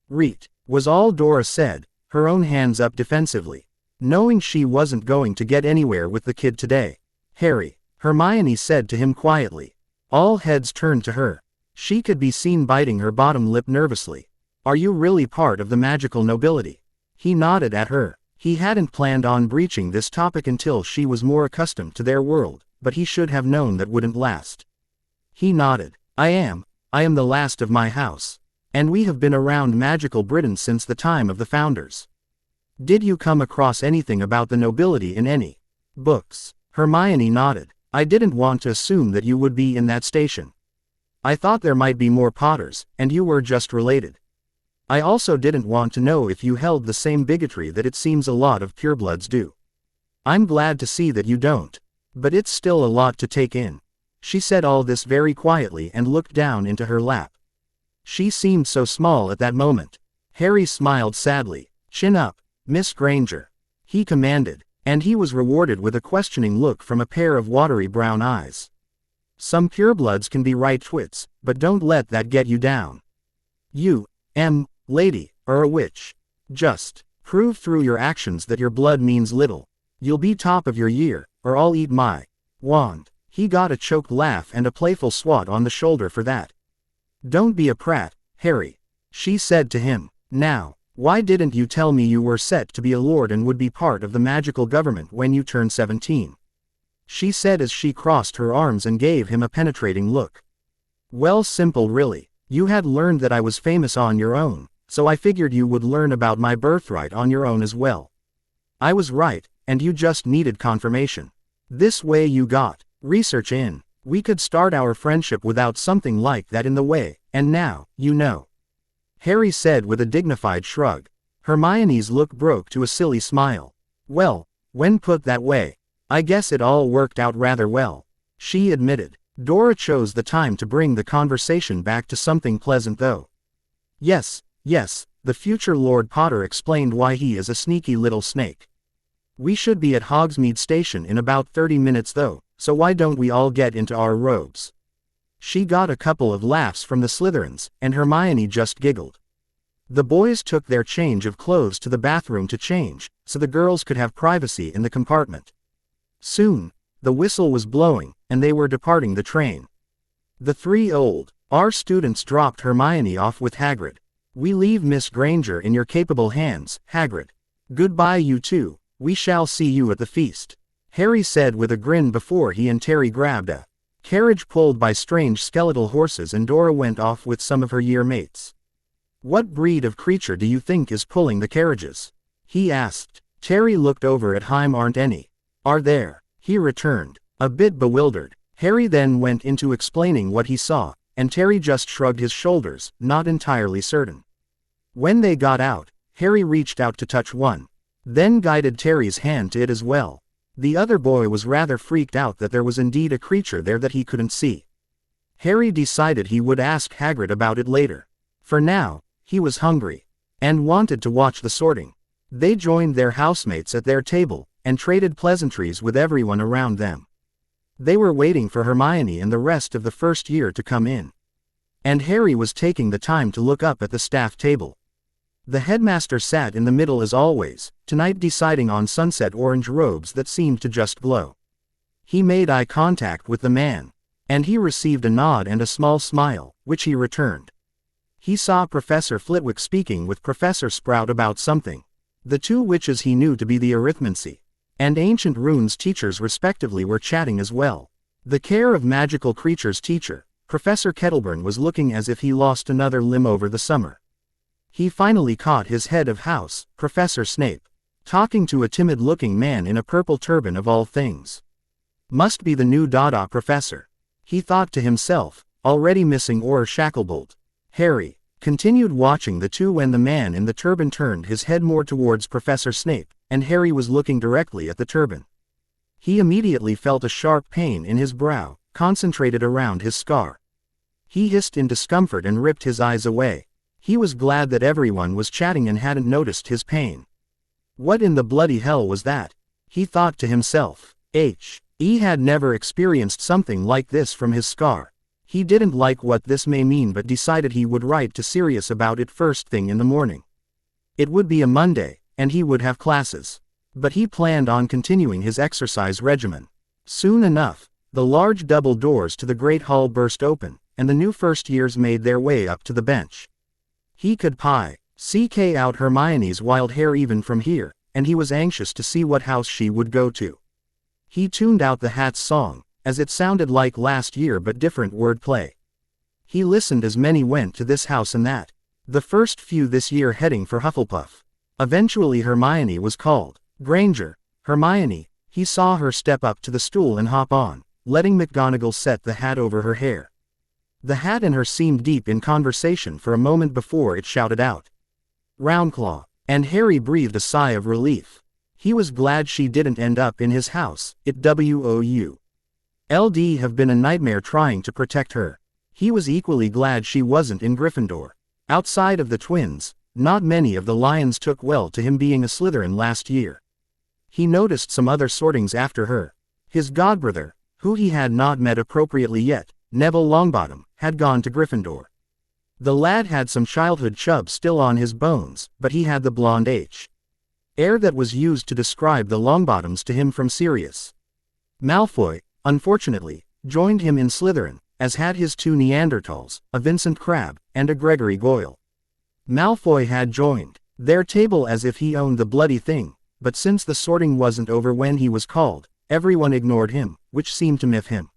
Reet, was all Dora said, her own hands up defensively, knowing she wasn't going to get anywhere with the kid today. Hary, Hermione said to him quietly. All heads turned to her. She could be seen biting her bottom lip nervously. Are you really part of the magical nobility? He nodded at her. He hadn't planned on breaching this topic until she was more accustomed to their world, but he should have known that wouldn't last. He nodded. I am the last of my house. And we have been around magical Britain since the time of the founders. Did you come across anything about the nobility in any books? Hermione nodded. I didn't want to assume that you would be in that station. I thought there might be more Potters, and you were just related. I also didn't want to know if you held the same bigotry that it seems a lot of purebloods do. I'm glad to see that you don't. But it's still a lot to take in. She said all this very quietly and looked down into her lap. She seemed so small at that moment. Hary smiled sadly. Chin up, Miss Granger. He commanded, and he was rewarded with a questioning look from a pair of watery brown eyes. Some purebloods can be right twits, but don't let that get you down. You, lady, are a witch. Just prove through your actions that your blood means little. You'll be top of your year, or I'll eat my wand. He got a choked laugh and a playful swat on the shoulder for that. Don't be a prat, Hary. She said to him. Now, why didn't you tell me you were set to be a lord and would be part of the magical government when you turned 17? She said as she crossed her arms and gave him a penetrating look. Well, simple really. You had learned that I was famous on your own, so I figured you would learn about my birthright on your own as well. I was right, and you just needed confirmation. This way you got research in. We could start our friendship without something like that in the way, and now, you know. Hary said with a dignified shrug. Hermione's look broke to a silly smile. Well, when put that way, I guess it all worked out rather well, she admitted. Dora chose the time to bring the conversation back to something pleasant though. Yes, the future Lord Potter explained why he is a sneaky little snake. We should be at Hogsmeade Station in about 30 minutes though, so why don't we all get into our robes? She got a couple of laughs from the Slytherins, and Hermione just giggled. The boys took their change of clothes to the bathroom to change, so the girls could have privacy in the compartment. Soon, the whistle was blowing, and they were departing the train. The three our students dropped Hermione off with Hagrid. We leave Miss Granger in your capable hands, Hagrid. Goodbye you two, we shall see you at the feast, Harry said with a grin before he and Terry grabbed a carriage pulled by strange skeletal horses and Dora went off with some of her year mates. What breed of creature do you think is pulling the carriages? He asked. Terry looked over at Heim. Aren't any. Are there? He returned, a bit bewildered. Harry then went into explaining what he saw, and Terry just shrugged his shoulders, not entirely certain. When they got out, Harry reached out to touch one, then guided Terry's hand to it as well. The other boy was rather freaked out that there was indeed a creature there that he couldn't see. Harry decided he would ask Hagrid about it later. For now, he was hungry, and wanted to watch the sorting. They joined their housemates at their table, and traded pleasantries with everyone around them. They were waiting for Hermione and the rest of the first year to come in. And Harry was taking the time to look up at the staff table. The headmaster sat in the middle as always, tonight deciding on sunset orange robes that seemed to just glow. He made eye contact with the man, and he received a nod and a small smile, which he returned. He saw Professor Flitwick speaking with Professor Sprout about something. The two witches he knew to be the Arithmancy and Ancient Runes teachers respectively were chatting as well. The Care of Magical Creatures teacher, Professor Kettleburn, was looking as if he lost another limb over the summer. He finally caught his head of house, Professor Snape, talking to a timid-looking man in a purple turban of all things. Must be the new Dada professor, he thought to himself, already missing Shacklebolt. Harry continued watching the two when the man in the turban turned his head more towards Professor Snape, and Harry was looking directly at the turban. He immediately felt a sharp pain in his brow, concentrated around his scar. He hissed in discomfort and ripped his eyes away. He was glad that everyone was chatting and hadn't noticed his pain. What in the bloody hell was that? He thought to himself. He had never experienced something like this from his scar. He didn't like what this may mean but decided he would write to Sirius about it first thing in the morning. It would be a Monday, and he would have classes. But he planned on continuing his exercise regimen. Soon enough, the large double doors to the great hall burst open, and the new first years made their way up to the bench. He could CK out Hermione's wild hair even from here, and he was anxious to see what house she would go to. He tuned out the Hat's song, as it sounded like last year but different wordplay. He listened as many went to this house and that. The first few this year heading for Hufflepuff. Eventually Hermione was called. Granger, Hermione, he saw her step up to the stool and hop on, letting McGonagall set the hat over her hair. The hat and her seemed deep in conversation for a moment before it shouted out. Roundclaw, and Harry breathed a sigh of relief. He was glad she didn't end up in his house. It would have been a nightmare trying to protect her. He was equally glad she wasn't in Gryffindor. Outside of the twins, not many of the Lions took well to him being a Slytherin last year. He noticed some other sortings after her. His godbrother, who he had not met appropriately yet, Neville Longbottom, had gone to Gryffindor. The lad had some childhood chub still on his bones, but he had the blonde hair that was used to describe the Longbottoms to him from Sirius. Malfoy, unfortunately, joined him in Slytherin, as had his two Neanderthals, a Vincent Crabbe, and a Gregory Goyle. Malfoy had joined their table as if he owned the bloody thing, but since the sorting wasn't over when he was called, everyone ignored him, which seemed to miff him.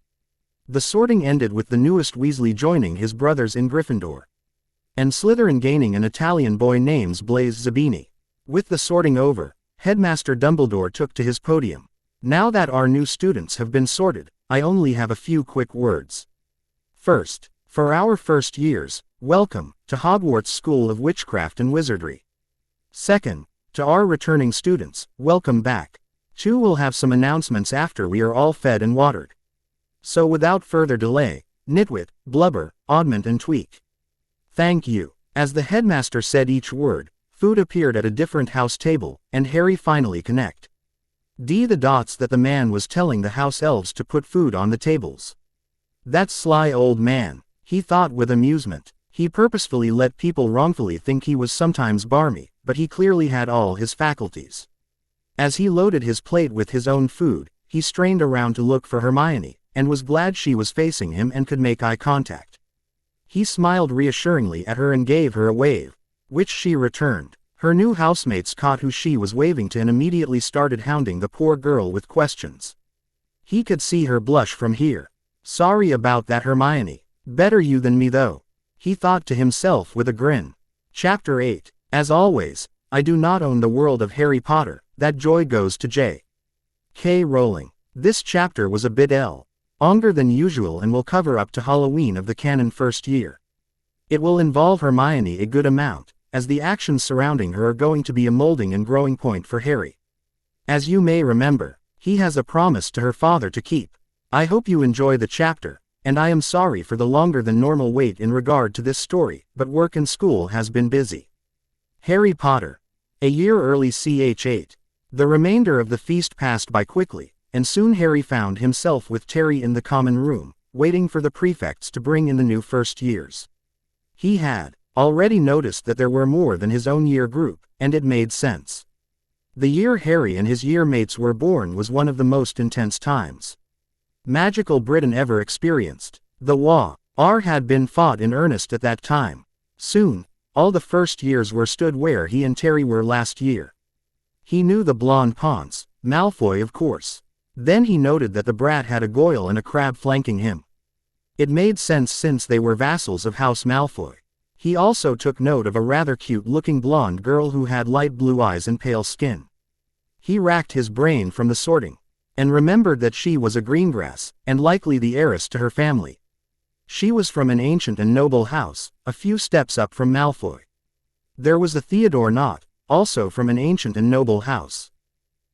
The sorting ended with the newest Weasley joining his brothers in Gryffindor, and Slytherin gaining an Italian boy named Blaise Zabini. With the sorting over, Headmaster Dumbledore took to his podium. Now that our new students have been sorted, I only have a few quick words. First, for our first years, welcome to Hogwarts School of Witchcraft and Wizardry. Second, to our returning students, welcome back. 2 will have some announcements after we are all fed and watered. So without further delay, Nitwit, Blubber, Oddment and Tweak. Thank you. As the headmaster said each word, food appeared at a different house table, and Hary finally connect. The dots that the man was telling the house elves to put food on the tables. That sly old man, he thought with amusement. He purposefully let people wrongfully think he was sometimes barmy, but he clearly had all his faculties. As he loaded his plate with his own food, he strained around to look for Hermione, and was glad she was facing him and could make eye contact. He smiled reassuringly at her and gave her a wave, which she returned. Her new housemates caught who she was waving to and immediately started hounding the poor girl with questions. He could see her blush from here. Sorry about that, Hermione. Better you than me though, he thought to himself with a grin. Chapter 8. As always, I do not own the world of Harry Potter. That joy goes to J.K. Rowling. This chapter was a bit longer than usual and will cover up to Halloween of the canon first year. It will involve Hermione a good amount, as the actions surrounding her are going to be a molding and growing point for Harry. As you may remember, he has a promise to her father to keep. I hope you enjoy the chapter, and I am sorry for the longer than normal wait in regard to this story, but work and school has been busy. Harry Potter. A year early ch. The remainder of the feast passed by quickly, and soon Harry found himself with Terry in the common room, waiting for the prefects to bring in the new first years. He had already noticed that there were more than his own year group, and it made sense. The year Harry and his year mates were born was one of the most intense times magical Britain ever experienced. The war had been fought in earnest at that time. Soon, all the first years were stood where he and Terry were last year. He knew the blonde Ponce, Malfoy of course. Then he noted that the brat had a Goyle and a Crabbe flanking him. It made sense since they were vassals of House Malfoy. He also took note of a rather cute-looking blonde girl who had light blue eyes and pale skin. He racked his brain from the sorting, and remembered that she was a Greengrass, and likely the heiress to her family. She was from an ancient and noble house, a few steps up from Malfoy. There was a Theodore Nott, also from an ancient and noble house.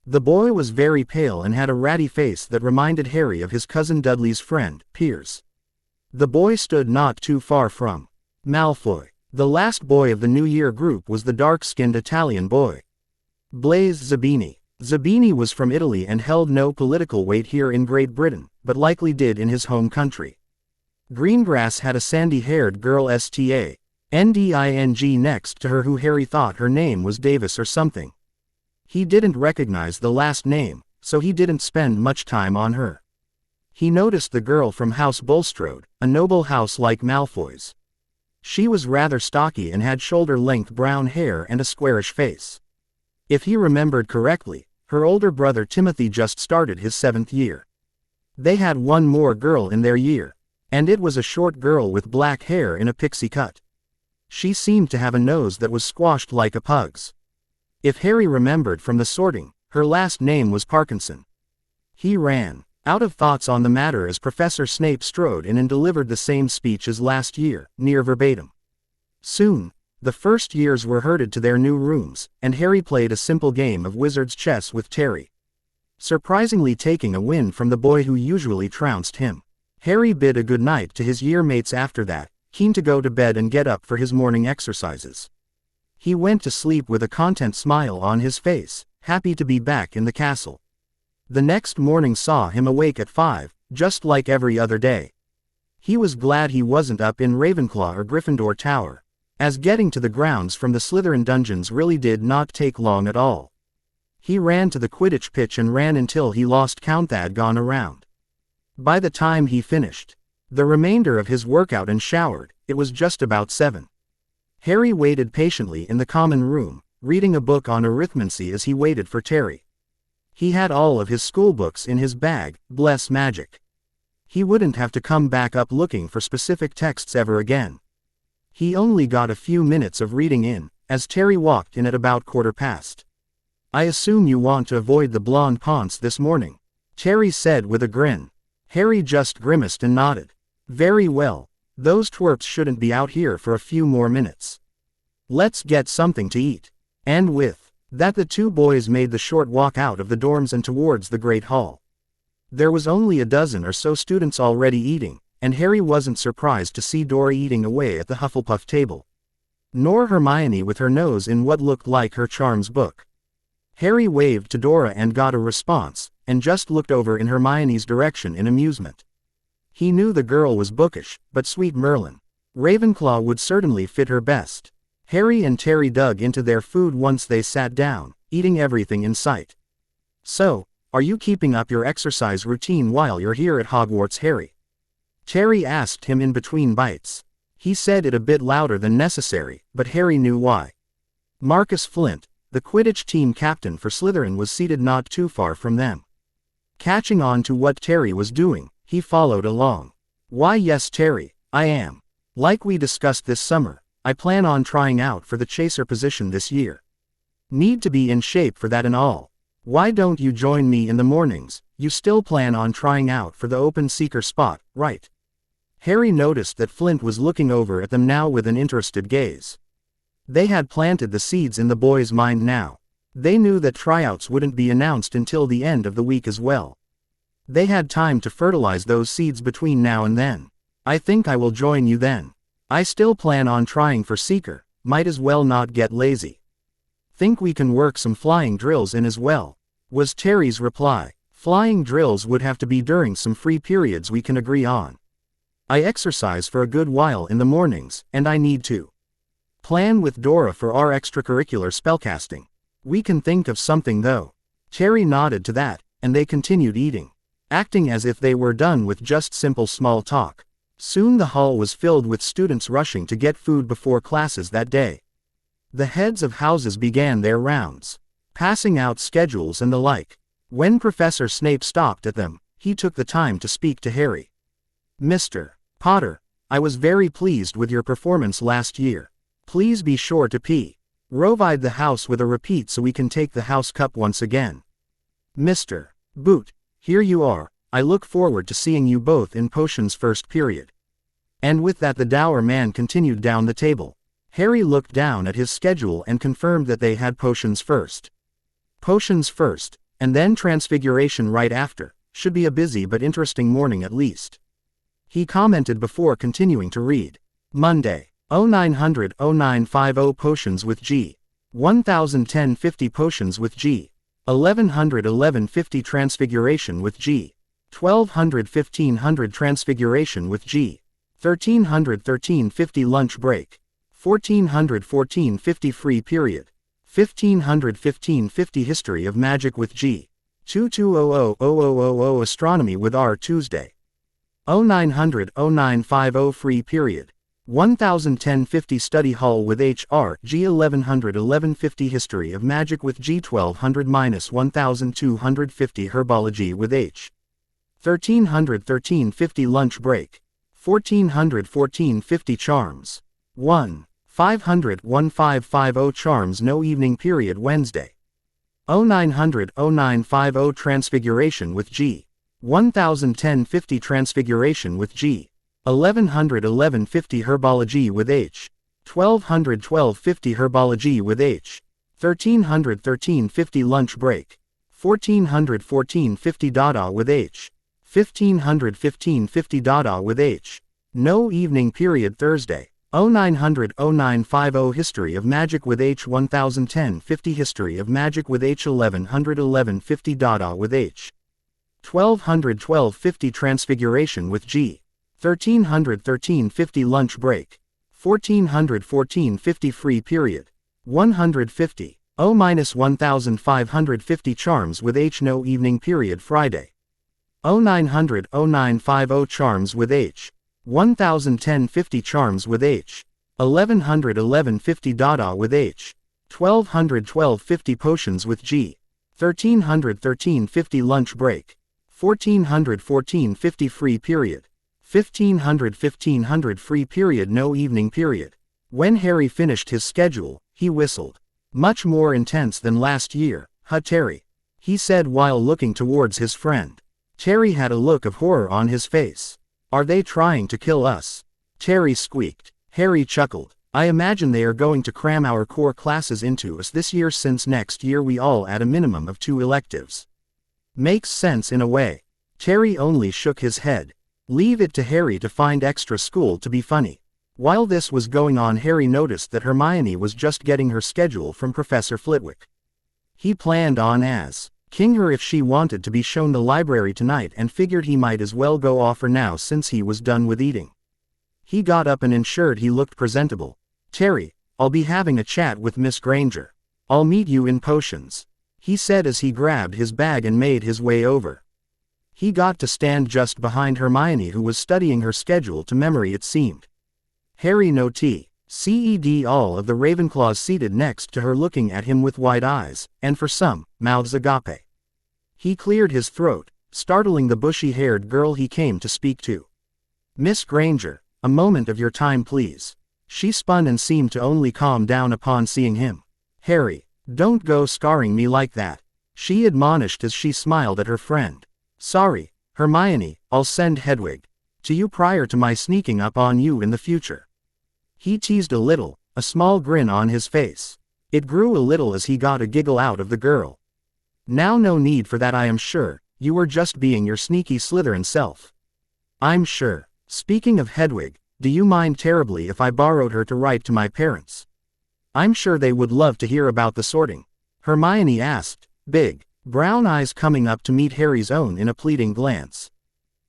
The boy was very pale and had a ratty face that reminded Harry of his cousin Dudley's friend, Piers. The boy stood not too far from Malfoy. The last boy of the New Year group was the dark-skinned Italian boy, Blaise Zabini. Zabini was from Italy and held no political weight here in Great Britain, but likely did in his home country. Greengrass had a sandy-haired girl Nding next to her who Harry thought her name was Davis or something. He didn't recognize the last name, so he didn't spend much time on her. He noticed the girl from House Bulstrode, a noble house like Malfoy's. She was rather stocky and had shoulder-length brown hair and a squarish face. If he remembered correctly, her older brother Timothy just started his 7th year. They had one more girl in their year, and it was a short girl with black hair in a pixie cut. She seemed to have a nose that was squashed like a pug's. If Harry remembered from the sorting, her last name was Parkinson. He ran out of thoughts on the matter as Professor Snape strode in and delivered the same speech as last year, near verbatim. Soon, the first years were herded to their new rooms, and Harry played a simple game of wizard's chess with Terry, surprisingly taking a win from the boy who usually trounced him. Harry bid a good night to his year mates after that, keen to go to bed and get up for his morning exercises. He went to sleep with a content smile on his face, happy to be back in the castle. The next morning saw him awake at 5, just like every other day. He was glad he wasn't up in Ravenclaw or Gryffindor Tower, as getting to the grounds from the Slytherin dungeons really did not take long at all. He ran to the Quidditch pitch and ran until he lost count that gone around. By the time he finished the remainder of his workout and showered, it was just about 7. Harry waited patiently in the common room, reading a book on arithmancy as he waited for Terry. He had all of his schoolbooks in his bag, bless magic. He wouldn't have to come back up looking for specific texts ever again. He only got a few minutes of reading in, as Terry walked in at about 1:15. "I assume you want to avoid the blonde Ponce this morning," Terry said with a grin. Harry just grimaced and nodded. "Very well. Those twerps shouldn't be out here for a few more minutes. Let's get something to eat." And with that the two boys made the short walk out of the dorms and towards the Great Hall. There was only a dozen or so students already eating, and Harry wasn't surprised to see Dora eating away at the Hufflepuff table. Nor Hermione with her nose in what looked like her charms book. Harry waved to Dora and got a response, and just looked over in Hermione's direction in amusement. He knew the girl was bookish, but sweet Merlin Ravenclaw would certainly fit her best. Harry and Terry dug into their food once they sat down, eating everything in sight. "So, are you keeping up your exercise routine while you're here at Hogwarts, Harry?" Terry asked him in between bites. He said it a bit louder than necessary, but Harry knew why. Marcus Flint, the Quidditch team captain for Slytherin, was seated not too far from them. Catching on to what Terry was doing, he followed along. "Why yes Terry, I am. Like we discussed this summer, I plan on trying out for the chaser position this year. Need to be in shape for that and all. Why don't you join me in the mornings? You still plan on trying out for the open seeker spot, right?" Harry noticed that Flint was looking over at them now with an interested gaze. They had planted the seeds in the boy's mind now. They knew that tryouts wouldn't be announced until the end of the week as well. They had time to fertilize those seeds between now and then. "I think I will join you then. I still plan on trying for Seeker, might as well not get lazy. Think we can work some flying drills in as well," was Terry's reply. "Flying drills would have to be during some free periods we can agree on. I exercise for a good while in the mornings, and I need to plan with Dora for our extracurricular spellcasting. We can think of something though." Terry nodded to that, and they continued eating, acting as if they were done with just simple small talk. Soon the hall was filled with students rushing to get food before classes that day. The heads of houses began their rounds, passing out schedules and the like. When Professor Snape stopped at them, he took the time to speak to Harry. "Mr. Potter, I was very pleased with your performance last year. Please be sure to provide the house with a repeat so we can take the house cup once again. Mr. Boot, here you are. I look forward to seeing you both in potions first period." And with that the dour man continued down the table. Harry looked down at his schedule and confirmed that they had potions first. Potions first, and then Transfiguration right after. Should be a busy but interesting morning at least. He commented before continuing to read. Monday, 0900 0950 potions with G. 1010 50 potions with G. 1100 1150 Transfiguration with G. 1200 1500 Transfiguration with G. 1300 1350 lunch break. 1400 1450 free period. 1500 1550 history of magic with G. 2200 astronomy with R Tuesday. 0900 0950 free period. 1010 50 study hall with HR G. 1100 1150 history of magic with G. 1200-1250 herbology with H. 1300 1350 lunch break. 1400 1450 charms. 500 1550 charms no evening period Wednesday. 0900 0950 transfiguration with G. 1010 50 transfiguration with G. 1100 1150 herbology with H. 1200 1250 herbology with H. 1300 1350 lunch break. 1400 1450 Dada with H. 1500 1550 Dada with H. No evening period Thursday. 0900 0950 history of magic with H. 1010 50 history of magic with H. 1100 1150 Dada with H. 1200 1250 transfiguration with G. 1300 1350 lunch break. 1400 1450 free period. 150 0-1550 charms with H. No evening period Friday. 0900 0950 charms with H. 1010 50 charms with H. 1100 1150 Dada with H. 1200 1250 potions with G. 1300 1350 lunch break. 1400 1450 free period. 1500 1500 free period no evening period. When Harry finished his schedule, he whistled. Much more intense than last year, huh Terry? He said while looking towards his friend. Terry had a look of horror on his face. Are they trying to kill us? Terry squeaked. Harry chuckled. I imagine they are going to cram our core classes into us this year since next year we all add a minimum of 2 electives. Makes sense in a way. Terry only shook his head. Leave it to Harry to find extra school to be funny. While this was going on, Harry noticed that Hermione was just getting her schedule from Professor Flitwick. He planned on asking her if she wanted to be shown the library tonight and figured he might as well go offer now since he was done with eating. He got up and ensured he looked presentable. Terry, I'll be having a chat with Miss Granger. I'll meet you in potions, he said as he grabbed his bag and made his way over. He got to stand just behind Hermione, who was studying her schedule to memory it seemed. Harry no T.C.E.D. all of the Ravenclaws seated next to her looking at him with wide eyes, and for some, mouths agape. He cleared his throat, startling the bushy-haired girl he came to speak to. Miss Granger, a moment of your time please. She spun and seemed to only calm down upon seeing him. Harry, don't go scarring me like that, she admonished as she smiled at her friend. Sorry, Hermione, I'll send Hedwig to you prior to my sneaking up on you in the future. He teased a little, a small grin on his face. It grew a little as he got a giggle out of the girl. Now no need for that, I am sure, you were just being your sneaky Slytherin self. I'm sure. Speaking of Hedwig, do you mind terribly if I borrowed her to write to my parents? I'm sure they would love to hear about the sorting, Hermione asked, big brown eyes coming up to meet Harry's own in a pleading glance.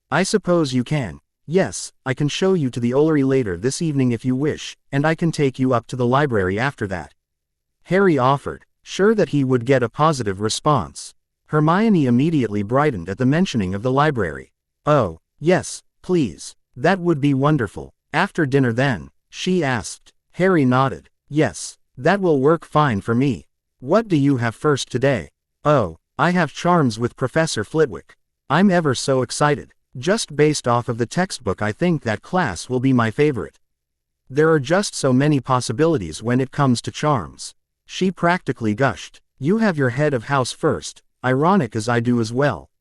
I suppose you can. Yes, I can show you to the Ollery later this evening if you wish, and I can take you up to the library after that, Harry offered, sure that he would get a positive response. Hermione immediately brightened at the mentioning of the library. Oh, yes, please. That would be wonderful. After dinner then, she asked. Harry nodded. Yes, that will work fine for me. What do you have first today? Oh, I have charms with Professor Flitwick. I'm ever so excited. Just based off of the textbook I think that class will be my favorite. There are just so many possibilities when it comes to charms. She practically gushed. You have your head of house first, ironic as I do as well.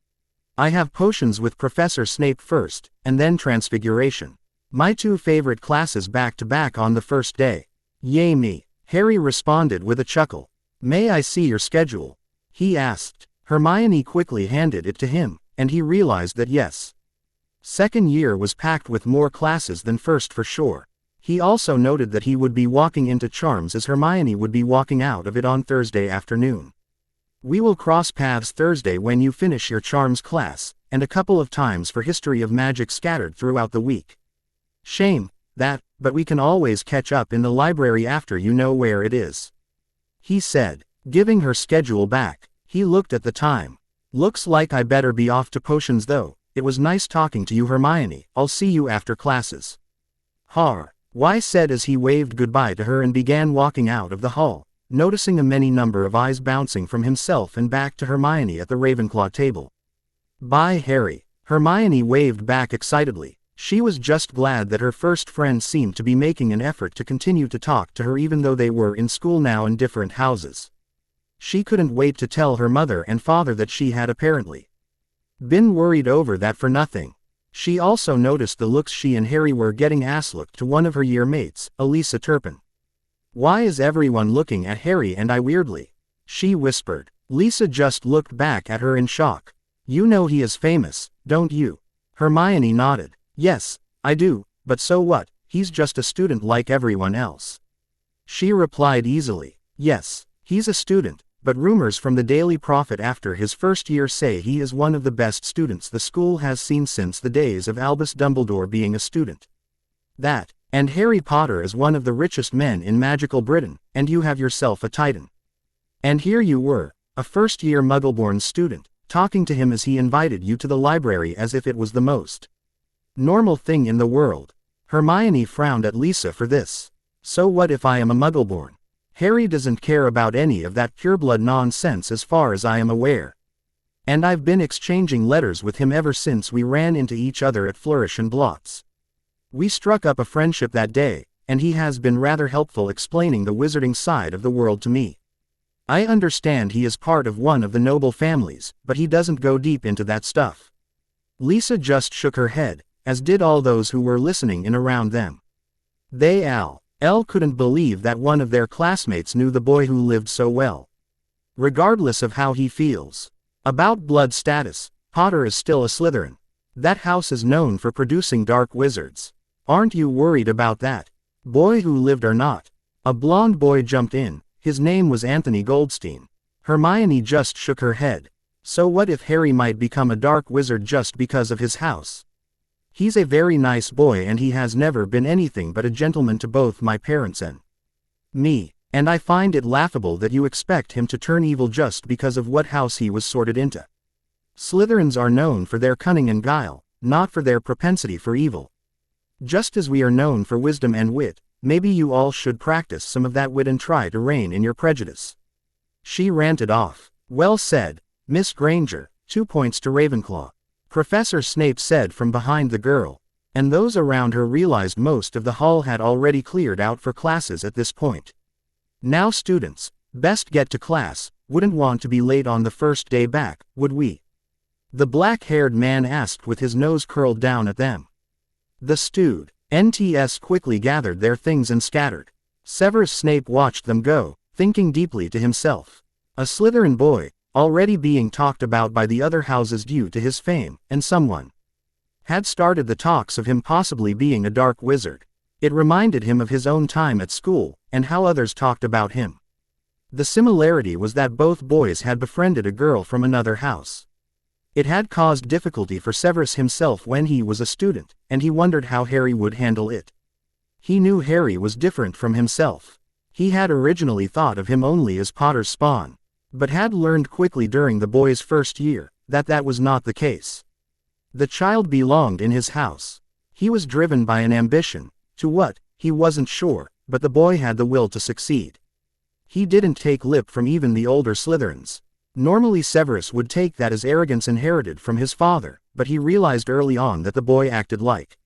I have potions with Professor Snape first, and then Transfiguration. My 2 favorite classes back to back on the first day. Yay me, Harry responded with a chuckle. May I see your schedule? He asked. Hermione quickly handed it to him, and he realized that yes. Second year was packed with more classes than first for sure. He also noted that he would be walking into charms as Hermione would be walking out of it on Thursday afternoon. We will cross paths Thursday when you finish your charms class, and a couple of times for history of magic scattered throughout the week. Shame, that, but we can always catch up in the library after you know where it is, he said, giving her schedule back. He looked at the time. Looks like I better be off to potions though. It was nice talking to you, Hermione. I'll see you after classes. Harry said as he waved goodbye to her and began walking out of the hall, noticing a many number of eyes bouncing from himself and back to Hermione at the Ravenclaw table. Bye, Harry. Hermione waved back excitedly. She was just glad that her first friend seemed to be making an effort to continue to talk to her even though they were in school now in different houses. She couldn't wait to tell her mother and father that she had apparently been worried over that for nothing. She also noticed the looks she and Harry were getting looked to one of her year mates, Elisa Turpin. Why is everyone looking at Harry and I weirdly? She whispered. Lisa just looked back at her in shock. You know he is famous, don't you? Hermione nodded. Yes, I do, but so what, he's just a student like everyone else. She replied easily. Yes, he's a student, but rumors from the Daily Prophet after his first year say he is one of the best students the school has seen since the days of Albus Dumbledore being a student. That, and Harry Potter is one of the richest men in magical Britain, and you have yourself a titan. And here you were, a first-year Muggleborn student, talking to him as he invited you to the library as if it was the most normal thing in the world. Hermione frowned at Lisa for this. So what if I am a Muggleborn? Harry doesn't care about any of that pureblood nonsense as far as I am aware. And I've been exchanging letters with him ever since we ran into each other at Flourish and Blots. We struck up a friendship that day, and he has been rather helpful explaining the wizarding side of the world to me. I understand he is part of one of the noble families, but he doesn't go deep into that stuff. Lisa just shook her head, as did all those who were listening in around them. They Elle couldn't believe that one of their classmates knew the boy who lived so well. Regardless of how he feels about blood status, Potter is still a Slytherin. That house is known for producing dark wizards. Aren't you worried about that? Boy who lived or not? A blonde boy jumped in. His name was Anthony Goldstein. Hermione just shook her head. So what if Harry might become a dark wizard just because of his house? He's a very nice boy and he has never been anything but a gentleman to both my parents and me, and I find it laughable that you expect him to turn evil just because of what house he was sorted into. Slytherins are known for their cunning and guile, not for their propensity for evil. Just as we are known for wisdom and wit, maybe you all should practice some of that wit and try to rein in your prejudice. She ranted off. Well said, Miss Granger, 2 points to Ravenclaw. Professor Snape said from behind the girl, and those around her realized most of the hall had already cleared out for classes at this point. Now students, best get to class, wouldn't want to be late on the first day back, would we? The black-haired man asked with his nose curled down at them. The NTS quickly gathered their things and scattered. Severus Snape watched them go, thinking deeply to himself. A Slytherin boy, already being talked about by the other houses due to his fame, and someone had started the talks of him possibly being a dark wizard. It reminded him of his own time at school, and how others talked about him. The similarity was that both boys had befriended a girl from another house. It had caused difficulty for Severus himself when he was a student, and he wondered how Harry would handle it. He knew Harry was different from himself. He had originally thought of him only as Potter's spawn, but had learned quickly during the boy's first year, that that was not the case. The child belonged in his house. He was driven by an ambition. To what, he wasn't sure, but the boy had the will to succeed. He didn't take lip from even the older Slytherins. Normally Severus would take that as arrogance inherited from his father, but he realized early on that the boy acted like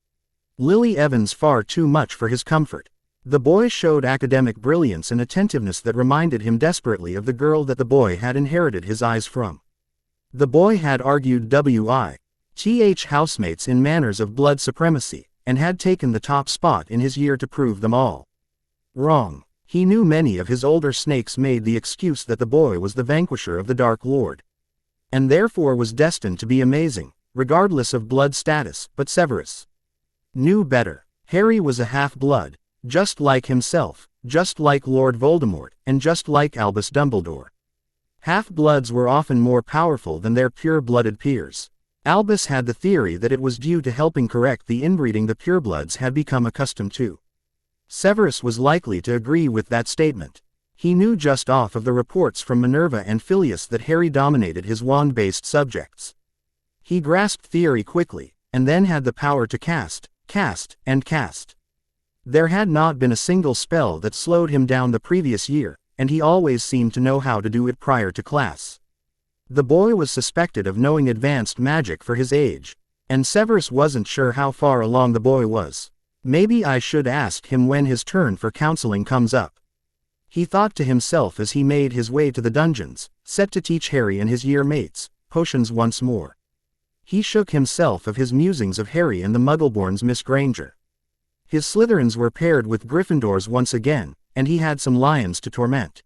Lily Evans far too much for his comfort. The boy showed academic brilliance and attentiveness that reminded him desperately of the girl that the boy had inherited his eyes from. The boy had argued WITH housemates in manners of blood supremacy, and had taken the top spot in his year to prove them all wrong. He knew many of his older snakes made the excuse that the boy was the vanquisher of the Dark Lord, and therefore was destined to be amazing, regardless of blood status, but Severus knew better. Harry was a half-blood, just like himself, just like Lord Voldemort, and just like Albus Dumbledore. Half-bloods were often more powerful than their pure-blooded peers. Albus had the theory that it was due to helping correct the inbreeding the purebloods had become accustomed to. Severus was likely to agree with that statement. He knew just off of the reports from Minerva and Phileas that Harry dominated his wand-based subjects. He grasped theory quickly, and then had the power to cast. There had not been a single spell that slowed him down the previous year, and he always seemed to know how to do it prior to class. The boy was suspected of knowing advanced magic for his age, and Severus wasn't sure how far along the boy was. Maybe I should ask him when his turn for counseling comes up. He thought to himself as he made his way to the dungeons, set to teach Harry and his year mates potions once more. He shook himself of his musings of Harry and the Muggleborn's Miss Granger. His Slytherins were paired with Gryffindors once again, and he had some lions to torment.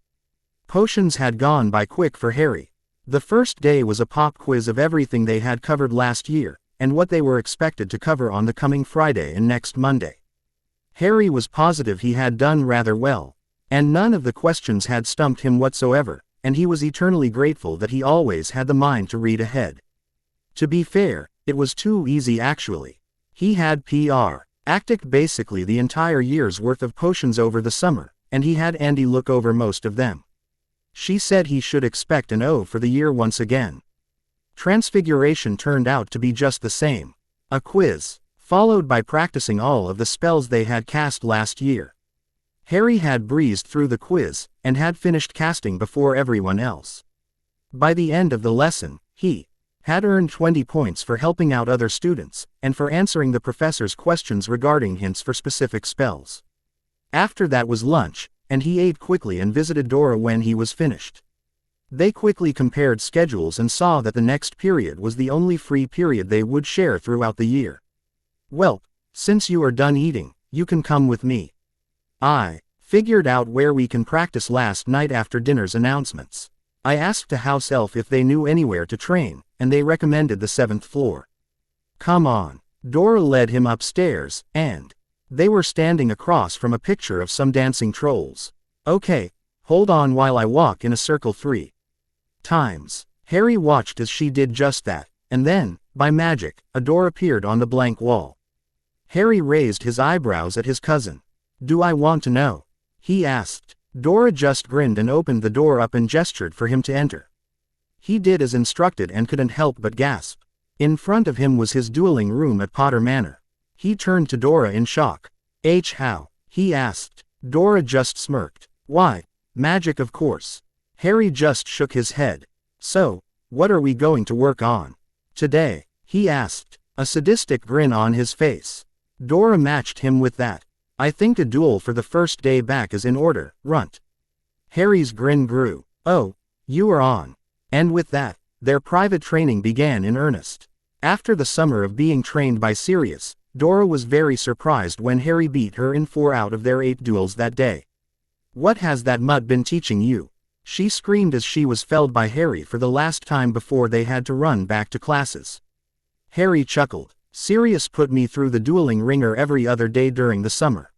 Potions had gone by quick for Harry. The first day was a pop quiz of everything they had covered last year, and what they were expected to cover on the coming Friday and next Monday. Harry was positive he had done rather well, and none of the questions had stumped him whatsoever, and he was eternally grateful that he always had the mind to read ahead. To be fair, it was too easy actually. He had acted basically the entire year's worth of potions over the summer, and he had Andy look over most of them. She said he should expect an O for the year once again. Transfiguration turned out to be just the same. A quiz, followed by practicing all of the spells they had cast last year. Harry had breezed through the quiz, and had finished casting before everyone else. By the end of the lesson, he had earned 20 points for helping out other students, and for answering the professor's questions regarding hints for specific spells. After that was lunch, and he ate quickly and visited Dora when he was finished. They quickly compared schedules and saw that the next period was the only free period they would share throughout the year. Well, since you are done eating, you can come with me. I figured out where we can practice last night after dinner's announcements. I asked a house elf if they knew anywhere to train, and they recommended the 7th floor. Come on. Dora led him upstairs, and they were standing across from a picture of some dancing trolls. Okay, hold on while I walk in a circle 3 times. Hary watched as she did just that, and then, by magic, a door appeared on the blank wall. Hary raised his eyebrows at his cousin. Do I want to know? He asked. Dora just grinned and opened the door up and gestured for him to enter. He did as instructed and couldn't help but gasp. In front of him was his dueling room at Potter Manor. He turned to Dora in shock. How? He asked. Dora just smirked. Why? Magic, of course. Hary just shook his head. So, what are we going to work on today? He asked, a sadistic grin on his face. Dora matched him with that. I think a duel for the first day back is in order, runt. Hary's grin grew. Oh, you are on. And with that, their private training began in earnest. After the summer of being trained by Sirius, Dora was very surprised when Hary beat her in 4 out of their 8 duels that day. What has that mutt been teaching you? She screamed as she was felled by Hary for the last time before they had to run back to classes. Hary chuckled. Sirius put me through the dueling ringer every other day during the summer.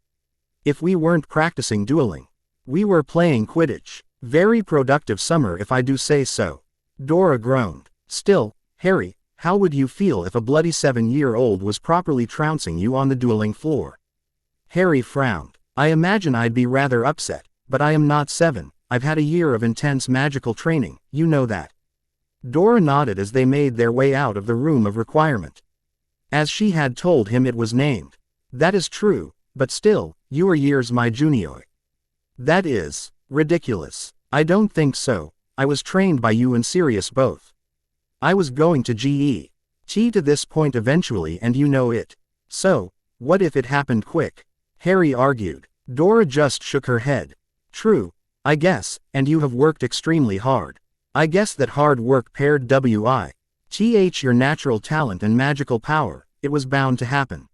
If we weren't practicing dueling, we were playing Quidditch. Very productive summer if I do say so. Dora groaned. Still, Hary, how would you feel if a bloody 7-year-old was properly trouncing you on the dueling floor? Hary frowned. I imagine I'd be rather upset, but I am not 7, I've had a year of intense magical training, you know that. Dora nodded as they made their way out of the room of requirement. As she had told him it was named. That is true, but still, you are years my junior. That is ridiculous. I don't think so. I was trained by you and Sirius both. I was going to GET to this point eventually and you know it. So, what if it happened quick? Hary argued. Dora just shook her head. True, I guess, and you have worked extremely hard. I guess that hard work paired with your natural talent and magical power, it was bound to happen.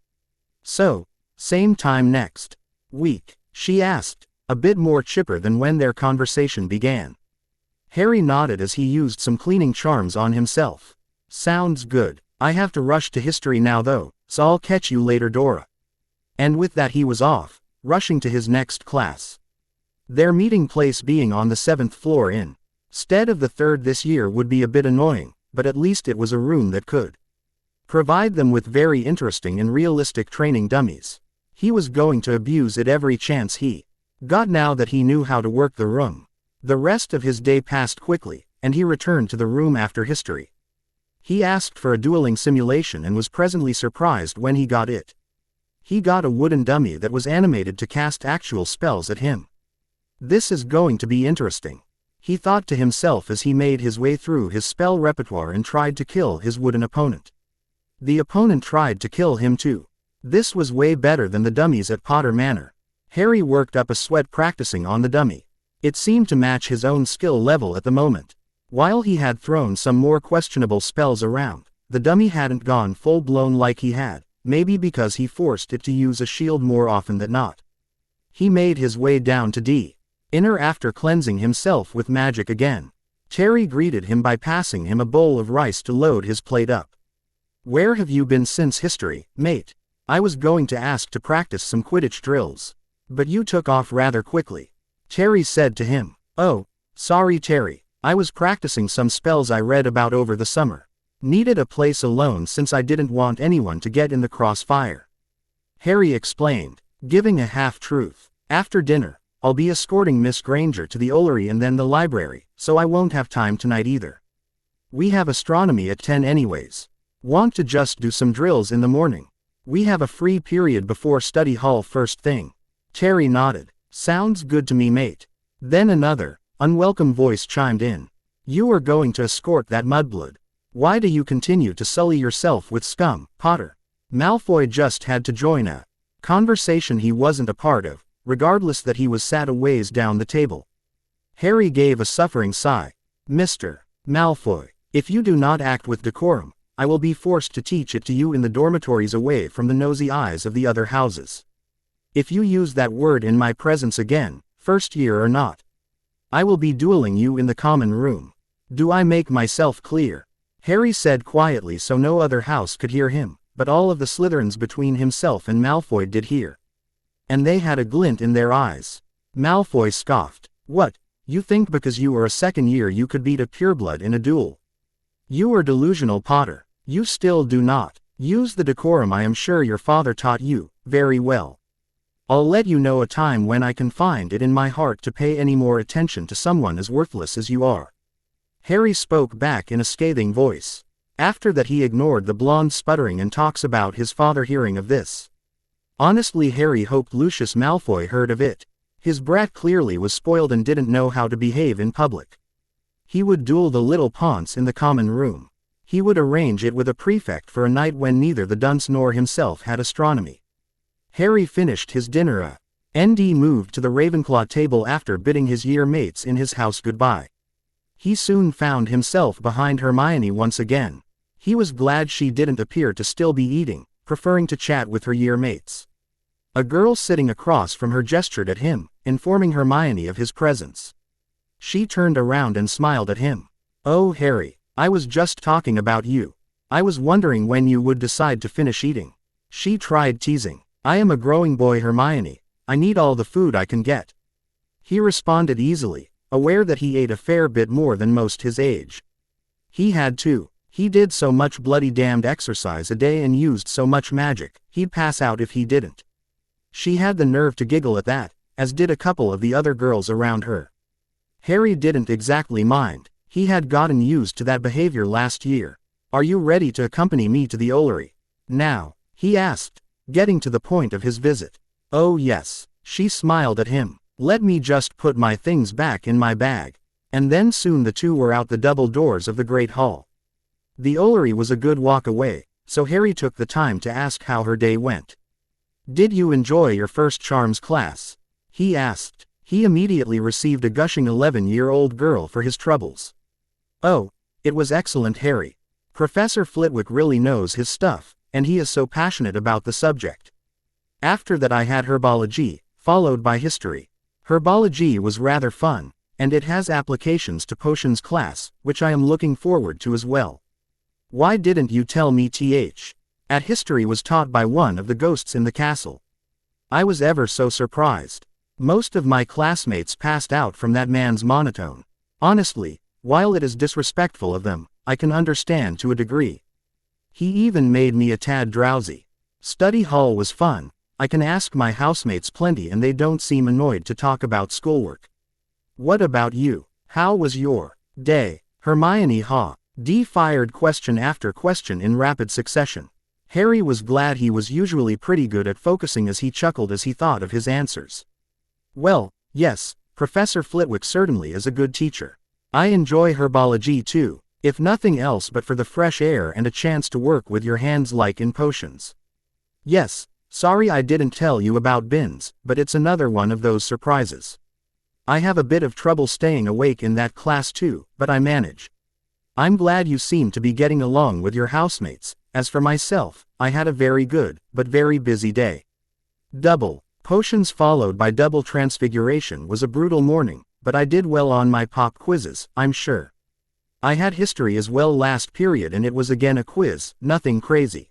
So, same time next week, she asked, a bit more chipper than when their conversation began. Hary nodded as he used some cleaning charms on himself. Sounds good. I have to rush to history now though, so I'll catch you later, Dora. And with that he was off, rushing to his next class. Their meeting place being on the 7th floor instead of the 3rd this year would be a bit annoying, but at least it was a room that could provide them with very interesting and realistic training dummies. He was going to abuse it every chance he got now that he knew how to work the room. The rest of his day passed quickly, and he returned to the room after history. He asked for a dueling simulation and was presently surprised when he got it. He got a wooden dummy that was animated to cast actual spells at him. This is going to be interesting, he thought to himself as he made his way through his spell repertoire and tried to kill his wooden opponent. The opponent tried to kill him too. This was way better than the dummies at Potter Manor. Hary worked up a sweat practicing on the dummy. It seemed to match his own skill level at the moment. While he had thrown some more questionable spells around, the dummy hadn't gone full-blown like he had, maybe because he forced it to use a shield more often than not. He made his way down to inner after cleansing himself with magic again. Terry greeted him by passing him a bowl of rice to load his plate up. Where have you been since history, mate? I was going to ask to practice some Quidditch drills, but you took off rather quickly. Terry said to him. Oh, sorry Terry, I was practicing some spells I read about over the summer. Needed a place alone since I didn't want anyone to get in the crossfire. Hary explained, giving a half-truth. After dinner, I'll be escorting Miss Granger to the Ollery and then the library, so I won't have time tonight either. We have astronomy at 10 anyways. Want to just do some drills in the morning? We have a free period before study hall first thing. Terry nodded. Sounds good to me, mate. Then another, unwelcome voice chimed in. You are going to escort that mudblood. Why do you continue to sully yourself with scum, Potter? Malfoy just had to join a conversation he wasn't a part of, regardless that he was sat a ways down the table. Hary gave a suffering sigh. Mr. Malfoy, if you do not act with decorum, I will be forced to teach it to you in the dormitories away from the nosy eyes of the other houses. If you use that word in my presence again, first year or not, I will be dueling you in the common room. Do I make myself clear? Harry said quietly so no other house could hear him, but all of the Slytherins between himself and Malfoy did hear. And they had a glint in their eyes. Malfoy scoffed. What, you think because you are a second year you could beat a pureblood in a duel? You are delusional, Potter. You still do not use the decorum I am sure your father taught you, very well. I'll let you know a time when I can find it in my heart to pay any more attention to someone as worthless as you are. Harry spoke back in a scathing voice. After that he ignored the blonde sputtering and talks about his father hearing of this. Honestly, Harry hoped Lucius Malfoy heard of it. His brat clearly was spoiled and didn't know how to behave in public. He would duel the little Ponce in the common room. He would arrange it with a prefect for a night when neither the dunce nor himself had astronomy. Harry finished his dinner. ND moved to the Ravenclaw table after bidding his year mates in his house goodbye. He soon found himself behind Hermione once again. He was glad she didn't appear to still be eating, preferring to chat with her year mates. A girl sitting across from her gestured at him, informing Hermione of his presence. She turned around and smiled at him. Oh, Harry, I was just talking about you. I was wondering when you would decide to finish eating. She tried teasing. I am a growing boy, Hermione. I need all the food I can get. He responded easily, aware that he ate a fair bit more than most his age. He had to. He did so much bloody damned exercise a day and used so much magic, he'd pass out if he didn't. She had the nerve to giggle at that, as did a couple of the other girls around her. Harry didn't exactly mind. He had gotten used to that behavior last year. Are you ready to accompany me to the Ollery now? He asked, getting to the point of his visit. Oh yes. She smiled at him. Let me just put my things back in my bag. And then soon the two were out the double doors of the Great Hall. The Ollery was a good walk away, so Harry took the time to ask how her day went. Did you enjoy your first charms class? He asked. He immediately received a gushing 11-year-old girl for his troubles. Oh, it was excellent, Harry. Professor Flitwick really knows his stuff, and he is so passionate about the subject. After that I had herbology, followed by history. Herbology was rather fun, and it has applications to potions class, which I am looking forward to as well. Why didn't you tell me at history was taught by one of the ghosts in the castle? I was ever so surprised. Most of my classmates passed out from that man's monotone. Honestly, while it is disrespectful of them, I can understand to a degree. He even made me a tad drowsy. Study hall was fun. I can ask my housemates plenty and they don't seem annoyed to talk about schoolwork. What about you? How was your day? Hermione fired question after question in rapid succession. Harry was glad he was usually pretty good at focusing as he chuckled as he thought of his answers. Well, yes, Professor Flitwick certainly is a good teacher. I enjoy herbology too, if nothing else but for the fresh air and a chance to work with your hands like in potions. Yes, sorry I didn't tell you about bins, but it's another one of those surprises. I have a bit of trouble staying awake in that class too, but I manage. I'm glad you seem to be getting along with your housemates. As for myself, I had a very good, but very busy day. Double potions followed by double transfiguration was a brutal morning, but I did well on my pop quizzes, I'm sure. I had history as well last period and it was again a quiz, nothing crazy.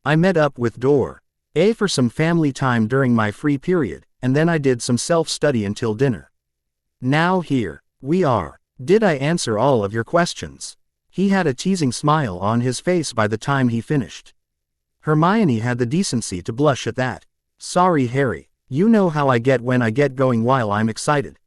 I met up with Dor A for some family time during my free period, and then I did some self-study until dinner. Now here we are. Did I answer all of your questions? He had a teasing smile on his face by the time he finished. Hermione had the decency to blush at that. Sorry, Harry, you know how I get when I get going while I'm excited.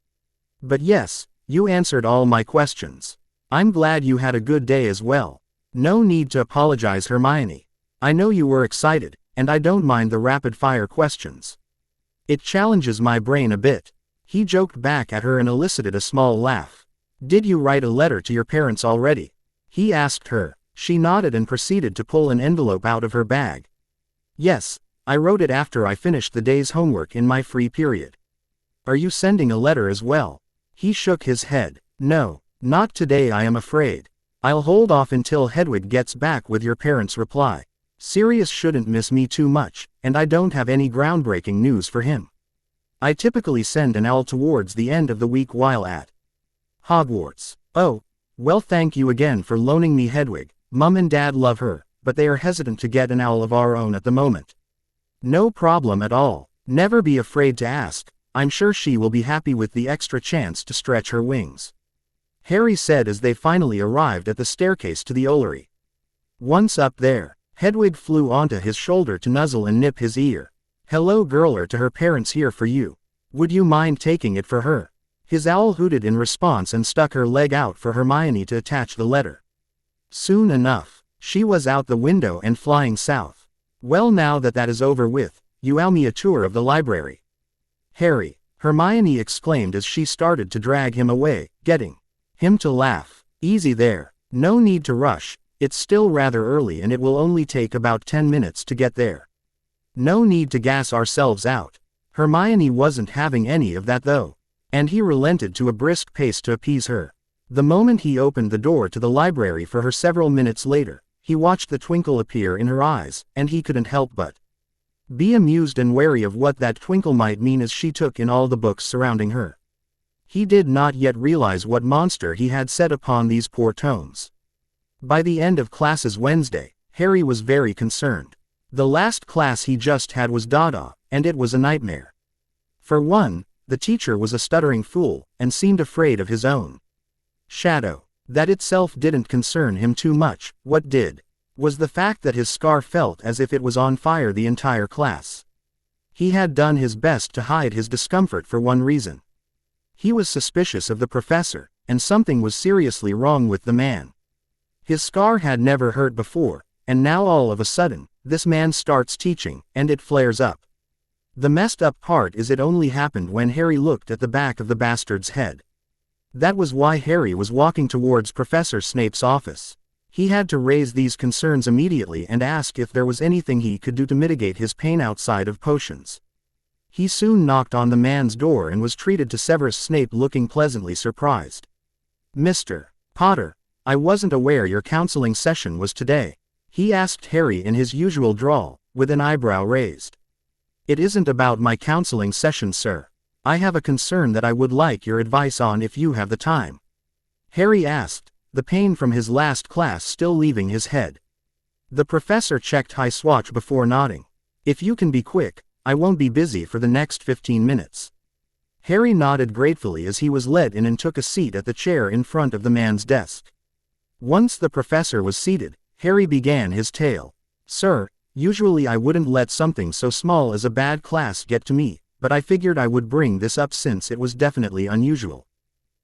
But yes, you answered all my questions. I'm glad you had a good day as well. No need to apologize, Hermione. I know you were excited, and I don't mind the rapid-fire questions. It challenges my brain a bit. He joked back at her and elicited a small laugh. Did you write a letter to your parents already? He asked her. She nodded and proceeded to pull an envelope out of her bag. Yes, I wrote it after I finished the day's homework in my free period. Are you sending a letter as well? He shook his head. No, not today, I am afraid. I'll hold off until Hedwig gets back with your parents' reply. Sirius shouldn't miss me too much, and I don't have any groundbreaking news for him. I typically send an owl towards the end of the week while at Hogwarts. Oh, well, thank you again for loaning me Hedwig. Mum and Dad love her, but they are hesitant to get an owl of our own at the moment. No problem at all. Never be afraid to ask. I'm sure she will be happy with the extra chance to stretch her wings. Hary said as they finally arrived at the staircase to the Ollery. Once up there, Hedwig flew onto his shoulder to nuzzle and nip his ear. Hello girler, to her parents here for you. Would you mind taking it for her? His owl hooted in response and stuck her leg out for Hermione to attach the letter. Soon enough, she was out the window and flying south. Well, now that is over with, you owe me a tour of the library. Hary, Hermione exclaimed as she started to drag him away, getting him to laugh. Easy there, no need to rush, it's still rather early and it will only take about 10 minutes to get there. No need to gas ourselves out. Hermione wasn't having any of that though, and he relented to a brisk pace to appease her. The moment he opened the door to the library for her several minutes later, he watched the twinkle appear in her eyes, and he couldn't help but be amused and wary of what that twinkle might mean as she took in all the books surrounding her. He did not yet realize what monster he had set upon these poor tomes. By the end of classes Wednesday, Hary was very concerned. The last class he just had was Dada, and it was a nightmare. For one, the teacher was a stuttering fool, and seemed afraid of his own shadow. That itself didn't concern him too much. What did was the fact that his scar felt as if it was on fire the entire class. He had done his best to hide his discomfort for one reason. He was suspicious of the professor, and something was seriously wrong with the man. His scar had never hurt before, and now all of a sudden, this man starts teaching, and it flares up. The messed up part is it only happened when Hary looked at the back of the bastard's head. That was why Hary was walking towards Professor Snape's office. He had to raise these concerns immediately and ask if there was anything he could do to mitigate his pain outside of potions. He soon knocked on the man's door and was treated to Severus Snape, looking pleasantly surprised. Mr. Potter, I wasn't aware your counseling session was today, he asked Hary in his usual drawl, with an eyebrow raised. It isn't about my counseling session, sir. I have a concern that I would like your advice on if you have the time. Hary asked, the pain from his last class still leaving his head. The professor checked high swatch before nodding. If you can be quick, I won't be busy for the next 15 minutes. Hary nodded gratefully as he was led in and took a seat at the chair in front of the man's desk. Once the professor was seated, Hary began his tale. Sir, usually I wouldn't let something so small as a bad class get to me, but I figured I would bring this up since it was definitely unusual.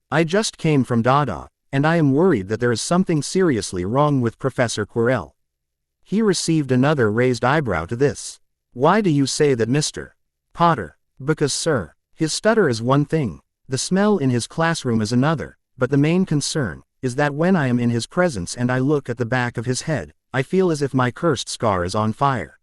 I just came from Dada, and I am worried that there is something seriously wrong with Professor Quirrell. He received another raised eyebrow to this. Why do you say that, Mr. Potter? Because, sir, his stutter is one thing, the smell in his classroom is another, but the main concern is that when I am in his presence and I look at the back of his head, I feel as if my cursed scar is on fire.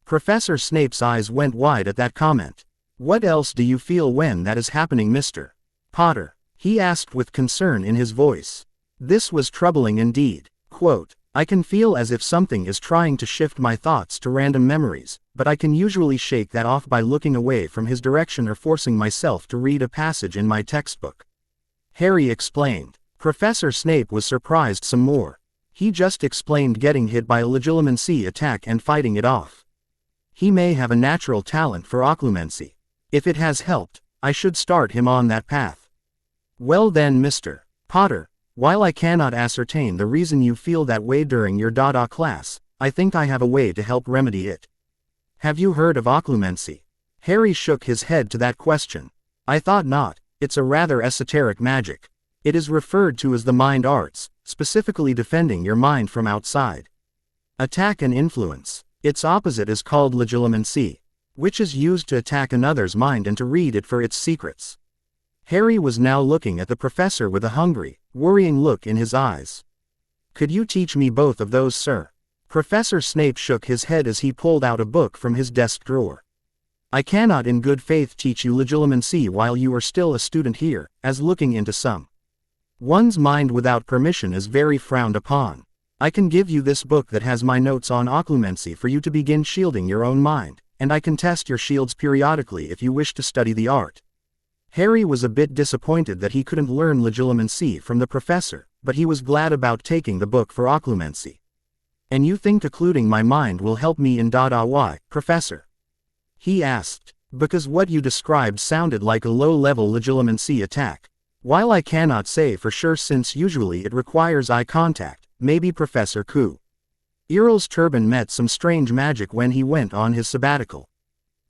Professor Snape's eyes went wide at that comment. What else do you feel when that is happening, Mr. Potter? He asked with concern in his voice. This was troubling indeed. Quote, I can feel as if something is trying to shift my thoughts to random memories, but I can usually shake that off by looking away from his direction or forcing myself to read a passage in my textbook. Hary explained. Professor Snape was surprised some more. He just explained getting hit by a legilimency attack and fighting it off. He may have a natural talent for occlumency. If it has helped, I should start him on that path. Well then, Mr. Potter, while I cannot ascertain the reason you feel that way during your Dada class, I think I have a way to help remedy it. Have you heard of occlumency? Hary shook his head to that question. I thought not, it's a rather esoteric magic. It is referred to as the mind arts, specifically defending your mind from outside attack and influence. Its opposite is called legilimency, which is used to attack another's mind and to read it for its secrets. Hary was now looking at the professor with a hungry, worrying look in his eyes. Could you teach me both of those, sir? Professor Snape shook his head as he pulled out a book from his desk drawer. I cannot in good faith teach you legilimency while you are still a student here, as looking into some one's mind without permission is very frowned upon. I can give you this book that has my notes on occlumency for you to begin shielding your own mind, and I can test your shields periodically if you wish to study the art. Hary was a bit disappointed that he couldn't learn legilimency from the professor, but he was glad about taking the book for occlumency. And you think occluding my mind will help me in why, Professor? He asked. Because what you described sounded like a low-level legilimency attack. While I cannot say for sure since usually it requires eye contact, maybe Professor Ku. Earl's turban met some strange magic when he went on his sabbatical.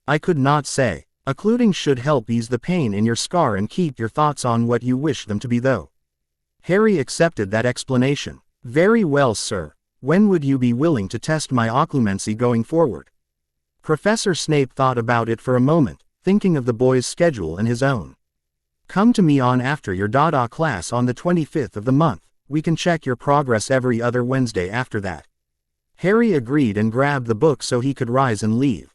I could not say. Occluding should help ease the pain in your scar and keep your thoughts on what you wish them to be though. Hary accepted that explanation. Very well, sir. When would you be willing to test my occlumency going forward? Professor Snape thought about it for a moment, thinking of the boy's schedule and his own. Come to me on after your class on the 25th of the month. We can check your progress every other Wednesday after that. Hary agreed and grabbed the book so he could rise and leave.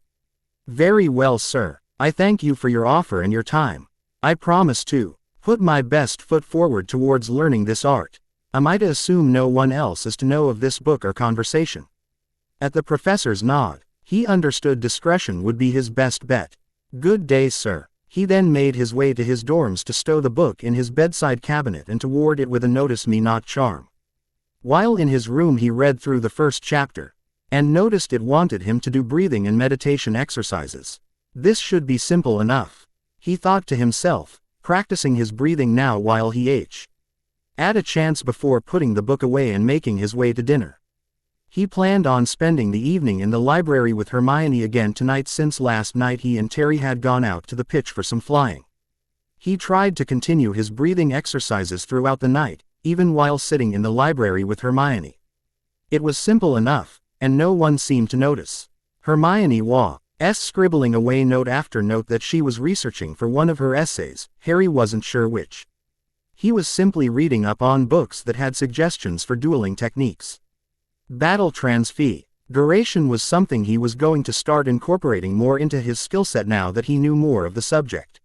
Very well, sir. I thank you for your offer and your time. I promise to put my best foot forward towards learning this art. Am I to assume no one else is to know of this book or conversation? At the professor's nod, he understood discretion would be his best bet. Good day, sir. He then made his way to his dorms to stow the book in his bedside cabinet and to ward it with a notice me not charm. While in his room he read through the first chapter, and noticed it wanted him to do breathing and meditation exercises. This should be simple enough, he thought to himself, practicing his breathing now while he had a chance before putting the book away and making his way to dinner. He planned on spending the evening in the library with Hermione again tonight since last night he and Terry had gone out to the pitch for some flying. He tried to continue his breathing exercises throughout the night, even while sitting in the library with Hermione. It was simple enough, and no one seemed to notice. Hermione was scribbling away note after note that she was researching for one of her essays, Hary wasn't sure which. He was simply reading up on books that had suggestions for dueling techniques. Battle Transfiguration was something he was going to start incorporating more into his skill set now that he knew more of the subject.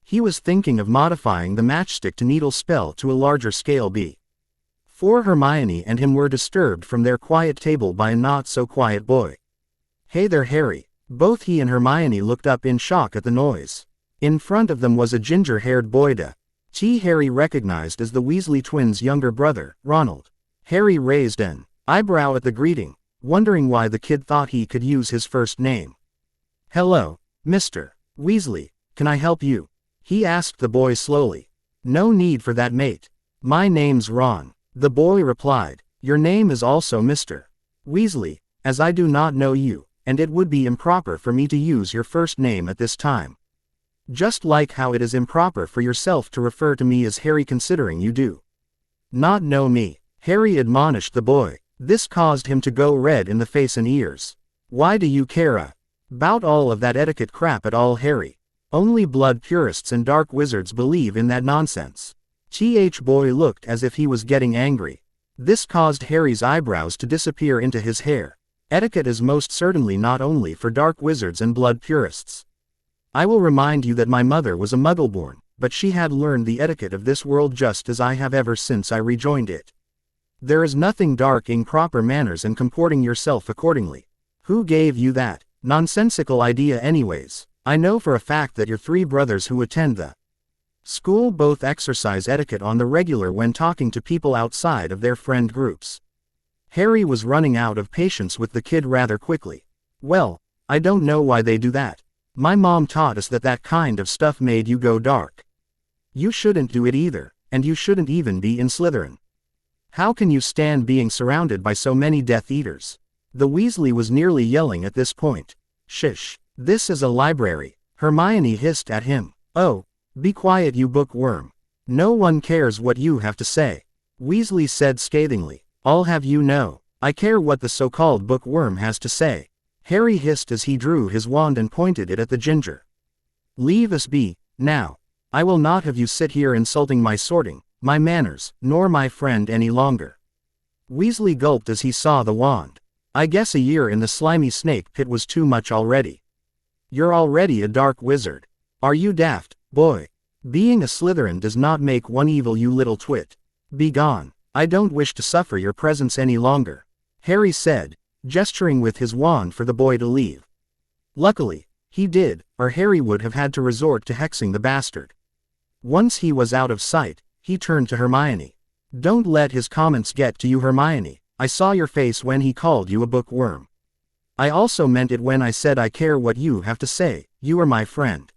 He was thinking of modifying the matchstick to needle spell to a larger scale before Hermione and him were disturbed from their quiet table by a not-so-quiet boy. Hey there, Hary. Both he and Hermione looked up in shock at the noise. In front of them was a ginger-haired boy Hary recognized as the Weasley twins' younger brother, Ronald. Hary raised an eyebrow at the greeting, wondering why the kid thought he could use his first name. Hello, Mr. Weasley, can I help you? He asked the boy slowly. No need for that, mate. My name's Ron, the boy replied. Your name is also Mr. Weasley, as I do not know you, and it would be improper for me to use your first name at this time. Just like how it is improper for yourself to refer to me as Hary considering you do not know me, Hary admonished the boy. This caused him to go red in the face and ears. Why do you care about all of that etiquette crap at all, Hary? Only blood purists and dark wizards believe in that nonsense. Boy looked as if he was getting angry. This caused Hary's eyebrows to disappear into his hair. Etiquette is most certainly not only for dark wizards and blood purists. I will remind you that my mother was a Muggleborn, but she had learned the etiquette of this world just as I have ever since I rejoined it. There is nothing dark in proper manners and comporting yourself accordingly. Who gave you that nonsensical idea anyways? I know for a fact that your three brothers who attend the school both exercise etiquette on the regular when talking to people outside of their friend groups. Hary was running out of patience with the kid rather quickly. Well, I don't know why they do that. My mom taught us that that kind of stuff made you go dark. You shouldn't do it either, and you shouldn't even be in Slytherin. How can you stand being surrounded by so many Death Eaters? The Weasley was nearly yelling at this point. Shish, this is a library, Hermione hissed at him. Oh, be quiet you bookworm. No one cares what you have to say, Weasley said scathingly. I'll have you know, I care what the so-called bookworm has to say, Hary hissed as he drew his wand and pointed it at the ginger. Leave us be, now. I will not have you sit here insulting my sorting, my manners, nor my friend any longer. Weasley gulped as he saw the wand. I guess a year in the slimy snake pit was too much already. You're already a dark wizard. Are you daft, boy? Being a Slytherin does not make one evil, you little twit. Be gone. I don't wish to suffer your presence any longer, Harry said, gesturing with his wand for the boy to leave. Luckily, he did, or Harry would have had to resort to hexing the bastard. Once he was out of sight, he turned to Hermione. Don't let his comments get to you, Hermione. I saw your face when he called you a bookworm. I also meant it when I said I care what you have to say, you are my friend.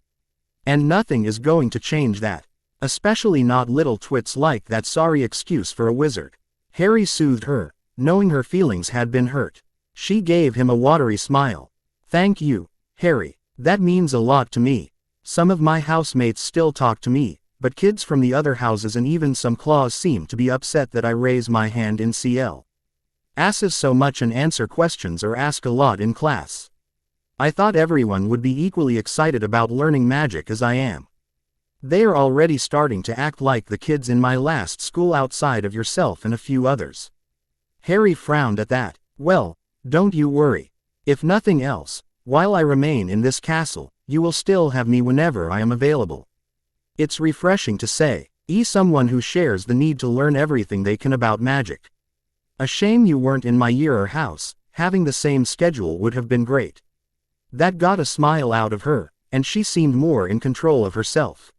And nothing is going to change that. Especially not little twits like that sorry excuse for a wizard. Harry soothed her, knowing her feelings had been hurt. She gave him a watery smile. Thank you, Harry. That means a lot to me. Some of my housemates still talk to me, but kids from the other houses and even some claws seem to be upset that I raise my hand in CL. Asses so much and answer questions or ask a lot in class. I thought everyone would be equally excited about learning magic as I am. They are already starting to act like the kids in my last school outside of yourself and a few others. Harry frowned at that. Well, don't you worry. If nothing else, while I remain in this castle, you will still have me whenever I am available. It's refreshing to say, someone who shares the need to learn everything they can about magic. A shame you weren't in my year or house, having the same schedule would have been great. That got a smile out of her, and she seemed more in control of herself.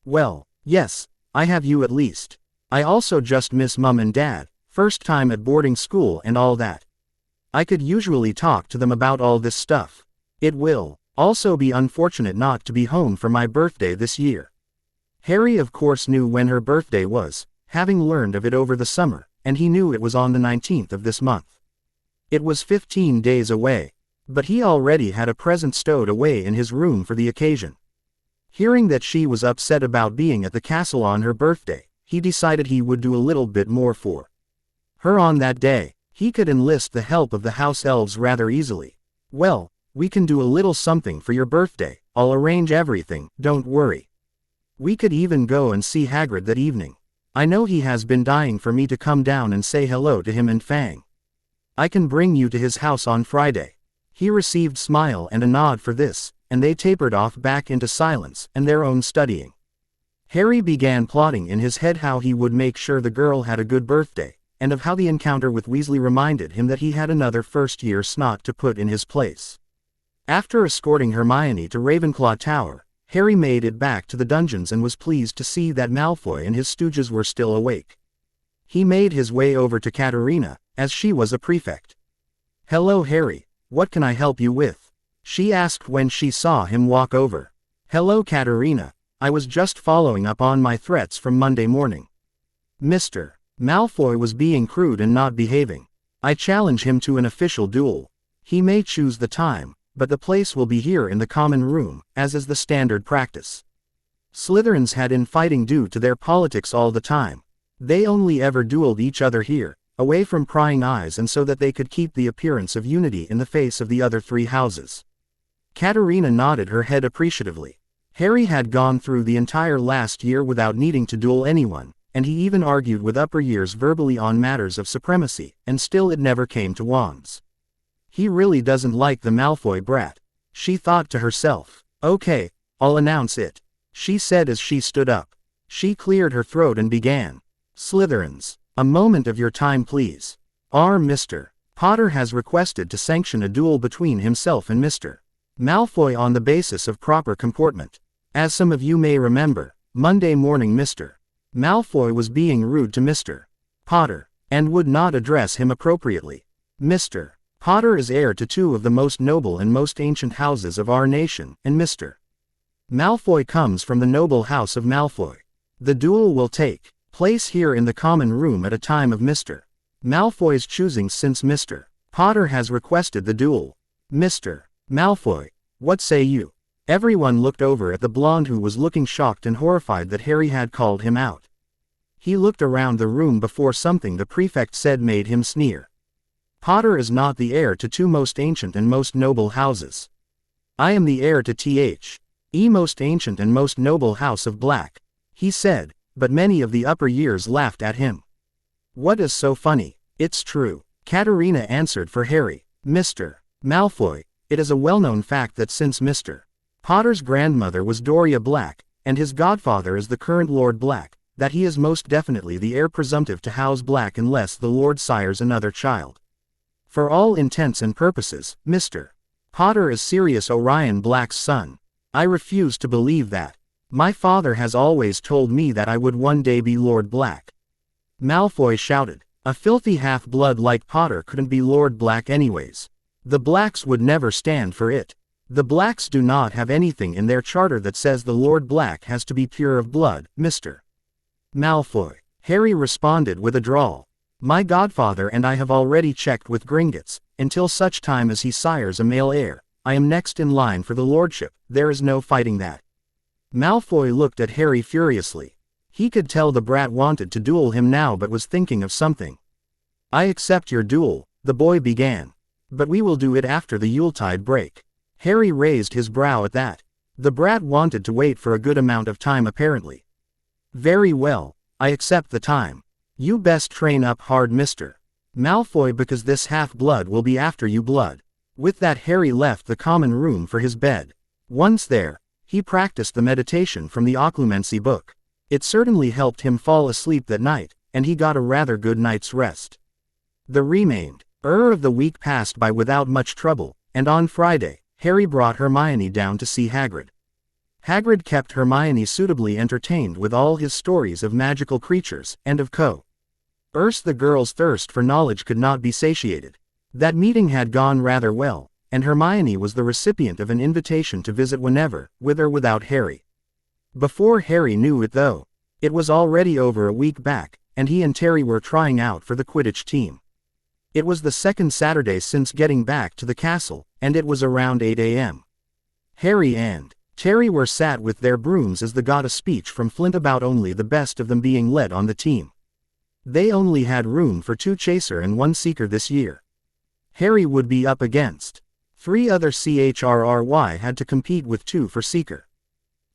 Well, yes, I have you at least. I also just miss Mum and Dad, first time at boarding school and all that. I could usually talk to them about all this stuff. It will also be unfortunate not to be home for my birthday this year. Harry of course knew when her birthday was, having learned of it over the summer, and he knew it was on the 19th of this month. It was 15 days away, but he already had a present stowed away in his room for the occasion. Hearing that she was upset about being at the castle on her birthday, he decided he would do a little bit more for her on that day. He could enlist the help of the house elves rather easily. Well, we can do a little something for your birthday. I'll arrange everything, don't worry. We could even go and see Hagrid that evening. I know he has been dying for me to come down and say hello to him and Fang. I can bring you to his house on Friday. He received smile and a nod for this, and they tapered off back into silence and their own studying. Harry began plotting in his head how he would make sure the girl had a good birthday, and of how the encounter with Weasley reminded him that he had another first-year snot to put in his place. After escorting Hermione to Ravenclaw Tower, Harry made it back to the dungeons and was pleased to see that Malfoy and his stooges were still awake. He made his way over to Katerina, as she was a prefect. "Hello Harry, what can I help you with?" she asked when she saw him walk over. "Hello Katerina, I was just following up on my threats from Monday morning. Mr. Malfoy was being crude and not behaving. I challenge him to an official duel. He may choose the time, but the place will be here in the common room, as is the standard practice. Slytherins had infighting due to their politics all the time. They only ever dueled each other here, away from prying eyes and so that they could keep the appearance of unity in the face of the other three houses." Katerina nodded her head appreciatively. Harry had gone through the entire last year without needing to duel anyone, and he even argued with upper years verbally on matters of supremacy, and still it never came to wands. He really doesn't like the Malfoy brat, she thought to herself. "Okay, I'll announce it," she said as she stood up. She cleared her throat and began. "Slytherins, a moment of your time please. Mr. Potter has requested to sanction a duel between himself and Mr. Malfoy on the basis of proper comportment. As some of you may remember, Monday morning Mr. Malfoy was being rude to Mr. Potter, and would not address him appropriately. Mr. Potter is heir to two of the most noble and most ancient houses of our nation, and Mr. Malfoy comes from the noble house of Malfoy. The duel will take place here in the common room at a time of Mr. Malfoy's choosing since Mr. Potter has requested the duel. Mr. Malfoy, what say you?" Everyone looked over at the blonde who was looking shocked and horrified that Harry had called him out. He looked around the room before something the prefect said made him sneer. "Potter is not the heir to two most ancient and most noble houses. I am the heir to the most ancient and most noble house of Black," he said, but many of the upper years laughed at him. "What is so funny?" "It's true," Katerina answered for Harry. "Mr. Malfoy, it is a well-known fact that since Mr. Potter's grandmother was Doria Black, and his godfather is the current Lord Black, that he is most definitely the heir presumptive to House Black unless the Lord sires another child. For all intents and purposes, Mr. Potter is Sirius Orion Black's son. I refuse to believe that. My father has always told me that I would one day be Lord Black. Malfoy shouted. A filthy half-blood like Potter couldn't be Lord Black anyways. The Blacks would never stand for it. The Blacks do not have anything in their charter that says the Lord Black has to be pure of blood, Mr. Malfoy. Harry responded with a drawl. My godfather and I have already checked with Gringotts. Until such time as he sires a male heir, I am next in line for the lordship. There is no fighting that. Malfoy looked at Harry furiously. He could tell the brat wanted to duel him now but was thinking of something. I accept your duel, the boy began. But we will do it after the Yuletide break. Harry raised his brow at that. The brat wanted to wait for a good amount of time apparently. Very well, I accept the time. You best train up hard, Mr. Malfoy, because this half-blood will be after you blood. With that, Harry left the common room for his bed. Once there, he practiced the meditation from the Occlumency book. It certainly helped him fall asleep that night, and he got a rather good night's rest. The remainder of the week passed by without much trouble, and on Friday, Harry brought Hermione down to see Hagrid. Hagrid kept Hermione suitably entertained with all his stories of magical creatures, and of course the girl's thirst for knowledge could not be satiated. That meeting had gone rather well, and Hermione was the recipient of an invitation to visit whenever, with or without Harry. Before Harry knew it though, it was already over a week back, and he and Terry were trying out for the Quidditch team. It was the second Saturday since getting back to the castle, and it was around 8 a.m. Harry and Terry were sat with their brooms as they got a speech from Flint about only the best of them being led on the team. They only had room for 2 chaser and 1 seeker this year. Harry would be up against 3 other CHRRY had to compete with 2 for seeker.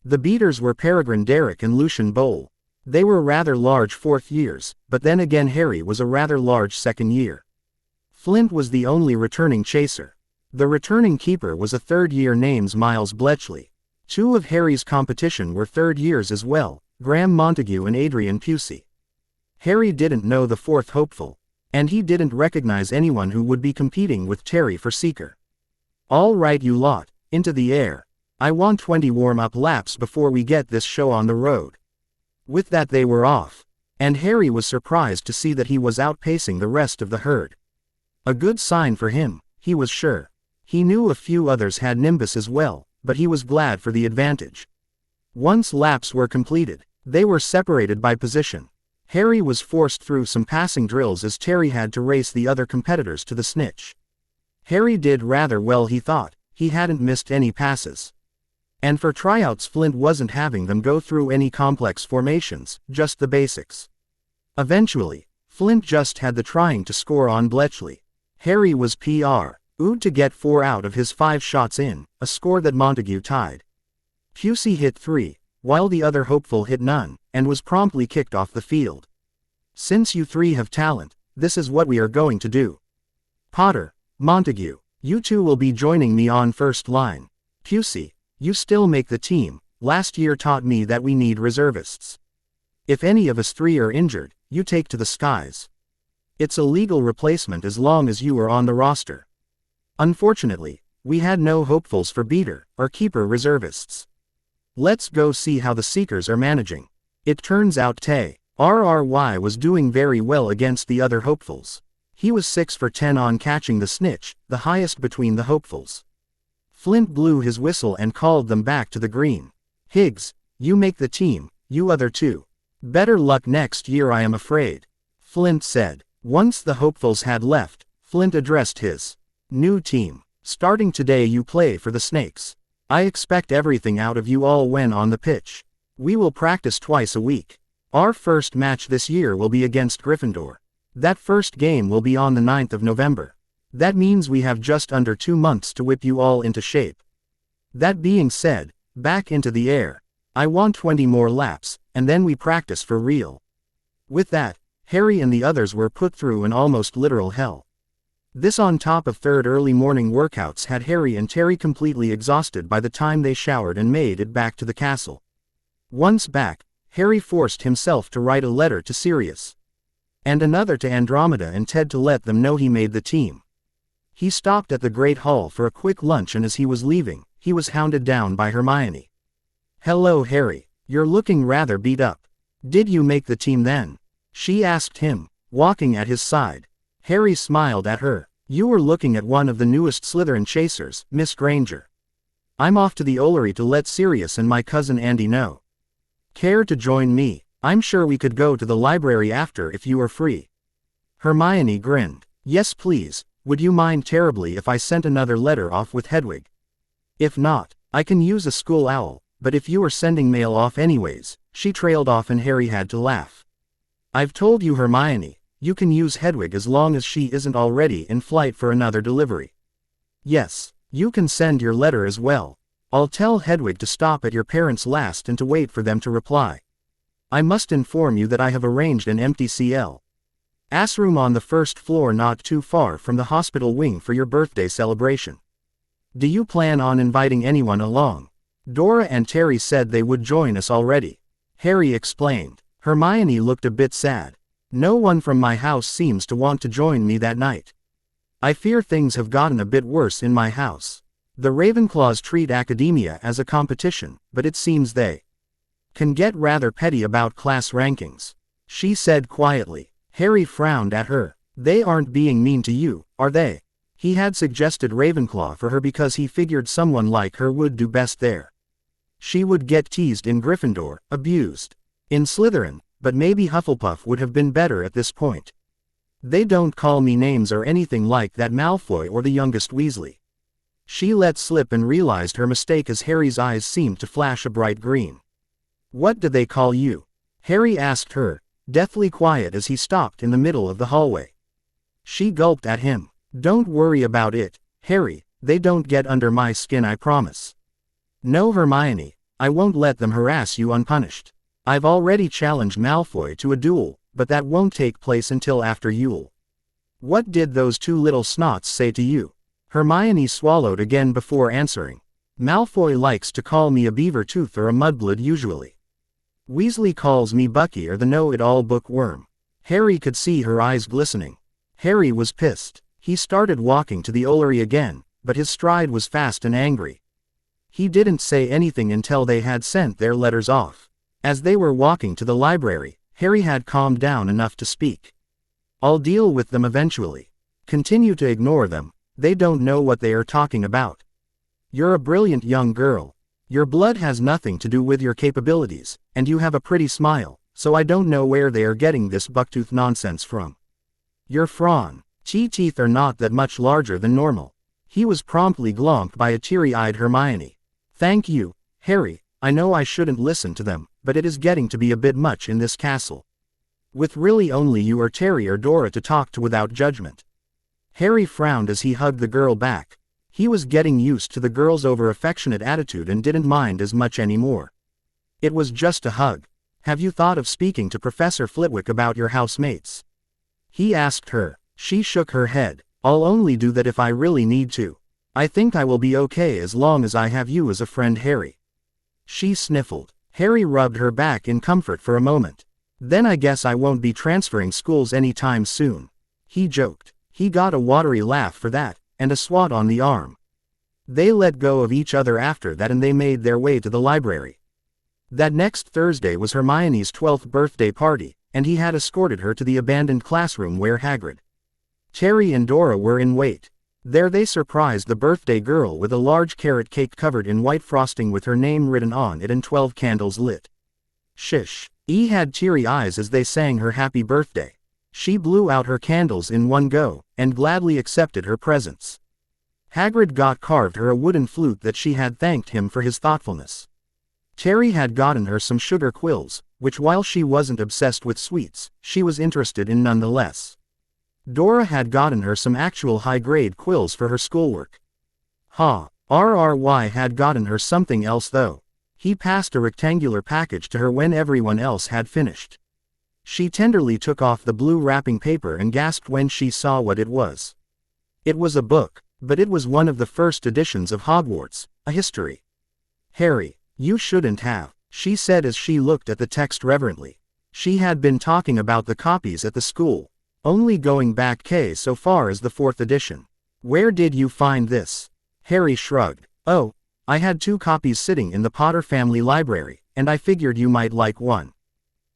The beaters were Peregrine Derrick and Lucian Bowl. They were rather large 4th years, but then again Harry was a rather large 2nd year. Flint was the only returning chaser. The returning keeper was a 3rd year named Miles Bletchley. 2 of Harry's competition were 3rd years as well, Graham Montague and Adrian Pusey. Harry didn't know the 4th hopeful, and he didn't recognize anyone who would be competing with Terry for seeker. All right you lot, into the air. I want 20 warm-up laps before we get this show on the road. With that they were off, and Harry was surprised to see that he was outpacing the rest of the herd. A good sign for him, he was sure. He knew a few others had Nimbus as well, but he was glad for the advantage. Once laps were completed, they were separated by position. Harry was forced through some passing drills as Terry had to race the other competitors to the snitch. Harry did rather well, he thought. He hadn't missed any passes. And for tryouts Flint wasn't having them go through any complex formations, just the basics. Eventually, Flint just had the trying to score on Bletchley. Harry was PR'd to get 4 out of his 5 shots in, a score that Montague tied. Pusey hit 3, while the other hopeful hit none, and was promptly kicked off the field. Since you 3 have talent, this is what we are going to do. Potter, Montague, you 2 will be joining me on first line. Pusey, you still make the team. Last year taught me that we need reservists. If any of us 3 are injured, you take to the skies. It's a legal replacement as long as you are on the roster. Unfortunately, we had no hopefuls for beater or keeper reservists. Let's go see how the seekers are managing. It turns out Tay RRY was doing very well against the other hopefuls. He was 6 for 10 on catching the snitch, the highest between the hopefuls. Flint blew his whistle and called them back to the green. Higgs, you make the team, you other 2. Better luck next year I am afraid. Flint said. Once the hopefuls had left, Flint addressed his new team. Starting today you play for the Snakes. I expect everything out of you all when on the pitch. We will practice twice a week. Our first match this year will be against Gryffindor. That first game will be on the 9th of November. That means we have just under 2 months to whip you all into shape. That being said, back into the air. I want 20 more laps, and then we practice for real. With that, Harry and the others were put through an almost literal hell. This on top of 3rd early morning workouts had Harry and Terry completely exhausted by the time they showered and made it back to the castle. Once back, Harry forced himself to write a letter to Sirius. And another to Andromeda and Ted to let them know he made the team. He stopped at the Great Hall for a quick lunch, and as he was leaving, he was hounded down by Hermione. "Hello, Harry. You're looking rather beat up. Did you make the team then?" she asked him, walking at his side. Harry smiled at her. "You were looking at one of the newest Slytherin chasers, Miss Granger. I'm off to the Ollery to let Sirius and my cousin Andy know. Care to join me? I'm sure we could go to the library after if you are free." Hermione grinned. "Yes please, would you mind terribly if I sent another letter off with Hedwig? If not, I can use a school owl, but if you are sending mail off anyways," she trailed off, and Harry had to laugh. "I've told you, Hermione, you can use Hedwig as long as she isn't already in flight for another delivery." "Yes, you can send your letter as well. I'll tell Hedwig to stop at your parents last and to wait for them to reply. I must inform you that I have arranged an empty CL.S room on the first floor not too far from the hospital wing for your birthday celebration. Do you plan on inviting anyone along? Dora and Terry said they would join us already," Harry explained. Hermione looked a bit sad. "No one from my house seems to want to join me that night. I fear things have gotten a bit worse in my house. The Ravenclaws treat academia as a competition, but it seems they can get rather petty about class rankings," she said quietly. Harry frowned at her. "They aren't being mean to you, are they?" He had suggested Ravenclaw for her because he figured someone like her would do best there. She would get teased in Gryffindor, abused in Slytherin, but maybe Hufflepuff would have been better at this point. "They don't call me names or anything like that, Malfoy or the youngest Weasley." She let slip and realized her mistake as Harry's eyes seemed to flash a bright green. "What do they call you?" Harry asked her, deathly quiet as he stopped in the middle of the hallway. She gulped at him. "Don't worry about it, Harry, they don't get under my skin, I promise." "No, Hermione, I won't let them harass you unpunished. I've already challenged Malfoy to a duel, but that won't take place until after Yule." "What did those two little snots say to you?" Hermione swallowed again before answering. "Malfoy likes to call me a beaver tooth or a mudblood usually. Weasley calls me Bucky or the know-it-all bookworm." Harry could see her eyes glistening. Harry was pissed. He started walking to the Ollery again, but his stride was fast and angry. He didn't say anything until they had sent their letters off. As they were walking to the library, Harry had calmed down enough to speak. "I'll deal with them eventually. Continue to ignore them, they don't know what they are talking about. You're a brilliant young girl. Your blood has nothing to do with your capabilities, and you have a pretty smile, so I don't know where they are getting this bucktooth nonsense from. Your front teeth are not that much larger than normal." He was promptly glomped by a teary-eyed Hermione. "Thank you, Harry, I know I shouldn't listen to them, but it is getting to be a bit much in this castle. With really only you or Terry or Dora to talk to without judgment." Harry frowned as he hugged the girl back. He was getting used to the girl's over-affectionate attitude and didn't mind as much anymore. It was just a hug. "Have you thought of speaking to Professor Flitwick about your housemates?" he asked her. She shook her head. "I'll only do that if I really need to. I think I will be okay as long as I have you as a friend, Harry." She sniffled. Harry rubbed her back in comfort for a moment. "Then I guess I won't be transferring schools anytime soon," he joked. He got a watery laugh for that, and a swat on the arm. They let go of each other after that and they made their way to the library. That next Thursday was Hermione's 12th birthday party, and he had escorted her to the abandoned classroom where Hagrid, Terry and Dora were in wait. There they surprised the birthday girl with a large carrot cake covered in white frosting with her name written on it and 12 candles lit. Shish. E had teary eyes as they sang her happy birthday. She blew out her candles in one go, and gladly accepted her presents. Hagrid got carved her a wooden flute that she had thanked him for his thoughtfulness. Terry had gotten her some sugar quills, which while she wasn't obsessed with sweets, she was interested in nonetheless. Dora had gotten her some actual high-grade quills for her schoolwork. RRY had gotten her something else though. He passed a rectangular package to her when everyone else had finished. She tenderly took off the blue wrapping paper and gasped when she saw what it was. It was a book, but it was one of the first editions of Hogwarts, a history. "Harry, you shouldn't have." she said as she looked at the text reverently. She had been talking about the copies at the school, only going back so far as the 4th edition. Where did you find this? Harry shrugged. Oh, I had 2 copies sitting in the Potter family library, and I figured you might like one.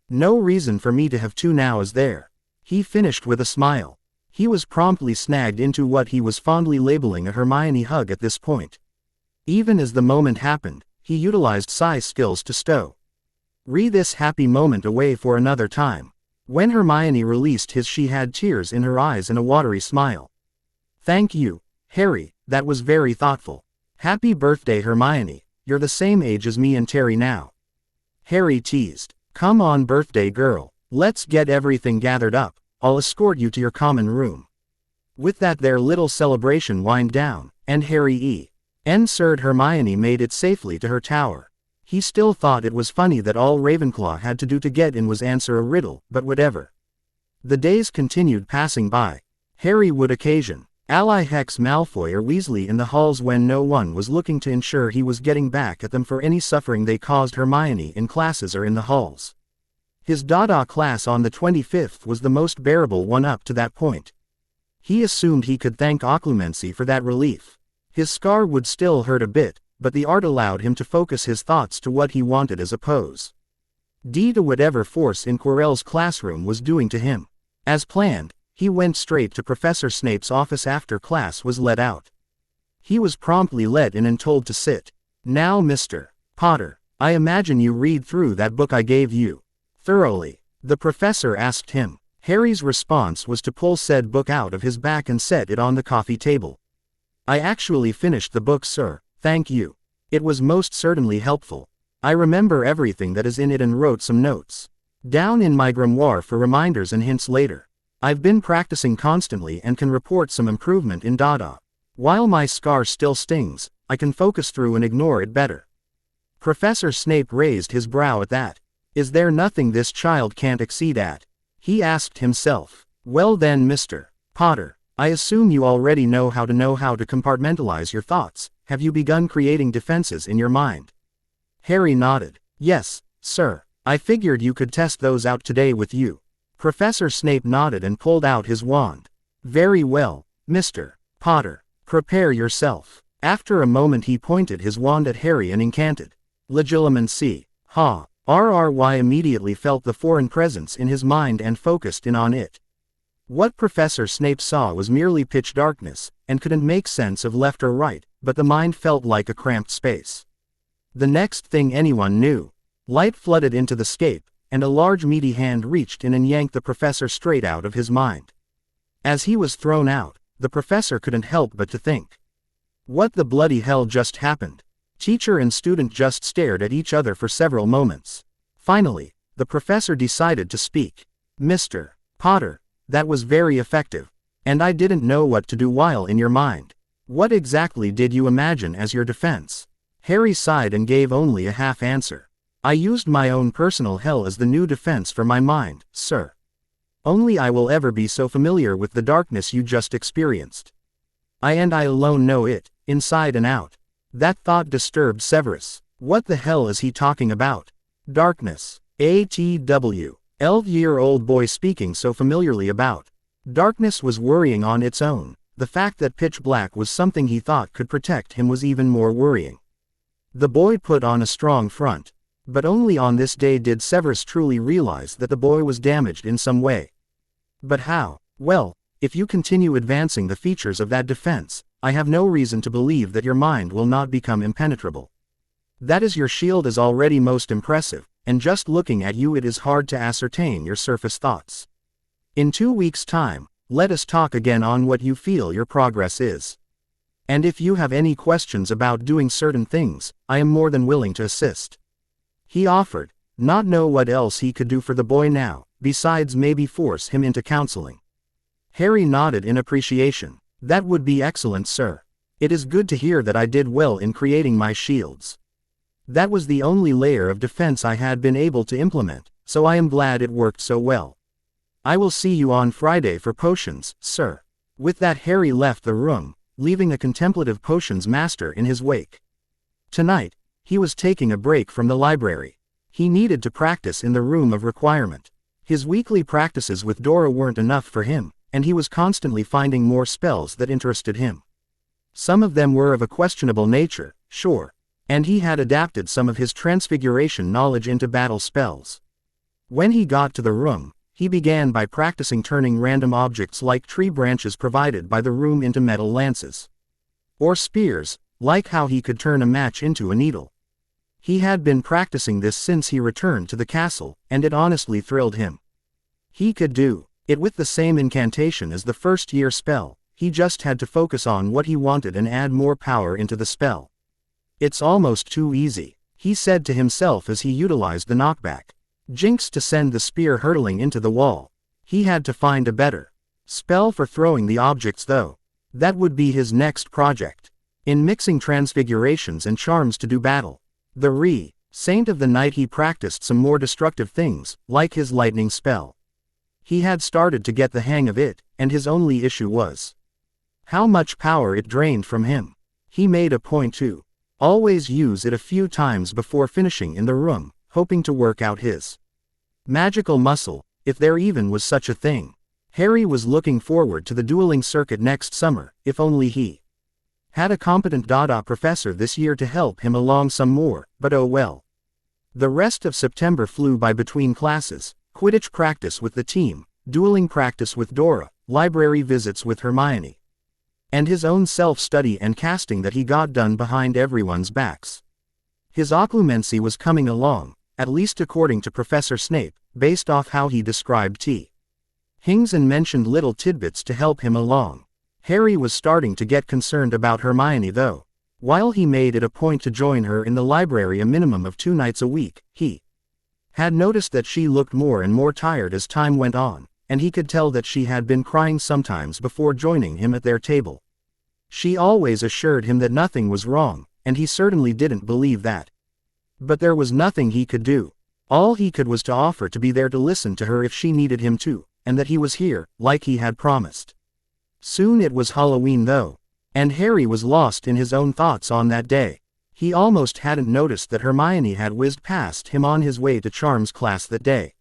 No reason for me to have 2 now, is there? He finished with a smile. He was promptly snagged into what he was fondly labeling a Hermione hug at this point. Even as the moment happened, he utilized Psy's skills to stow this happy moment away for another time. When Hermione released his, she had tears in her eyes and a watery smile. Thank you, Harry, that was very thoughtful. Happy birthday, Hermione, you're the same age as me and Terry now. Harry teased. Come on, birthday girl, let's get everything gathered up, I'll escort you to your common room. With that, their little celebration wind down, and Harry ensured Hermione made it safely to her tower. He still thought it was funny that all Ravenclaw had to do to get in was answer a riddle, but whatever. The days continued passing by. Harry would occasion ally Hex Malfoy or Weasley in the halls when no one was looking, to ensure he was getting back at them for any suffering they caused Hermione in classes or in the halls. His Dada class on the 25th was the most bearable one up to that point. He assumed he could thank Occlumency for that relief. His scar would still hurt a bit, but the art allowed him to focus his thoughts to what he wanted as opposed to whatever force in Quirrell's classroom was doing to him. As planned, he went straight to Professor Snape's office after class was let out. He was promptly let in and told to sit. Now, Mr. Potter, I imagine you read through that book I gave you thoroughly, the professor asked him. Harry's response was to pull said book out of his back and set it on the coffee table. I actually finished the book, sir, thank you. It was most certainly helpful. I remember everything that is in it and wrote some notes down in my grimoire for reminders and hints later. I've been practicing constantly and can report some improvement in Dada. While my scar still stings, I can focus through and ignore it better. Professor Snape raised his brow at that. Is there nothing this child can't exceed at? He asked himself. Well then, Mr. Potter, I assume you already know how to compartmentalize your thoughts. Have you begun creating defenses in your mind? Harry nodded. Yes, sir. I figured you could test those out today with you. Professor Snape nodded and pulled out his wand. Very well, Mr. Potter. Prepare yourself. After a moment he pointed his wand at Harry and incanted Legilimency. Ha! RRY immediately felt the foreign presence in his mind and focused in on it. What Professor Snape saw was merely pitch darkness, and couldn't make sense of left or right, but the mind felt like a cramped space. The next thing anyone knew, light flooded into the scape, and a large meaty hand reached in and yanked the professor straight out of his mind. As he was thrown out, the professor couldn't help but to think. What the bloody hell just happened? Teacher and student just stared at each other for several moments. Finally, the professor decided to speak. Mr. Potter, that was very effective, and I didn't know what to do while in your mind. What exactly did you imagine as your defense? Harry sighed and gave only a half answer. I used my own personal hell as the new defense for my mind, sir. Only I will ever be so familiar with the darkness you just experienced. I alone know it, inside and out. That thought disturbed Severus. What the hell is he talking about? Darkness. ATW. 11-year-old boy speaking so familiarly about. Darkness was worrying on its own. The fact that pitch black was something he thought could protect him was even more worrying. The boy put on a strong front. But only on this day did Severus truly realize that the boy was damaged in some way. But how? Well, if you continue advancing the features of that defense, I have no reason to believe that your mind will not become impenetrable. That is, your shield is already most impressive, and just looking at you it is hard to ascertain your surface thoughts. In 2 weeks' time, let us talk again on what you feel your progress is. And if you have any questions about doing certain things, I am more than willing to assist. He offered, not know what else he could do for the boy now, besides maybe force him into counseling. Harry nodded in appreciation. That would be excellent, sir. It is good to hear that I did well in creating my shields. That was the only layer of defense I had been able to implement, so I am glad it worked so well. I will see you on Friday for potions, sir. With that, Harry left the room, leaving a contemplative potions master in his wake. Tonight, he was taking a break from the library. He needed to practice in the room of requirement. His weekly practices with Dora weren't enough for him, and he was constantly finding more spells that interested him. Some of them were of a questionable nature, sure, and he had adapted some of his Transfiguration knowledge into battle spells. When he got to the room, he began by practicing turning random objects like tree branches provided by the room into metal lances. Or spears, like how he could turn a match into a needle. He had been practicing this since he returned to the castle, and it honestly thrilled him. He could do it with the same incantation as the first-year spell, he just had to focus on what he wanted and add more power into the spell. It's almost too easy, he said to himself as he utilized the knockback jinx to send the spear hurtling into the wall. He had to find a better spell for throwing the objects though. That would be his next project. In mixing transfigurations and charms to do battle. The Saint of the Night he practiced some more destructive things, like his lightning spell. He had started to get the hang of it, and his only issue was how much power it drained from him. He made a point to always use it a few times before finishing in the room, hoping to work out his magical muscle, if there even was such a thing. Hary was looking forward to the dueling circuit next summer, if only he had a competent Dada professor this year to help him along some more, but oh well. The rest of September flew by between classes, Quidditch practice with the team, dueling practice with Dora, library visits with Hermione, and his own self-study and casting that he got done behind everyone's backs. His occlumency was coming along, at least according to Professor Snape, based off how he described things and mentioned little tidbits to help him along. Hary was starting to get concerned about Hermione though. While he made it a point to join her in the library a minimum of 2 nights a week, he had noticed that she looked more and more tired as time went on, and he could tell that she had been crying sometimes before joining him at their table. She always assured him that nothing was wrong, and he certainly didn't believe that. But there was nothing he could do. All he could was to offer to be there to listen to her if she needed him to, and that he was here, like he had promised. Soon it was Halloween though, and Hary was lost in his own thoughts on that day. He almost hadn't noticed that Hermione had whizzed past him on his way to Charms class that day.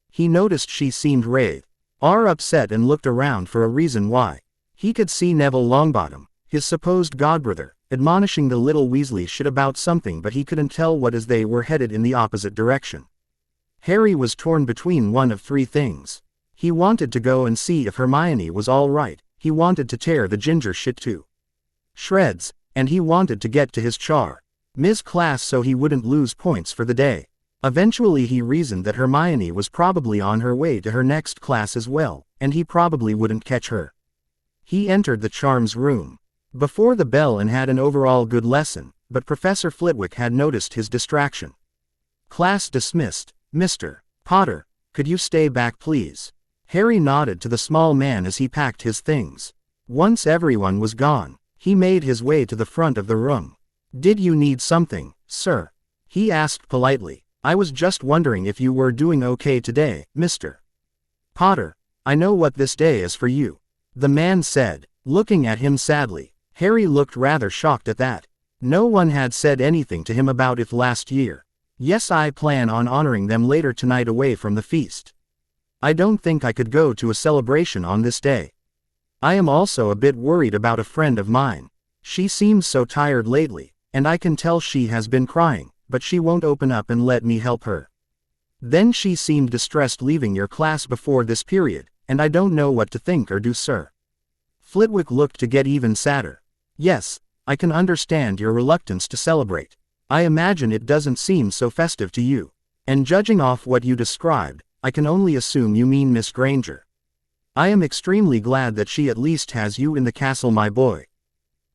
He noticed she seemed rather upset and looked around for a reason why. He could see Neville Longbottom, his supposed godbrother, admonishing the little Weasley shit about something, but he couldn't tell what as they were headed in the opposite direction. Hary was torn between one of 3 things. He wanted to go and see if Hermione was all right. He wanted to tear the ginger shit to shreds, and he wanted to get to his Ms. class so he wouldn't lose points for the day. Eventually he reasoned that Hermione was probably on her way to her next class as well, and he probably wouldn't catch her. He entered the charms room before the bell and had an overall good lesson, but Professor Flitwick had noticed his distraction. Class dismissed. Mr. Potter, could you stay back please? Hary nodded to the small man as he packed his things. Once everyone was gone, he made his way to the front of the room. Did you need something, sir? He asked politely. I was just wondering if you were doing okay today, Mr. Potter. I know what this day is for you, the man said, looking at him sadly. Hary looked rather shocked at that. No one had said anything to him about it last year. Yes, I plan on honoring them later tonight away from the feast. I don't think I could go to a celebration on this day. I am also a bit worried about a friend of mine. She seems so tired lately, and I can tell she has been crying, but she won't open up and let me help her. Then she seemed distressed leaving your class before this period, and I don't know what to think or do, sir. Flitwick looked to get even sadder. Yes, I can understand your reluctance to celebrate. I imagine it doesn't seem so festive to you. And judging off what you described, I can only assume you mean Miss Granger. I am extremely glad that she at least has you in the castle, my boy.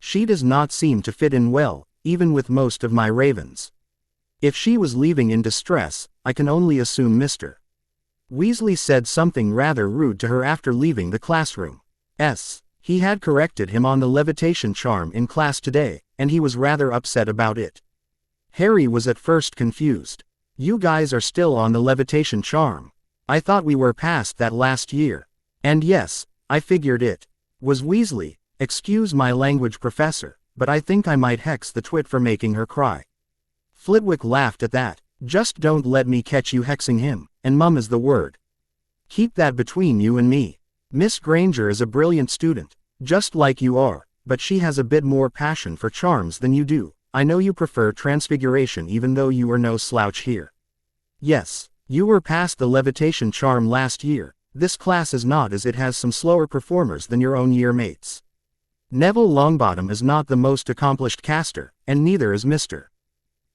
She does not seem to fit in well, even with most of my ravens. If she was leaving in distress, I can only assume Mr. Weasley said something rather rude to her after leaving the classroom. He had corrected him on the levitation charm in class today, and he was rather upset about it. Hary was at first confused. You guys are still on the levitation charm. I thought we were past that last year. And yes, I figured it was Weasley. Excuse my language, professor, but I think I might hex the twit for making her cry. Flitwick laughed at that. Just don't let me catch you hexing him, and mum is the word. Keep that between you and me. Miss Granger is a brilliant student, just like you are, but she has a bit more passion for charms than you do. I know you prefer Transfiguration even though you are no slouch here. Yes, you were past the levitation charm last year. This class is not, as it has some slower performers than your own year mates. Neville Longbottom is not the most accomplished caster, and neither is Mr.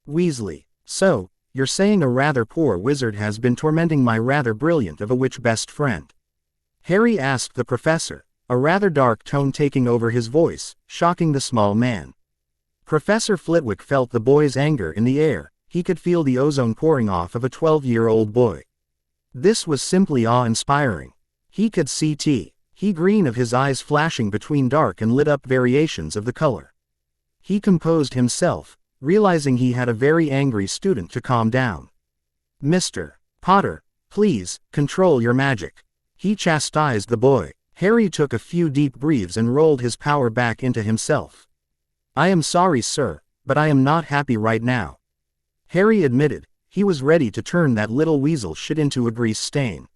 Weasley. So, you're saying a rather poor wizard has been tormenting my rather brilliant of a witch best friend? Harry asked the professor, a rather dark tone taking over his voice, shocking the small man. Professor Flitwick felt the boy's anger in the air. He could feel the ozone pouring off of a 12-year-old boy. This was simply awe-inspiring. He could see he green of his eyes flashing between dark and lit-up variations of the color. He composed himself, realizing he had a very angry student to calm down. Mr. Potter, please, control your magic. He chastised the boy. Harry took a few deep breaths and rolled his power back into himself. I am sorry, sir, but I am not happy right now. Harry admitted. He was ready to turn that little weasel shit into a grease stain.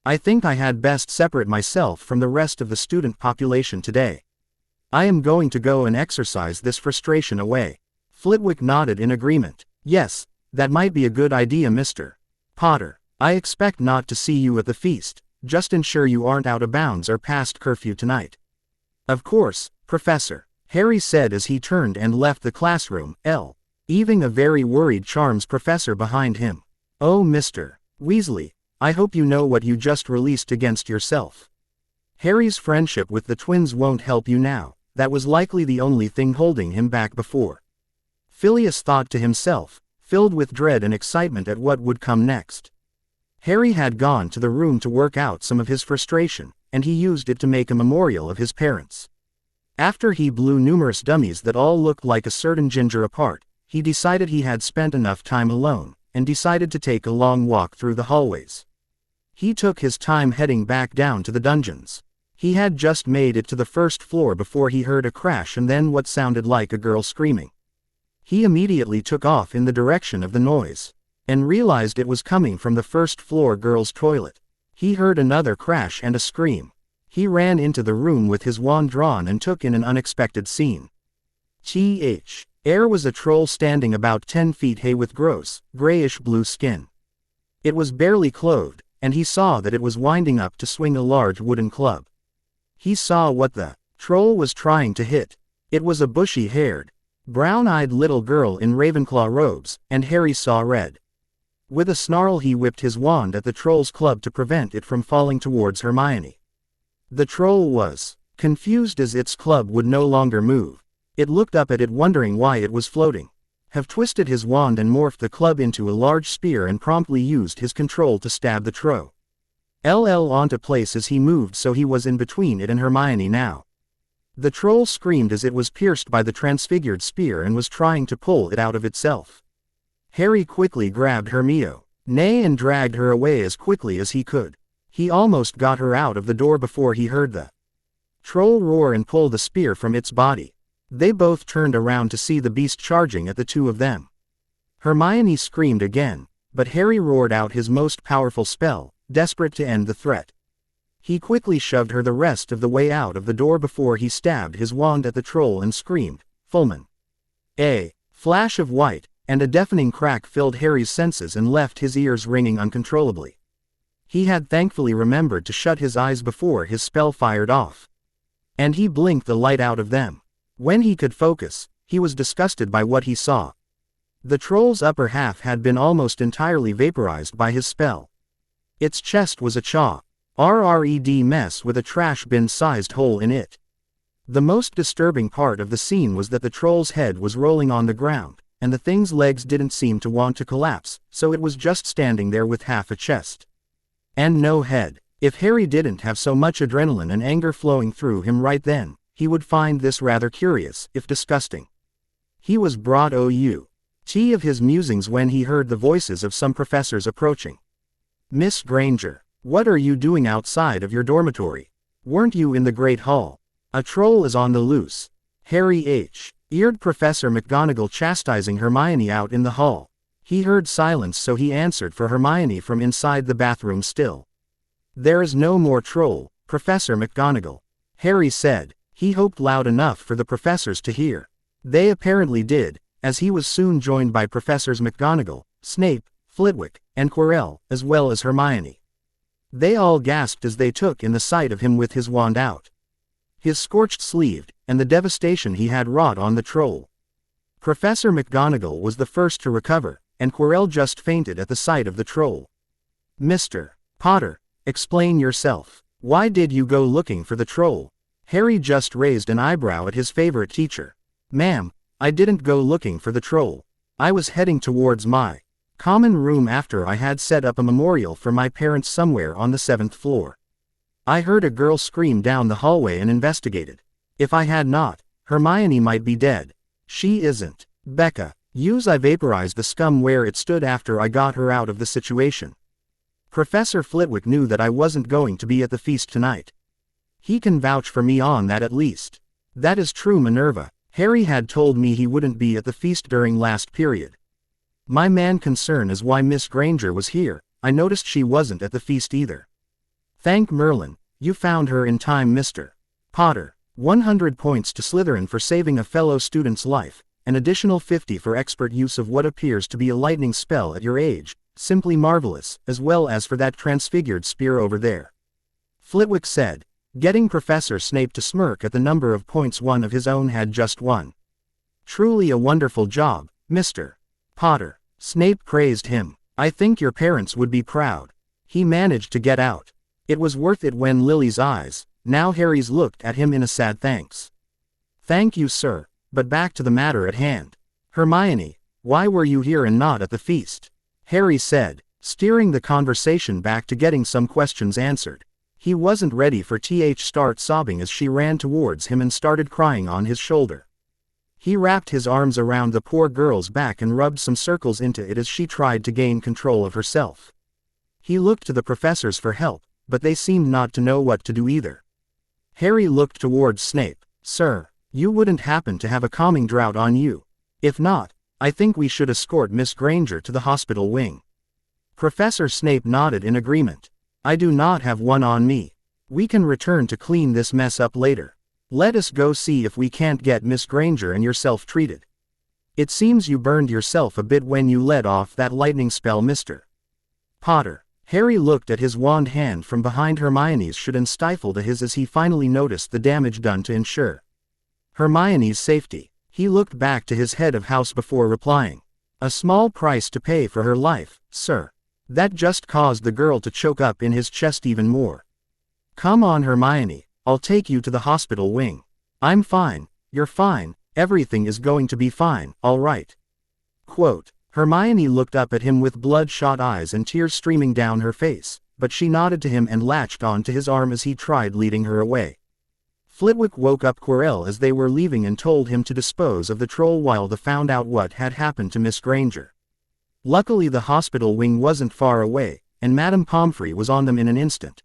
I think I had best separate myself from the rest of the student population today. I am going to go and exercise this frustration away. Flitwick nodded in agreement. Yes, that might be a good idea, Mr. Potter. I expect not to see you at the feast. Just ensure you aren't out of bounds or past curfew tonight. Of course, Professor, Harry said as he turned and left the classroom, leaving a very worried charms professor behind him. Oh, Mr. Weasley, I hope you know what you just released against yourself. Harry's friendship with the twins won't help you now. That was likely the only thing holding him back before. Phileas thought to himself, filled with dread and excitement at what would come next. Harry had gone to the room to work out some of his frustration, and he used it to make a memorial of his parents. After he blew numerous dummies that all looked like a certain ginger apart, he decided he had spent enough time alone, and decided to take a long walk through the hallways. He took his time heading back down to the dungeons. He had just made it to the first floor before he heard a crash and then what sounded like a girl screaming. He immediately took off in the direction of the noise, and realized it was coming from the first floor girl's toilet. He heard another crash and a scream. He ran into the room with his wand drawn and took in an unexpected scene. Heir was a troll standing about 10 feet high with gross, grayish-blue skin. It was barely clothed, and he saw that it was winding up to swing a large wooden club. He saw what the troll was trying to hit. It was a bushy-haired, brown-eyed little girl in Ravenclaw robes, and Harry saw red. With a snarl he whipped his wand at the troll's club to prevent it from falling towards Hermione. The troll was confused as its club would no longer move. It looked up at it wondering why it was floating. Have twisted his wand and morphed the club into a large spear and promptly used his control to stab the troll onto place as he moved, so he was in between it and Hermione now. The troll screamed as it was pierced by the transfigured spear and was trying to pull it out of itself. Harry quickly grabbed Hermione and dragged her away as quickly as he could. He almost got her out of the door before he heard the troll roar and pull the spear from its body. They both turned around to see the beast charging at the two of them. Hermione screamed again, but Harry roared out his most powerful spell, desperate to end the threat. He quickly shoved her the rest of the way out of the door before he stabbed his wand at the troll and screamed, "Fulman!" A flash of white, and a deafening crack filled Harry's senses and left his ears ringing uncontrollably. He had thankfully remembered to shut his eyes before his spell fired off. And he blinked the light out of them. When he could focus, he was disgusted by what he saw. The troll's upper half had been almost entirely vaporized by his spell. Its chest was a RRED mess with a trash bin-sized hole in it. The most disturbing part of the scene was that the troll's head was rolling on the ground, and the thing's legs didn't seem to want to collapse, so it was just standing there with half a chest and no head. If Harry didn't have so much adrenaline and anger flowing through him right then, he would find this rather curious, if disgusting. He was broad of his musings when he heard the voices of some professors approaching. "Miss Granger, what are you doing outside of your dormitory? Weren't you in the Great Hall? A troll is on the loose." Harry eared Professor McGonagall chastising Hermione out in the hall. He heard silence, so he answered for Hermione from inside the bathroom still. "There is no more troll, Professor McGonagall," Harry said. He hoped loud enough for the professors to hear. They apparently did, as he was soon joined by Professors McGonagall, Snape, Flitwick, and Quirrell, as well as Hermione. They all gasped as they took in the sight of him with his wand out. His scorched sleeved, and the devastation he had wrought on the troll. Professor McGonagall was the first to recover, and Quirrell just fainted at the sight of the troll. "Mr. Potter, explain yourself. Why did you go looking for the troll?" Harry just raised an eyebrow at his favorite teacher. "Ma'am, I didn't go looking for the troll. I was heading towards my common room after I had set up a memorial for my parents somewhere on the 7th floor. I heard a girl scream down the hallway and investigated. If I had not, Hermione might be dead. She isn't. Becca, I vaporized the scum where it stood after I got her out of the situation. Professor Flitwick knew that I wasn't going to be at the feast tonight. He can vouch for me on that at least." "That is true, Minerva. Harry had told me he wouldn't be at the feast during last period. My main concern is why Miss Granger was here. I noticed she wasn't at the feast either." "Thank Merlin, you found her in time, Mr. Potter. 100 points to Slytherin for saving a fellow student's life, an additional 50 for expert use of what appears to be a lightning spell at your age, simply marvelous, as well as for that transfigured spear over there," Flitwick said, getting Professor Snape to smirk at the number of points one of his own had just won. "Truly a wonderful job, Mr. Potter," Snape praised him. "I think your parents would be proud." He managed to get out. "It was worth it when Lily's eyes," now Harry's looked at him in a sad thanks. "Thank you, sir, but back to the matter at hand. Hermione, why were you here and not at the feast?" Harry said, steering the conversation back to getting some questions answered. He wasn't ready for start sobbing as she ran towards him and started crying on his shoulder. He wrapped his arms around the poor girl's back and rubbed some circles into it as she tried to gain control of herself. He looked to the professors for help, but they seemed not to know what to do either. Harry looked towards Snape. "Sir, you wouldn't happen to have a calming draught on you? If not, I think we should escort Miss Granger to the hospital wing." Professor Snape nodded in agreement. "I do not have one on me. We can return to clean this mess up later. Let us go see if we can't get Miss Granger and yourself treated. It seems you burned yourself a bit when you let off that lightning spell, Mr. Potter." Harry looked at his wand hand from behind Hermione's should and stifled a hiss as he finally noticed the damage done to ensure Hermione's safety. He looked back to his head of house before replying. "A small price to pay for her life, sir." That just caused the girl to choke up in his chest even more. "Come on, Hermione, I'll take you to the hospital wing." "I'm fine, you're fine, everything is going to be fine, all right." Quote, Hermione looked up at him with bloodshot eyes and tears streaming down her face, but she nodded to him and latched on to his arm as he tried leading her away. Flitwick woke up Quirrell as they were leaving and told him to dispose of the troll while they found out what had happened to Miss Granger. Luckily the hospital wing wasn't far away, and Madame Pomfrey was on them in an instant.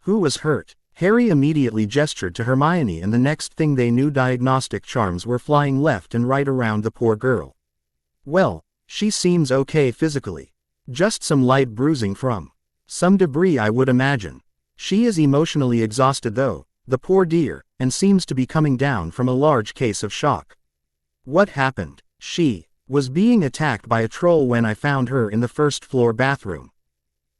"Who was hurt?" Harry immediately gestured to Hermione, and the next thing they knew diagnostic charms were flying left and right around the poor girl. "Well, she seems okay physically. Just some light bruising from some debris, I would imagine. She is emotionally exhausted though, the poor dear, and seems to be coming down from a large case of shock." "What happened?" "She was being attacked by a troll when I found her in the first-floor bathroom.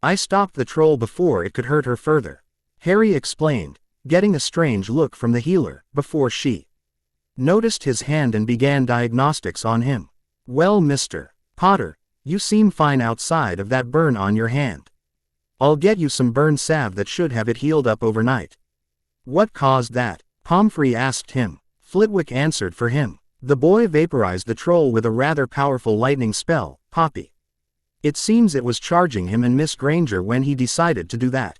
I stopped the troll before it could hurt her further," Harry explained, getting a strange look from the healer, before she noticed his hand and began diagnostics on him. "Well, Mr. Potter, you seem fine outside of that burn on your hand. I'll get you some burn salve that should have it healed up overnight." "What caused that?" Pomfrey asked him. Flitwick answered for him. "The boy vaporized the troll with a rather powerful lightning spell, Poppy. It seems it was charging him and Miss Granger when he decided to do that."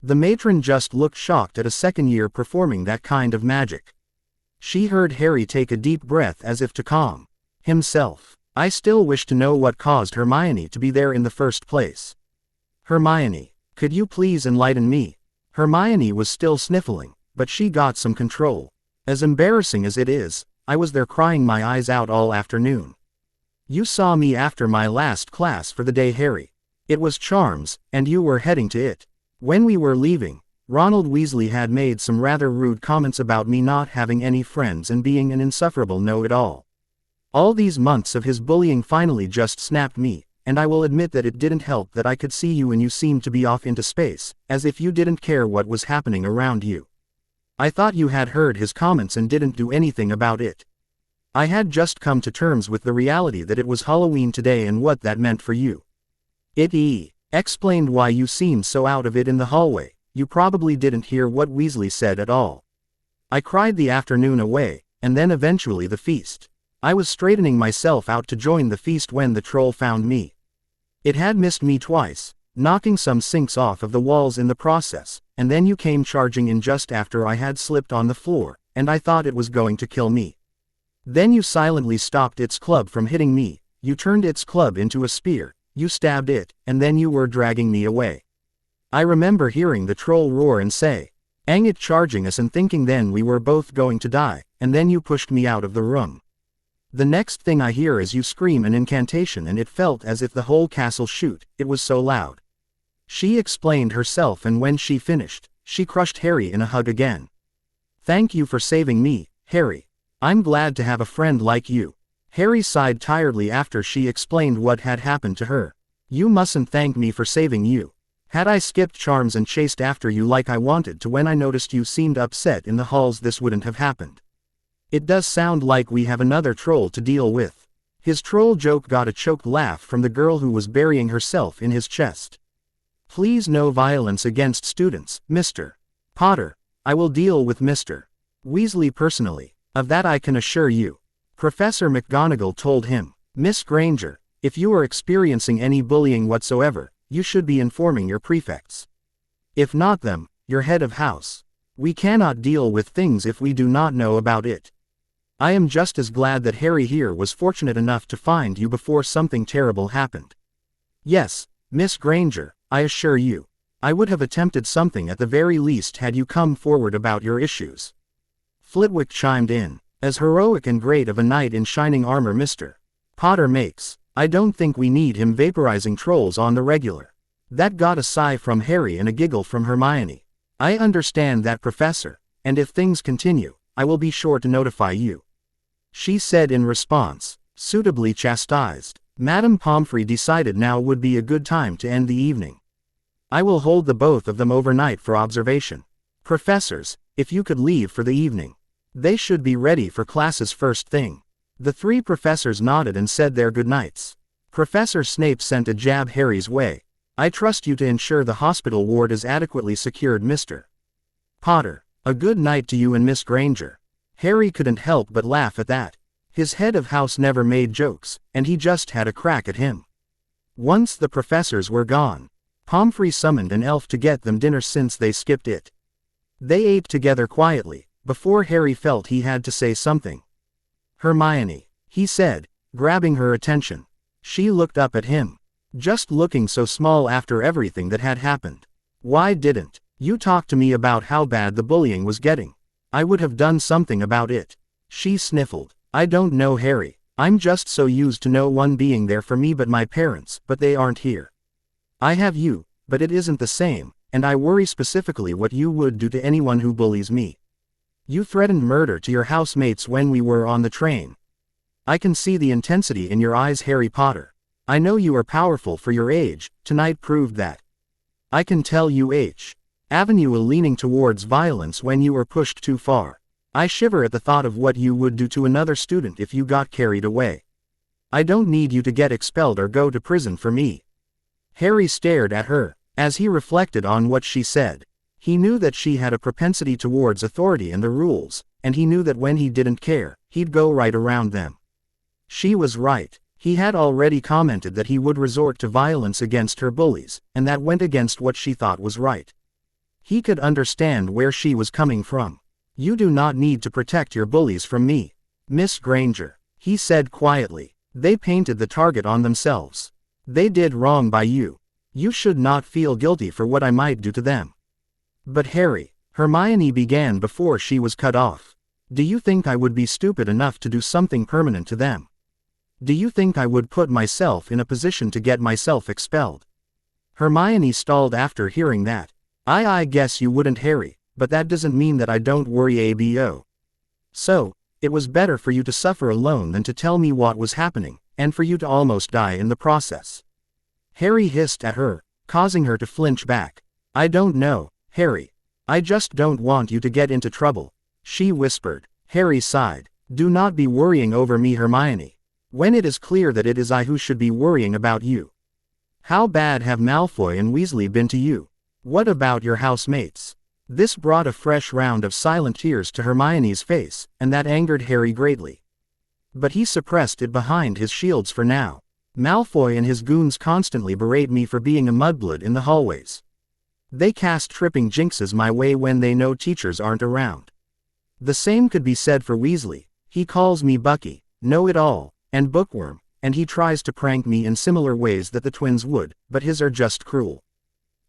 The matron just looked shocked at a second year performing that kind of magic. She heard Harry take a deep breath as if to calm himself. "I still wish to know what caused Hermione to be there in the first place. Hermione, could you please enlighten me?" Hermione was still sniffling, but she got some control. "As embarrassing as it is, I was there crying my eyes out all afternoon. You saw me after my last class for the day, Harry. It was charms, and you were heading to it. When we were leaving, Ronald Weasley had made some rather rude comments about me not having any friends and being an insufferable know-it-all. All these months of his bullying finally just snapped me, and I will admit that it didn't help that I could see you and you seemed to be off into space, as if you didn't care what was happening around you. I thought you had heard his comments and didn't do anything about it. I had just come to terms with the reality that it was Halloween today and what that meant for you. It explained why you seemed so out of it in the hallway. You probably didn't hear what Weasley said at all. I cried the afternoon away, and then eventually the feast. I was straightening myself out to join the feast when the troll found me. It had missed me twice, knocking some sinks off of the walls in the process, and then you came charging in just after I had slipped on the floor, and I thought it was going to kill me. Then you silently stopped its club from hitting me, you turned its club into a spear, you stabbed it, and then you were dragging me away. I remember hearing the troll roar and say, "Ang it," charging us, and thinking then we were both going to die, and then you pushed me out of the room. The next thing I hear is you scream an incantation and it felt as if the whole castle shook, it was so loud. She explained herself, and when she finished, she crushed Harry in a hug again. Thank you for saving me, Harry. I'm glad to have a friend like you. Harry sighed tiredly after she explained what had happened to her. You mustn't thank me for saving you. Had I skipped charms and chased after you like I wanted to when I noticed you seemed upset in the halls, this wouldn't have happened. It does sound like we have another troll to deal with. His troll joke got a choked laugh from the girl who was burying herself in his chest. Please, no violence against students, Mr. Potter. I will deal with Mr. Weasley personally. Of that I can assure you. Professor McGonagall told him. Miss Granger, if you are experiencing any bullying whatsoever, you should be informing your prefects. If not them, your head of house. We cannot deal with things if we do not know about it. I am just as glad that Harry here was fortunate enough to find you before something terrible happened. Yes, Miss Granger, I assure you. I would have attempted something at the very least had you come forward about your issues. Flitwick chimed in. As heroic and great of a knight in shining armor Mr. Potter makes, I don't think we need him vaporizing trolls on the regular. That got a sigh from Harry and a giggle from Hermione. I understand that, Professor, and if things continue, I will be sure to notify you. She said in response, suitably chastised. Madame Pomfrey decided now would be a good time to end the evening. I will hold the both of them overnight for observation. Professors, if you could leave for the evening. They should be ready for classes first thing. The three professors nodded and said their goodnights. Professor Snape sent a jab Harry's way. I trust you to ensure the hospital ward is adequately secured, Mr. Potter. A good night to you and Miss Granger. Harry couldn't help but laugh at that. His head of house never made jokes, and he just had a crack at him. Once the professors were gone, Pomfrey summoned an elf to get them dinner since they skipped it. They ate together quietly, before Harry felt he had to say something. Hermione, he said, grabbing her attention. She looked up at him. Just looking so small after everything that had happened. Why didn't you talk to me about how bad the bullying was getting? I would have done something about it. She sniffled. I don't know, Harry. I'm just so used to no one being there for me but my parents, but they aren't here. I have you, but it isn't the same, and I worry specifically what you would do to anyone who bullies me. You threatened murder to your housemates when we were on the train. I can see the intensity in your eyes, Harry Potter. I know you are powerful for your age, tonight proved that. I can tell you Avenue leaning towards violence when you were pushed too far. I shiver at the thought of what you would do to another student if you got carried away. I don't need you to get expelled or go to prison for me. Harry stared at her, as he reflected on what she said. He knew that she had a propensity towards authority and the rules, and he knew that when he didn't care, he'd go right around them. She was right. He had already commented that he would resort to violence against her bullies, and that went against what she thought was right. He could understand where she was coming from. You do not need to protect your bullies from me, Miss Granger, he said quietly. They painted the target on themselves. They did wrong by you. You should not feel guilty for what I might do to them. But Harry, Hermione began before she was cut off. Do you think I would be stupid enough to do something permanent to them? Do you think I would put myself in a position to get myself expelled?" Hermione stalled after hearing that. I guess you wouldn't, Harry, but that doesn't mean that I don't worry abo. So, it was better for you to suffer alone than to tell me what was happening, and for you to almost die in the process." Harry hissed at her, causing her to flinch back. "I don't know, Harry. I just don't want you to get into trouble," she whispered. Harry sighed. "Do not be worrying over me, Hermione. When it is clear that it is I who should be worrying about you. How bad have Malfoy and Weasley been to you? What about your housemates?" This brought a fresh round of silent tears to Hermione's face, and that angered Harry greatly. But he suppressed it behind his shields for now. "Malfoy and his goons constantly berate me for being a mudblood in the hallways. They cast tripping jinxes my way when they know teachers aren't around. The same could be said for Weasley. He calls me Bucky, Know-It-All, and Bookworm, and he tries to prank me in similar ways that the twins would, but his are just cruel.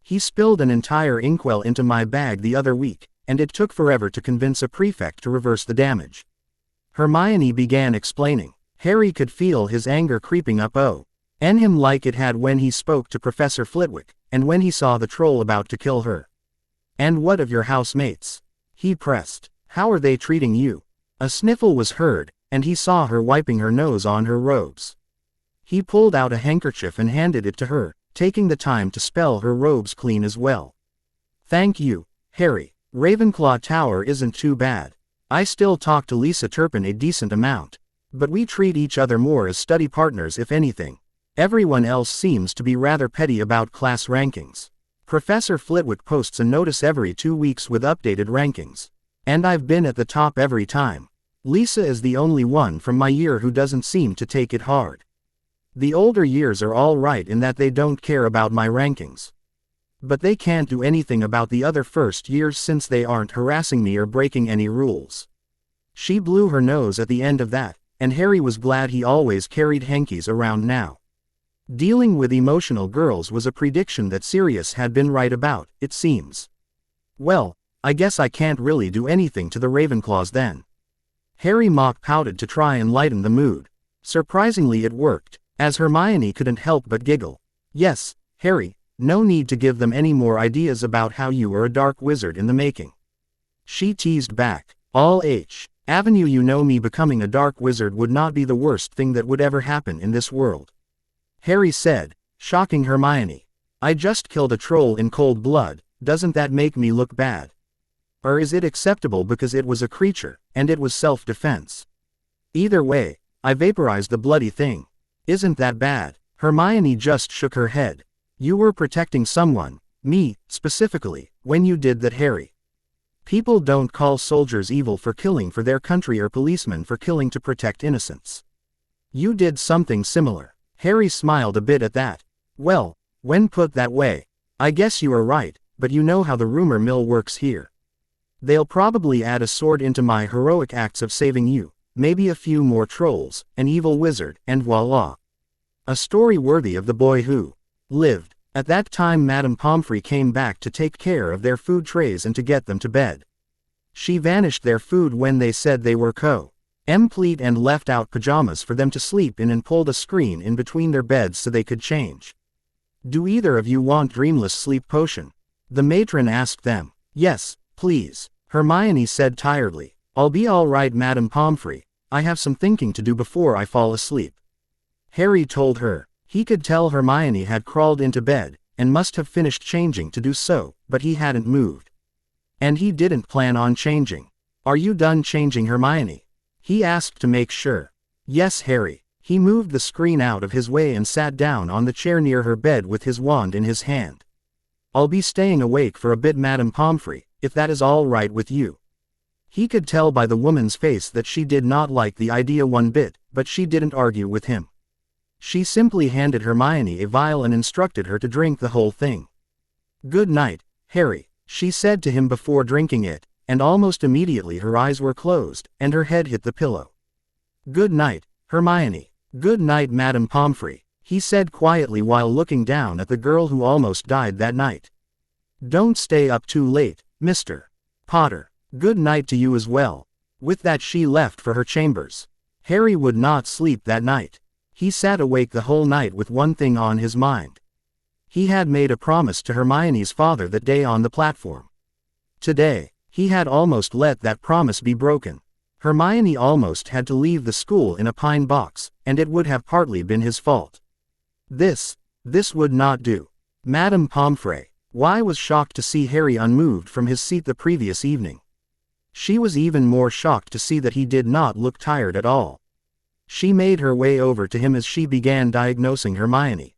He spilled an entire inkwell into my bag the other week, and it took forever to convince a prefect to reverse the damage." Hermione began explaining. Harry could feel his anger creeping up in him like it had when he spoke to Professor Flitwick, and when he saw the troll about to kill her. "And what of your housemates?" he pressed. "How are they treating you?" A sniffle was heard, and he saw her wiping her nose on her robes. He pulled out a handkerchief and handed it to her, taking the time to spell her robes clean as well. "Thank you, Harry. Ravenclaw Tower isn't too bad. I still talk to Lisa Turpin a decent amount. But we treat each other more as study partners if anything. Everyone else seems to be rather petty about class rankings. Professor Flitwick posts a notice every 2 weeks with updated rankings. And I've been at the top every time. Lisa is the only one from my year who doesn't seem to take it hard. The older years are all right in that they don't care about my rankings. But they can't do anything about the other first years since they aren't harassing me or breaking any rules." She blew her nose at the end of that, and Harry was glad he always carried hankies around now. Dealing with emotional girls was a prediction that Sirius had been right about, it seems. "Well, I guess I can't really do anything to the Ravenclaws then." Harry mock pouted to try and lighten the mood. Surprisingly it worked, as Hermione couldn't help but giggle. "Yes, Harry, no need to give them any more ideas about how you are a dark wizard in the making." She teased back. "All Avenue, you know, me becoming a dark wizard would not be the worst thing that would ever happen in this world," Harry said, shocking Hermione. "I just killed a troll in cold blood, doesn't that make me look bad? Or is it acceptable because it was a creature, and it was self-defense? Either way, I vaporized the bloody thing. Isn't that bad?" Hermione just shook her head. "You were protecting someone, me, specifically, when you did that, Harry. People don't call soldiers evil for killing for their country or policemen for killing to protect innocents. You did something similar." Harry smiled a bit at that. "Well, when put that way, I guess you are right, but you know how the rumor mill works here. They'll probably add a sword into my heroic acts of saving you, maybe a few more trolls, an evil wizard, and voila. A story worthy of the boy who lived." At that time Madame Pomfrey came back to take care of their food trays and to get them to bed. She vanished their food when they said they were complete and left out pajamas for them to sleep in and pulled a screen in between their beds so they could change. "Do either of you want dreamless sleep potion?" the matron asked them. "Yes, please," Hermione said tiredly. "I'll be all right, Madame Pomfrey. I have some thinking to do before I fall asleep," Harry told her. He could tell Hermione had crawled into bed, and must have finished changing to do so, but he hadn't moved. And he didn't plan on changing. "Are you done changing, Hermione?" he asked to make sure. "Yes, Harry." He moved the screen out of his way and sat down on the chair near her bed with his wand in his hand. "I'll be staying awake for a bit, Madame Pomfrey, if that is all right with you." He could tell by the woman's face that she did not like the idea one bit, but she didn't argue with him. She simply handed Hermione a vial and instructed her to drink the whole thing. "Good night, Harry," she said to him before drinking it, and almost immediately her eyes were closed, and her head hit the pillow. "Good night, Hermione." "Good night, Madame Pomfrey," he said quietly while looking down at the girl who almost died that night. "Don't stay up too late, Mr. Potter. Good night to you as well." With that she left for her chambers. Harry would not sleep that night. He sat awake the whole night with one thing on his mind. He had made a promise to Hermione's father that day on the platform. Today, he had almost let that promise be broken. Hermione almost had to leave the school in a pine box, and it would have partly been his fault. This would not do. Madame Pomfrey was shocked to see Harry unmoved from his seat the previous evening. She was even more shocked to see that he did not look tired at all. She made her way over to him as she began diagnosing Hermione.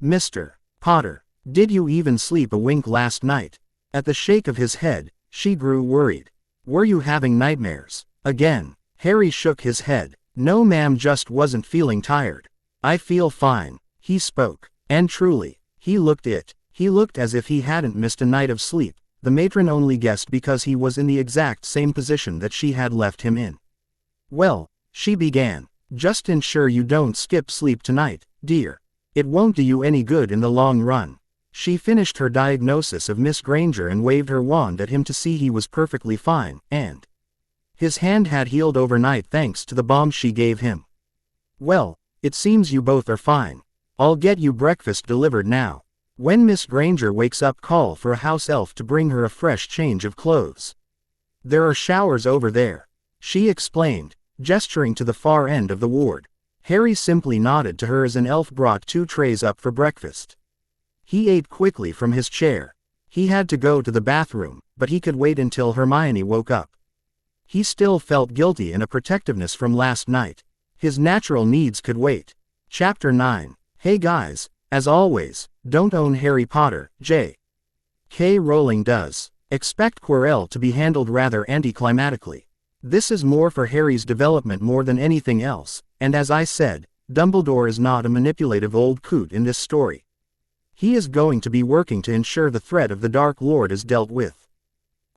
"Mr. Potter, did you even sleep a wink last night?" At the shake of his head, she grew worried. "Were you having nightmares again?" Harry shook his head. "No ma'am, just wasn't feeling tired. I feel fine," he spoke. And truly, he looked as if he hadn't missed a night of sleep. The matron only guessed because he was in the exact same position that she had left him in. "Well," she began, "just ensure you don't skip sleep tonight, dear. It won't do you any good in the long run." She finished her diagnosis of Miss Granger and waved her wand at him to see he was perfectly fine, and his hand had healed overnight thanks to the balm she gave him. "Well, it seems you both are fine. I'll get you breakfast delivered now. When Miss Granger wakes up, call for a house elf to bring her a fresh change of clothes. There are showers over there," she explained, gesturing to the far end of the ward. Harry simply nodded to her as an elf brought 2 trays up for breakfast. He ate quickly from his chair. He had to go to the bathroom, but he could wait until Hermione woke up. He still felt guilty and a protectiveness from last night. His natural needs could wait. Chapter 9. Hey guys, as always, don't own Harry Potter, J.K. Rowling does. Expect Quirrell to be handled rather anticlimactically. This is more for Harry's development more than anything else, and as I said, Dumbledore is not a manipulative old coot in this story. He is going to be working to ensure the threat of the Dark Lord is dealt with.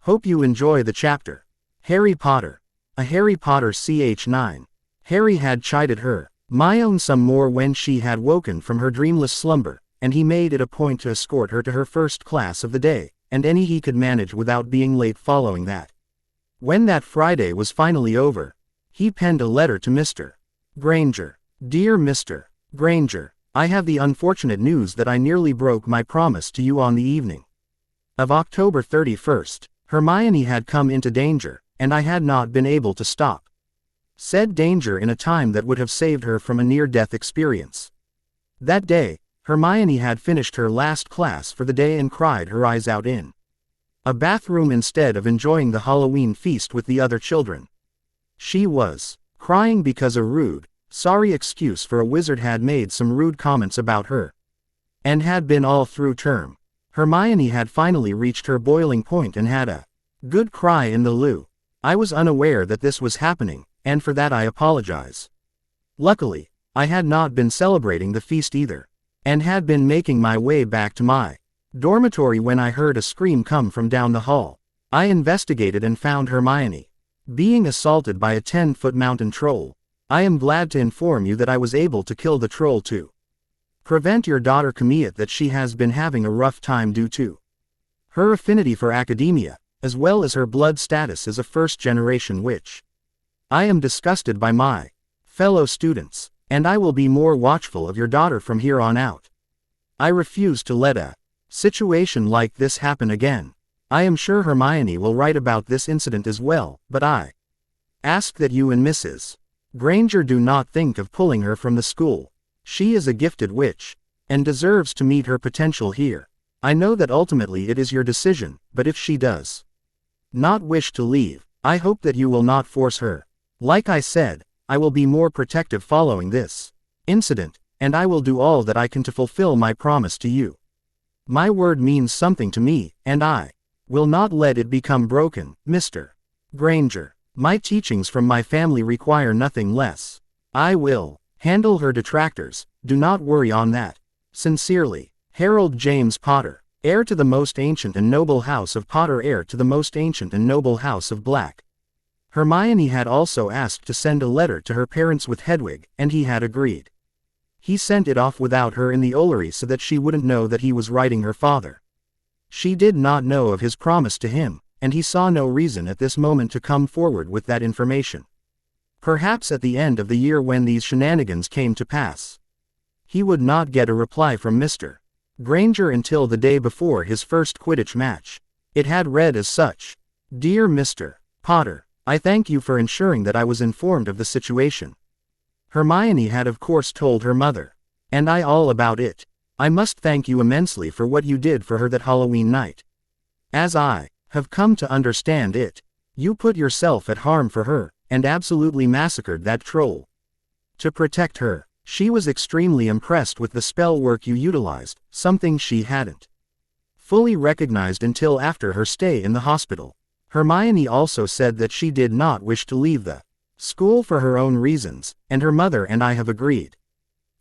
Hope you enjoy the chapter. Harry Potter. A Harry Potter ch9. Harry had chided her, my own some more when she had woken from her dreamless slumber, and he made it a point to escort her to her first class of the day, and any he could manage without being late following that. When that Friday was finally over, he penned a letter to Mr. Granger. Dear Mr. Granger, I have the unfortunate news that I nearly broke my promise to you on the evening of October 31st. Hermione had come into danger, and I had not been able to stop said danger in a time that would have saved her from a near-death experience. That day, Hermione had finished her last class for the day and cried her eyes out in a bathroom instead of enjoying the Halloween feast with the other children. She was crying because a rude, sorry excuse for a wizard had made some rude comments about her, and had been all through term. Hermione had finally reached her boiling point and had a good cry in the loo. I was unaware that this was happening, and for that I apologize. Luckily, I had not been celebrating the feast either, and had been making my way back to my dormitory when I heard a scream come from down the hall. I investigated and found Hermione being assaulted by a 10-foot mountain troll. I am glad to inform you that I was able to kill the troll to prevent your daughter Camille that she has been having a rough time due to her affinity for academia, as well as her blood status as a first-generation witch. I am disgusted by my fellow students, and I will be more watchful of your daughter from here on out. I refuse to let a situation like this happen again. I am sure Hermione will write about this incident as well, but I ask that you and Mrs. Granger do not think of pulling her from the school. She is a gifted witch, and deserves to meet her potential here. I know that ultimately it is your decision, but if she does not wish to leave, I hope that you will not force her. Like I said, I will be more protective following this incident, and I will do all that I can to fulfill my promise to you. My word means something to me, and I will not let it become broken, Mr. Granger. My teachings from my family require nothing less. I will handle her detractors, do not worry on that. Sincerely, Harold James Potter, heir to the most ancient and noble house of Potter, heir to the most ancient and noble house of Black. Hermione had also asked to send a letter to her parents with Hedwig, and he had agreed. He sent it off without her in the Ollery so that she wouldn't know that he was writing her father. She did not know of his promise to him, and he saw no reason at this moment to come forward with that information. Perhaps at the end of the year when these shenanigans came to pass. He would not get a reply from Mr. Granger until the day before his first Quidditch match. It had read as such. Dear Mr. Potter, I thank you for ensuring that I was informed of the situation. Hermione had of course told her mother. And I all about it. I must thank you immensely for what you did for her that Halloween night. As I have come to understand it, you put yourself at harm for her, and absolutely massacred that troll. To protect her, she was extremely impressed with the spell work you utilized, something she hadn't fully recognized until after her stay in the hospital. Hermione also said that she did not wish to leave the school for her own reasons, and her mother and I have agreed.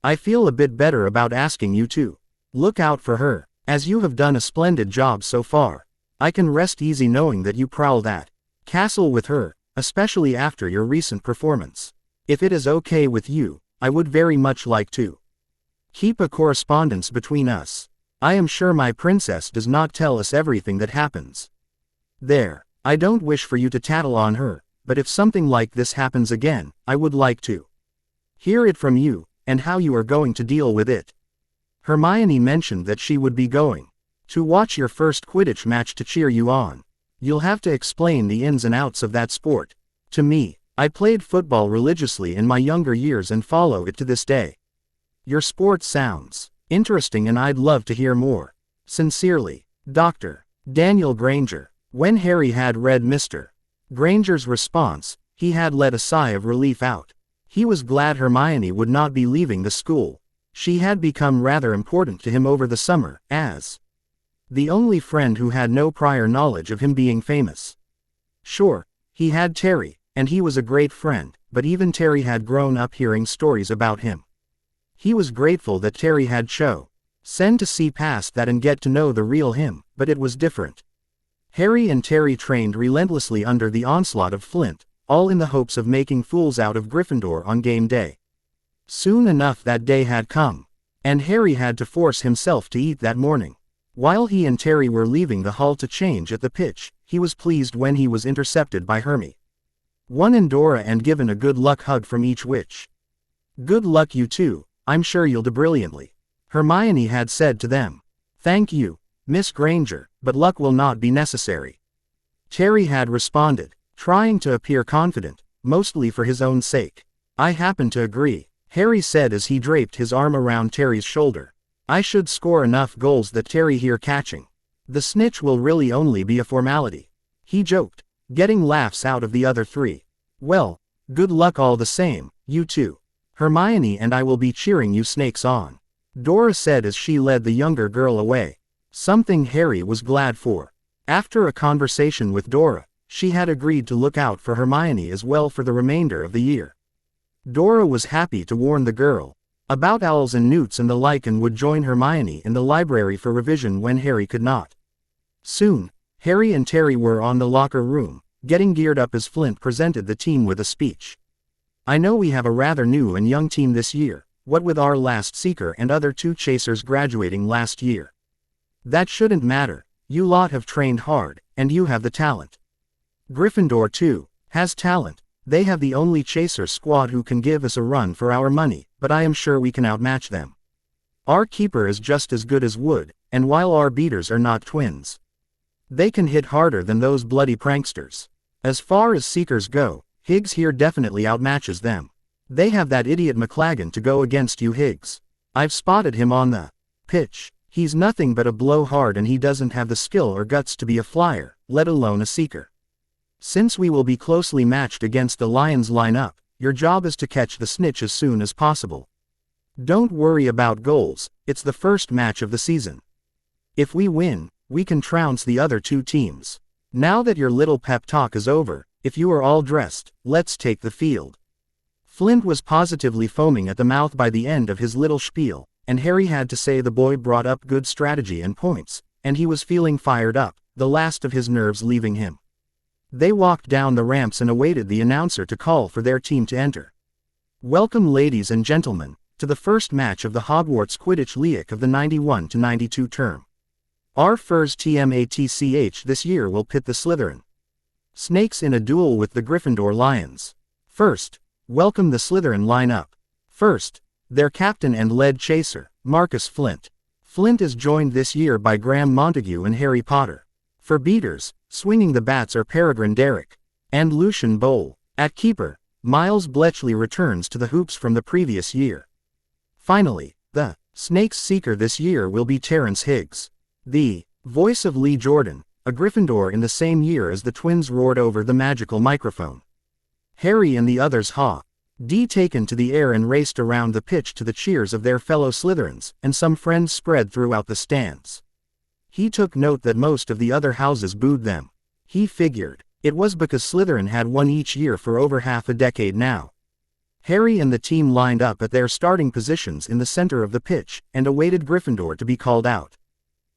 I feel a bit better about asking you to look out for her, as you have done a splendid job so far. I can rest easy knowing that you prowl that castle with her, especially after your recent performance. If it is okay with you, I would very much like to keep a correspondence between us. I am sure my princess does not tell us everything that happens. There, I don't wish for you to tattle on her, but if something like this happens again, I would like to hear it from you, and how you are going to deal with it. Hermione mentioned that she would be going to watch your first Quidditch match to cheer you on. You'll have to explain the ins and outs of that sport to me. I played football religiously in my younger years and follow it to this day. Your sport sounds interesting and I'd love to hear more. Sincerely, Dr. Daniel Granger. When Harry had read Mr. Granger's response, he had let a sigh of relief out. He was glad Hermione would not be leaving the school. She had become rather important to him over the summer, as the only friend who had no prior knowledge of him being famous. Sure, he had Terry, and he was a great friend, but even Terry had grown up hearing stories about him. He was grateful that Terry had chosen to see past that and get to know the real him, but it was different. Harry and Terry trained relentlessly under the onslaught of Flint, all in the hopes of making fools out of Gryffindor on game day. Soon enough that day had come, and Harry had to force himself to eat that morning. While he and Terry were leaving the hall to change at the pitch, he was pleased when he was intercepted by Hermione and Dora and given a good luck hug from each witch. Good luck you too, I'm sure you'll do brilliantly. Hermione had said to them. Thank you, Miss Granger, but luck will not be necessary. Terry had responded, trying to appear confident, mostly for his own sake. I happen to agree, Harry said as he draped his arm around Terry's shoulder. I should score enough goals that Terry here catching the snitch will really only be a formality. He joked, getting laughs out of the other three. Well, good luck all the same, you two. Hermione and I will be cheering you snakes on, Dora said as she led the younger girl away. Something Harry was glad for. After a conversation with Dora, she had agreed to look out for Hermione as well for the remainder of the year. Dora was happy to warn the girl about owls and newts and the like and would join Hermione in the library for revision when Harry could not. Soon, Harry and Terry were on the locker room, getting geared up as Flint presented the team with a speech. I know we have a rather new and young team this year, what with our last Seeker and other two Chasers graduating last year. That shouldn't matter, you lot have trained hard, and you have the talent. Gryffindor too has talent. They have the only Chaser squad who can give us a run for our money, but I am sure we can outmatch them. Our keeper is just as good as Wood, and while our beaters are not twins, they can hit harder than those bloody pranksters. As far as Seekers go, Higgs here definitely outmatches them. They have that idiot McLaggen to go against you Higgs. I've spotted him on the pitch. He's nothing but a blowhard and he doesn't have the skill or guts to be a flyer, let alone a Seeker. Since we will be closely matched against the Lions lineup, your job is to catch the snitch as soon as possible. Don't worry about goals, it's the first match of the season. If we win, we can trounce the other two teams. Now that your little pep talk is over, if you are all dressed, let's take the field. Flint was positively foaming at the mouth by the end of his little spiel, and Harry had to say the boy brought up good strategy and points, and he was feeling fired up, the last of his nerves leaving him. They walked down the ramps and awaited the announcer to call for their team to enter. Welcome ladies and gentlemen, to the first match of the Hogwarts Quidditch League of the 91-92 term. Our first TMATCH this year will pit the Slytherin Snakes in a duel with the Gryffindor Lions. First, welcome the Slytherin lineup. First, their captain and lead chaser, Marcus Flint. Flint is joined this year by Graham Montague and Harry Potter. For beaters, swinging the bats are Peregrine Derrick and Lucian Bowl. At keeper, Miles Bletchley returns to the hoops from the previous year. Finally, the Snake's Seeker this year will be Terrence Higgs, the voice of Lee Jordan, a Gryffindor in the same year as the twins roared over the magical microphone. Harry and the others taken to the air and raced around the pitch to the cheers of their fellow Slytherins, and some friends spread throughout the stands. He took note that most of the other houses booed them. He figured it was because Slytherin had won each year for over half a decade now. Harry and the team lined up at their starting positions in the center of the pitch, and awaited Gryffindor to be called out.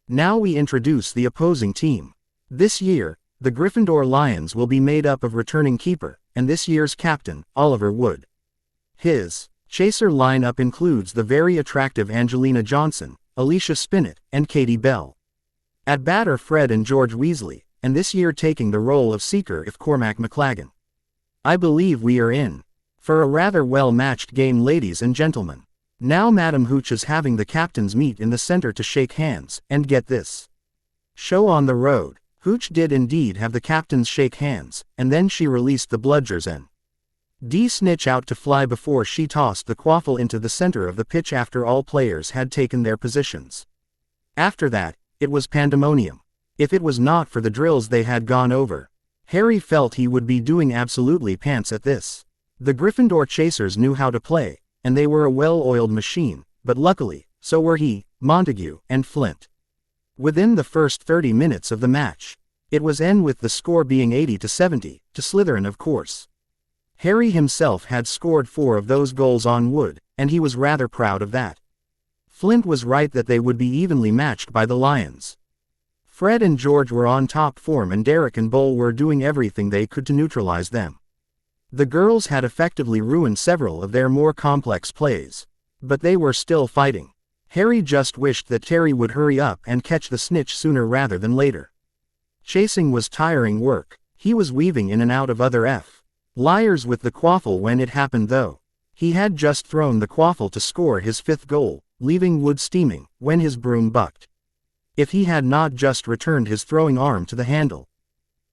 Now we introduce the opposing team. This year, the Gryffindor Lions will be made up of returning keeper, and this year's captain, Oliver Wood. His chaser lineup includes the very attractive Angelina Johnson, Alicia Spinnet, and Katie Bell. At bat are Fred and George Weasley, and this year taking the role of seeker is Cormac McLaggen. I believe we are in for a rather well-matched game, ladies and gentlemen. Now Madam Hooch is having the captains meet in the center to shake hands, and get this. Show on the road. Hooch did indeed have the captains shake hands, and then she released the bludgers and snitch out to fly before she tossed the quaffle into the center of the pitch after all players had taken their positions. After that, it was pandemonium. If it was not for the drills they had gone over, Harry felt he would be doing absolutely pants at this. The Gryffindor chasers knew how to play, and they were a well-oiled machine, but luckily, so were he, Montague, and Flint. Within the first 30 minutes of the match, it was end with the score being 80-70, to Slytherin of course. Harry himself had scored 4 of those goals on wood, and he was rather proud of that. Flint was right that they would be evenly matched by the Lions. Fred and George were on top form, and Derek and Bowl were doing everything they could to neutralize them. The girls had effectively ruined several of their more complex plays, but they were still fighting. Harry just wished that Terry would hurry up and catch the snitch sooner rather than later. Chasing was tiring work. He was weaving in and out of other liars with the quaffle when it happened, though. He had just thrown the quaffle to score his 5th goal, leaving Wood steaming, when his broom bucked. If he had not just returned his throwing arm to the handle,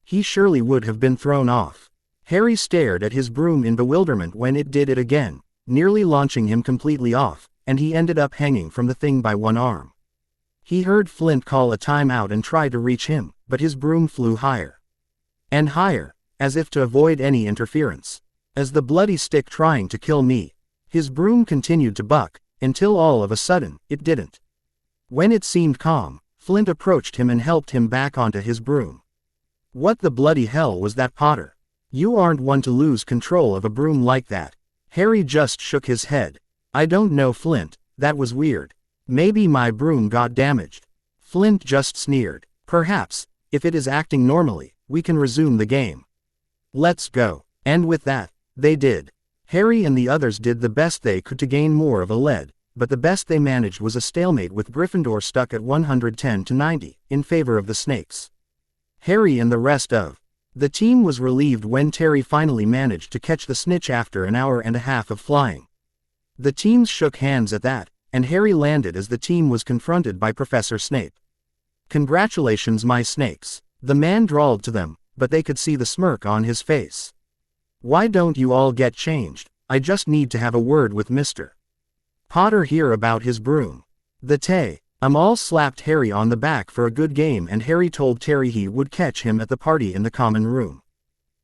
he surely would have been thrown off. Harry stared at his broom in bewilderment when it did it again, nearly launching him completely off, and he ended up hanging from the thing by one arm. He heard Flint call a timeout and try to reach him, but his broom flew higher and higher, as if to avoid any interference. As the bloody stick trying to kill me. His broom continued to buck, until all of a sudden, it didn't. When it seemed calm, Flint approached him and helped him back onto his broom. What the bloody hell was that, Potter? You aren't one to lose control of a broom like that. Harry just shook his head. I don't know, Flint, that was weird. Maybe my broom got damaged. Flint just sneered. Perhaps, if it is acting normally, we can resume the game. Let's go. And with that, they did. Harry and the others did the best they could to gain more of a lead, but the best they managed was a stalemate with Gryffindor stuck at 110-90, in favor of the Snakes. Harry and the rest of the team was relieved when Terry finally managed to catch the snitch after an hour and a half of flying. The teams shook hands at that, and Harry landed as the team was confronted by Professor Snape. Congratulations, my snakes. The man drawled to them, but they could see the smirk on his face. Why don't you all get changed? I just need to have a word with Mr. Potter here about his broom. All slapped Harry on the back for a good game, and Harry told Terry he would catch him at the party in the common room.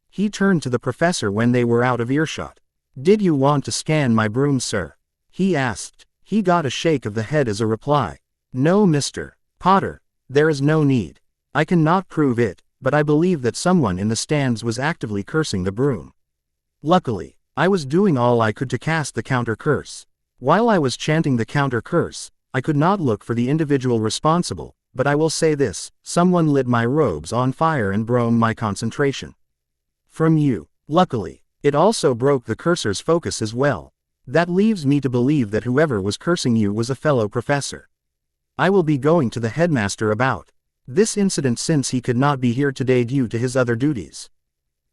He turned to the professor when they were out of earshot. Did you want to scan my broom, sir? He asked. He got a shake of the head as a reply. No, Mr. Potter, there is no need. I cannot prove it, but I believe that someone in the stands was actively cursing the broom. Luckily, I was doing all I could to cast the counter curse. While I was chanting the counter curse, I could not look for the individual responsible, but I will say this, someone lit my robes on fire and broke my concentration. From you. Luckily, it also broke the cursor's focus as well. That leaves me to believe that whoever was cursing you was a fellow professor. I will be going to the headmaster about this incident since he could not be here today due to his other duties.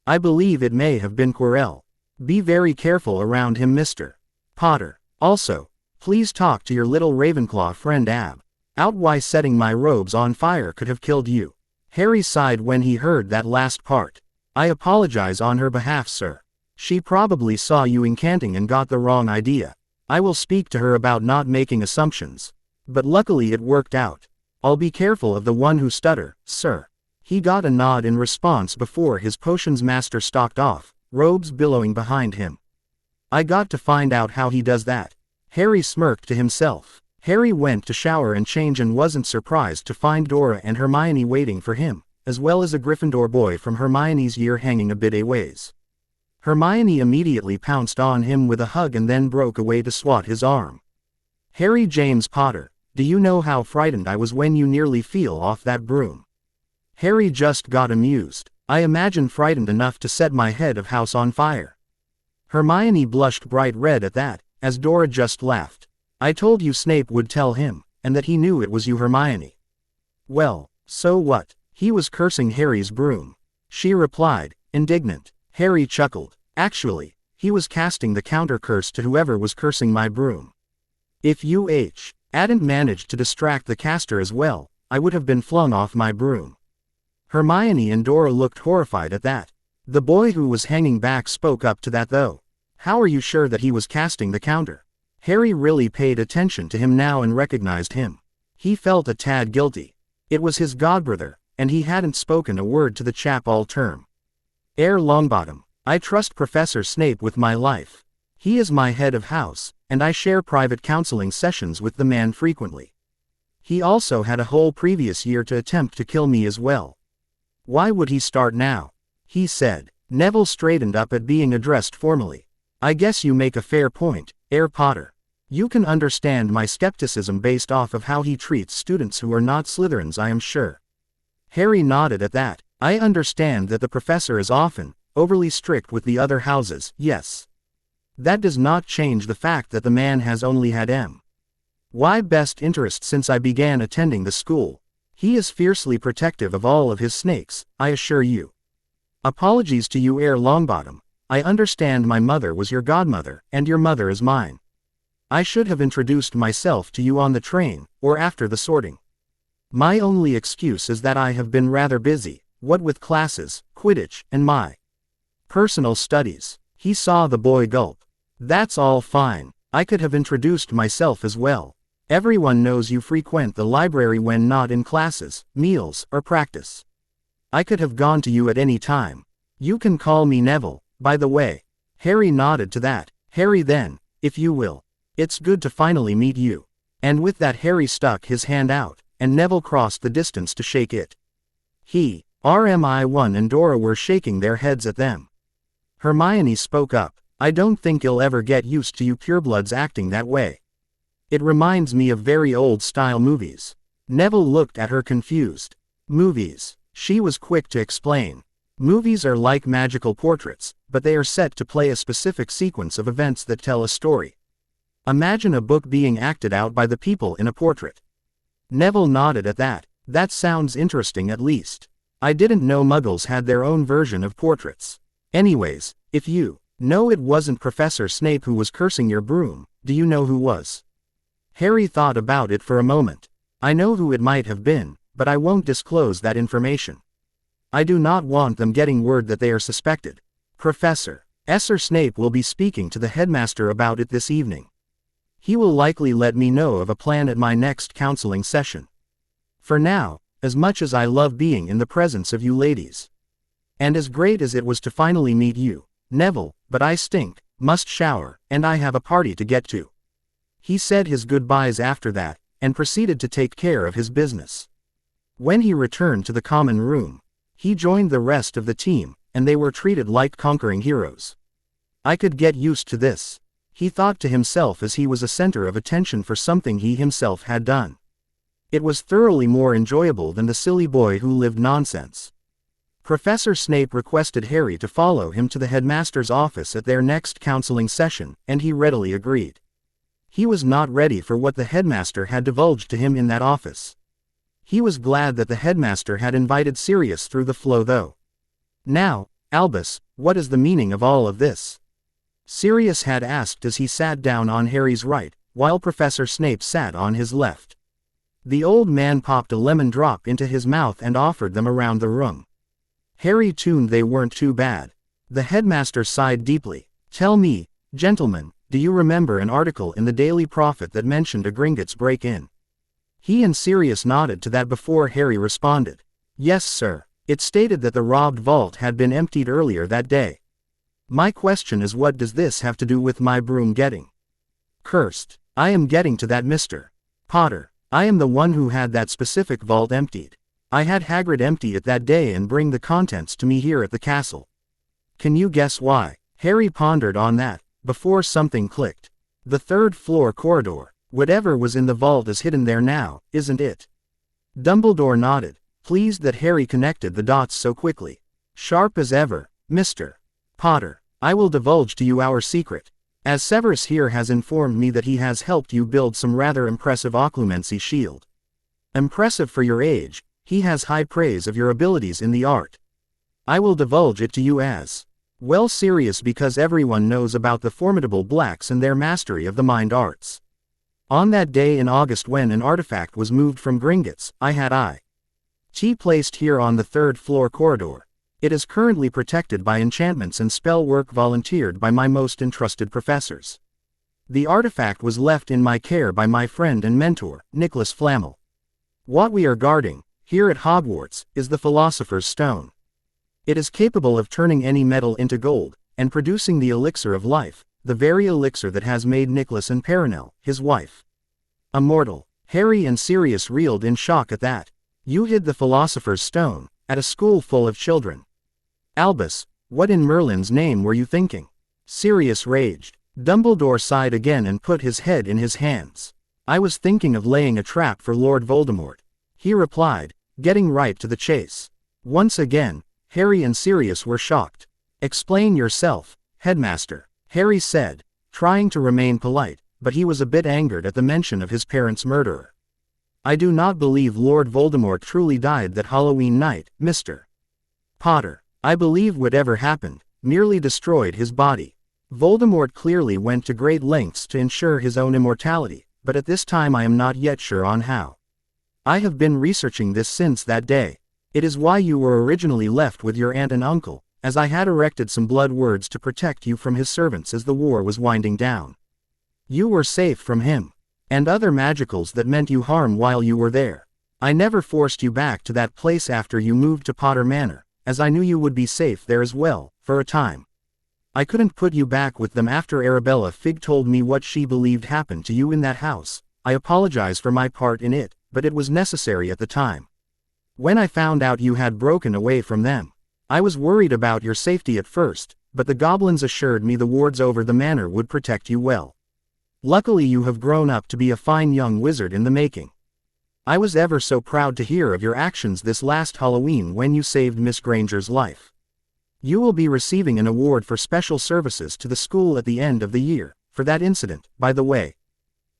I believe it may have been Quirrell. Be very careful around him, Mr. Potter. Also, please talk to your little Ravenclaw friend Ab. Out why setting my robes on fire could have killed you. Harry sighed when he heard that last part. I apologize on her behalf, sir. She probably saw you incanting and got the wrong idea. I will speak to her about not making assumptions. But luckily it worked out. I'll be careful of the one who stutter, sir. He got a nod in response before his potions master stalked off, robes billowing behind him. I got to find out how he does that. Harry smirked to himself. Harry went to shower and change and wasn't surprised to find Dora and Hermione waiting for him, as well as a Gryffindor boy from Hermione's year hanging a bit a ways. Hermione immediately pounced on him with a hug and then broke away to swat his arm. Harry James Potter, do you know how frightened I was when you nearly fell off that broom? Harry just got amused. I imagine frightened enough to set my head of house on fire. Hermione blushed bright red at that, as Dora just laughed. I told you Snape would tell him, and that he knew it was you, Hermione. Well, so what? He was cursing Harry's broom. She replied, indignant. Harry chuckled. Actually, he was casting the counter curse to whoever was cursing my broom. If you hadn't managed to distract the caster as well, I would have been flung off my broom. Hermione and Dora looked horrified at that. The boy who was hanging back spoke up to that though. How are you sure that he was casting the counter? Harry really paid attention to him now and recognized him. He felt a tad guilty. It was his godbrother, and he hadn't spoken a word to the chap all term. Heir Longbottom, I trust Professor Snape with my life. He is my head of house, and I share private counseling sessions with the man frequently. He also had a whole previous year to attempt to kill me as well. Why would he start now? He said. Neville straightened up at being addressed formally. I guess you make a fair point, Heir Potter. You can understand my skepticism based off of how he treats students who are not Slytherins, I am sure. Harry nodded at that. I understand that the professor is often overly strict with the other houses, yes. That does not change the fact that the man has only had my best interest since I began attending the school. He is fiercely protective of all of his snakes, I assure you. Apologies to you, Heir Longbottom. I understand my mother was your godmother, and your mother is mine. I should have introduced myself to you on the train, or after the sorting. My only excuse is that I have been rather busy, what with classes, Quidditch, and my personal studies. He saw the boy gulp. That's all fine. I could have introduced myself as well. Everyone knows you frequent the library when not in classes, meals, or practice. I could have gone to you at any time. You can call me Neville, by the way. Harry nodded to that. Harry then, if you will. It's good to finally meet you. And with that Harry stuck his hand out, and Neville crossed the distance to shake it. Hermione and Dora were shaking their heads at them. Hermione spoke up. I don't think you'll ever get used to you purebloods acting that way. It reminds me of very old-style movies. Neville looked at her confused. Movies. She was quick to explain. Movies are like magical portraits, but they are set to play a specific sequence of events that tell a story. Imagine a book being acted out by the people in a portrait. Neville nodded at that. That sounds interesting at least. I didn't know Muggles had their own version of portraits. Anyways, if you know it wasn't Professor Snape who was cursing your broom, do you know who was? Harry thought about it for a moment. I know who it might have been, but I won't disclose that information. I do not want them getting word that they are suspected. Professor Snape will be speaking to the headmaster about it this evening. He will likely let me know of a plan at my next counseling session. For now, as much as I love being in the presence of you ladies, and as great as it was to finally meet you, Neville, but I must shower, and I have a party to get to. He said his goodbyes after that, and proceeded to take care of his business. When he returned to the common room, he joined the rest of the team, and they were treated like conquering heroes. I could get used to this, he thought to himself as he was a center of attention for something he himself had done. It was thoroughly more enjoyable than the silly boy who lived nonsense. Professor Snape requested Harry to follow him to the headmaster's office at their next counseling session, and he readily agreed. He was not ready for what the headmaster had divulged to him in that office. He was glad that the headmaster had invited Sirius through the flow though. Now, Albus, what is the meaning of all of this? Sirius had asked as he sat down on Harry's right, while Professor Snape sat on his left. The old man popped a lemon drop into his mouth and offered them around the room. Harry tuned they weren't too bad. The headmaster sighed deeply. "Tell me, gentlemen, do you remember an article in the Daily Prophet that mentioned a Gringotts break-in?" He and Sirius nodded to that before Harry responded. "Yes, sir. It stated that the robbed vault had been emptied earlier that day. My question is, what does this have to do with my broom getting cursed?" "I am getting to that, Mr. Potter. I am the one who had that specific vault emptied. I had Hagrid empty it that day and bring the contents to me here at the castle. Can you guess why?" Harry pondered on that, before something clicked. "The third-floor corridor. Whatever was in the vault is hidden there now, isn't it?" Dumbledore nodded, pleased that Harry connected the dots so quickly. "Sharp as ever, Mr. Potter. I will divulge to you our secret. As Severus here has informed me that he has helped you build some rather impressive occlumency shield. Impressive for your age, he has high praise of your abilities in the art. I will divulge it to you as well, Sirius, because everyone knows about the formidable Blacks and their mastery of the mind arts. On that day in August when an artifact was moved from Gringotts, I had it placed here on the third-floor corridor. It is currently protected by enchantments and spell work volunteered by my most entrusted professors. The artifact was left in my care by my friend and mentor, Nicholas Flamel. What we are guarding, here at Hogwarts, is the Philosopher's Stone. It is capable of turning any metal into gold, and producing the elixir of life, the very elixir that has made Nicholas and Perenelle, his wife, immortal." Harry and Sirius reeled in shock at that. "You hid the Philosopher's Stone, at a school full of children. Albus, what in Merlin's name were you thinking?" Sirius raged. Dumbledore sighed again and put his head in his hands. "I was thinking of laying a trap for Lord Voldemort," he replied, getting right to the chase. Once again, Harry and Sirius were shocked. "Explain yourself, Headmaster," Harry said, trying to remain polite, but he was a bit angered at the mention of his parents' murderer. "I do not believe Lord Voldemort truly died that Halloween night, Mr. Potter. I believe whatever happened merely destroyed his body. Voldemort clearly went to great lengths to ensure his own immortality, but at this time I am not yet sure on how. I have been researching this since that day. It is why you were originally left with your aunt and uncle, as I had erected some blood wards to protect you from his servants as the war was winding down. You were safe from him and other magicals that meant you harm while you were there. I never forced you back to that place after you moved to Potter Manor, as I knew you would be safe there as well, for a time. I couldn't put you back with them after Arabella Figg told me what she believed happened to you in that house. I apologize for my part in it, but it was necessary at the time. When I found out you had broken away from them, I was worried about your safety at first, but the goblins assured me the wards over the manor would protect you well. Luckily you have grown up to be a fine young wizard in the making. I was ever so proud to hear of your actions this last Halloween when you saved Miss Granger's life. You will be receiving an award for special services to the school at the end of the year, for that incident, by the way.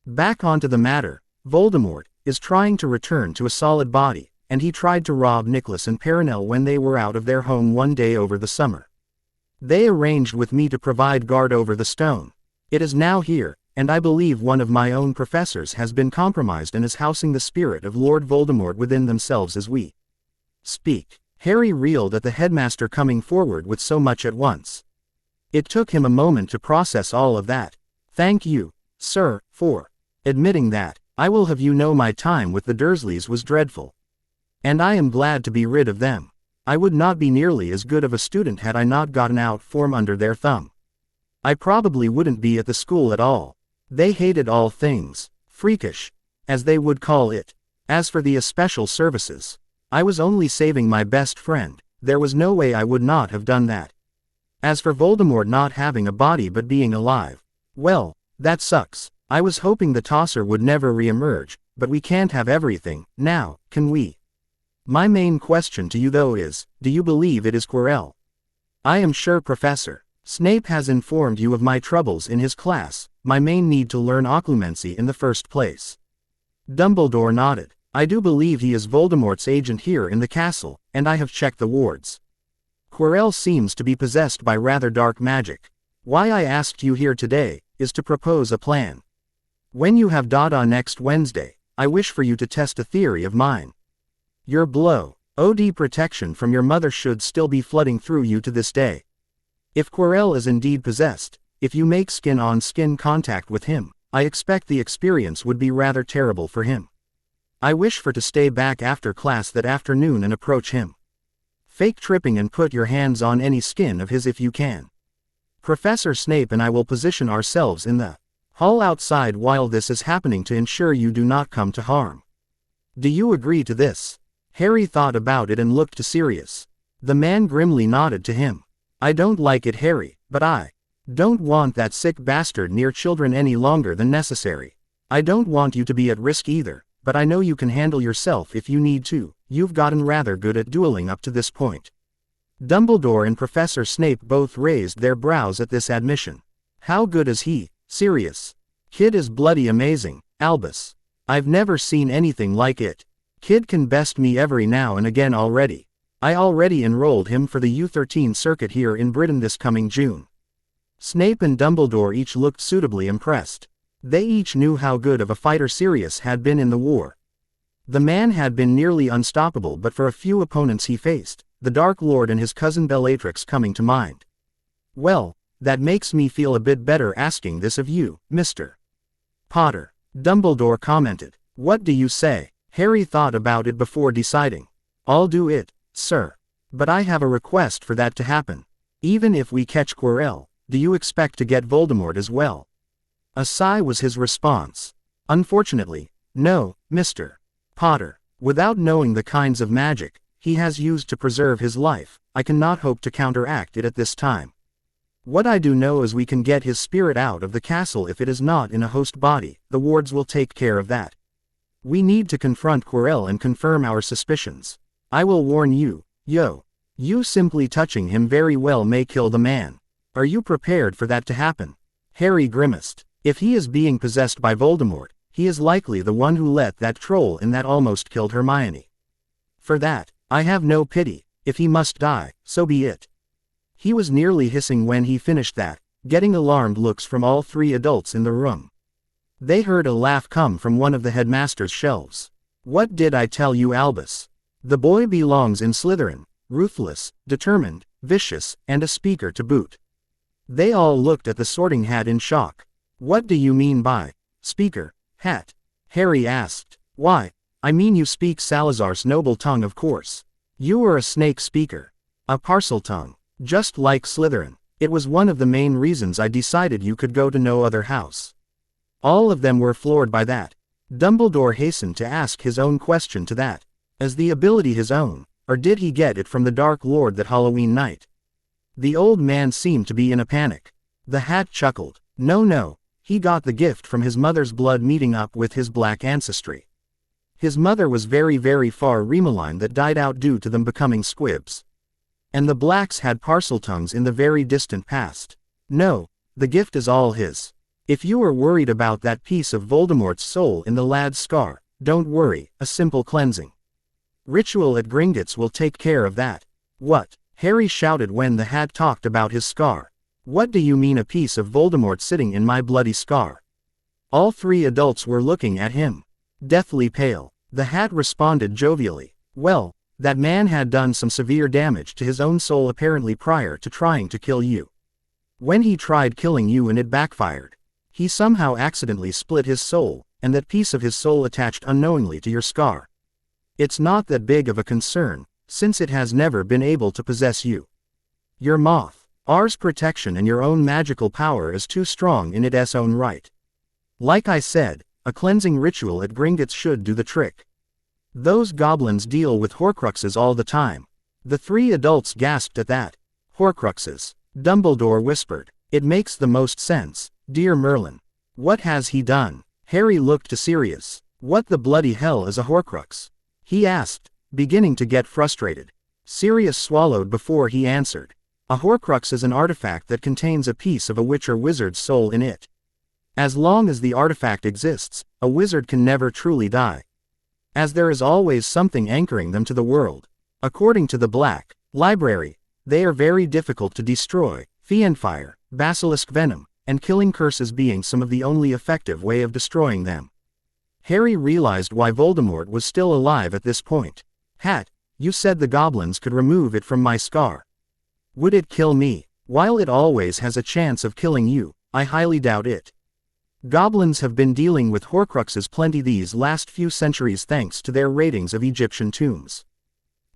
Back onto the matter, Voldemort is trying to return to a solid body, and he tried to rob Nicholas and Perenelle when they were out of their home one day over the summer. They arranged with me to provide guard over the stone. It is now here, and I believe one of my own professors has been compromised and is housing the spirit of Lord Voldemort within themselves as we speak." Harry reeled at the headmaster coming forward with so much at once. It took him a moment to process all of that. "Thank you, sir, for admitting that. I will have you know my time with the Dursleys was dreadful. And I am glad to be rid of them. I would not be nearly as good of a student had I not gotten out form under their thumb. I probably wouldn't be at the school at all. They hated all things freakish, as they would call it. As for the especial services, I was only saving my best friend. There was no way I would not have done that. As for Voldemort not having a body but being alive, well, that sucks. I was hoping the tosser would never re-emerge, but we can't have everything, now, can we? My main question to you though is, do you believe it is Quirrell? I am sure Professor Snape has informed you of my troubles in his class, my main need to learn occlumency in the first place. Dumbledore nodded. I do believe he is Voldemort's agent here in the castle, and I have checked the wards. Quirrell seems to be possessed by rather dark magic. Why I asked you here today, is to propose a plan. When you have Dada next Wednesday, I wish for you to test a theory of mine. Your blow, OD protection from your mother should still be flooding through you to this day. If Quirrell is indeed possessed, if you make skin-on-skin contact with him, I expect the experience would be rather terrible for him. I wish for to stay back after class that afternoon and approach him. Fake tripping and put your hands on any skin of his if you can. Professor Snape and I will position ourselves in the hall outside while this is happening to ensure you do not come to harm. Do you agree to this? Harry thought about it and looked to Sirius. The man grimly nodded to him. I don't like it, Harry, but I don't want that sick bastard near children any longer than necessary. I don't want you to be at risk either, but I know you can handle yourself if you need to. You've gotten rather good at dueling up to this point. Dumbledore and Professor Snape both raised their brows at this admission. How good is he, Sirius? Kid is bloody amazing, Albus. I've never seen anything like it. Kid can best me every now and again already. I already enrolled him for the U13 circuit here in Britain this coming June. Snape and Dumbledore each looked suitably impressed. They each knew how good of a fighter Sirius had been in the war. The man had been nearly unstoppable but for a few opponents he faced, the Dark Lord and his cousin Bellatrix coming to mind. Well, that makes me feel a bit better asking this of you, Mr. Potter. Dumbledore commented. What do you say? Harry thought about it before deciding. I'll do it, sir. But I have a request for that to happen. Even if we catch Quirrell, do you expect to get Voldemort as well? A sigh was his response. Unfortunately, no, Mr. Potter. Without knowing the kinds of magic he has used to preserve his life, I cannot hope to counteract it at this time. What I do know is we can get his spirit out of the castle if it is not in a host body. The wards will take care of that. We need to confront Quirrell and confirm our suspicions. I will warn you, you simply touching him very well may kill the man. Are you prepared for that to happen? Harry grimaced. If he is being possessed by Voldemort, he is likely the one who let that troll in that almost killed Hermione. For that, I have no pity. If he must die, so be it. He was nearly hissing when he finished that, getting alarmed looks from all three adults in the room. They heard a laugh come from one of the headmaster's shelves. What did I tell you, Albus? The boy belongs in Slytherin, ruthless, determined, vicious, and a speaker to boot. They all looked at the Sorting Hat in shock. What do you mean by speaker, Hat? Harry asked. Why, I mean you speak Salazar's noble tongue, of course. You were a snake speaker. A parcel tongue. Just like Slytherin. It was one of the main reasons I decided you could go to no other house. All of them were floored by that. Dumbledore hastened to ask his own question to that. Is the ability his own, or did he get it from the Dark Lord that Halloween night? The old man seemed to be in a panic. The Hat chuckled. No, he got the gift from his mother's blood meeting up with his black ancestry. His mother was very, very far remoline that died out due to them becoming squibs. And the blacks had parcel tongues in the very distant past. No, the gift is all his. If you are worried about that piece of Voldemort's soul in the lad's scar, don't worry, a simple cleansing ritual at Gringotts will take care of that. What? Harry shouted when the Hat talked about his scar. What do you mean a piece of Voldemort sitting in my bloody scar? All three adults were looking at him. Deathly pale. The Hat responded jovially. Well, that man had done some severe damage to his own soul apparently prior to trying to kill you. When he tried killing you and it backfired, he somehow accidentally split his soul, and that piece of his soul attached unknowingly to your scar. It's not that big of a concern, since it has never been able to possess you. Your moth, ours protection and your own magical power is too strong in its own right. Like I said, a cleansing ritual at Gringotts should do the trick. Those goblins deal with Horcruxes all the time. The three adults gasped at that. Horcruxes. Dumbledore whispered. It makes the most sense, dear Merlin. What has he done? Harry looked to Sirius. What the bloody hell is a Horcrux? He asked, beginning to get frustrated. Sirius swallowed before he answered. A Horcrux is an artifact that contains a piece of a witch or wizard's soul in it. As long as the artifact exists, a wizard can never truly die. As there is always something anchoring them to the world. According to the Black Library, they are very difficult to destroy. Fiendfire, basilisk venom, and killing curses being some of the only effective way of destroying them. Harry realized why Voldemort was still alive at this point. Hat, you said the goblins could remove it from my scar. Would it kill me? While it always has a chance of killing you, I highly doubt it. Goblins have been dealing with Horcruxes plenty these last few centuries thanks to their ratings of Egyptian tombs.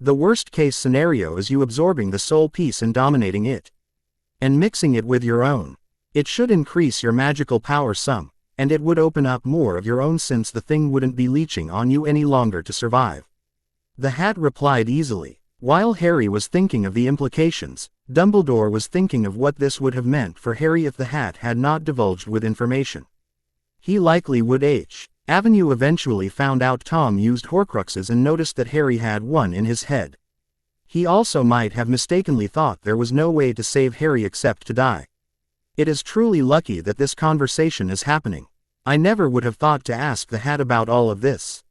The worst case scenario is you absorbing the soul piece and dominating it. And mixing it with your own. It should increase your magical power some, and it would open up more of your own since the thing wouldn't be leeching on you any longer to survive. The Hat replied easily. While Harry was thinking of the implications, Dumbledore was thinking of what this would have meant for Harry if the Hat had not divulged with information. He likely would Avenue eventually found out Tom used Horcruxes and noticed that Harry had one in his head. He also might have mistakenly thought there was no way to save Harry except to die. It is truly lucky that this conversation is happening. I never would have thought to ask the Hat about all of this.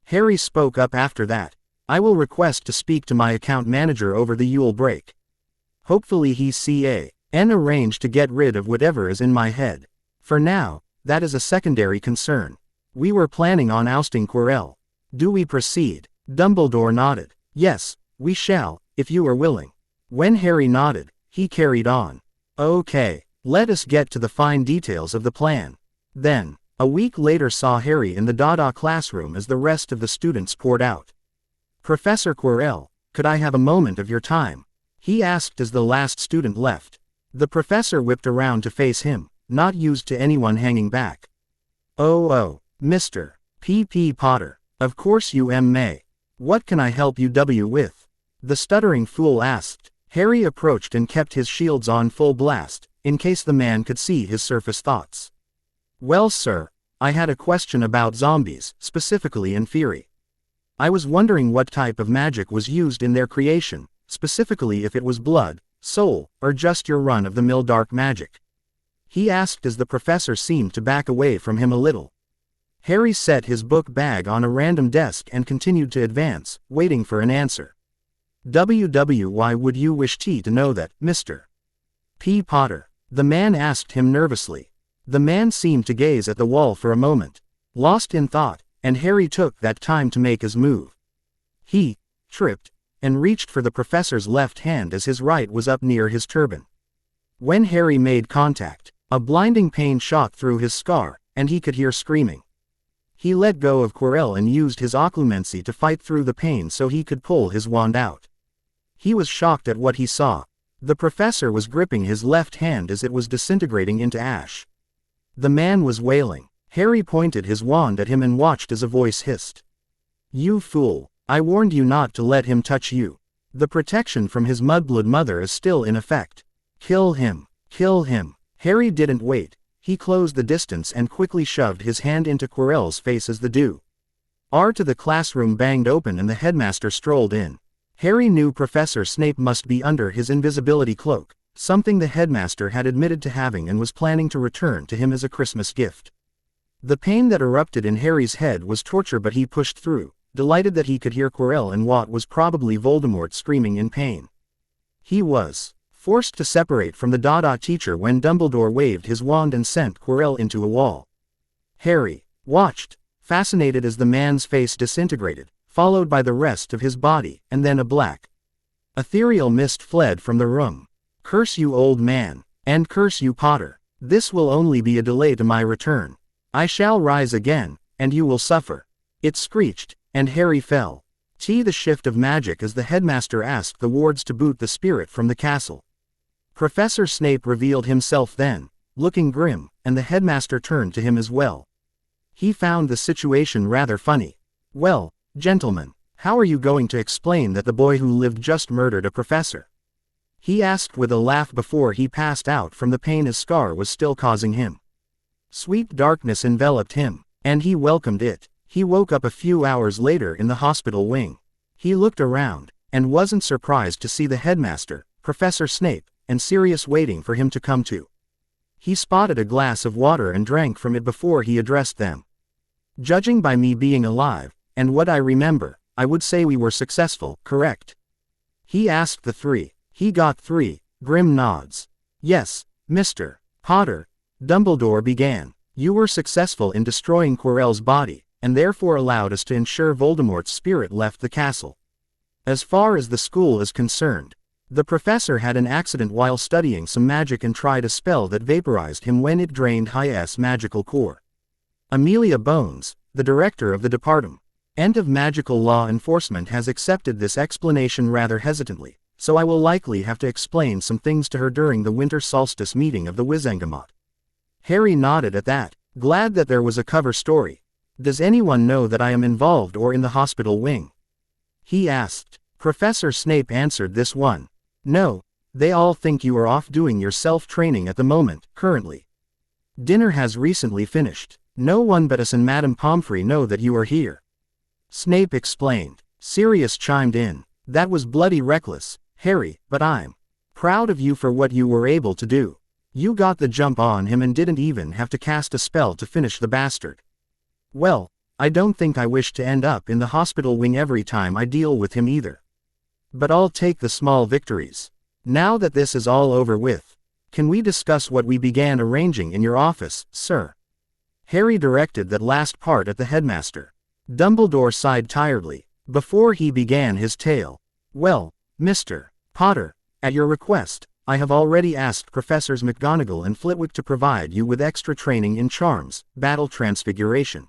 Harry spoke up after that. I will request to speak to my account manager over the Yule break. Hopefully he can arrange to get rid of whatever is in my head. For now, that is a secondary concern. We were planning on ousting Quirrell. Do we proceed? Dumbledore nodded. Yes, we shall, if you are willing. When Harry nodded, he carried on. Okay, let us get to the fine details of the plan. Then, a week later saw Harry in the Dada classroom as the rest of the students poured out. Professor Quirrell, could I have a moment of your time? He asked as the last student left. The professor whipped around to face him, not used to anyone hanging back. Oh, Mr. P.P. Potter, of course you may. What can I help you with? The stuttering fool asked. Harry approached and kept his shields on full blast, in case the man could see his surface thoughts. Well sir, I had a question about zombies, specifically in theory. I was wondering what type of magic was used in their creation, specifically if it was blood, soul, or just your run-of-the-mill dark magic. He asked as the professor seemed to back away from him a little. Harry set his book bag on a random desk and continued to advance, waiting for an answer. Why would you wish to know that, Mr. P. Potter? The man asked him nervously. The man seemed to gaze at the wall for a moment, lost in thought, and Harry took that time to make his move. He tripped, and reached for the professor's left hand as his right was up near his turban. When Harry made contact, a blinding pain shot through his scar, and he could hear screaming. He let go of Quirrell and used his occlumency to fight through the pain so he could pull his wand out. He was shocked at what he saw. The professor was gripping his left hand as it was disintegrating into ash. The man was wailing. Harry pointed his wand at him and watched as a voice hissed. You fool, I warned you not to let him touch you. The protection from his mudblood mother is still in effect. Kill him, kill him. Harry didn't wait. He closed the distance and quickly shoved his hand into Quirrell's face as the door to the classroom banged open and the headmaster strolled in. Harry knew Professor Snape must be under his invisibility cloak, something the headmaster had admitted to having and was planning to return to him as a Christmas gift. The pain that erupted in Harry's head was torture, but he pushed through, delighted that he could hear Quirrell and what was probably Voldemort screaming in pain. He was forced to separate from the Dada teacher when Dumbledore waved his wand and sent Quirrell into a wall. Harry watched, fascinated as the man's face disintegrated, followed by the rest of his body, and then a black, ethereal mist fled from the room. Curse you, old man, and curse you, Potter. This will only be a delay to my return. I shall rise again, and you will suffer. It screeched, and Harry fell. The shift of magic as the headmaster asked the wards to boot the spirit from the castle. Professor Snape revealed himself then, looking grim, and the headmaster turned to him as well. He found the situation rather funny. Well, gentlemen, how are you going to explain that the boy who lived just murdered a professor? He asked with a laugh before he passed out from the pain his scar was still causing him. Sweet darkness enveloped him, and he welcomed it. He woke up a few hours later in the hospital wing. He looked around, and wasn't surprised to see the headmaster, Professor Snape, and Sirius waiting for him to come to. He spotted a glass of water and drank from it before he addressed them. Judging by me being alive, and what I remember, I would say we were successful, correct? He asked the three. He got 3 grim nods. Yes, Mr. Potter, Dumbledore began, you were successful in destroying Quirrell's body, and therefore allowed us to ensure Voldemort's spirit left the castle. As far as the school is concerned, the professor had an accident while studying some magic and tried a spell that vaporized him when it drained High-S magical core. Amelia Bones, the director of the Department of Magical Law Enforcement, has accepted this explanation rather hesitantly, so I will likely have to explain some things to her during the winter solstice meeting of the Wizengamot. Harry nodded at that, glad that there was a cover story. Does anyone know that I am involved or in the hospital wing? He asked. Professor Snape answered this one. No, they all think you are off doing your self-training at the moment, currently. Dinner has recently finished. No one but us and Madame Pomfrey know that you are here. Snape explained. Sirius chimed in. That was bloody reckless, Harry, but I'm proud of you for what you were able to do. You got the jump on him and didn't even have to cast a spell to finish the bastard. Well, I don't think I wish to end up in the hospital wing every time I deal with him either. But I'll take the small victories. Now that this is all over with, can we discuss what we began arranging in your office, sir? Harry directed that last part at the headmaster. Dumbledore sighed tiredly, before he began his tale. Well, Mr. Potter, at your request, I have already asked Professors McGonagall and Flitwick to provide you with extra training in charms, battle transfiguration,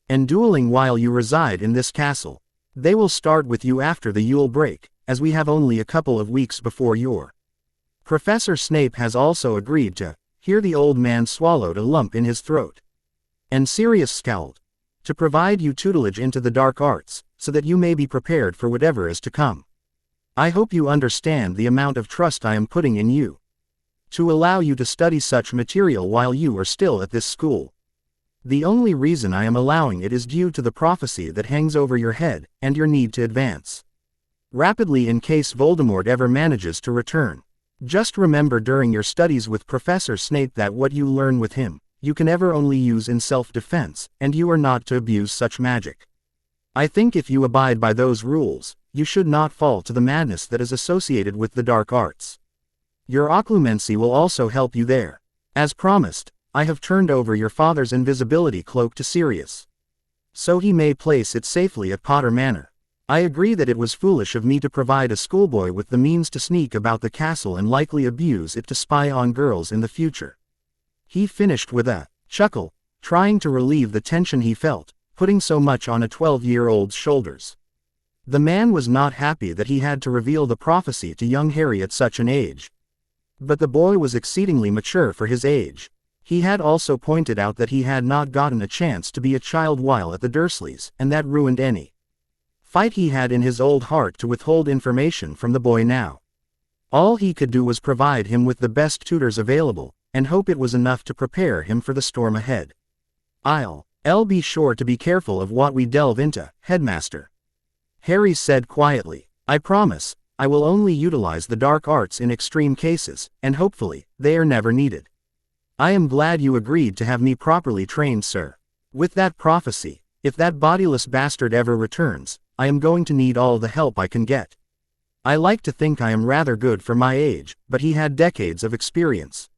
and dueling while you reside in this castle. They will start with you after the Yule break, as we have only a couple of weeks before your. Professor Snape has also agreed to. Here the old man swallowed a lump in his throat. And Sirius scowled. To provide you tutelage into the dark arts, so that you may be prepared for whatever is to come. I hope you understand the amount of trust I am putting in you. To allow you to study such material while you are still at this school. The only reason I am allowing it is due to the prophecy that hangs over your head, and your need to advance rapidly in case Voldemort ever manages to return. Just remember during your studies with Professor Snape that what you learn with him, you can ever only use in self-defense, and you are not to abuse such magic. I think if you abide by those rules, you should not fall to the madness that is associated with the dark arts. Your occlumency will also help you there. As promised, I have turned over your father's invisibility cloak to Sirius, so he may place it safely at Potter Manor. I agree that it was foolish of me to provide a schoolboy with the means to sneak about the castle and likely abuse it to spy on girls in the future. He finished with a chuckle, trying to relieve the tension he felt, putting so much on a 12-year-old's shoulders. The man was not happy that he had to reveal the prophecy to young Harry at such an age. But the boy was exceedingly mature for his age. He had also pointed out that he had not gotten a chance to be a child while at the Dursleys, and that ruined any fight he had in his old heart to withhold information from the boy now. All he could do was provide him with the best tutors available, and hope it was enough to prepare him for the storm ahead. I'll be sure to be careful of what we delve into, Headmaster. Harry said quietly. I promise, I will only utilize the dark arts in extreme cases, and hopefully, they are never needed. I am glad you agreed to have me properly trained, sir. With that prophecy, if that bodiless bastard ever returns, I am going to need all the help I can get. I like to think I am rather good for my age, but he had decades of experience.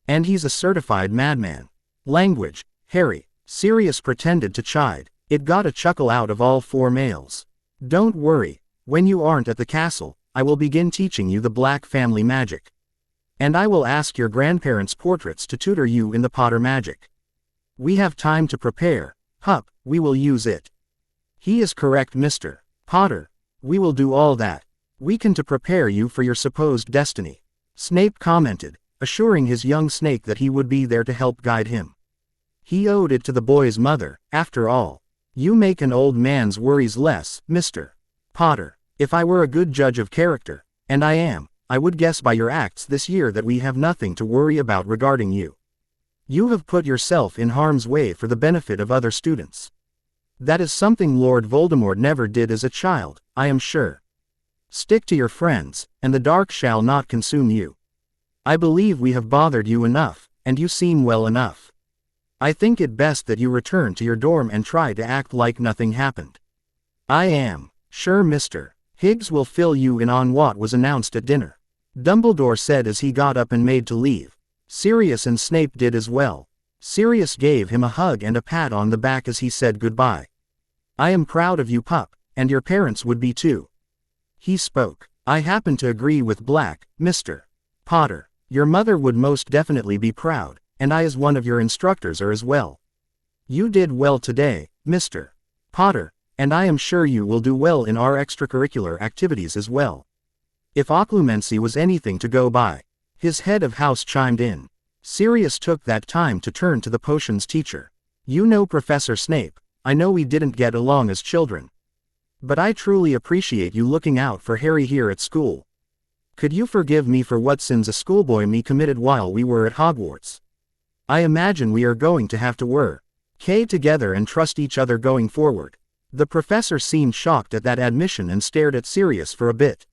And he's a certified madman. Language, Harry. Sirius pretended to chide. It got a chuckle out of all four males. Don't worry, when you aren't at the castle, I will begin teaching you the Black family magic. And I will ask your grandparents' portraits to tutor you in the Potter magic. We have time to prepare. Hup, we will use it. He is correct, Mr. Potter. We will do all that we can to prepare you for your supposed destiny. Snape commented, assuring his young snake that he would be there to help guide him. He owed it to the boy's mother, after all. You make an old man's worries less, Mr. Potter. If I were a good judge of character, and I am, I would guess by your acts this year that we have nothing to worry about regarding you. You have put yourself in harm's way for the benefit of other students. That is something Lord Voldemort never did as a child, I am sure. Stick to your friends, and the dark shall not consume you. I believe we have bothered you enough, and you seem well enough. I think it best that you return to your dorm and try to act like nothing happened. I am sure Mr. Higgs will fill you in on what was announced at dinner, Dumbledore said as he got up and made to leave. Sirius and Snape did as well. Sirius gave him a hug and a pat on the back as he said goodbye. "I am proud of you, pup, and your parents would be too." He spoke. "I happen to agree with Black, Mr. Potter. Your mother would most definitely be proud, and I as one of your instructors are as well. You did well today, Mr. Potter, and I am sure you will do well in our extracurricular activities as well." If occlumency was anything to go by, his head of house chimed in. Sirius took that time to turn to the potions teacher. "You know, Professor Snape, I know we didn't get along as children. But I truly appreciate you looking out for Hary here at school. Could you forgive me for what sins a schoolboy me committed while we were at Hogwarts? I imagine we are going to have to work together and trust each other going forward." The professor seemed shocked at that admission and stared at Sirius for a bit.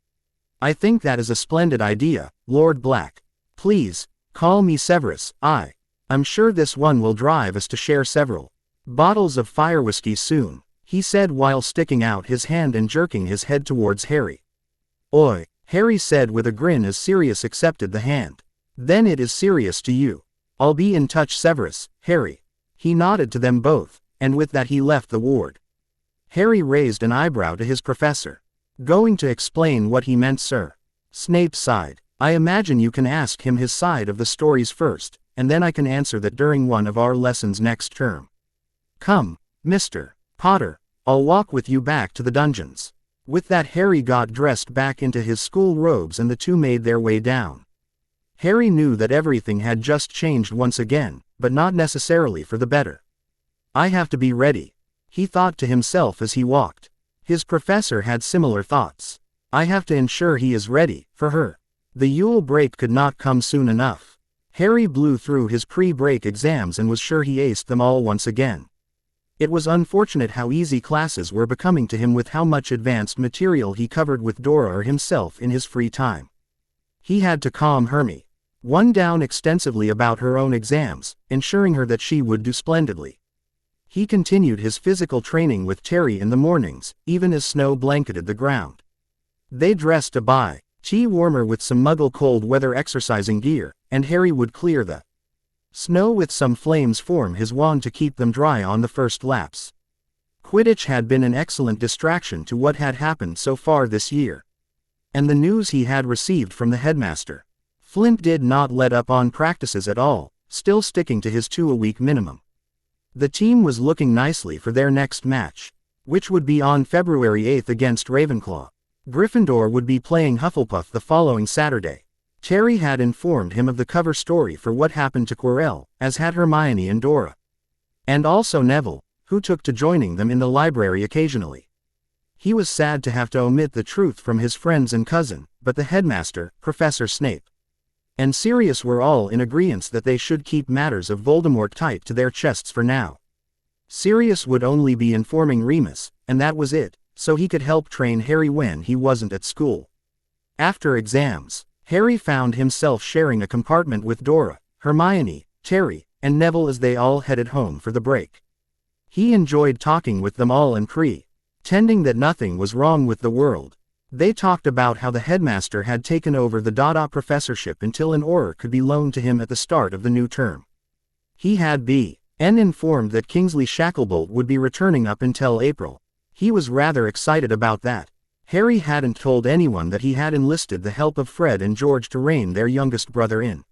"I think that is a splendid idea, Lord Black. Please, call me Severus. I'm sure this one will drive us to share several bottles of fire whiskey soon," he said while sticking out his hand and jerking his head towards Hary. "Oi," Hary said with a grin as Sirius accepted the hand. "Then it is Sirius to you. I'll be in touch, Severus, Hary." He nodded to them both, and with that he left the ward. Hary raised an eyebrow to his professor. "Going to explain what he meant, sir?" Snape sighed. "I imagine you can ask him his side of the stories first, and then I can answer that during one of our lessons next term. Come, Mr. Potter, I'll walk with you back to the dungeons." With that Hary got dressed back into his school robes and the two made their way down. Hary knew that everything had just changed once again, but not necessarily for the better. "I have to be ready," he thought to himself as he walked. His professor had similar thoughts. "I have to ensure he is ready for her." The Yule break could not come soon enough. Hary blew through his pre-break exams and was sure he aced them all once again. It was unfortunate how easy classes were becoming to him with how much advanced material he covered with Dora or himself in his free time. He had to calm Hermione down extensively about her own exams, ensuring her that she would do splendidly. He continued his physical training with Terry in the mornings, even as snow blanketed the ground. They dressed a tea warmer with some Muggle cold weather exercising gear, and Hary would clear the snow with some flames form his wand to keep them dry on the first laps. Quidditch had been an excellent distraction to what had happened so far this year. And the news he had received from the headmaster. Flint did not let up on practices at all, still sticking to his 2 a week minimum. The team was looking nicely for their next match, which would be on February 8th against Ravenclaw. Gryffindor would be playing Hufflepuff the following Saturday. Terry had informed him of the cover story for what happened to Quirrell, as had Hermione and Dora. And also Neville, who took to joining them in the library occasionally. He was sad to have to omit the truth from his friends and cousin, but the headmaster, Professor Snape, and Sirius were all in agreement that they should keep matters of Voldemort tight to their chests for now. Sirius would only be informing Remus, and that was it, so he could help train Hary when he wasn't at school. After exams, Hary found himself sharing a compartment with Dora, Hermione, Terry, and Neville as they all headed home for the break. He enjoyed talking with them all and pretending that nothing was wrong with the world. They talked about how the headmaster had taken over the Dada professorship until an Auror could be loaned to him at the start of the new term. He had been informed that Kingsley Shacklebolt would be returning up until April. He was rather excited about that. Hary hadn't told anyone that he had enlisted the help of Fred and George to rein their youngest brother in.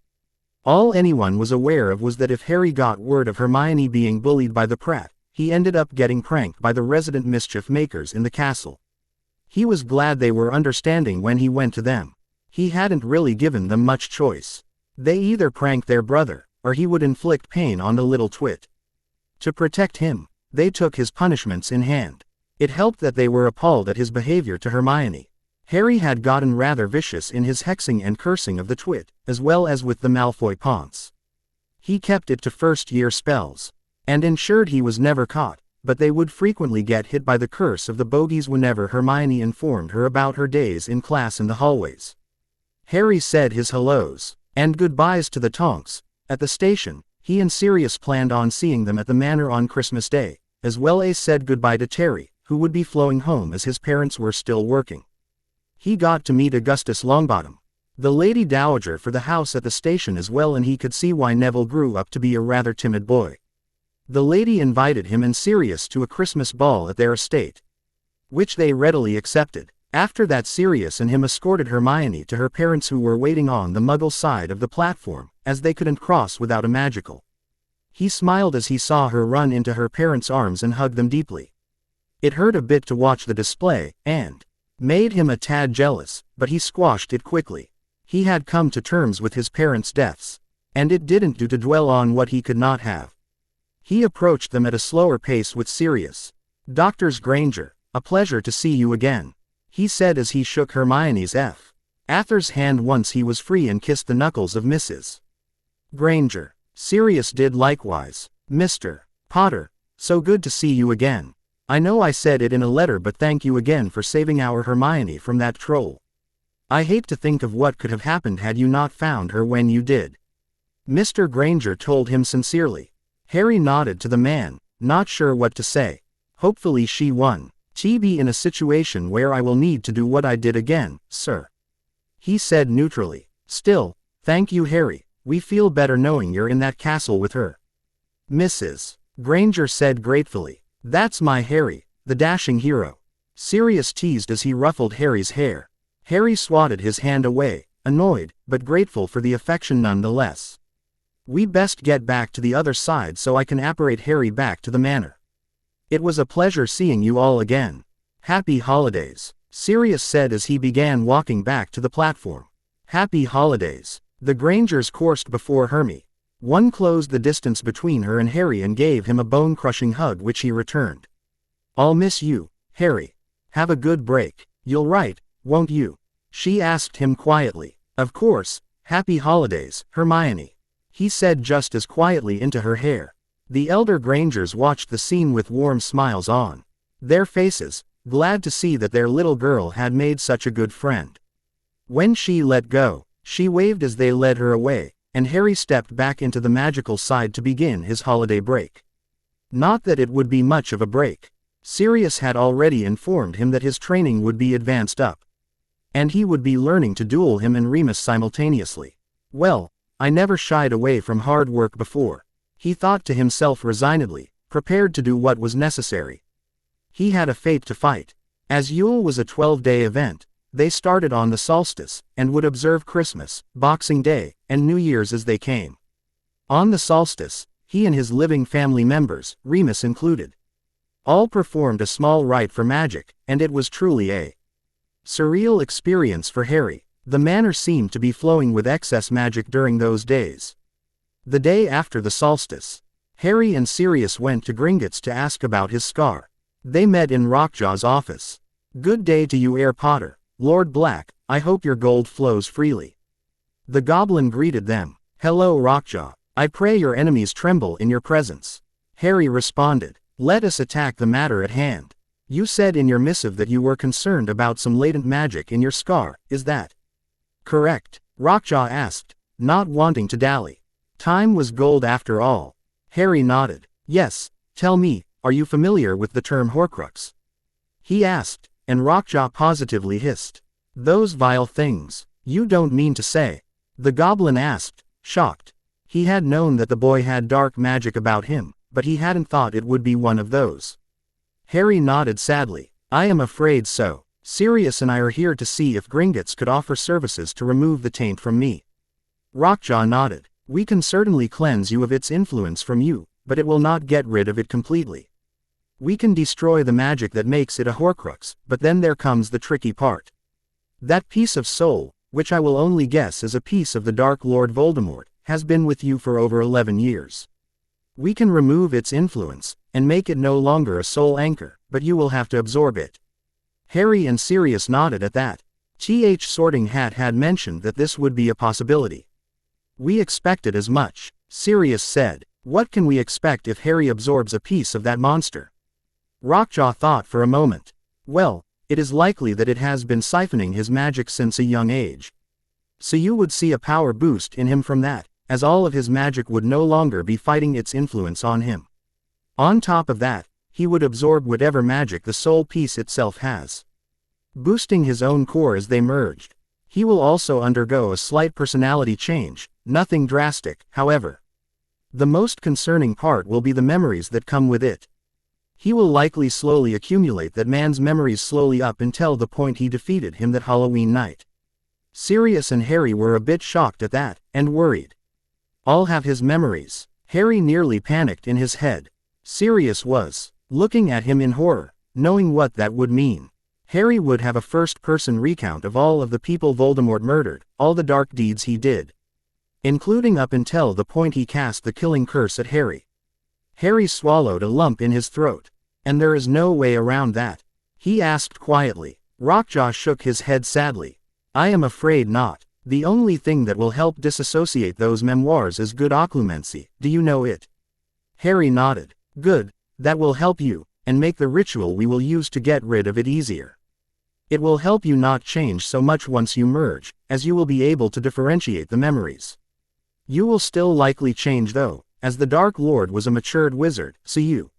All anyone was aware of was that if Hary got word of Hermione being bullied by the Pratt, he ended up getting pranked by the resident mischief makers in the castle. He was glad they were understanding when he went to them. He hadn't really given them much choice. They either pranked their brother, or he would inflict pain on the little twit. To protect him, they took his punishments in hand. It helped that they were appalled at his behavior to Hermione. Hary had gotten rather vicious in his hexing and cursing of the twit, as well as with the Malfoy taunts. He kept it to first-year spells, and ensured he was never caught, but they would frequently get hit by the curse of the bogies whenever Hermione informed her about her days in class in the hallways. Hary said his hellos and goodbyes to the Tonks. At the station, he and Sirius planned on seeing them at the Manor on Christmas Day, as well as said goodbye to Terry, who would be flowing home as his parents were still working. He got to meet Augustus Longbottom. The Lady Dowager for the house at the station as well, and he could see why Neville grew up to be a rather timid boy. The lady invited him and Sirius to a Christmas ball at their estate, which they readily accepted. After that, Sirius and him escorted Hermione to her parents, who were waiting on the Muggle side of the platform, as they couldn't cross without a magical. He smiled as he saw her run into her parents' arms and hug them deeply. It hurt a bit to watch the display, and made him a tad jealous, but he squashed it quickly. He had come to terms with his parents' deaths, and it didn't do to dwell on what he could not have. He approached them at a slower pace with Sirius. "Doctors Granger, a pleasure to see you again," he said as he shook Hermione's Arthur's hand once he was free and kissed the knuckles of Mrs. Granger. Sirius did likewise. "Mr. Potter, so good to see you again. I know I said it in a letter, but thank you again for saving our Hermione from that troll. I hate to think of what could have happened had you not found her when you did," Mr. Granger told him sincerely. Harry nodded to the man, not sure what to say. "Hopefully she won't be in a situation where I will need to do what I did again, sir," he said neutrally. "Still, thank you, Harry. We feel better knowing you're in that castle with her," Mrs. Granger said gratefully. "That's my Harry, the dashing hero," Sirius teased as he ruffled Harry's hair. Harry swatted his hand away, annoyed, but grateful for the affection nonetheless. "We best get back to the other side so I can apparate Harry back to the manor. It was a pleasure seeing you all again. Happy holidays," Sirius said as he began walking back to the platform. "Happy holidays." The Grangers coursed before Hermione. One closed the distance between her and Harry and gave him a bone-crushing hug, which he returned. "I'll miss you, Harry. Have a good break. You'll write, won't you?" she asked him quietly. "Of course. Happy holidays, Hermione," he said just as quietly into her hair. The elder Grangers watched the scene with warm smiles on their faces, glad to see that their little girl had made such a good friend. When she let go, she waved as they led her away, and Harry stepped back into the magical side to begin his holiday break. Not that it would be much of a break. Sirius had already informed him that his training would be advanced up, and he would be learning to duel him and Remus simultaneously. "Well, I never shied away from hard work before," he thought to himself resignedly, prepared to do what was necessary. He had a fate to fight. As Yule was a 12-day event, they started on the solstice, and would observe Christmas, Boxing Day, and New Year's as they came. On the solstice, he and his living family members, Remus included, all performed a small rite for magic, and it was truly a surreal experience for Harry. The manor seemed to be flowing with excess magic during those days. The day after the solstice, Harry and Sirius went to Gringotts to ask about his scar. They met in Rockjaw's office. "Good day to you, Heir Potter. Lord Black, I hope your gold flows freely." The goblin greeted them. "Hello, Rockjaw. I pray your enemies tremble in your presence," Harry responded. "Let us attack the matter at hand. You said in your missive that you were concerned about some latent magic in your scar, is that correct?" Rockjaw asked, not wanting to dally. Time was gold after all. Harry nodded. "Yes, tell me, are you familiar with the term Horcrux?" he asked, and Rockjaw positively hissed. "Those vile things. You don't mean to say?" the goblin asked, shocked. He had known that the boy had dark magic about him, but he hadn't thought it would be one of those. Harry nodded sadly. "I am afraid so. Sirius and I are here to see if Gringotts could offer services to remove the taint from me." Rockjaw nodded. "We can certainly cleanse you of its influence from you, but it will not get rid of it completely. We can destroy the magic that makes it a Horcrux, but then there comes the tricky part. That piece of soul, which I will only guess is a piece of the Dark Lord Voldemort, has been with you for over 11 years. We can remove its influence, and make it no longer a soul anchor, but you will have to absorb it." Harry and Sirius nodded at that. Sorting Hat had mentioned that this would be a possibility. "We expected as much," Sirius said. "What can we expect if Harry absorbs a piece of that monster?" Rockjaw thought for a moment. "Well, it is likely that it has been siphoning his magic since a young age. So you would see a power boost in him from that, as all of his magic would no longer be fighting its influence on him. On top of that, he would absorb whatever magic the soul piece itself has, boosting his own core as they merged." He will also undergo a slight personality change, nothing drastic, however. The most concerning part will be the memories that come with it. He will likely slowly accumulate that man's memories slowly up until the point he defeated him that Halloween night. Sirius and Hary were a bit shocked at that, and worried. I'll have his memories. Hary nearly panicked in his head. Sirius was looking at him in horror, knowing what that would mean. Hary would have a first-person recount of all of the people Voldemort murdered, all the dark deeds he did, including up until the point he cast the killing curse at Hary. Hary swallowed a lump in his throat. And there is no way around that. He asked quietly. Rockjaw shook his head sadly. I am afraid not. The only thing that will help disassociate those memoirs is good occlumency. Do you know it? Hary nodded. Good. That will help you, and make the ritual we will use to get rid of it easier. It will help you not change so much once you merge, as you will be able to differentiate the memories. You will still likely change though, as the Dark Lord was a matured wizard, so you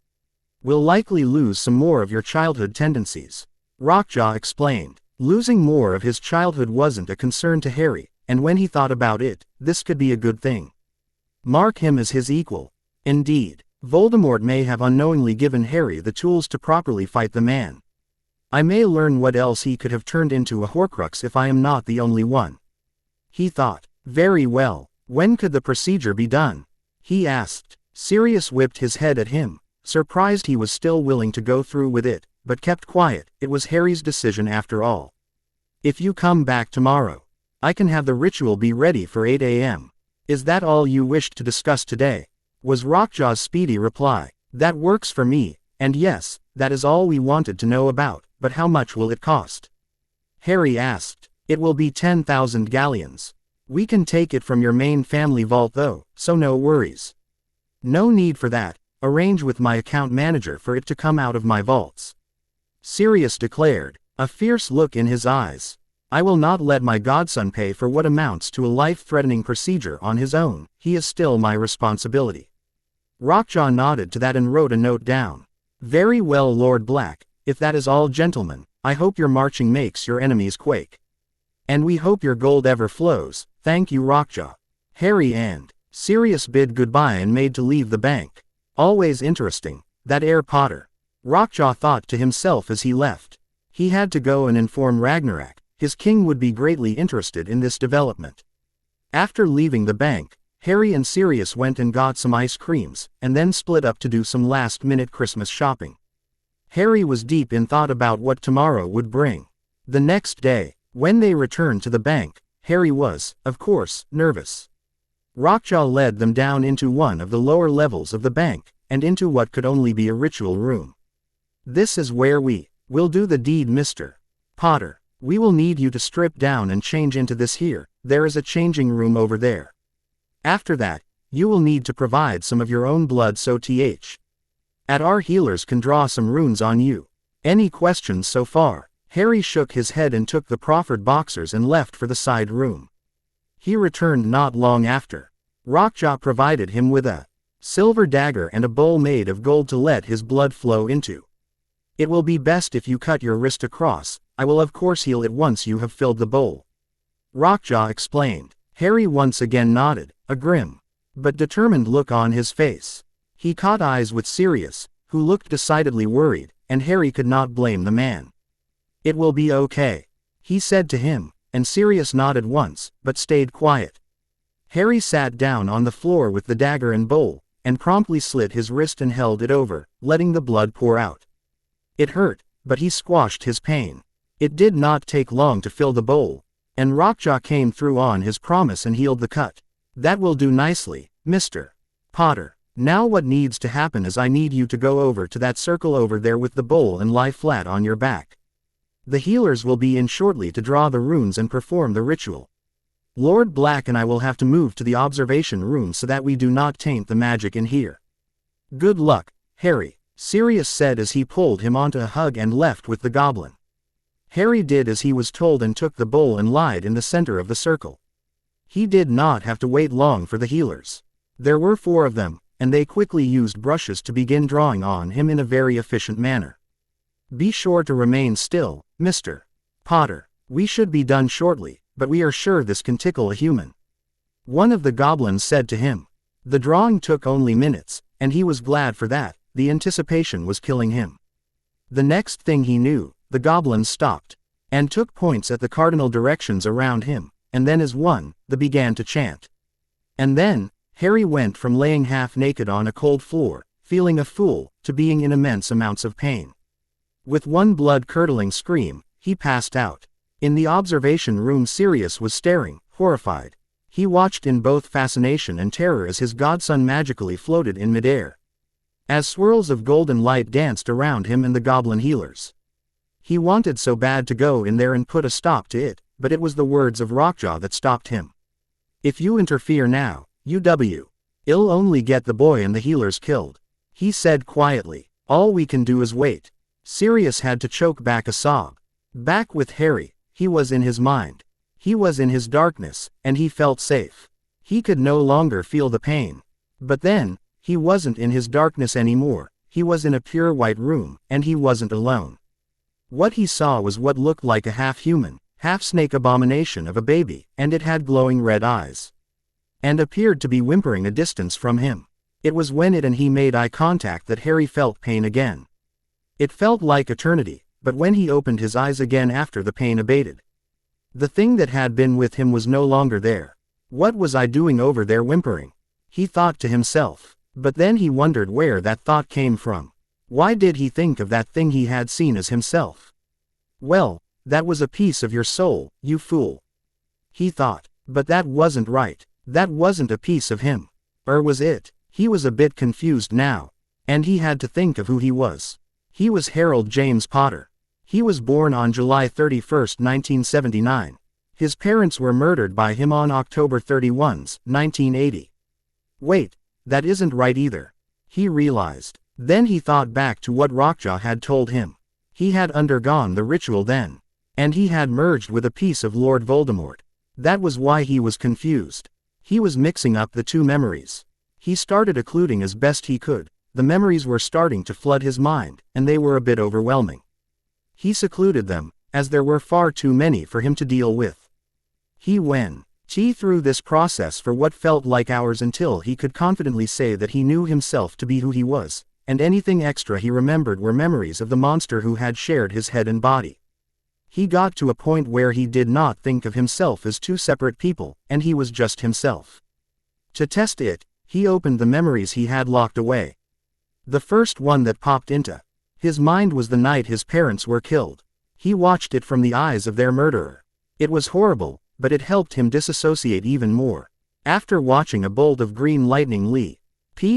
will likely lose some more of your childhood tendencies. Rockjaw explained. Losing more of his childhood wasn't a concern to Hary, and when he thought about it, this could be a good thing. Mark him as his equal. Indeed, Voldemort may have unknowingly given Hary the tools to properly fight the man. I may learn what else he could have turned into a Horcrux if I am not the only one. He thought. Very well. When could the procedure be done? He asked. Sirius whipped his head at him, surprised he was still willing to go through with it, but kept quiet. It was Hary's decision after all. If you come back tomorrow, I can have the ritual be ready for 8 a.m. Is that all you wished to discuss today? Was Rockjaw's speedy reply. That works for me, and yes, that is all we wanted to know about, but how much will it cost? Hary asked. It will be 10,000 galleons. We can take it from your main family vault though, so no worries. No need for that. Arrange with my account manager for it to come out of my vaults. Sirius declared, a fierce look in his eyes. I will not let my godson pay for what amounts to a life-threatening procedure on his own. He is still my responsibility. Rockjaw nodded to that and wrote a note down. Very well, Lord Black, if that is all, gentlemen, I hope your marching makes your enemies quake. And we hope your gold ever flows. Thank you, Rockjaw. Hary and Sirius bid goodbye and made to leave the bank. Always interesting, that Heir Potter. Rockjaw thought to himself as he left. He had to go and inform Ragnarok. His king would be greatly interested in this development. After leaving the bank, Hary and Sirius went and got some ice creams, and then split up to do some last-minute Christmas shopping. Hary was deep in thought about what tomorrow would bring. The next day, when they returned to the bank, Hary was, of course, nervous. Rockjaw led them down into one of the lower levels of the bank, and into what could only be a ritual room. This is where we will do the deed, Mr. Potter. We will need you to strip down and change into this here. There is a changing room over there. After that, you will need to provide some of your own blood so our healers can draw some runes on you. Any questions so far? Hary shook his head and took the proffered boxers and left for the side room. He returned not long after. Rockjaw provided him with a silver dagger and a bowl made of gold to let his blood flow into. It will be best if you cut your wrist across. I will of course heal it once you have filled the bowl. Rockjaw explained. Hary once again nodded, a grim but determined look on his face. He caught eyes with Sirius, who looked decidedly worried, and Hary could not blame the man. It will be okay, he said to him, and Sirius nodded once, but stayed quiet. Hary sat down on the floor with the dagger and bowl, and promptly slit his wrist and held it over, letting the blood pour out. It hurt, but he squashed his pain. It did not take long to fill the bowl, and Rockjaw came through on his promise and healed the cut. That will do nicely, Mr. Potter. Now what needs to happen is I need you to go over to that circle over there with the bowl and lie flat on your back. The healers will be in shortly to draw the runes and perform the ritual. Lord Black and I will have to move to the observation room so that we do not taint the magic in here. Good luck, Hary, Sirius said as he pulled him onto a hug and left with the goblin. Hary did as he was told and took the bowl and lied in the center of the circle. He did not have to wait long for the healers. There were 4 of them, and they quickly used brushes to begin drawing on him in a very efficient manner. Be sure to remain still, Mr. Potter. We should be done shortly, but we are sure this can tickle a human." One of the goblins said to him. The drawing took only minutes, and he was glad for that. The anticipation was killing him. The next thing he knew, the goblins stopped, and took points at the cardinal directions around him, and then as one, they began to chant. And then, Hary went from laying half naked on a cold floor, feeling a fool, to being in immense amounts of pain. With one blood-curdling scream, he passed out. In the observation room Sirius was staring, horrified. He watched in both fascination and terror as his godson magically floated in midair, as swirls of golden light danced around him and the goblin healers. He wanted so bad to go in there and put a stop to it, but it was the words of Rockjaw that stopped him. "If you interfere now, you'll only get the boy and the healers killed," he said quietly. "All we can do is wait." Sirius had to choke back a sob. Back with Hary, he was in his mind. He was in his darkness, and he felt safe. He could no longer feel the pain. But then, he wasn't in his darkness anymore. He was in a pure white room, and he wasn't alone. What he saw was what looked like a half-human, half-snake abomination of a baby, and it had glowing red eyes, and appeared to be whimpering a distance from him. It was when it and he made eye contact that Hary felt pain again. It felt like eternity, but when he opened his eyes again after the pain abated, the thing that had been with him was no longer there. "What was I doing over there whimpering?" he thought to himself. But then he wondered where that thought came from. Why did he think of that thing he had seen as himself? "Well, that was a piece of your soul, you fool," he thought. But that wasn't right. That wasn't a piece of him. Or was it? He was a bit confused now. And he had to think of who he was. He was Harold James Potter. He was born on July 31, 1979. His parents were murdered by him on October 31, 1980. Wait, that isn't right either, he realized. Then he thought back to what Rockjaw had told him. He had undergone the ritual then, and he had merged with a piece of Lord Voldemort. That was why he was confused. He was mixing up the two memories. He started occluding as best he could. The memories were starting to flood his mind, and they were a bit overwhelming. He secluded them, as there were far too many for him to deal with. He went through this process for what felt like hours until he could confidently say that he knew himself to be who he was, and anything extra he remembered were memories of the monster who had shared his head and body. He got to a point where he did not think of himself as two separate people, and he was just himself. To test it, he opened the memories he had locked away. The first one that popped into his mind was the night his parents were killed. He watched it from the eyes of their murderer. It was horrible, but it helped him disassociate even more. After watching a bolt of green lightning leap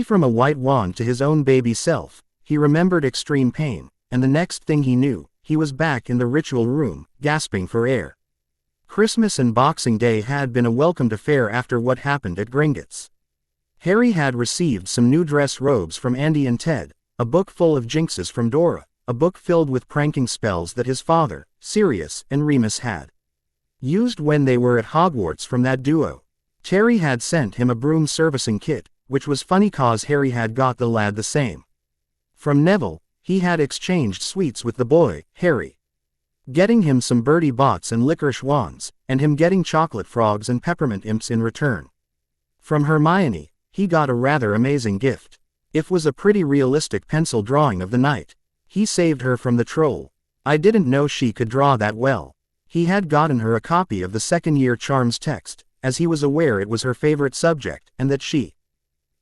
from a white wand to his own baby self, he remembered extreme pain, and the next thing he knew, he was back in the ritual room, gasping for air. Christmas and Boxing Day had been a welcomed affair after what happened at Gringotts. Hary had received some new dress robes from Andy and Ted, a book full of jinxes from Dora, a book filled with pranking spells that his father, Sirius, and Remus had used when they were at Hogwarts from that duo. Terry had sent him a broom servicing kit, which was funny cause Hary had got the lad the same. From Neville, he had exchanged sweets with the boy, Hary, getting him some birdie bots and licorice wands, and him getting chocolate frogs and peppermint imps in return. From Hermione, he got a rather amazing gift. It was a pretty realistic pencil drawing of the knight. He saved her from the troll. I didn't know she could draw that well. He had gotten her a copy of the second-year charms text, as he was aware it was her favorite subject, and that she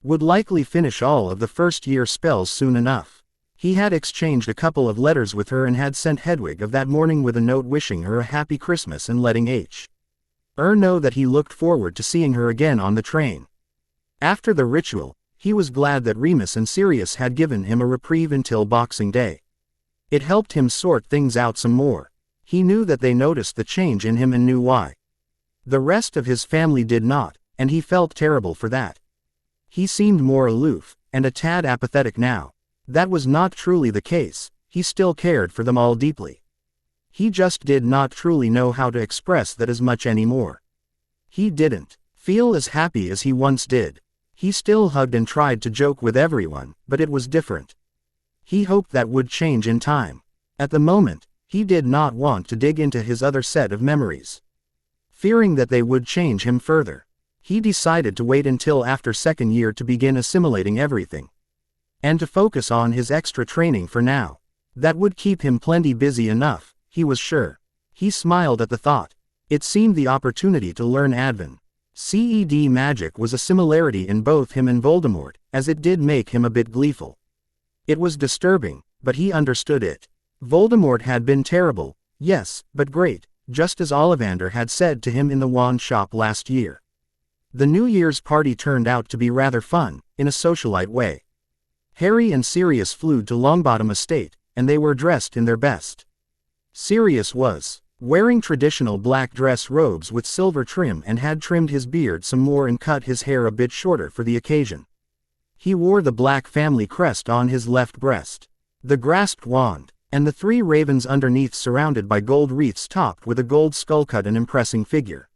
would likely finish all of the first-year spells soon enough. He had exchanged a couple of letters with her and had sent Hedwig of that morning with a note wishing her a happy Christmas and letting her know that he looked forward to seeing her again on the train. After the ritual, he was glad that Remus and Sirius had given him a reprieve until Boxing Day. It helped him sort things out some more. He knew that they noticed the change in him and knew why. The rest of his family did not, and he felt terrible for that. He seemed more aloof, and a tad apathetic now. That was not truly the case. He still cared for them all deeply. He just did not truly know how to express that as much anymore. He didn't feel as happy as he once did. He still hugged and tried to joke with everyone, but it was different. He hoped that would change in time. At the moment, he did not want to dig into his other set of memories. fearing that they would change him further. He decided to wait until after second year to begin assimilating everything. And to focus on his extra training for now. That would keep him plenty busy enough, he was sure. He smiled at the thought. It seemed the opportunity to learn Advent. CED magic was a similarity in both him and Voldemort, as it did make him a bit gleeful. It was disturbing, but he understood it. Voldemort had been terrible, yes, but great, just as Ollivander had said to him in the wand shop last year. The New Year's party turned out to be rather fun, in a socialite way. Hary and Sirius flew to Longbottom Estate, and they were dressed in their best. Sirius was wearing traditional black dress robes with silver trim and had trimmed his beard some more and cut his hair a bit shorter for the occasion. He wore the black family crest on his left breast, the grasped wand, and the 3 ravens underneath surrounded by gold wreaths topped with a gold skull cut an impressive figure.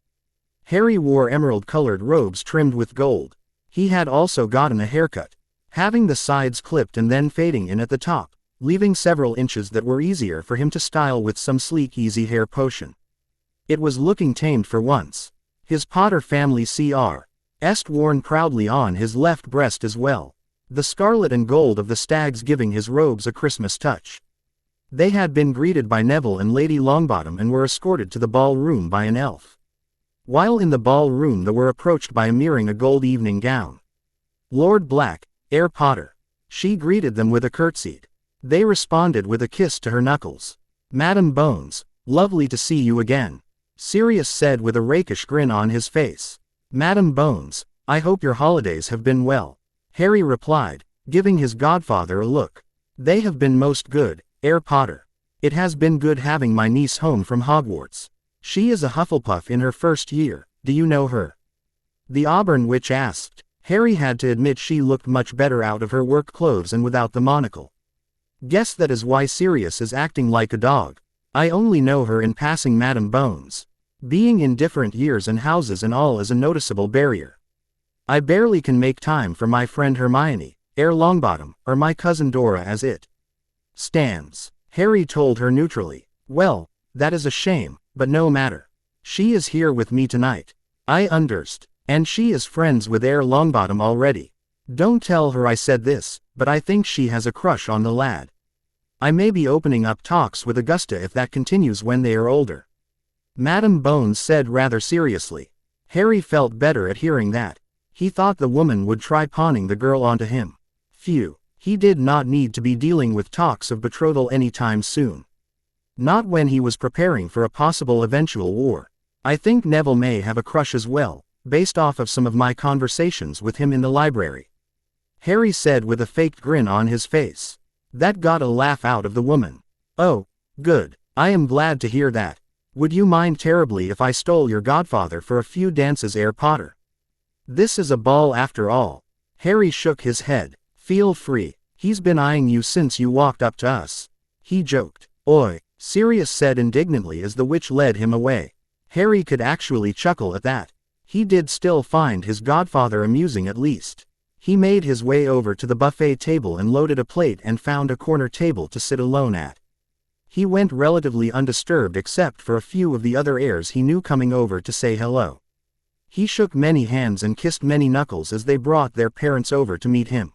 Hary wore emerald-colored robes trimmed with gold. He had also gotten a haircut, having the sides clipped and then fading in at the top, leaving several inches that were easier for him to style with some sleek easy hair potion. It was looking tamed for once. His Potter family crest worn proudly on his left breast as well, the scarlet and gold of the stags giving his robes a Christmas touch. They had been greeted by Neville and Lady Longbottom and were escorted to the ballroom by an elf. While in the ballroom they were approached by a wearing a gold evening gown. Lord Black, Heir Potter. She greeted them with a curtsy. They responded with a kiss to her knuckles. Madam Bones, lovely to see you again, Sirius said with a rakish grin on his face. Madam Bones, I hope your holidays have been well, Hary replied, giving his godfather a look. They have been most good, Heir Potter. It has been good having my niece home from Hogwarts. She is a Hufflepuff in her first year, do you know her? The Auburn Witch asked. Hary had to admit she looked much better out of her work clothes and without the monocle. Guess that is why Sirius is acting like a dog. I only know her in passing, Madam Bones. Being in different years and houses and all is a noticeable barrier. I barely can make time for my friend Hermione, Heir Longbottom, or my cousin Dora as it stands. Hary told her neutrally. Well, that is a shame, but no matter. She is here with me tonight. I underst. And she is friends with Heir Longbottom already. Don't tell her I said this, but I think she has a crush on the lad. I may be opening up talks with Augusta if that continues when they are older. Madam Bones said rather seriously. Hary felt better at hearing that. He thought the woman would try pawning the girl onto him. Phew, he did not need to be dealing with talks of betrothal anytime soon. Not when he was preparing for a possible eventual war. I think Neville may have a crush as well, based off of some of my conversations with him in the library, Hary said with a faked grin on his face. That got a laugh out of the woman. Oh, good. I am glad to hear that. Would you mind terribly if I stole your godfather for a few dances, Heir Potter? This is a ball after all. Hary shook his head. Feel free. He's been eyeing you since you walked up to us. He joked. Oi, Sirius said indignantly as the witch led him away. Hary could actually chuckle at that. He did still find his godfather amusing at least. He made his way over to the buffet table and loaded a plate and found a corner table to sit alone at. He went relatively undisturbed except for a few of the other heirs he knew coming over to say hello. He shook many hands and kissed many knuckles as they brought their parents over to meet him.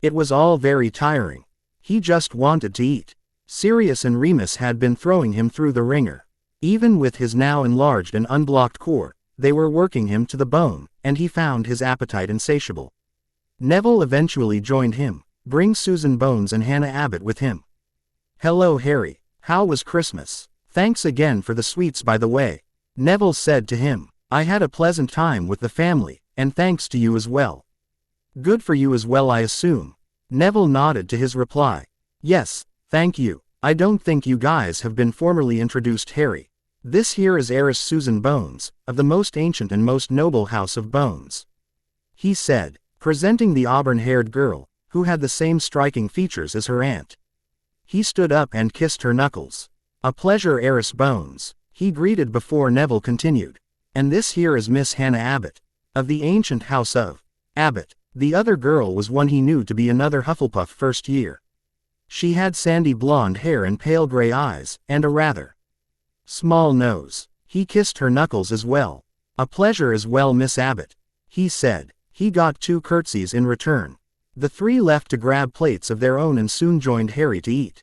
It was all very tiring. He just wanted to eat. Sirius and Remus had been throwing him through the ringer. Even with his now enlarged and unblocked core, they were working him to the bone, and he found his appetite insatiable. Neville eventually joined him, bring Susan Bones and Hannah Abbott with him. Hello Hary, how was Christmas? Thanks again for the sweets by the way, Neville said to him. I had a pleasant time with the family, and thanks to you as well. Good for you as well I assume. Neville nodded to his reply. Yes, thank you. I don't think you guys have been formally introduced, Hary. This here is heiress Susan Bones, of the most ancient and most noble house of Bones, he said, presenting the auburn-haired girl, who had the same striking features as her aunt. He stood up and kissed her knuckles. A pleasure, heiress Bones, he greeted before Neville continued. And this here is Miss Hannah Abbott, of the ancient house of Abbott. The other girl was one he knew to be another Hufflepuff first year. She had sandy blonde hair and pale gray eyes, and a rather small nose. He kissed her knuckles as well. "A pleasure as well, Miss Abbott," he said. He got 2 curtsies in return. The 3 left to grab plates of their own and soon joined Hary to eat.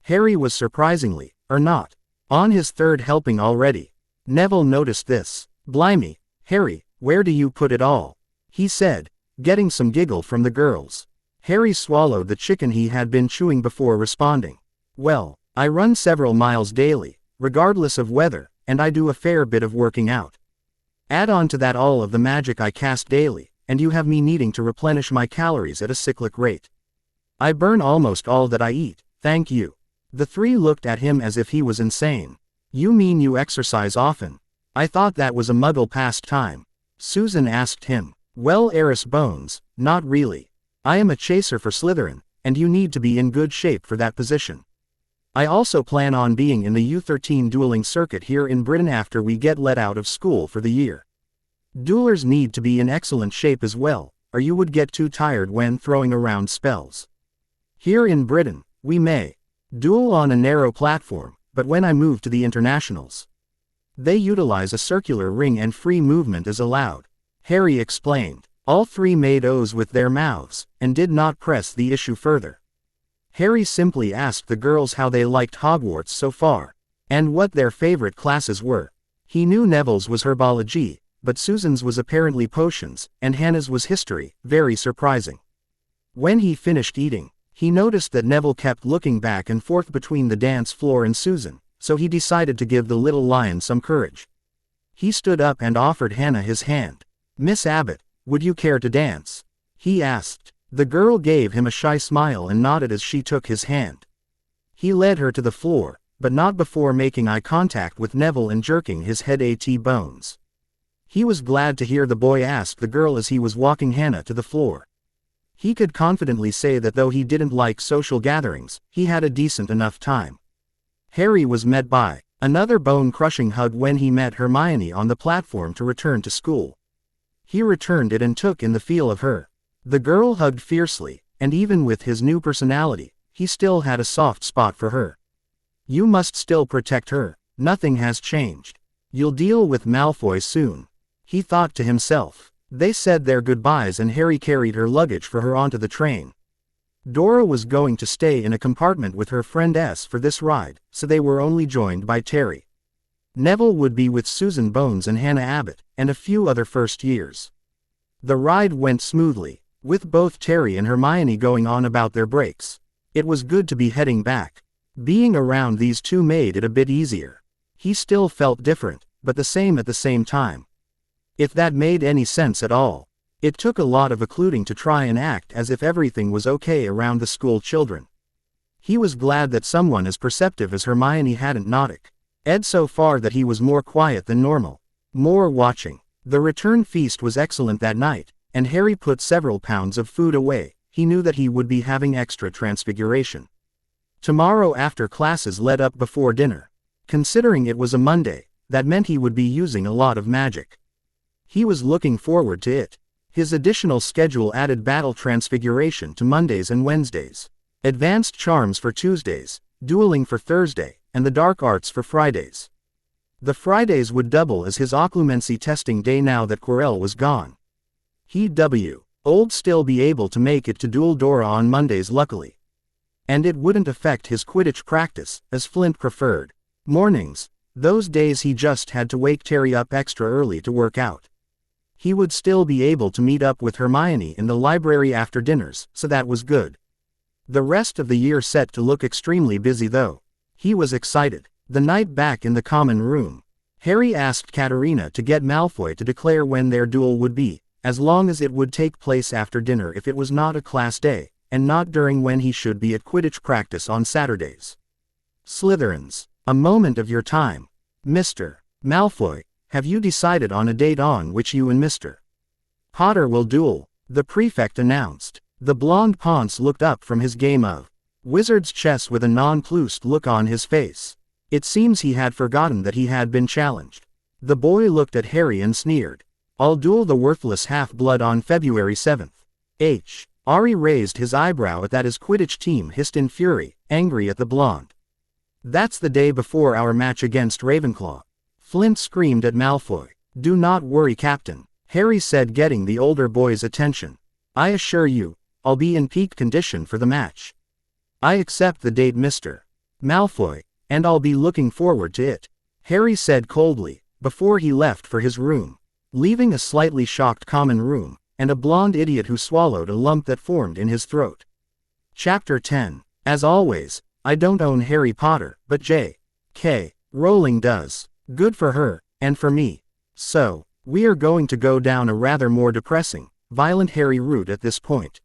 Hary was surprisingly, or not, on his 3rd helping already. Neville noticed this. "Blimey, Hary, where do you put it all?" he said, getting some giggle from the girls. Hary swallowed the chicken he had been chewing before responding. "Well, I run several miles daily, regardless of weather, and I do a fair bit of working out. Add on to that all of the magic I cast daily, and you have me needing to replenish my calories at a cyclic rate. I burn almost all that I eat, thank you." The 3 looked at him as if he was insane. "You mean you exercise often? I thought that was a muggle pastime." Susan asked him. "Well, Eris Bones, not really. I am a chaser for Slytherin, and you need to be in good shape for that position. I also plan on being in the U13 dueling circuit here in Britain after we get let out of school for the year. Duelers need to be in excellent shape as well, or you would get too tired when throwing around spells. Here in Britain, we may duel on a narrow platform, but when I move to the internationals, they utilize a circular ring and free movement is allowed," Hary explained. All 3 made O's with their mouths, and did not press the issue further. Hary simply asked the girls how they liked Hogwarts so far, and what their favorite classes were. He knew Neville's was herbology, but Susan's was apparently potions, and Hannah's was history, very surprising. When he finished eating, he noticed that Neville kept looking back and forth between the dance floor and Susan, so he decided to give the little lion some courage. He stood up and offered Hannah his hand. "Miss Abbott, would you care to dance?" he asked. The girl gave him a shy smile and nodded as she took his hand. He led her to the floor, but not before making eye contact with Neville and jerking his head at bones. He was glad to hear the boy ask the girl as he was walking Hannah to the floor. He could confidently say that though he didn't like social gatherings, he had a decent enough time. Hary was met by another bone-crushing hug when he met Hermione on the platform to return to school. He returned it and took in the feel of her. The girl hugged fiercely, and even with his new personality, he still had a soft spot for her. "You must still protect her, nothing has changed. You'll deal with Malfoy soon," he thought to himself. They said their goodbyes and Hary carried her luggage for her onto the train. Dora was going to stay in a compartment with her friend S for this ride, so they were only joined by Terry. Neville would be with Susan Bones and Hannah Abbott, and a few other first years. The ride went smoothly, with both Terry and Hermione going on about their breaks. It was good to be heading back. Being around these 2 made it a bit easier. He still felt different, but the same at the same time. If that made any sense at all. It took a lot of occluding to try and act as if everything was okay around the school children. He was glad that someone as perceptive as Hermione hadn't nodded Ed so far that he was more quiet than normal. More watching. The return feast was excellent that night, and Hary put several pounds of food away. He knew that he would be having extra transfiguration tomorrow after classes led up before dinner. Considering it was a Monday, that meant he would be using a lot of magic. He was looking forward to it. His additional schedule added battle transfiguration to Mondays and Wednesdays, advanced charms for Tuesdays, dueling for Thursday, and the dark arts for Fridays. The Fridays would double as his occlumency testing day now that Quirrell was gone. He'd still be able to make it to duel Dora on Mondays luckily. And it wouldn't affect his Quidditch practice, as Flint preferred mornings. Those days he just had to wake Terry up extra early to work out. He would still be able to meet up with Hermione in the library after dinners, so that was good. The rest of the year set to look extremely busy though. He was excited. The night back in the common room, Hary asked Katerina to get Malfoy to declare when their duel would be, as long as it would take place after dinner if it was not a class day, and not during when he should be at Quidditch practice on Saturdays. Slytherins, a moment of your time. Mr. Malfoy, have you decided on a date on which you and Mr. Potter will duel? The prefect announced. The blonde Ponce looked up from his game of wizard's chess with a nonplussed look on his face. It seems he had forgotten that he had been challenged. The boy looked at Hary and sneered. I'll duel the worthless half-blood on February 7th. Hary raised his eyebrow at that his Quidditch team hissed in fury, angry at the blonde. That's the day before our match against Ravenclaw. Flint screamed at Malfoy. "Do not worry, Captain," Harry said, getting the older boy's attention. "I assure you, I'll be in peak condition for the match. I accept the date, Mr. Malfoy, and I'll be looking forward to it," Harry said coldly, before he left for his room, leaving a slightly shocked common room, and a blonde idiot who swallowed a lump that formed in his throat. Chapter 10. As always, I don't own Harry Potter, but J.K. Rowling does. Good for her, and for me. So, we are going to go down a rather more depressing, violent Harry route at this point.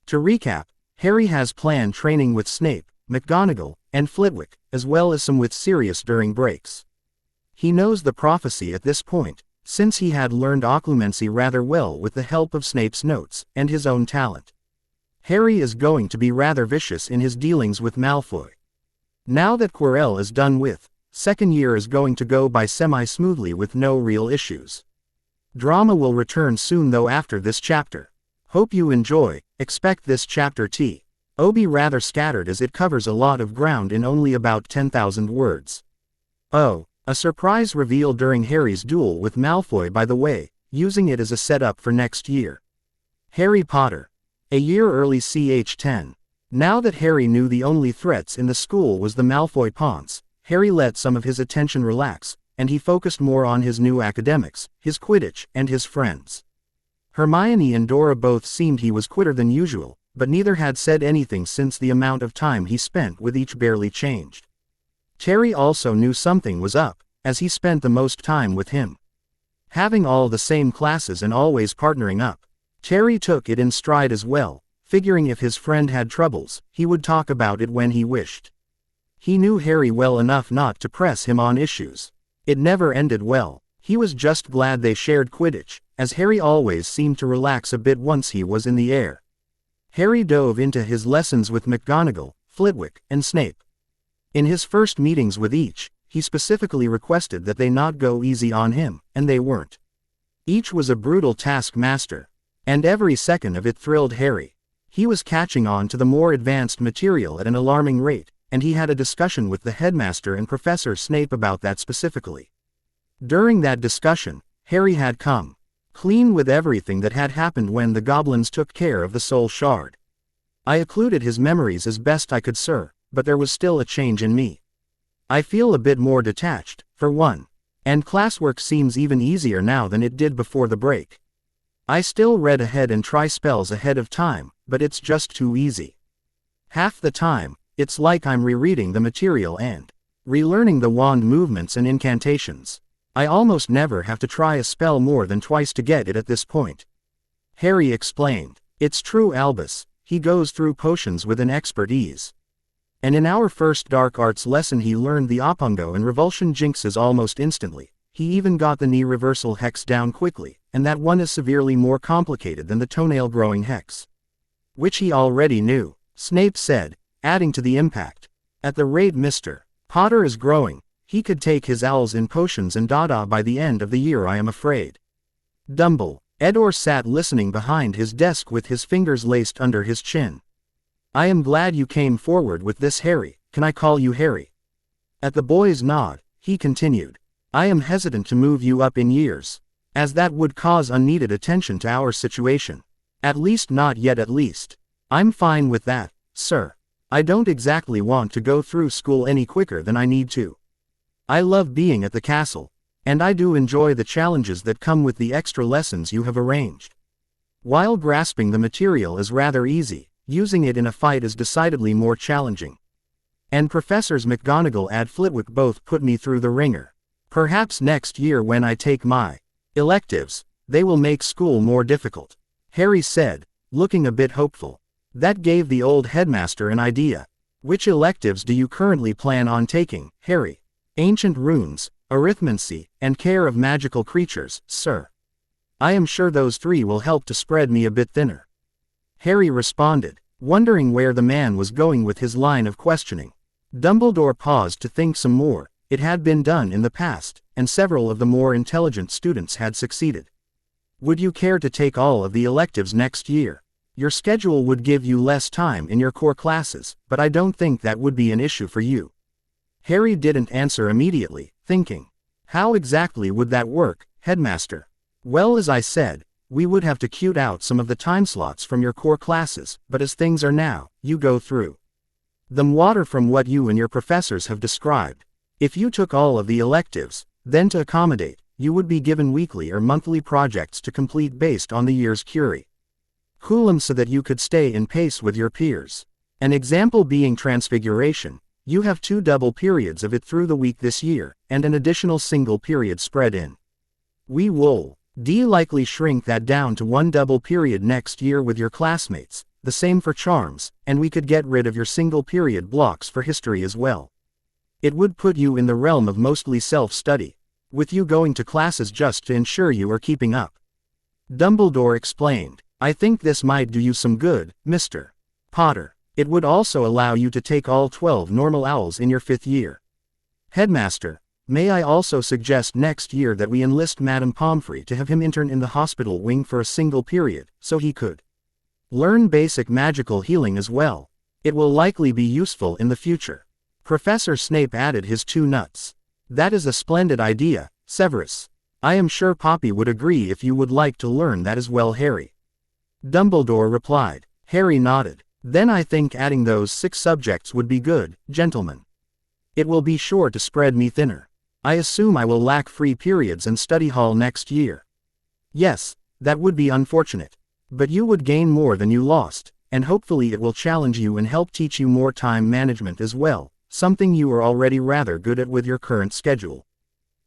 To recap, Harry has planned training with Snape, McGonagall, and Flitwick, as well as some with Sirius during breaks. He knows the prophecy at this point, since he had learned occlumency rather well with the help of Snape's notes, and his own talent. Harry is going to be rather vicious in his dealings with Malfoy. Now that Quirrell is done with, second year is going to go by semi-smoothly with no real issues. Drama will return soon though after this chapter. Hope you enjoy. Expect this chapter to be rather scattered as it covers a lot of ground in only about 10,000 words. Oh, a surprise reveal during Harry's duel with Malfoy, by the way, using it as a setup for next year. Harry Potter. A year early ch10. Now that Harry knew the only threats in the school was the Malfoy pawns, Harry let some of his attention relax, and he focused more on his new academics, his Quidditch, and his friends. Hermione and Dora both seemed he was quitter than usual, but neither had said anything since the amount of time he spent with each barely changed. Terry also knew something was up, as he spent the most time with him. Having all the same classes and always partnering up, Terry took it in stride as well, figuring if his friend had troubles, he would talk about it when he wished. He knew Harry well enough not to press him on issues. It never ended well. He was just glad they shared Quidditch, as Harry always seemed to relax a bit once he was in the air. Harry dove into his lessons with McGonagall, Flitwick, and Snape. In his first meetings with each, he specifically requested that they not go easy on him, and they weren't. Each was a brutal taskmaster, and every second of it thrilled Harry. He was catching on to the more advanced material at an alarming rate, and he had a discussion with the headmaster and Professor Snape about that specifically. During that discussion, Harry had come clean with everything that had happened when the goblins took care of the soul shard. "I occluded his memories as best I could, sir, but there was still a change in me. I feel a bit more detached, for one. And classwork seems even easier now than it did before the break. I still read ahead and try spells ahead of time, but it's just too easy. Half the time, it's like I'm rereading the material and relearning the wand movements and incantations. I almost never have to try a spell more than twice to get it at this point," Harry explained. "It's true, Albus, he goes through potions with an expert ease. And in our first dark arts lesson he learned the Opungo and Revulsion jinxes almost instantly. He even got the knee reversal hex down quickly, and that one is severely more complicated than the toenail growing hex." "Which he already knew," Snape said, adding to the impact. "At the rate Mr. Potter is growing, he could take his owls in potions and dada by the end of the year, I am afraid." Dumbledore sat listening behind his desk with his fingers laced under his chin. "I am glad you came forward with this, Harry. Can I call you Harry?" At the boy's nod, he continued. "I am hesitant to move you up in years, as that would cause unneeded attention to our situation. At least not yet at least. I'm fine with that, sir. I don't exactly want to go through school any quicker than I need to. I love being at the castle, and I do enjoy the challenges that come with the extra lessons you have arranged. While grasping the material is rather easy, using it in a fight is decidedly more challenging. And Professors McGonagall and Flitwick both put me through the ringer. Perhaps next year when I take my electives, they will make school more difficult," Harry said, looking a bit hopeful. That gave the old headmaster an idea. "Which electives do you currently plan on taking, Harry?" "Ancient runes, arithmancy, and care of magical creatures, sir. I am sure those three will help to spread me a bit thinner," Harry responded, wondering where the man was going with his line of questioning. Dumbledore paused to think some more. It had been done in the past, and several of the more intelligent students had succeeded. "Would you care to take all of the electives next year? Your schedule would give you less time in your core classes, but I don't think that would be an issue for you." Harry didn't answer immediately, thinking. How exactly would that work, Headmaster? Well, as I said, we would have to cute out some of the time slots from your core classes, but as things are now, you go through them water from what you and your professors have described. If you took all of the electives, then to accommodate, you would be given weekly or monthly projects to complete based on the year's curriculum so that you could stay in pace with your peers. An example being Transfiguration. You have 2 double periods of it through the week this year, and an additional single period spread in. We will likely shrink that down to 1 double period next year with your classmates, the same for charms, and we could get rid of your single period blocks for history as well. It would put you in the realm of mostly self-study, with you going to classes just to ensure you are keeping up. Dumbledore explained. I think this might do you some good, Mr. Potter. It would also allow you to take all 12 normal owls in your 5th year. Headmaster, may I also suggest next year that we enlist Madame Pomfrey to have him intern in the hospital wing for a single period, so he could learn basic magical healing as well. It will likely be useful in the future. Professor Snape added his 2 nuts. That is a splendid idea, Severus. I am sure Poppy would agree if you would like to learn that as well, Harry. Dumbledore replied. Harry nodded. Then I think adding those 6 subjects would be good, gentlemen. It will be sure to spread me thinner. I assume I will lack free periods and study hall next year. Yes, that would be unfortunate. But you would gain more than you lost, and hopefully it will challenge you and help teach you more time management as well, something you are already rather good at with your current schedule.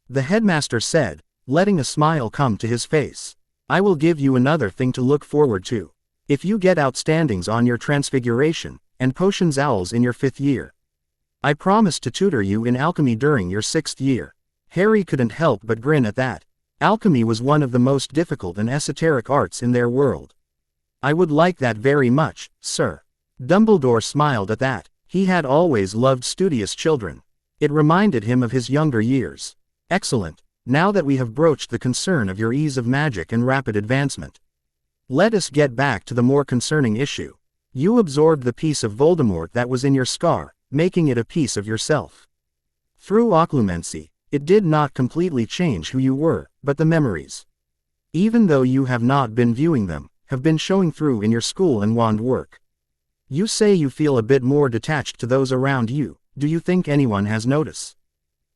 The headmaster said, letting a smile come to his face. I will give you another thing to look forward to. If you get outstandings on your Transfiguration, and Potions Owls in your 5th year, I promise to tutor you in alchemy during your 6th year. Harry couldn't help but grin at that. Alchemy was one of the most difficult and esoteric arts in their world. I would like that very much, sir. Dumbledore smiled at that. He had always loved studious children. It reminded him of his younger years. Excellent. Now that we have broached the concern of your ease of magic and rapid advancement, let us get back to the more concerning issue. You absorbed the piece of Voldemort that was in your scar, making it a piece of yourself. Through occlumency, it did not completely change who you were, but the memories, even though you have not been viewing them, have been showing through in your school and wand work. You say you feel a bit more detached to those around you. Do you think anyone has noticed?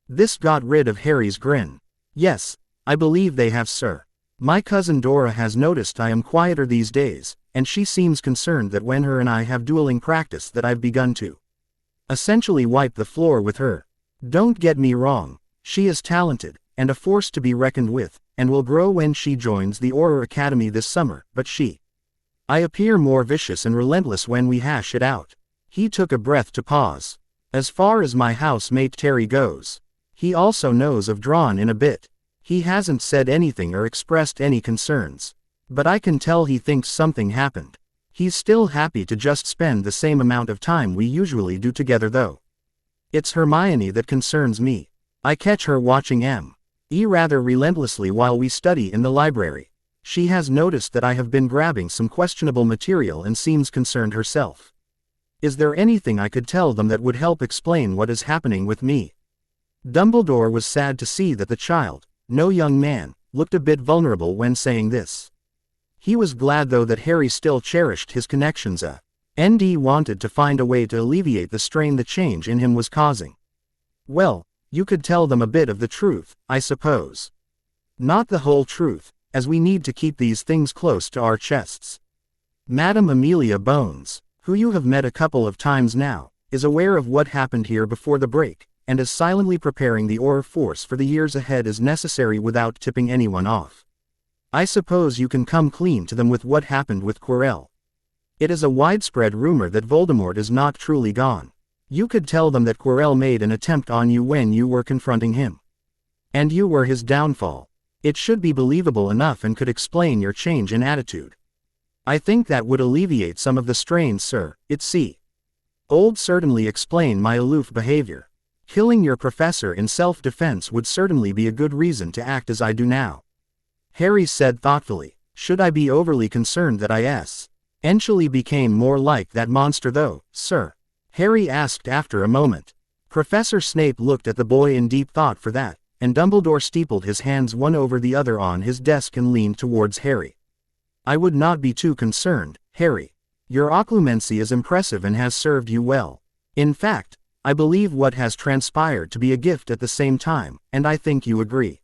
This got rid of Harry's grin. Yes, I believe they have, sir. My cousin Dora has noticed I am quieter these days, and she seems concerned that when her and I have dueling practice that I've begun to essentially wipe the floor with her. Don't get me wrong, she is talented, and a force to be reckoned with, and will grow when she joins the Auror Academy this summer, but I appear more vicious and relentless when we hash it out. He took a breath to pause. As far as my housemate Terry goes, he also knows of drawn in a bit. He hasn't said anything or expressed any concerns, but I can tell he thinks something happened. He's still happy to just spend the same amount of time we usually do together though. It's Hermione that concerns me. I catch her watching M.E. rather relentlessly while we study in the library. She has noticed that I have been grabbing some questionable material and seems concerned herself. Is there anything I could tell them that would help explain what is happening with me? Dumbledore was sad to see that the child, no young man, looked a bit vulnerable when saying this. He was glad though that Harry still cherished his connections and wanted to find a way to alleviate the strain the change in him was causing. Well, you could tell them a bit of the truth, I suppose. Not the whole truth, as we need to keep these things close to our chests. Madame Amelia Bones, who you have met a couple of times now, is aware of what happened here before the break, and is silently preparing the Auror force for the years ahead as necessary without tipping anyone off. I suppose you can come clean to them with what happened with Quirrell. It is a widespread rumor that Voldemort is not truly gone. You could tell them that Quirrell made an attempt on you when you were confronting him, and you were his downfall. It should be believable enough and could explain your change in attitude. I think that would alleviate some of the strain, sir. Old certainly explain my aloof behavior. Killing your professor in self-defense would certainly be a good reason to act as I do now. Harry said thoughtfully. Should I be overly concerned that I eventually became more like that monster though, sir? Harry asked after a moment. Professor Snape looked at the boy in deep thought for that, and Dumbledore steepled his hands one over the other on his desk and leaned towards Harry. "I would not be too concerned, Harry. Your occlumency is impressive and has served you well. In fact, I believe what has transpired to be a gift at the same time, and I think you agree.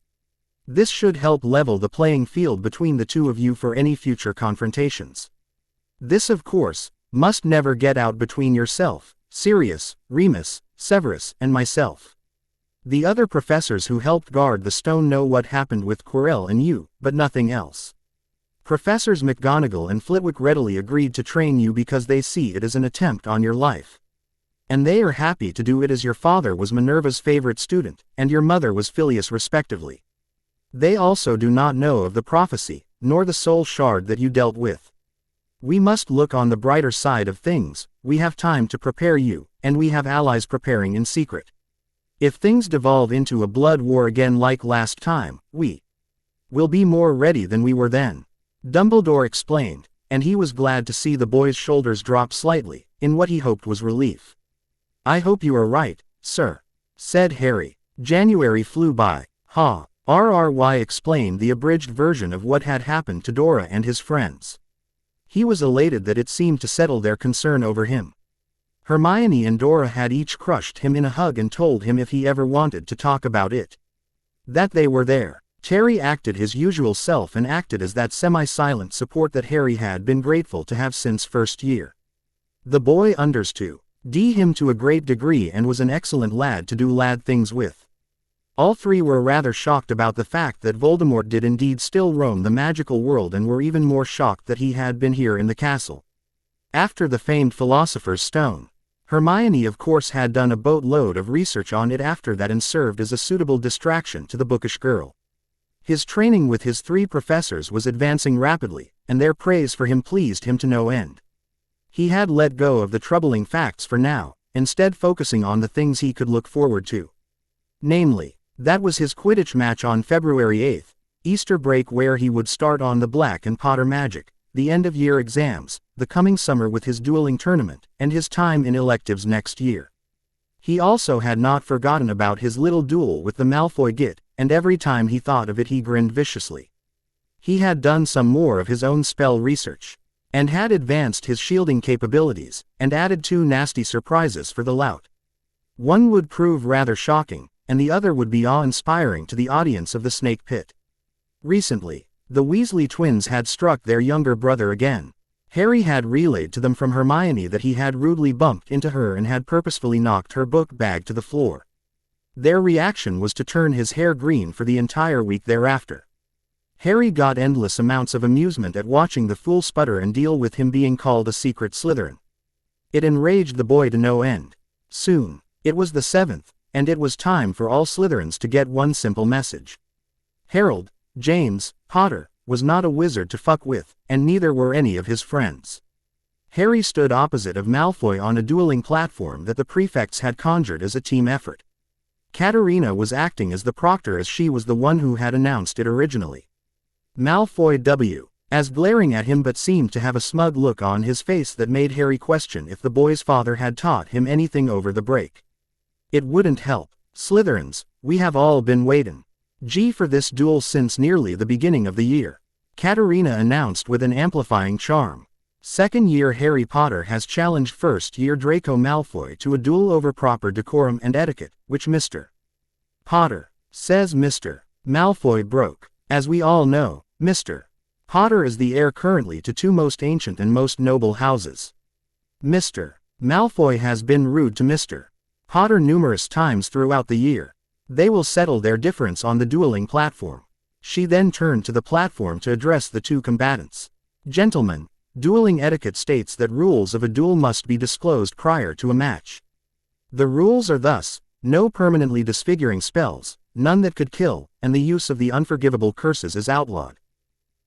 This should help level the playing field between the two of you for any future confrontations. This, of course, must never get out between yourself, Sirius, Remus, Severus, and myself. The other professors who helped guard the stone know what happened with Quirrell and you, but nothing else. Professors McGonagall and Flitwick readily agreed to train you because they see it as an attempt on your life. And they are happy to do it as your father was Minerva's favorite student, and your mother was Filius respectively. They also do not know of the prophecy, nor the soul shard that you dealt with. We must look on the brighter side of things. We have time to prepare you, and we have allies preparing in secret. If things devolve into a blood war again like last time, we will be more ready than we were then," Dumbledore explained, and he was glad to see the boy's shoulders drop slightly, in what he hoped was relief. "I hope you are right, sir," said Harry. January flew by. RRY explained the abridged version of what had happened to Dora and his friends. He was elated that it seemed to settle their concern over him. Hermione and Dora had each crushed him in a hug and told him if he ever wanted to talk about it, that they were there. Terry acted his usual self and acted as that semi-silent support that Harry had been grateful to have since first year. The boy understood him to a great degree and was an excellent lad to do lad things with. All three were rather shocked about the fact that Voldemort did indeed still roam the magical world, and were even more shocked that he had been here in the castle. After the famed Philosopher's Stone, Hermione of course had done a boatload of research on it after that and served as a suitable distraction to the bookish girl. His training with his three professors was advancing rapidly, and their praise for him pleased him to no end. He had let go of the troubling facts for now, instead focusing on the things he could look forward to. Namely, that was his Quidditch match on February 8th, Easter break where he would start on the Black and Potter magic, the end-of-year exams, the coming summer with his dueling tournament, and his time in electives next year. He also had not forgotten about his little duel with the Malfoy git, and every time he thought of it he grinned viciously. He had done some more of his own spell research, and had advanced his shielding capabilities, and added 2 nasty surprises for the lout. One would prove rather shocking, and the other would be awe-inspiring to the audience of the Snake Pit. Recently, the Weasley twins had struck their younger brother again. Harry had relayed to them from Hermione that he had rudely bumped into her and had purposefully knocked her book bag to the floor. Their reaction was to turn his hair green for the entire week thereafter. Harry got endless amounts of amusement at watching the fool sputter and deal with him being called a secret Slytherin. It enraged the boy to no end. Soon, it was the 7th, and it was time for all Slytherins to get one simple message. Harold, James, Potter, was not a wizard to fuck with, and neither were any of his friends. Harry stood opposite of Malfoy on a dueling platform that the prefects had conjured as a team effort. Katerina was acting as the proctor as she was the one who had announced it originally. Malfoy as glaring at him but seemed to have a smug look on his face that made Harry question if the boy's father had taught him anything over the break. It wouldn't help. Slytherins, we have all been waiting for this duel since nearly the beginning of the year, Katerina announced with an amplifying charm. Second-year Harry Potter has challenged first-year Draco Malfoy to a duel over proper decorum and etiquette, which Mr. Potter says Mr. Malfoy broke. As we all know, Mr. Potter is the heir currently to 2 most ancient and most noble houses. Mr. Malfoy has been rude to Mr. Potter numerous times throughout the year. They will settle their difference on the dueling platform. She then turned to the platform to address the 2 combatants. Gentlemen, dueling etiquette states that rules of a duel must be disclosed prior to a match. The rules are thus: no permanently disfiguring spells, none that could kill, and the use of the unforgivable curses is outlawed.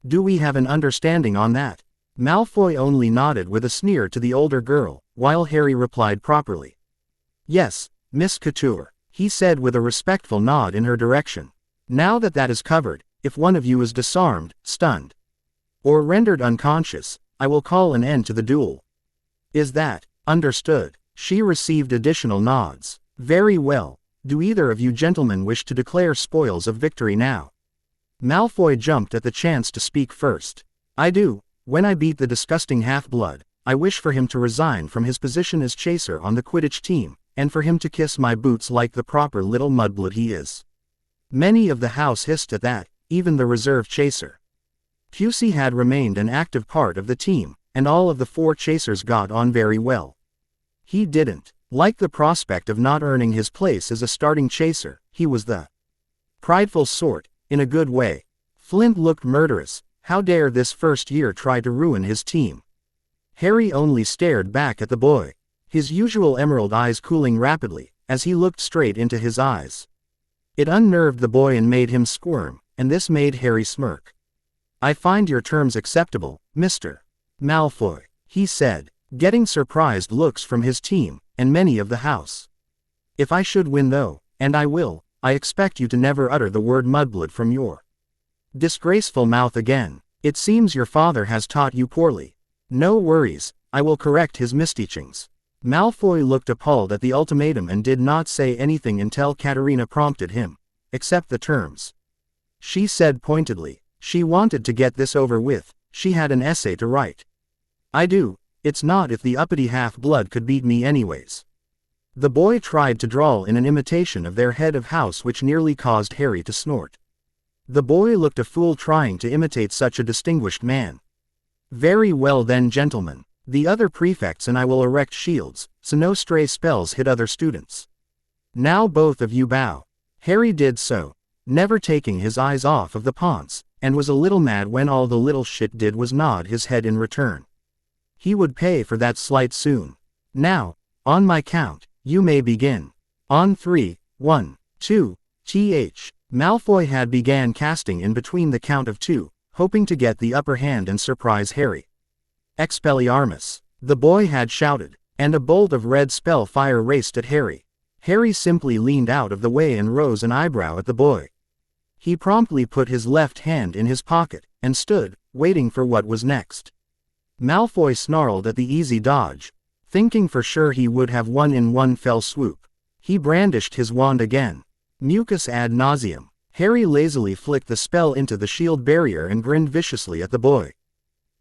Do we have an understanding on that? Malfoy only nodded with a sneer to the older girl, while Harry replied properly. Yes, Miss Couture, he said with a respectful nod in her direction. Now that that is covered, if one of you is disarmed, stunned, or rendered unconscious, I will call an end to the duel. Is that understood? She received additional nods. Very well. Do either of you gentlemen wish to declare spoils of victory now? Malfoy jumped at the chance to speak first. I do. When I beat the disgusting half-blood, I wish for him to resign from his position as chaser on the Quidditch team, and for him to kiss my boots like the proper little mudblood he is. Many of the house hissed at that, even the reserve chaser. Pusey had remained an active part of the team, and all of the 4 chasers got on very well. He didn't like the prospect of not earning his place as a starting chaser. He was the prideful sort, in a good way. Flint looked murderous. How dare this first year try to ruin his team? Harry only stared back at the boy, his usual emerald eyes cooling rapidly, as he looked straight into his eyes. It unnerved the boy and made him squirm, and this made Harry smirk. I find your terms acceptable, Mr. Malfoy, he said, getting surprised looks from his team, and many of the house. If I should win though, and I will, I expect you to never utter the word mudblood from your disgraceful mouth again. It seems your father has taught you poorly. No worries, I will correct his misteachings. Malfoy looked appalled at the ultimatum and did not say anything until Katerina prompted him. Accept the terms. She said pointedly. She wanted to get this over with. She had an essay to write. I do. It's not if the uppity half-blood could beat me anyways. The boy tried to drawl in an imitation of their head of house which nearly caused Harry to snort. The boy looked a fool trying to imitate such a distinguished man. Very well then, gentlemen. The other prefects and I will erect shields, so no stray spells hit other students. Now both of you bow. Harry did so, never taking his eyes off of the Ponce, and was a little mad when all the little shit did was nod his head in return. He would pay for that slight soon. Now, on my count, you may begin. On 3, 1, 2, th. Malfoy had began casting in between the count of 2, hoping to get the upper hand and surprise Harry. Expelliarmus, the boy had shouted, and a bolt of red spell fire raced at Harry. Harry simply leaned out of the way and rose an eyebrow at the boy. He promptly put his left hand in his pocket, and stood, waiting for what was next. Malfoy snarled at the easy dodge, thinking for sure he would have won in one fell swoop. He brandished his wand again. Mucus ad nauseam. Harry lazily flicked the spell into the shield barrier and grinned viciously at the boy.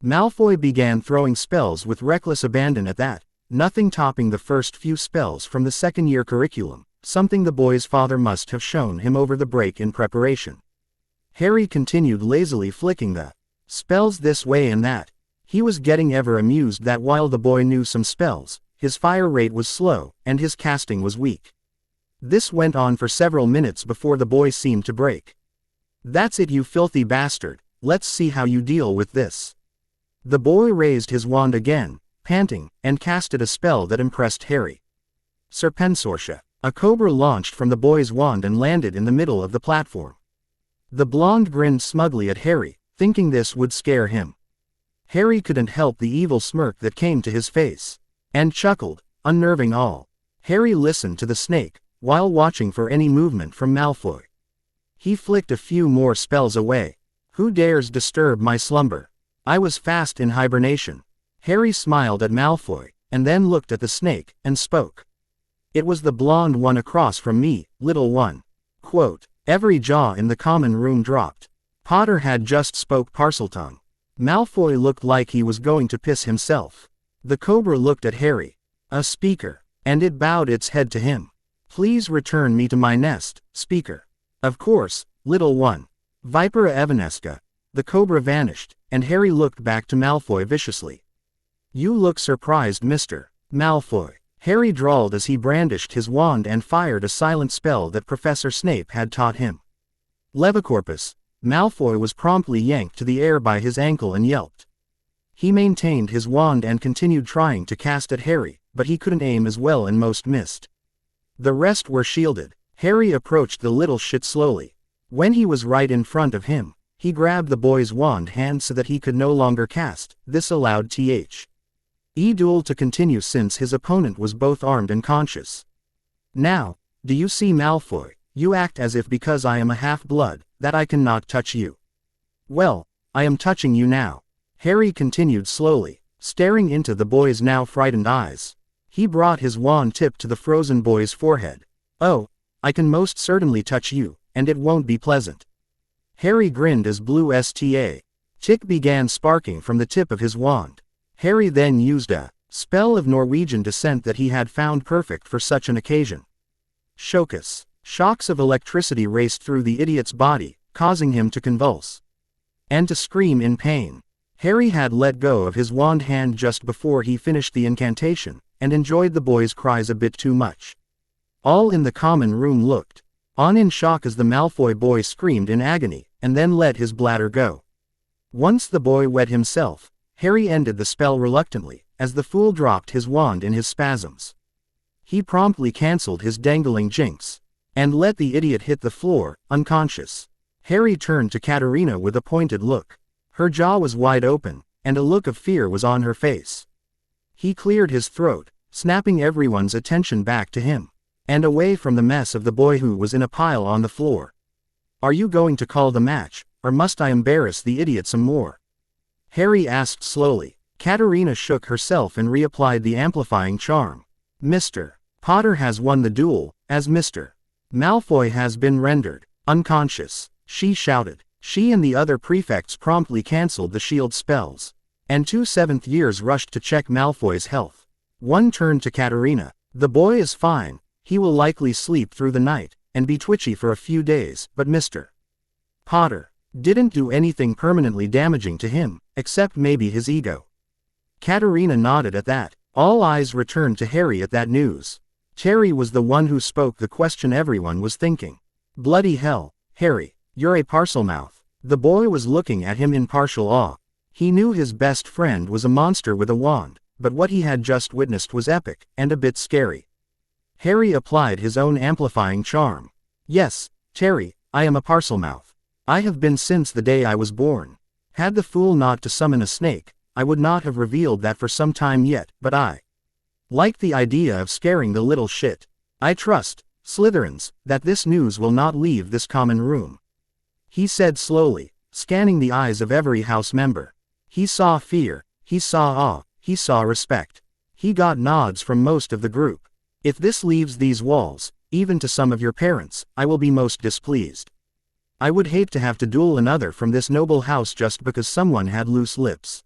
Malfoy began throwing spells with reckless abandon at that, nothing topping the first few spells from the second-year curriculum, something the boy's father must have shown him over the break in preparation. Harry continued lazily flicking the spells this way and that. He was getting ever amused that while the boy knew some spells, his fire rate was slow, and his casting was weak. This went on for several minutes before the boy seemed to break. That's it, you filthy bastard, let's see how you deal with this. The boy raised his wand again, panting, and casted a spell that impressed Harry. Serpensortia. A cobra launched from the boy's wand and landed in the middle of the platform. The blonde grinned smugly at Harry, thinking this would scare him. Harry couldn't help the evil smirk that came to his face, and chuckled, unnerving all. Harry listened to the snake, while watching for any movement from Malfoy. He flicked a few more spells away. Who dares disturb my slumber? I was fast in hibernation. Harry smiled at Malfoy, and then looked at the snake, and spoke. It was the blonde one across from me, little one. Quote, every jaw in the common room dropped. Potter had just spoke Parseltongue. Malfoy looked like he was going to piss himself. The cobra looked at Harry. A speaker. And it bowed its head to him. Please return me to my nest, speaker. Of course, little one. Vipera evanesca. The cobra vanished, and Harry looked back to Malfoy viciously. You look surprised, Mr. Malfoy. Harry drawled as he brandished his wand and fired a silent spell that Professor Snape had taught him. Levicorpus. Malfoy was promptly yanked to the air by his ankle and yelped. He maintained his wand and continued trying to cast at Harry, but he couldn't aim as well and most missed. The rest were shielded. Harry approached the little shit slowly. When he was right in front of him, he grabbed the boy's wand hand so that he could no longer cast. This allowed duel to continue since his opponent was both armed and conscious. Now, do you see, Malfoy, you act as if because I am a half-blood, that I cannot touch you. Well, I am touching you now. Harry continued slowly, staring into the boy's now frightened eyes. He brought his wand tip to the frozen boy's forehead. Oh, I can most certainly touch you, and it won't be pleasant." Hary grinned as blue sta. Tick began sparking from the tip of his wand. Hary then used a spell of Norwegian descent that he had found perfect for such an occasion. Shokus. Shocks of electricity raced through the idiot's body, causing him to convulse and to scream in pain. Hary had let go of his wand hand just before he finished the incantation, and enjoyed the boy's cries a bit too much. All in the common room looked on in shock as the Malfoy boy screamed in agony, and then let his bladder go. Once the boy wet himself, Hary ended the spell reluctantly, as the fool dropped his wand in his spasms. He promptly cancelled his dangling jinx, and let the idiot hit the floor, unconscious. Hary turned to Katerina with a pointed look. Her jaw was wide open, and a look of fear was on her face. He cleared his throat, snapping everyone's attention back to him, and away from the mess of the boy who was in a pile on the floor. "Are you going to call the match, or must I embarrass the idiot some more?" Hary asked slowly. Katerina shook herself and reapplied the amplifying charm. "Mr. Potter has won the duel, as Mr. Malfoy has been rendered unconscious," she shouted. She and the other prefects promptly cancelled the shield spells, and 2 7th years rushed to check Malfoy's health. One turned to Katerina. "The boy is fine, he will likely sleep through the night, and be twitchy for a few days, but Mr. Potter didn't do anything permanently damaging to him, except maybe his ego." Katerina nodded at that. All eyes returned to Hary at that news. Hary was the one who spoke the question everyone was thinking. "Bloody hell, Hary, you're a Parselmouth." The boy was looking at him in partial awe. He knew his best friend was a monster with a wand, but what he had just witnessed was epic, and a bit scary. Hary applied his own amplifying charm. "Yes, Hary, I am a Parselmouth. I have been since the day I was born. Had the fool not to summon a snake, I would not have revealed that for some time yet, but I like the idea of scaring the little shit. I trust, Slytherins, that this news will not leave this common room," he said slowly, scanning the eyes of every house member. He saw fear, he saw awe, he saw respect. He got nods from most of the group. "If this leaves these walls, even to some of your parents, I will be most displeased. I would hate to have to duel another from this noble house just because someone had loose lips,"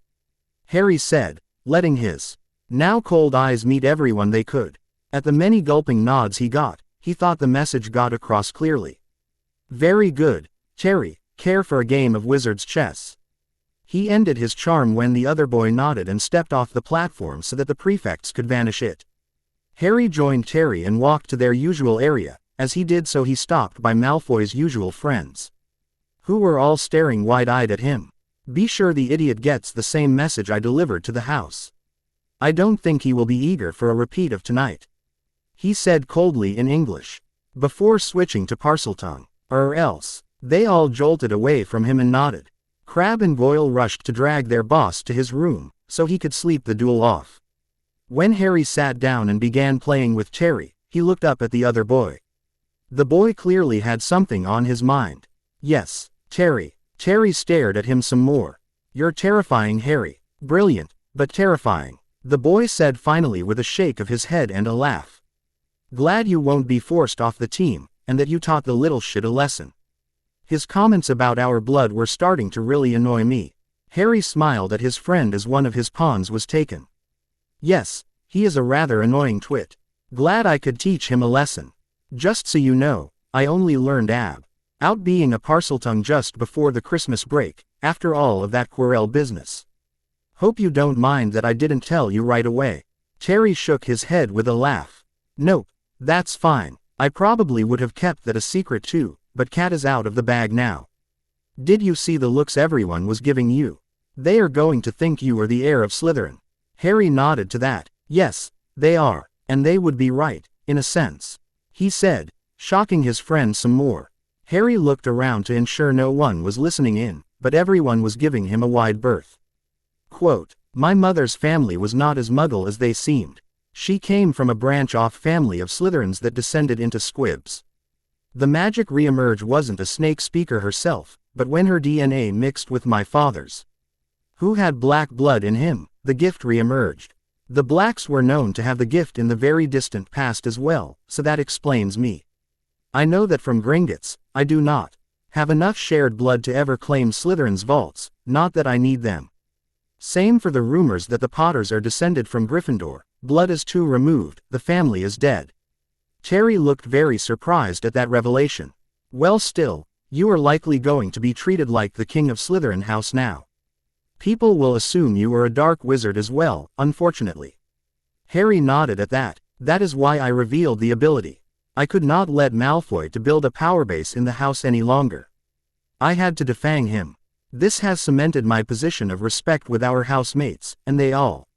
Hary said, letting his now cold eyes meet everyone they could. At the many gulping nods he got, he thought the message got across clearly. "Very good, Hary, care for a game of wizard's chess?" He ended his charm when the other boy nodded and stepped off the platform so that the prefects could vanish it. Hary joined Hary and walked to their usual area. As he did so he stopped by Malfoy's usual friends, who were all staring wide-eyed at him. "Be sure the idiot gets the same message I delivered to the house. I don't think he will be eager for a repeat of tonight," he said coldly in English, before switching to Parseltongue. "Or else." They all jolted away from him and nodded. Crabbe and Goyle rushed to drag their boss to his room, so he could sleep the duel off. When Hary sat down and began playing with Hary, he looked up at the other boy. The boy clearly had something on his mind. "Yes, Hary." Hary stared at him some more. "You're terrifying, Hary. Brilliant, but terrifying," the boy said finally with a shake of his head and a laugh. "Glad you won't be forced off the team, and that you taught the little shit a lesson. His comments about our blood were starting to really annoy me." Hary smiled at his friend as one of his pawns was taken. "Yes, he is a rather annoying twit. Glad I could teach him a lesson. Just so you know, I only learned out being a Parseltongue just before the Christmas break, after all of that Quirrell business. Hope you don't mind that I didn't tell you right away." Hary shook his head with a laugh. "Nope, that's fine. I probably would have kept that a secret too, but cat is out of the bag now. Did you see the looks everyone was giving you? They are going to think you are the heir of Slytherin." Hary nodded to that. "Yes, they are, and they would be right, in a sense," he said, shocking his friend some more. Hary looked around to ensure no one was listening in, but everyone was giving him a wide berth. Quote, "My mother's family was not as muggle as they seemed. She came from a branch-off family of Slytherins that descended into squibs. The magic re-emerge wasn't a snake speaker herself, but when her DNA mixed with my father's, who had black blood in him, the gift re-emerged. The blacks were known to have the gift in the very distant past as well, so that explains me. I know that from Gringotts, I do not have enough shared blood to ever claim Slytherin's vaults, not that I need them. Same for the rumors that the Potters are descended from Gryffindor, blood is too removed, the family is dead. Terry looked very surprised at that revelation. Well still, you are likely going to be treated like the king of Slytherin house now. People will assume you are a dark wizard as well, unfortunately. Harry nodded at that. That is why I revealed the ability. I could not let Malfoy to build a power base in the house any longer. I had to defang him. This has cemented my position of respect with our housemates, and they all,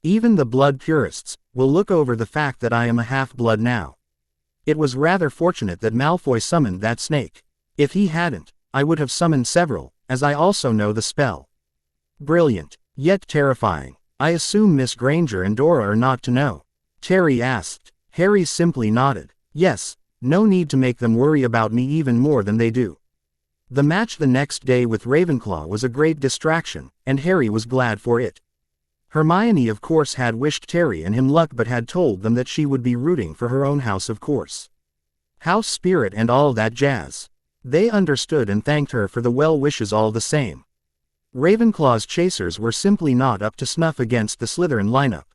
even the blood purists, will look over the fact that I am a half-blood now. It was rather fortunate that Malfoy summoned that snake. If he hadn't, I would have summoned several, as I also know the spell. Brilliant, yet terrifying. I assume Miss Granger and Dora are not to know. Terry asked. Harry simply nodded. Yes, no need to make them worry about me even more than they do. The match the next day with Ravenclaw was a great distraction, and Harry was glad for it. Hermione of course had wished Terry and him luck but had told them that she would be rooting for her own house of course. House spirit and all that jazz. They understood and thanked her for the well wishes all the same. Ravenclaw's chasers were simply not up to snuff against the Slytherin lineup.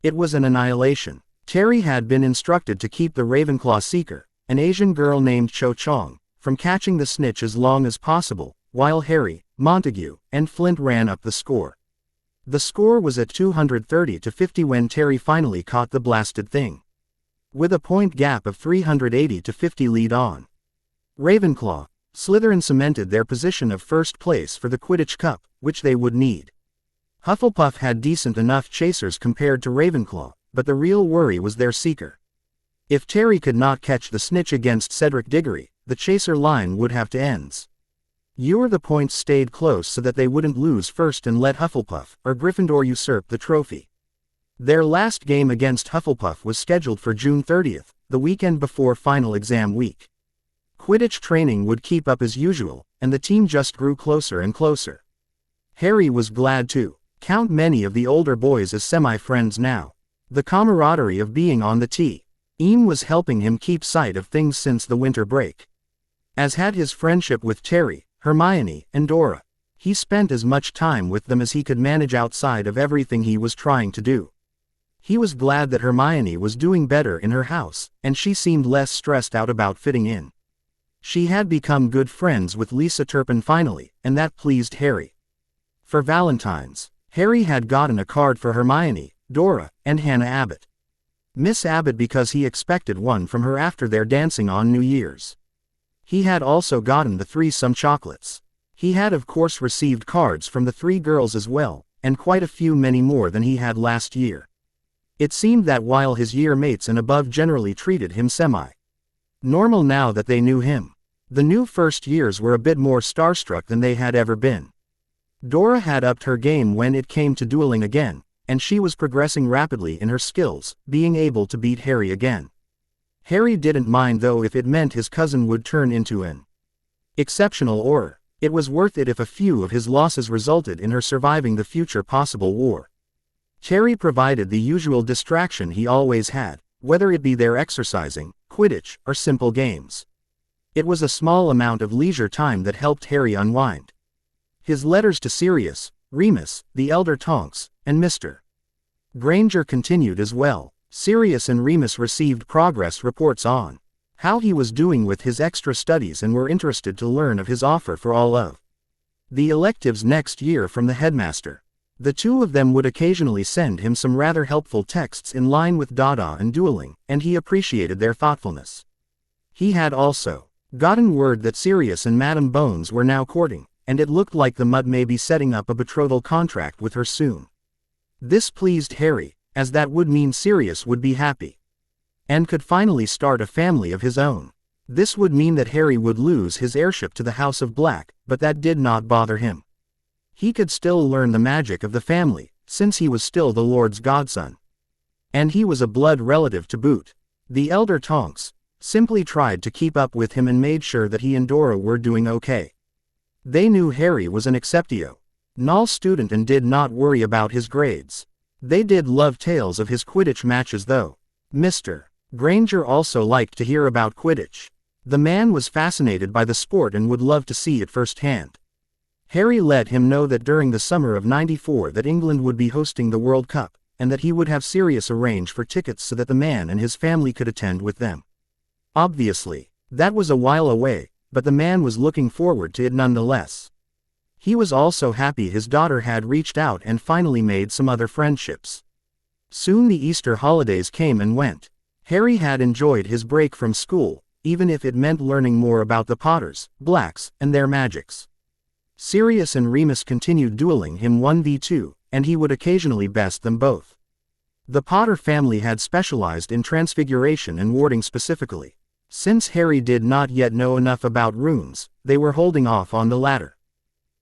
It was an annihilation. Terry had been instructed to keep the Ravenclaw seeker, an Asian girl named Cho Chong, from catching the snitch as long as possible, while Harry, Montague, and Flint ran up the score. The score was at 230 to 50 when Terry finally caught the blasted thing. With a point gap of 380 to 50 lead on Ravenclaw, Slytherin cemented their position of first place for the Quidditch Cup, which they would need. Hufflepuff had decent enough chasers compared to Ravenclaw, but the real worry was their seeker. If Terry could not catch the snitch against Cedric Diggory, the chaser line would have to ends. The points stayed close so that they wouldn't lose first and let Hufflepuff or Gryffindor usurp the trophy. Their last game against Hufflepuff was scheduled for June 30th, the weekend before final exam week. Quidditch training would keep up as usual, and the team just grew closer and closer. Harry was glad to count many of the older boys as semi-friends now. The camaraderie of being on the team was helping him keep sight of things since the winter break. As had his friendship with Terry, Hermione, and Dora. He spent as much time with them as he could manage outside of everything he was trying to do. He was glad that Hermione was doing better in her house, and she seemed less stressed out about fitting in. She had become good friends with Lisa Turpin finally, and that pleased Harry. For Valentine's, Harry had gotten a card for Hermione, Dora, and Hannah Abbott. Miss Abbott because he expected one from her after their dancing on New Year's. He had also gotten the 3 some chocolates. He had of course received cards from the 3 girls as well, and quite a few many more than he had last year. It seemed that while his year mates and above generally treated him semi-normal now that they knew him, the new first years were a bit more starstruck than they had ever been. Dora had upped her game when it came to dueling again, and she was progressing rapidly in her skills, being able to beat Harry again. Harry didn't mind though if it meant his cousin would turn into an exceptional auror. It was worth it if a few of his losses resulted in her surviving the future possible war. Terry provided the usual distraction he always had, whether it be their exercising, Quidditch, or simple games. It was a small amount of leisure time that helped Harry unwind. His letters to Sirius, Remus, the Elder Tonks, and Mr. Granger continued as well. Sirius and Remus received progress reports on how he was doing with his extra studies and were interested to learn of his offer for all of the electives next year from the headmaster. The 2 of them would occasionally send him some rather helpful texts in line with Dada and dueling, and he appreciated their thoughtfulness. He had also gotten word that Sirius and Madame Bones were now courting, and it looked like the Mud may be setting up a betrothal contract with her soon. This pleased Harry, as that would mean Sirius would be happy and could finally start a family of his own. This would mean that Harry would lose his heirship to the House of Black, but that did not bother him. He could still learn the magic of the family, since he was still the Lord's godson. And he was a blood relative to boot. The Elder Tonks simply tried to keep up with him and made sure that he and Dora were doing okay. They knew Harry was an exceptio null student and did not worry about his grades. They did love tales of his Quidditch matches though. Mr. Granger also liked to hear about Quidditch. The man was fascinated by the sport and would love to see it firsthand. Hary let him know that during the summer of '94 that England would be hosting the World Cup, and that he would have Sirius arrange for tickets so that the man and his family could attend with them. Obviously, that was a while away, but the man was looking forward to it nonetheless. He was also happy his daughter had reached out and finally made some other friendships. Soon the Easter holidays came and went. Hary had enjoyed his break from school, even if it meant learning more about the Potters, Blacks, and their magics. Sirius and Remus continued dueling him 1v2, and he would occasionally best them both. The Potter family had specialized in Transfiguration and warding specifically. Since Hary did not yet know enough about runes, they were holding off on the latter.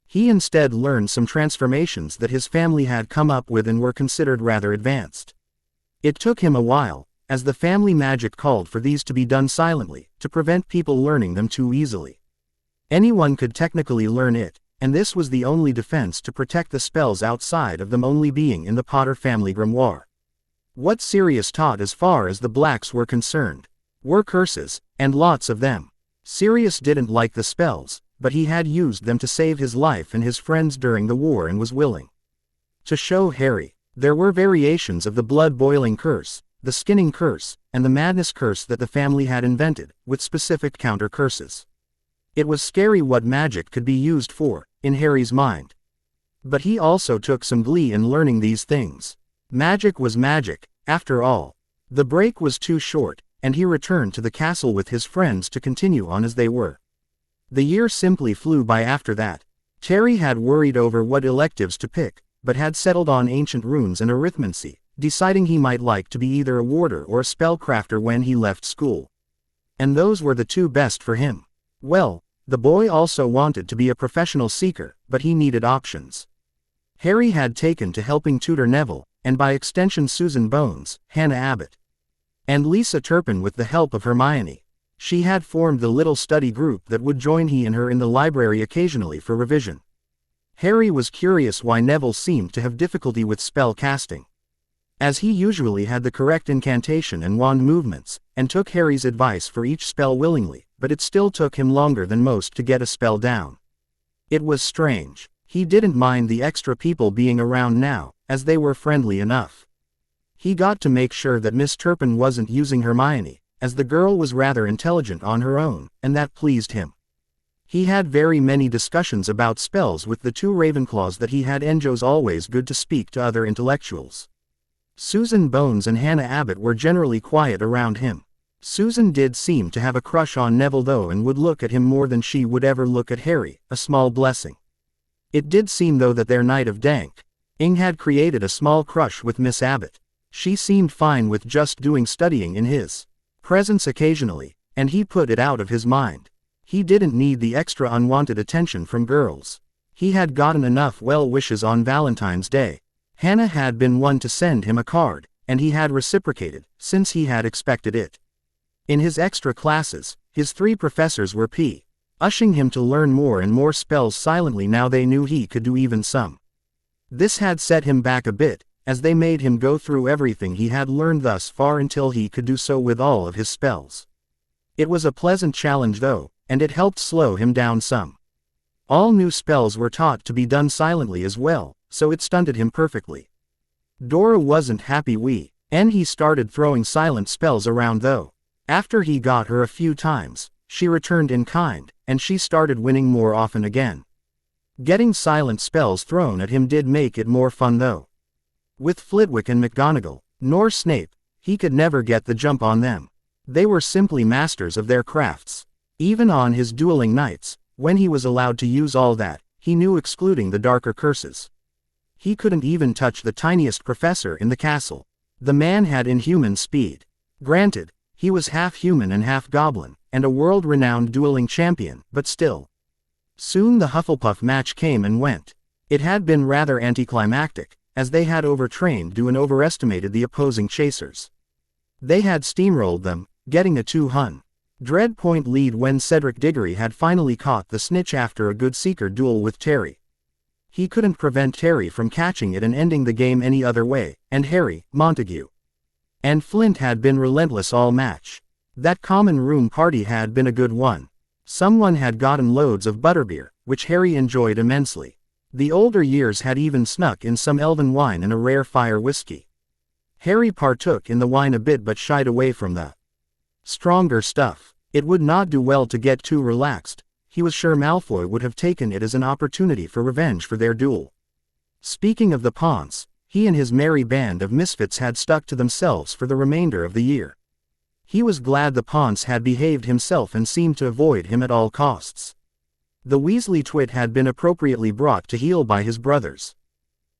He instead learned some transformations that his family had come up with and were considered rather advanced. It took him a while, as the family magic called for these to be done silently, to prevent people learning them too easily. Anyone could technically learn it, and this was the only defense to protect the spells outside of them only being in the Potter family grimoire. What Sirius taught as far as the Blacks were concerned were curses, and lots of them. Sirius didn't like the spells, but he had used them to save his life and his friends during the war and was willing to show Hary. There were variations of the blood-boiling curse, the skinning curse, and the madness curse that the family had invented, with specific counter-curses. It was scary what magic could be used for, in Hary's mind. But he also took some glee in learning these things. Magic was magic, after all. The break was too short, and he returned to the castle with his friends to continue on as they were. The year simply flew by after that. Terry had worried over what electives to pick, but had settled on ancient runes and arithmancy, deciding he might like to be either a warder or a spellcrafter when he left school. And those were the two best for him. Well, the boy also wanted to be a professional seeker, but he needed options. Hary had taken to helping tutor Neville, and by extension Susan Bones, Hannah Abbott, and Lisa Turpin with the help of Hermione. She had formed the little study group that would join he and her in the library occasionally for revision. Hary was curious why Neville seemed to have difficulty with spell casting, as he usually had the correct incantation and wand movements, and took Hary's advice for each spell willingly, but it still took him longer than most to get a spell down. It was strange. He didn't mind the extra people being around now, as they were friendly enough. He got to make sure that Miss Turpin wasn't using Hermione, as the girl was rather intelligent on her own, and that pleased him. He had very many discussions about spells with the two Ravenclaws that he had. Enjo's always good to speak to other intellectuals. Susan Bones and Hannah Abbott were generally quiet around him. Susan did seem to have a crush on Neville though, and would look at him more than she would ever look at Hary, a small blessing. It did seem though that their night of dank ing had created a small crush with Miss Abbott. She seemed fine with just doing studying in his presence occasionally, and he put it out of his mind. He didn't need the extra unwanted attention from girls. He had gotten enough well wishes on Valentine's Day. Hannah had been one to send him a card, and he had reciprocated, since he had expected it. In his extra classes, his three professors were ushing him to learn more and more spells silently now they knew he could do even some. This had set him back a bit, as they made him go through everything he had learned thus far until he could do so with all of his spells. It was a pleasant challenge though, and it helped slow him down some. All new spells were taught to be done silently as well, so it stunted him perfectly. Dora wasn't happy and he started throwing silent spells around though. After he got her a few times, she returned in kind, and she started winning more often again. Getting silent spells thrown at him did make it more fun though. With Flitwick and McGonagall, nor Snape, he could never get the jump on them. They were simply masters of their crafts. Even on his dueling nights, when he was allowed to use all that, he knew excluding the darker curses. He couldn't even touch the tiniest professor in the castle. The man had inhuman speed. Granted, he was half human and half goblin, and a world-renowned dueling champion, but still. Soon the Hufflepuff match came and went. It had been rather anticlimactic, as they had overtrained and overestimated the opposing chasers. They had steamrolled them, getting a 200 point lead when Cedric Diggory had finally caught the snitch after a good seeker duel with Terry. He couldn't prevent Terry from catching it and ending the game any other way, and Harry, Montague, And Flint had been relentless all match. That common room party had been a good one. Someone had gotten loads of butterbeer, which Harry enjoyed immensely. The older years had even snuck in some elven wine and a rare fire whiskey. Harry partook in the wine a bit but shied away from the stronger stuff. It would not do well to get too relaxed. He was sure Malfoy would have taken it as an opportunity for revenge for their duel. Speaking of the Ponce, he and his merry band of misfits had stuck to themselves for the remainder of the year. He was glad the Ponce had behaved himself and seemed to avoid him at all costs. The Weasley twit had been appropriately brought to heel by his brothers.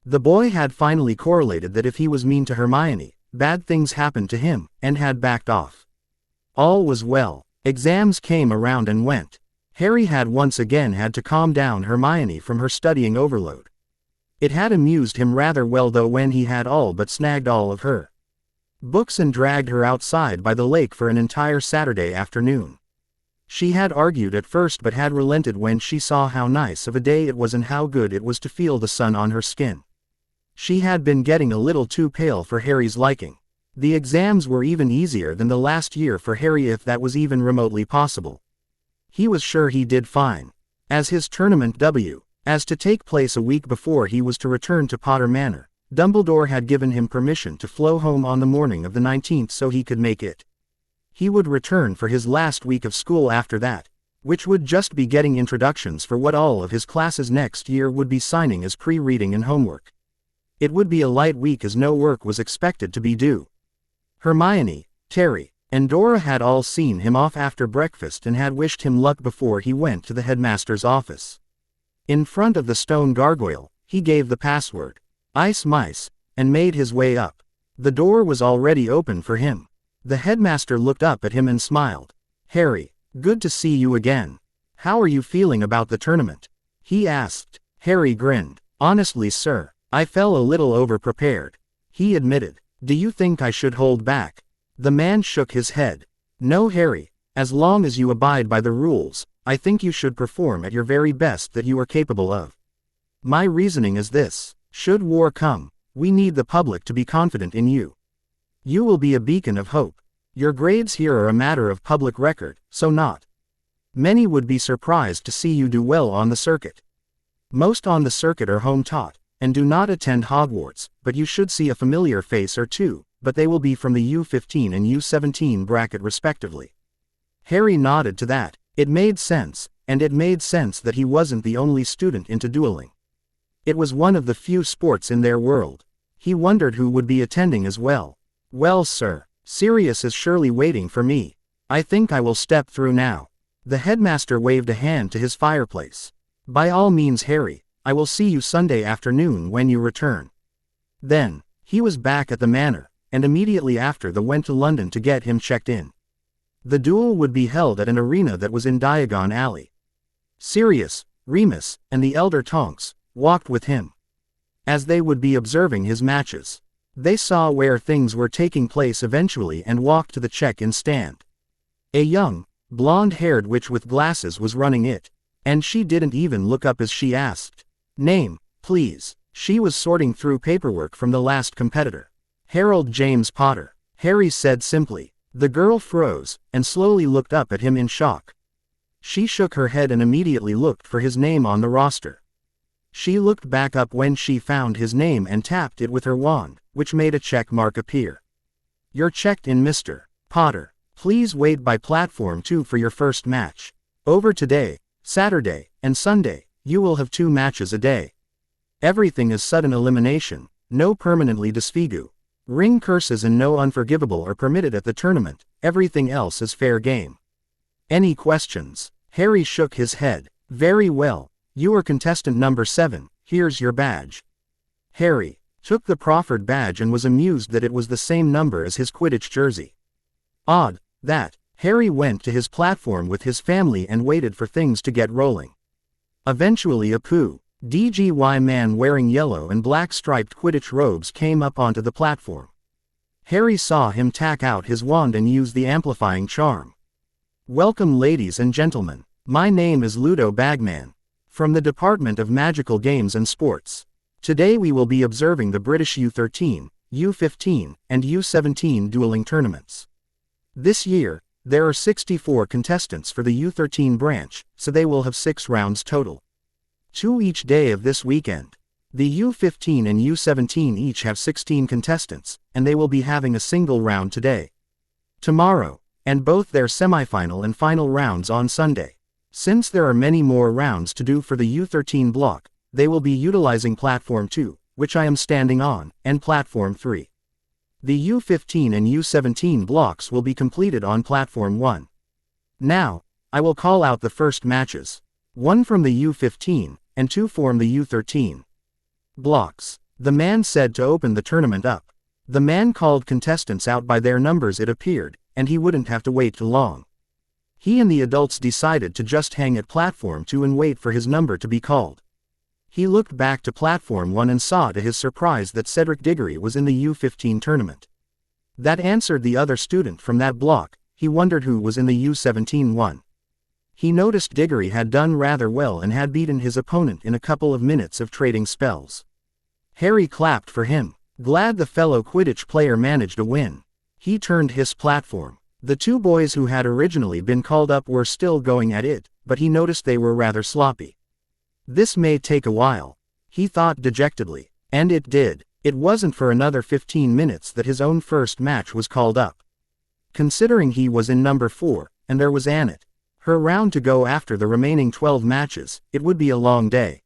The boy had finally correlated that if he was mean to Hermione, bad things happened to him, and had backed off. All was well. Exams came around and went. Harry had once again had to calm down Hermione from her studying overload. It had amused him rather well though when he had all but snagged all of her books and dragged her outside by the lake for an entire Saturday afternoon. She had argued at first but had relented when she saw how nice of a day it was and how good it was to feel the sun on her skin. She had been getting a little too pale for Harry's liking. The exams were even easier than the last year for Harry if that was even remotely possible. He was sure he did fine. As his tournament as to take place a week before he was to return to Potter Manor, Dumbledore had given him permission to flow home on the morning of the 19th so he could make it. He would return for his last week of school after that, which would just be getting introductions for what all of his classes next year would be signing as pre-reading and homework. It would be a light week as no work was expected to be due. Hermione, Terry, and Dora had all seen him off after breakfast and had wished him luck before he went to the headmaster's office. In front of the stone gargoyle, he gave the password, Ice Mice, and made his way up. The door was already open for him. The headmaster looked up at him and smiled. Harry, good to see you again. How are you feeling about the tournament? He asked. Harry grinned. Honestly, sir, I fell a little over-prepared. He admitted. Do you think I should hold back? The man shook his head. No, Harry, as long as you abide by the rules, I think you should perform at your very best that you are capable of. My reasoning is this. Should war come, we need the public to be confident in you. You will be a beacon of hope. Your grades here are a matter of public record, so not many would be surprised to see you do well on the circuit. Most on the circuit are home-taught, and do not attend Hogwarts, but you should see a familiar face or two, but they will be from the U15 and U17 bracket respectively. Harry nodded to that. It made sense, and it made sense that he wasn't the only student into dueling. It was one of the few sports in their world. He wondered who would be attending as well. Well, sir, Sirius is surely waiting for me. I think I will step through now. The headmaster waved a hand to his fireplace. By all means, Harry, I will see you Sunday afternoon when you return. Then, he was back at the manor, and immediately after went to London to get him checked in. The duel would be held at an arena that was in Diagon Alley. Sirius, Remus, and the elder Tonks walked with him. As they would be observing his matches, they saw where things were taking place eventually and walked to the check-in stand. A young, blonde-haired witch with glasses was running it, and she didn't even look up as she asked, "Name, please." She was sorting through paperwork from the last competitor. Harold James Potter, Harry said simply. The girl froze, and slowly looked up at him in shock. She shook her head and immediately looked for his name on the roster. She looked back up when she found his name and tapped it with her wand, which made a check mark appear. You're checked in, Mr. Potter. Please wait by platform 2 for your first match. Over today, Saturday, and Sunday, you will have 2 matches a day. Everything is sudden elimination, no permanently disfigure. Ring curses and no unforgivable are permitted at the tournament, everything else is fair game. Any questions? Harry shook his head. Very well, you are contestant number 7, here's your badge. Harry took the proffered badge and was amused that it was the same number as his Quidditch jersey. Odd, that. Harry went to his platform with his family and waited for things to get rolling. Eventually a DGY man wearing yellow and black striped Quidditch robes came up onto the platform. Harry saw him tack out his wand and use the amplifying charm. Welcome, ladies and gentlemen. My name is Ludo Bagman, from the Department of Magical Games and Sports. Today we will be observing the British U13, U15, and U17 dueling tournaments. This year, there are 64 contestants for the U13 branch, so they will have 6 rounds total. 2 each day of this weekend. The U15 and U17 each have 16 contestants, and they will be having a single round today, tomorrow, and both their semifinal and final rounds on Sunday. Since there are many more rounds to do for the U13 block, they will be utilizing Platform 2, which I am standing on, and Platform 3. The U15 and U17 blocks will be completed on Platform 1. Now, I will call out the first matches. 1 from the U15, and 2 from the U13 blocks. The man said to open the tournament up. The man called contestants out by their numbers, it appeared, and he wouldn't have to wait too long. He and the adults decided to just hang at Platform 2 and wait for his number to be called. He looked back to Platform 1 and saw to his surprise that Cedric Diggory was in the U15 tournament. That answered the other student from that block. He wondered who was in the U17 one. He noticed Diggory had done rather well and had beaten his opponent in a couple of minutes of trading spells. Hary clapped for him, glad the fellow Quidditch player managed a win. He turned his platform. The 2 boys who had originally been called up were still going at it, but he noticed they were rather sloppy. This may take a while, he thought dejectedly, and it did. It wasn't for another 15 minutes that his own first match was called up. Considering he was in number 4, and there was Annette, her round to go after the remaining 12 matches, it would be a long day.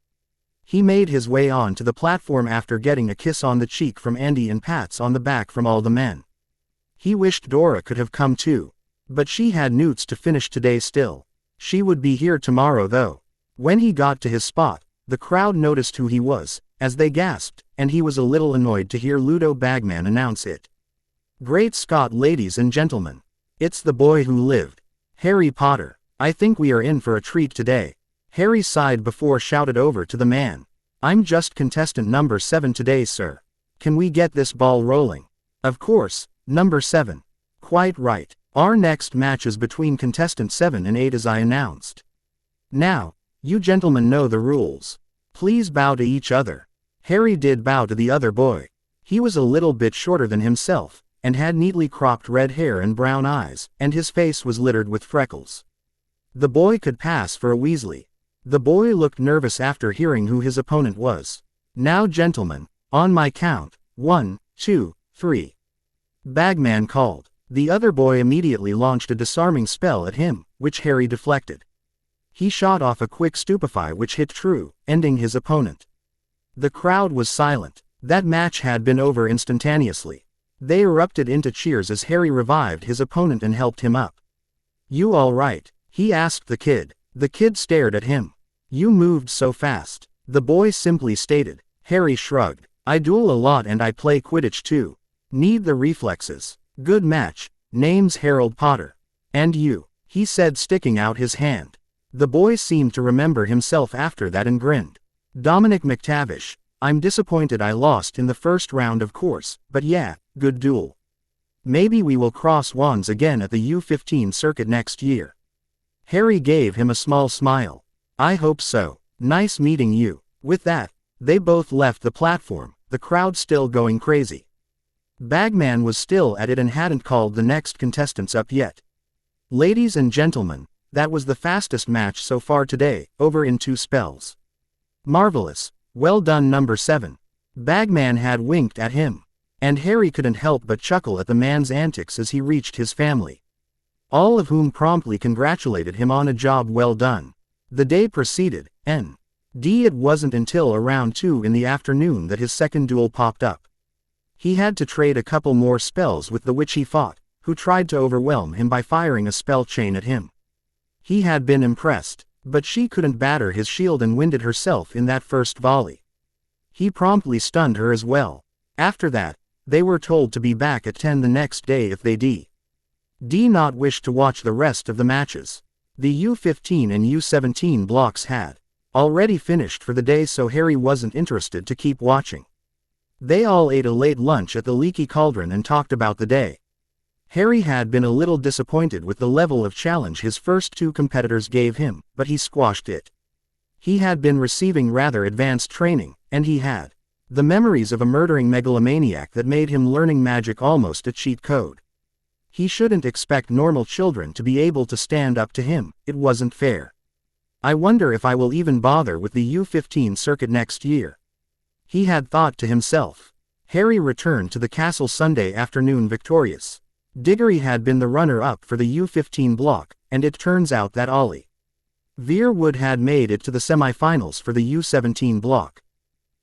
He made his way on to the platform after getting a kiss on the cheek from Andy and pats on the back from all the men. He wished Dora could have come too, but she had newts to finish today still. She would be here tomorrow though. When he got to his spot, the crowd noticed who he was, as they gasped, and he was a little annoyed to hear Ludo Bagman announce it. Great Scott, ladies and gentlemen. It's the boy who lived. Harry Potter. I think we are in for a treat today. Harry sighed before shouted over to the man. I'm just contestant number 7 today, sir. Can we get this ball rolling? Of course, number 7. Quite right. Our next match is between contestant 7 and 8 as I announced. Now, you gentlemen know the rules. Please bow to each other. Harry did bow to the other boy. He was a little bit shorter than himself, and had neatly cropped red hair and brown eyes, and his face was littered with freckles. The boy could pass for a Weasley. The boy looked nervous after hearing who his opponent was. Now gentlemen, on my count, 1, 2, 3. Bagman called. The other boy immediately launched a disarming spell at him, which Harry deflected. He shot off a quick stupefy which hit true, ending his opponent. The crowd was silent. That match had been over instantaneously. They erupted into cheers as Harry revived his opponent and helped him up. You all right? He asked the kid. The kid stared at him. You moved so fast. The boy simply stated. Harry shrugged. I duel a lot and I play Quidditch too. Need the reflexes. Good match. Name's Harold Potter. And you? He said, sticking out his hand. The boy seemed to remember himself after that and grinned. Dominic McTavish. I'm disappointed I lost in the first round of course, but yeah, good duel. Maybe we will cross wands again at the U15 circuit next year. Harry gave him a small smile. I hope so. Nice meeting you. With that, they both left the platform, the crowd still going crazy. Bagman was still at it and hadn't called the next contestants up yet. Ladies and gentlemen, that was the fastest match so far today, over in 2 spells. Marvelous. Well done number 7. Bagman had winked at him. And Harry couldn't help but chuckle at the man's antics as he reached his family, all of whom promptly congratulated him on a job well done. The day proceeded, It wasn't until around 2 in the afternoon that his second duel popped up. He had to trade a couple more spells with the witch he fought, who tried to overwhelm him by firing a spell chain at him. He had been impressed, but she couldn't batter his shield and winded herself in that first volley. He promptly stunned her as well. After that, they were told to be back at 10 the next day if they did not wish to watch the rest of the matches. The U15 and U17 blocks had already finished for the day, so Harry wasn't interested to keep watching. They all ate a late lunch at the Leaky Cauldron and talked about the day. Harry had been a little disappointed with the level of challenge his first 2 competitors gave him, but he squashed it. He had been receiving rather advanced training, and he had The memories of a murdering megalomaniac that made him learning magic almost a cheat code. He shouldn't expect normal children to be able to stand up to him, it wasn't fair. I wonder if I will even bother with the U15 circuit next year. He had thought to himself. Hary returned to the castle Sunday afternoon victorious. Diggory had been the runner-up for the U15 block, and it turns out that Ollivanders had made it to the semi-finals for the U17 block.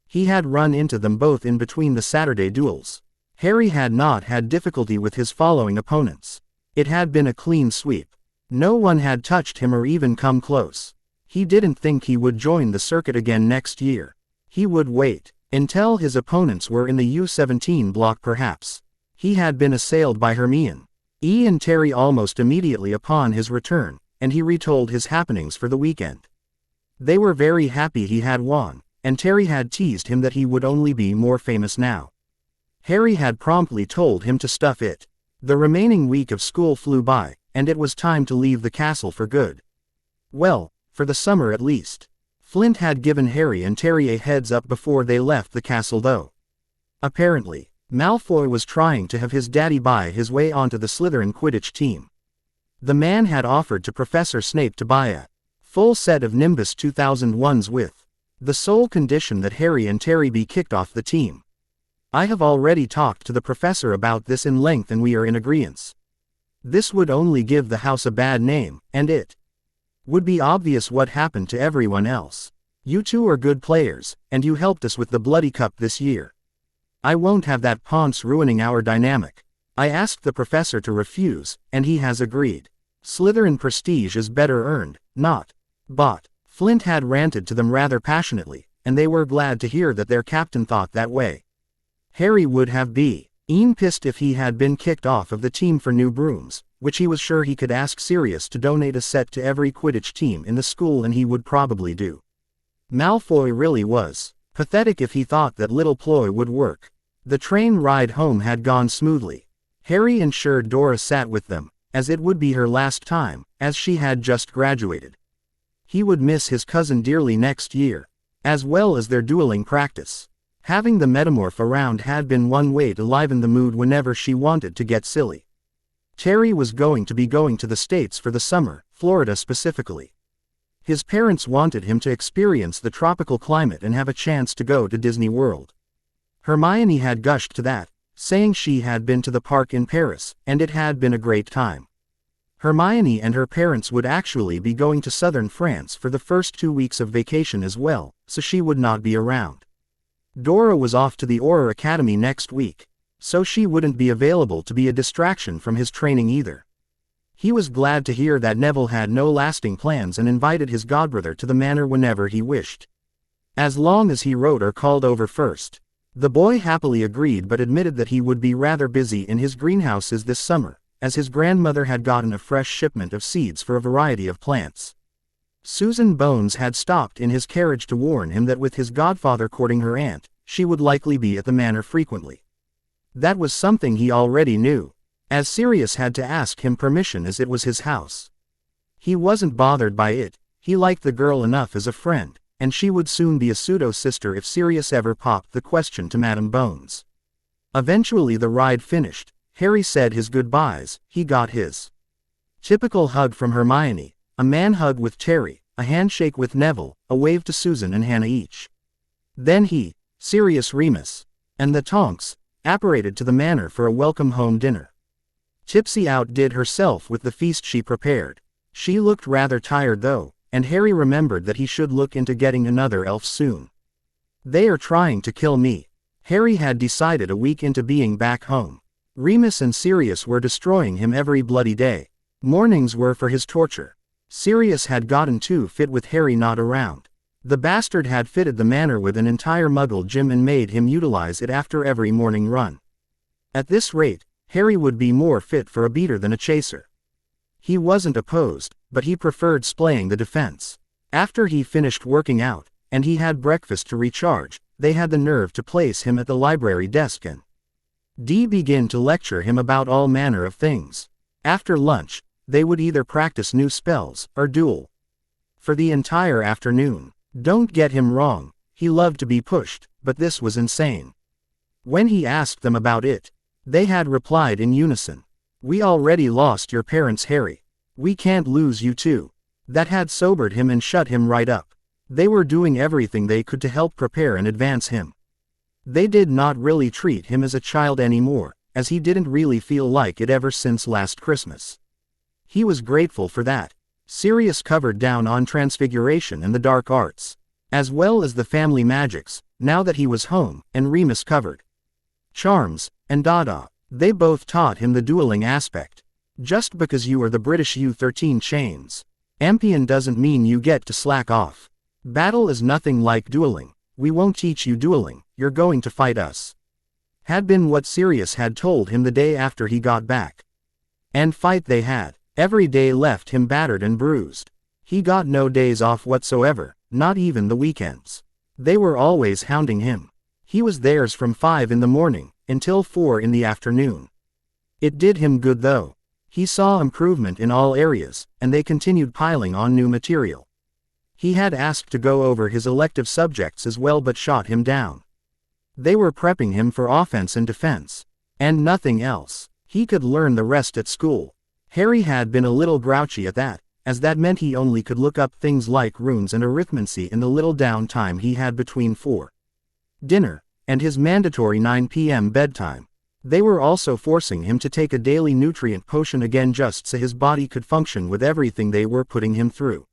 He had run into them both in between the Saturday duels. Hary had not had difficulty with his following opponents. It had been a clean sweep. No one had touched him or even come close. He didn't think he would join the circuit again next year. He would wait until his opponents were in the U17 block perhaps. He had been assailed by Hermione and Terry almost immediately upon his return, and he retold his happenings for the weekend. They were very happy he had won, and Terry had teased him that he would only be more famous now. Hary had promptly told him to stuff it. The remaining week of school flew by, and it was time to leave the castle for good. Well, for the summer at least. Flint had given Hary and Terry a heads up before they left the castle though. Apparently, Malfoy was trying to have his daddy buy his way onto the Slytherin Quidditch team. The man had offered to Professor Snape to buy a full set of Nimbus 2001s with the sole condition that Hary and Terry be kicked off the team. I have already talked to the professor about this in length and we are in agreement. This would only give the house a bad name, and it would be obvious what happened to everyone else. You two are good players, and you helped us with the Bloody Cup this year. I won't have that Ponce ruining our dynamic. I asked the professor to refuse, and he has agreed. Slytherin prestige is better earned, not bought. Flint had ranted to them rather passionately, and they were glad to hear that their captain thought that way. Hary would have been pissed if he had been kicked off of the team for new brooms, which he was sure he could ask Sirius to donate a set to every Quidditch team in the school and he would probably do. Malfoy really was pathetic if he thought that little ploy would work. The train ride home had gone smoothly. Hary ensured Dora sat with them, as it would be her last time, as she had just graduated. He would miss his cousin dearly next year, as well as their dueling practice. Having the metamorph around had been one way to liven the mood whenever she wanted to get silly. Terry was going to the States for the summer, Florida specifically. His parents wanted him to experience the tropical climate and have a chance to go to Disney World. Hermione had gushed to that, saying she had been to the park in Paris, and it had been a great time. Hermione and her parents would actually be going to southern France for the first 2 weeks of vacation as well, so she would not be around. Dora was off to the Auror Academy next week, so she wouldn't be available to be a distraction from his training either. He was glad to hear that Neville had no lasting plans and invited his godbrother to the manor whenever he wished. As long as he wrote or called over first. The boy happily agreed but admitted that he would be rather busy in his greenhouses this summer, as his grandmother had gotten a fresh shipment of seeds for a variety of plants. Susan Bones had stopped in his carriage to warn him that with his godfather courting her aunt, she would likely be at the manor frequently. That was something he already knew, as Sirius had to ask him permission as it was his house. He wasn't bothered by it, he liked the girl enough as a friend, and she would soon be a pseudo-sister if Sirius ever popped the question to Madame Bones. Eventually the ride finished, Hary said his goodbyes, he got his typical hug from Hermione, a man-hug with Terry, a handshake with Neville, a wave to Susan and Hannah each. Then he, Sirius Remus, and the Tonks, apparated to the manor for a welcome-home dinner. Tipsy outdid herself with the feast she prepared. She looked rather tired though, and Hary remembered that he should look into getting another elf soon. They are trying to kill me. Hary had decided a week into being back home. Remus and Sirius were destroying him every bloody day. Mornings were for his torture. Sirius had gotten too fit with Hary not around. The bastard had fitted the manor with an entire Muggle gym and made him utilize it after every morning run. At this rate, Hary would be more fit for a beater than a chaser. He wasn't opposed, but he preferred splaying the defense. After he finished working out, and he had breakfast to recharge, they had the nerve to place him at the library desk and begin to lecture him about all manner of things. After lunch, they would either practice new spells, or duel. For the entire afternoon. Don't get him wrong, He loved to be pushed, but this was insane. When he asked them about it, they had replied in unison. "We already lost your parents, Hary. We can't lose you too." That had sobered him and shut him right up. They were doing everything they could to help prepare and advance him. They did not really treat him as a child anymore, as he didn't really feel like it ever since last Christmas. He was grateful for that. Sirius covered down on Transfiguration and the dark arts, as well as the family magics, now that he was home, and Remus covered charms, and Dada. They both taught him the dueling aspect. Just because you are the British U-13 chains champion doesn't mean you get to slack off. Battle is nothing like dueling. We won't teach you dueling, you're going to fight us. Had been what Sirius had told him the day after he got back. And fight they had. Every day left him battered and bruised. He got no days off whatsoever, not even the weekends. They were always hounding him. He was theirs from 5 in the morning, until 4 in the afternoon. It did him good though. He saw improvement in all areas, and they continued piling on new material. He had asked to go over his elective subjects as well but shot him down. They were prepping him for offense and defense. And nothing else. He could learn the rest at school. Hary had been a little grouchy at that, as that meant he only could look up things like runes and arithmancy in the little downtime he had between 4 dinner and his mandatory 9 p.m. bedtime. They were also forcing him to take a daily nutrient potion again just so his body could function with everything they were putting him through.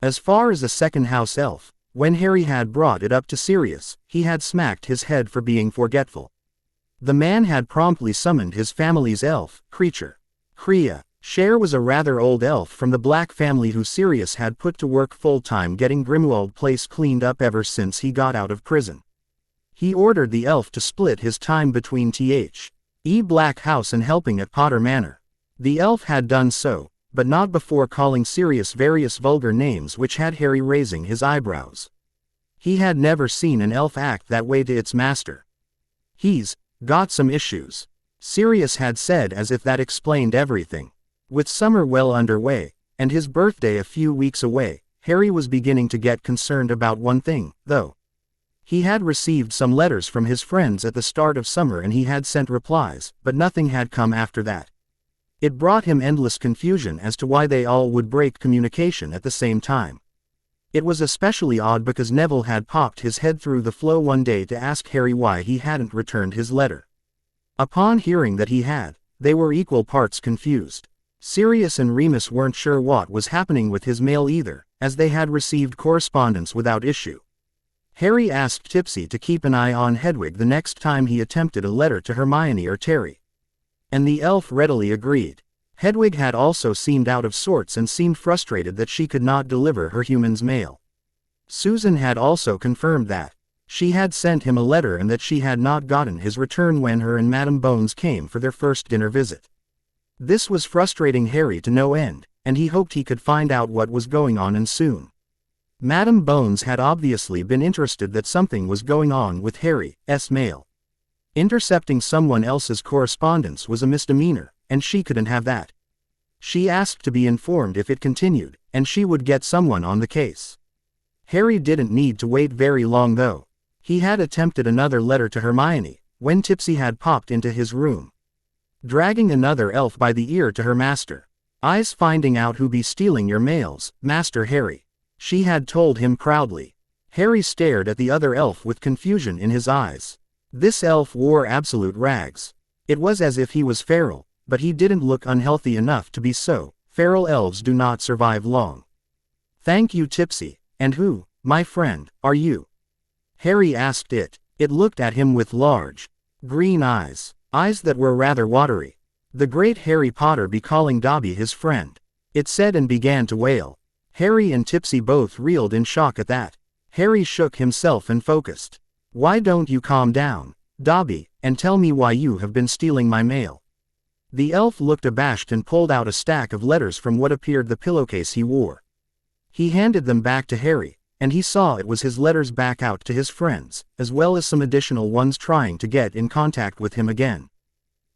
As far as the second house elf, when Hary had brought it up to Sirius, he had smacked his head for being forgetful. The man had promptly summoned his family's elf creature. Kriya. Cher was a rather old elf from the Black family who Sirius had put to work full-time getting Grimwald Place cleaned up ever since he got out of prison. He ordered the elf to split his time between the Black House and helping at Potter Manor. The elf had done so, but not before calling Sirius various vulgar names which had Hary raising his eyebrows. He had never seen an elf act that way to its master. "He's got some issues," Sirius had said as if that explained everything. With summer well underway, and his birthday a few weeks away, Hary was beginning to get concerned about one thing, though. He had received some letters from his friends at the start of summer and he had sent replies, but nothing had come after that. It brought him endless confusion as to why they all would break communication at the same time. It was especially odd because Neville had popped his head through the floor one day to ask Hary why he hadn't returned his letter. Upon hearing that he had, they were equal parts confused. Sirius and Remus weren't sure what was happening with his mail either, as they had received correspondence without issue. Hary asked Tipsy to keep an eye on Hedwig the next time he attempted a letter to Hermione or Terry. And the elf readily agreed. Hedwig had also seemed out of sorts and seemed frustrated that she could not deliver her human's mail. Susan had also confirmed that she had sent him a letter and that she had not gotten his return when her and Madame Bones came for their first dinner visit. This was frustrating Hary to no end, and he hoped he could find out what was going on and soon. Madame Bones had obviously been interested that something was going on with Hary's mail. Intercepting someone else's correspondence was a misdemeanor, and she couldn't have that. She asked to be informed if it continued, and she would get someone on the case. Hary didn't need to wait very long though. He had attempted another letter to Hermione, when Tipsy had popped into his room, dragging another elf by the ear to her master. "I's finding out who be stealing your mails, Master Hary," she had told him proudly. Hary stared at the other elf with confusion in his eyes. This elf wore absolute rags. It was as if he was feral, but he didn't look unhealthy enough to be so. Feral elves do not survive long. "Thank you, Tipsy. And who, my friend, are you?" Hary asked it. It looked at him with large, green eyes that were rather watery. The great Harry Potter be calling Dobby his friend, it said, and began to wail. Hary and Tipsy both reeled in shock at that. Hary shook himself and focused. "Why don't you calm down, Dobby, and tell me why you have been stealing my mail?" The elf looked abashed and pulled out a stack of letters from what appeared the pillowcase he wore. He handed them back to Hary, and he saw it was his letters back out to his friends, as well as some additional ones trying to get in contact with him again.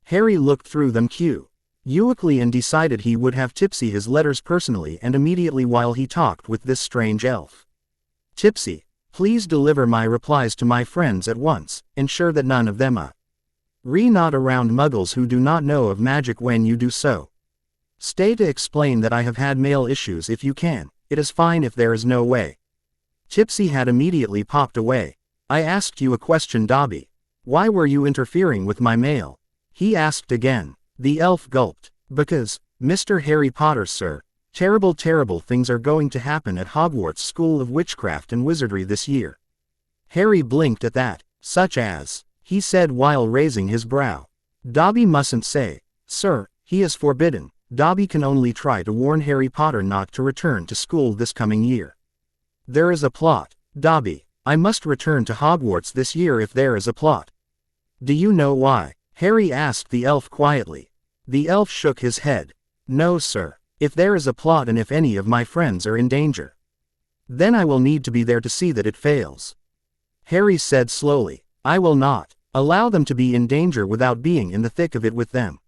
Hary looked through them quickly and decided he would have Tipsy his letters personally and immediately while he talked with this strange elf. "Tipsy, Please deliver my replies to my friends at once, ensure that none of them not around muggles who do not know of magic when you do so. Stay to explain that I have had mail issues if you can, it is fine if there is no way. Tipsy had immediately popped away. I asked you a question, Dobby. Why were you interfering with my mail? He asked again. The elf gulped. Because, Mr. Harry Potter, sir, terrible things are going to happen at Hogwarts School of Witchcraft and Wizardry this year. Harry blinked at that. Such as, he said while raising his brow. Dobby mustn't say, sir, he is forbidden. Dobby can only try to warn Harry Potter not to return to school this coming year. There is a plot, Dobby. I must return to Hogwarts this year if there is a plot. Do you know why? Harry asked the elf quietly. The elf shook his head. No, sir. If there is a plot and if any of my friends are in danger, then I will need to be there to see that it fails. Harry said slowly. I will not allow them to be in danger without being in the thick of it with them.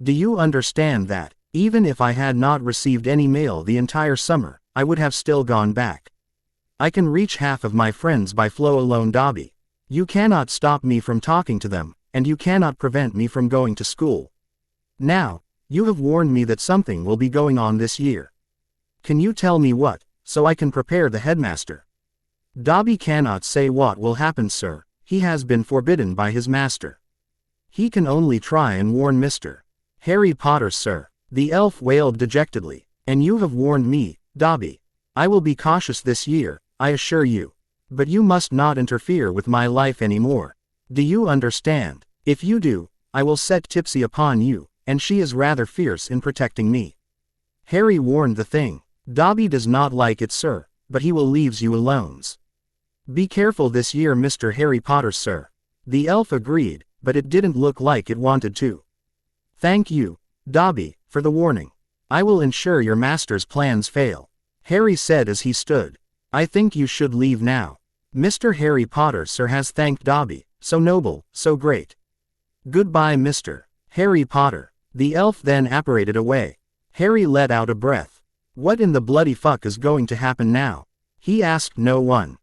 Do you understand that, even if I had not received any mail the entire summer, I would have still gone back? I can reach half of my friends by flow alone, Dobby. You cannot stop me from talking to them, and you cannot prevent me from going to school. Now, you have warned me that something will be going on this year. Can you tell me what, so I can prepare the headmaster? Dobby cannot say what will happen, sir. He has been forbidden by his master. He can only try and warn Mr. Harry Potter, sir. The elf wailed dejectedly. And you have warned me, Dobby. I will be cautious this year, I assure you. But you must not interfere with my life anymore. Do you understand? If you do, I will set Tipsy upon you, and she is rather fierce in protecting me. Harry warned the thing. Dobby does not like it, sir, but he will leaves you alones. Be careful this year, Mr. Harry Potter, sir. The elf agreed, but it didn't look like it wanted to. Thank you, Dobby, for the warning. I will ensure your master's plans fail. Harry said as he stood. I think you should leave now. Mr. Harry Potter, sir, has thanked Dobby. So noble, so great. Goodbye, Mr. Harry Potter. The elf then apparated away. Harry let out a breath. What in the bloody fuck is going to happen now? He asked no one.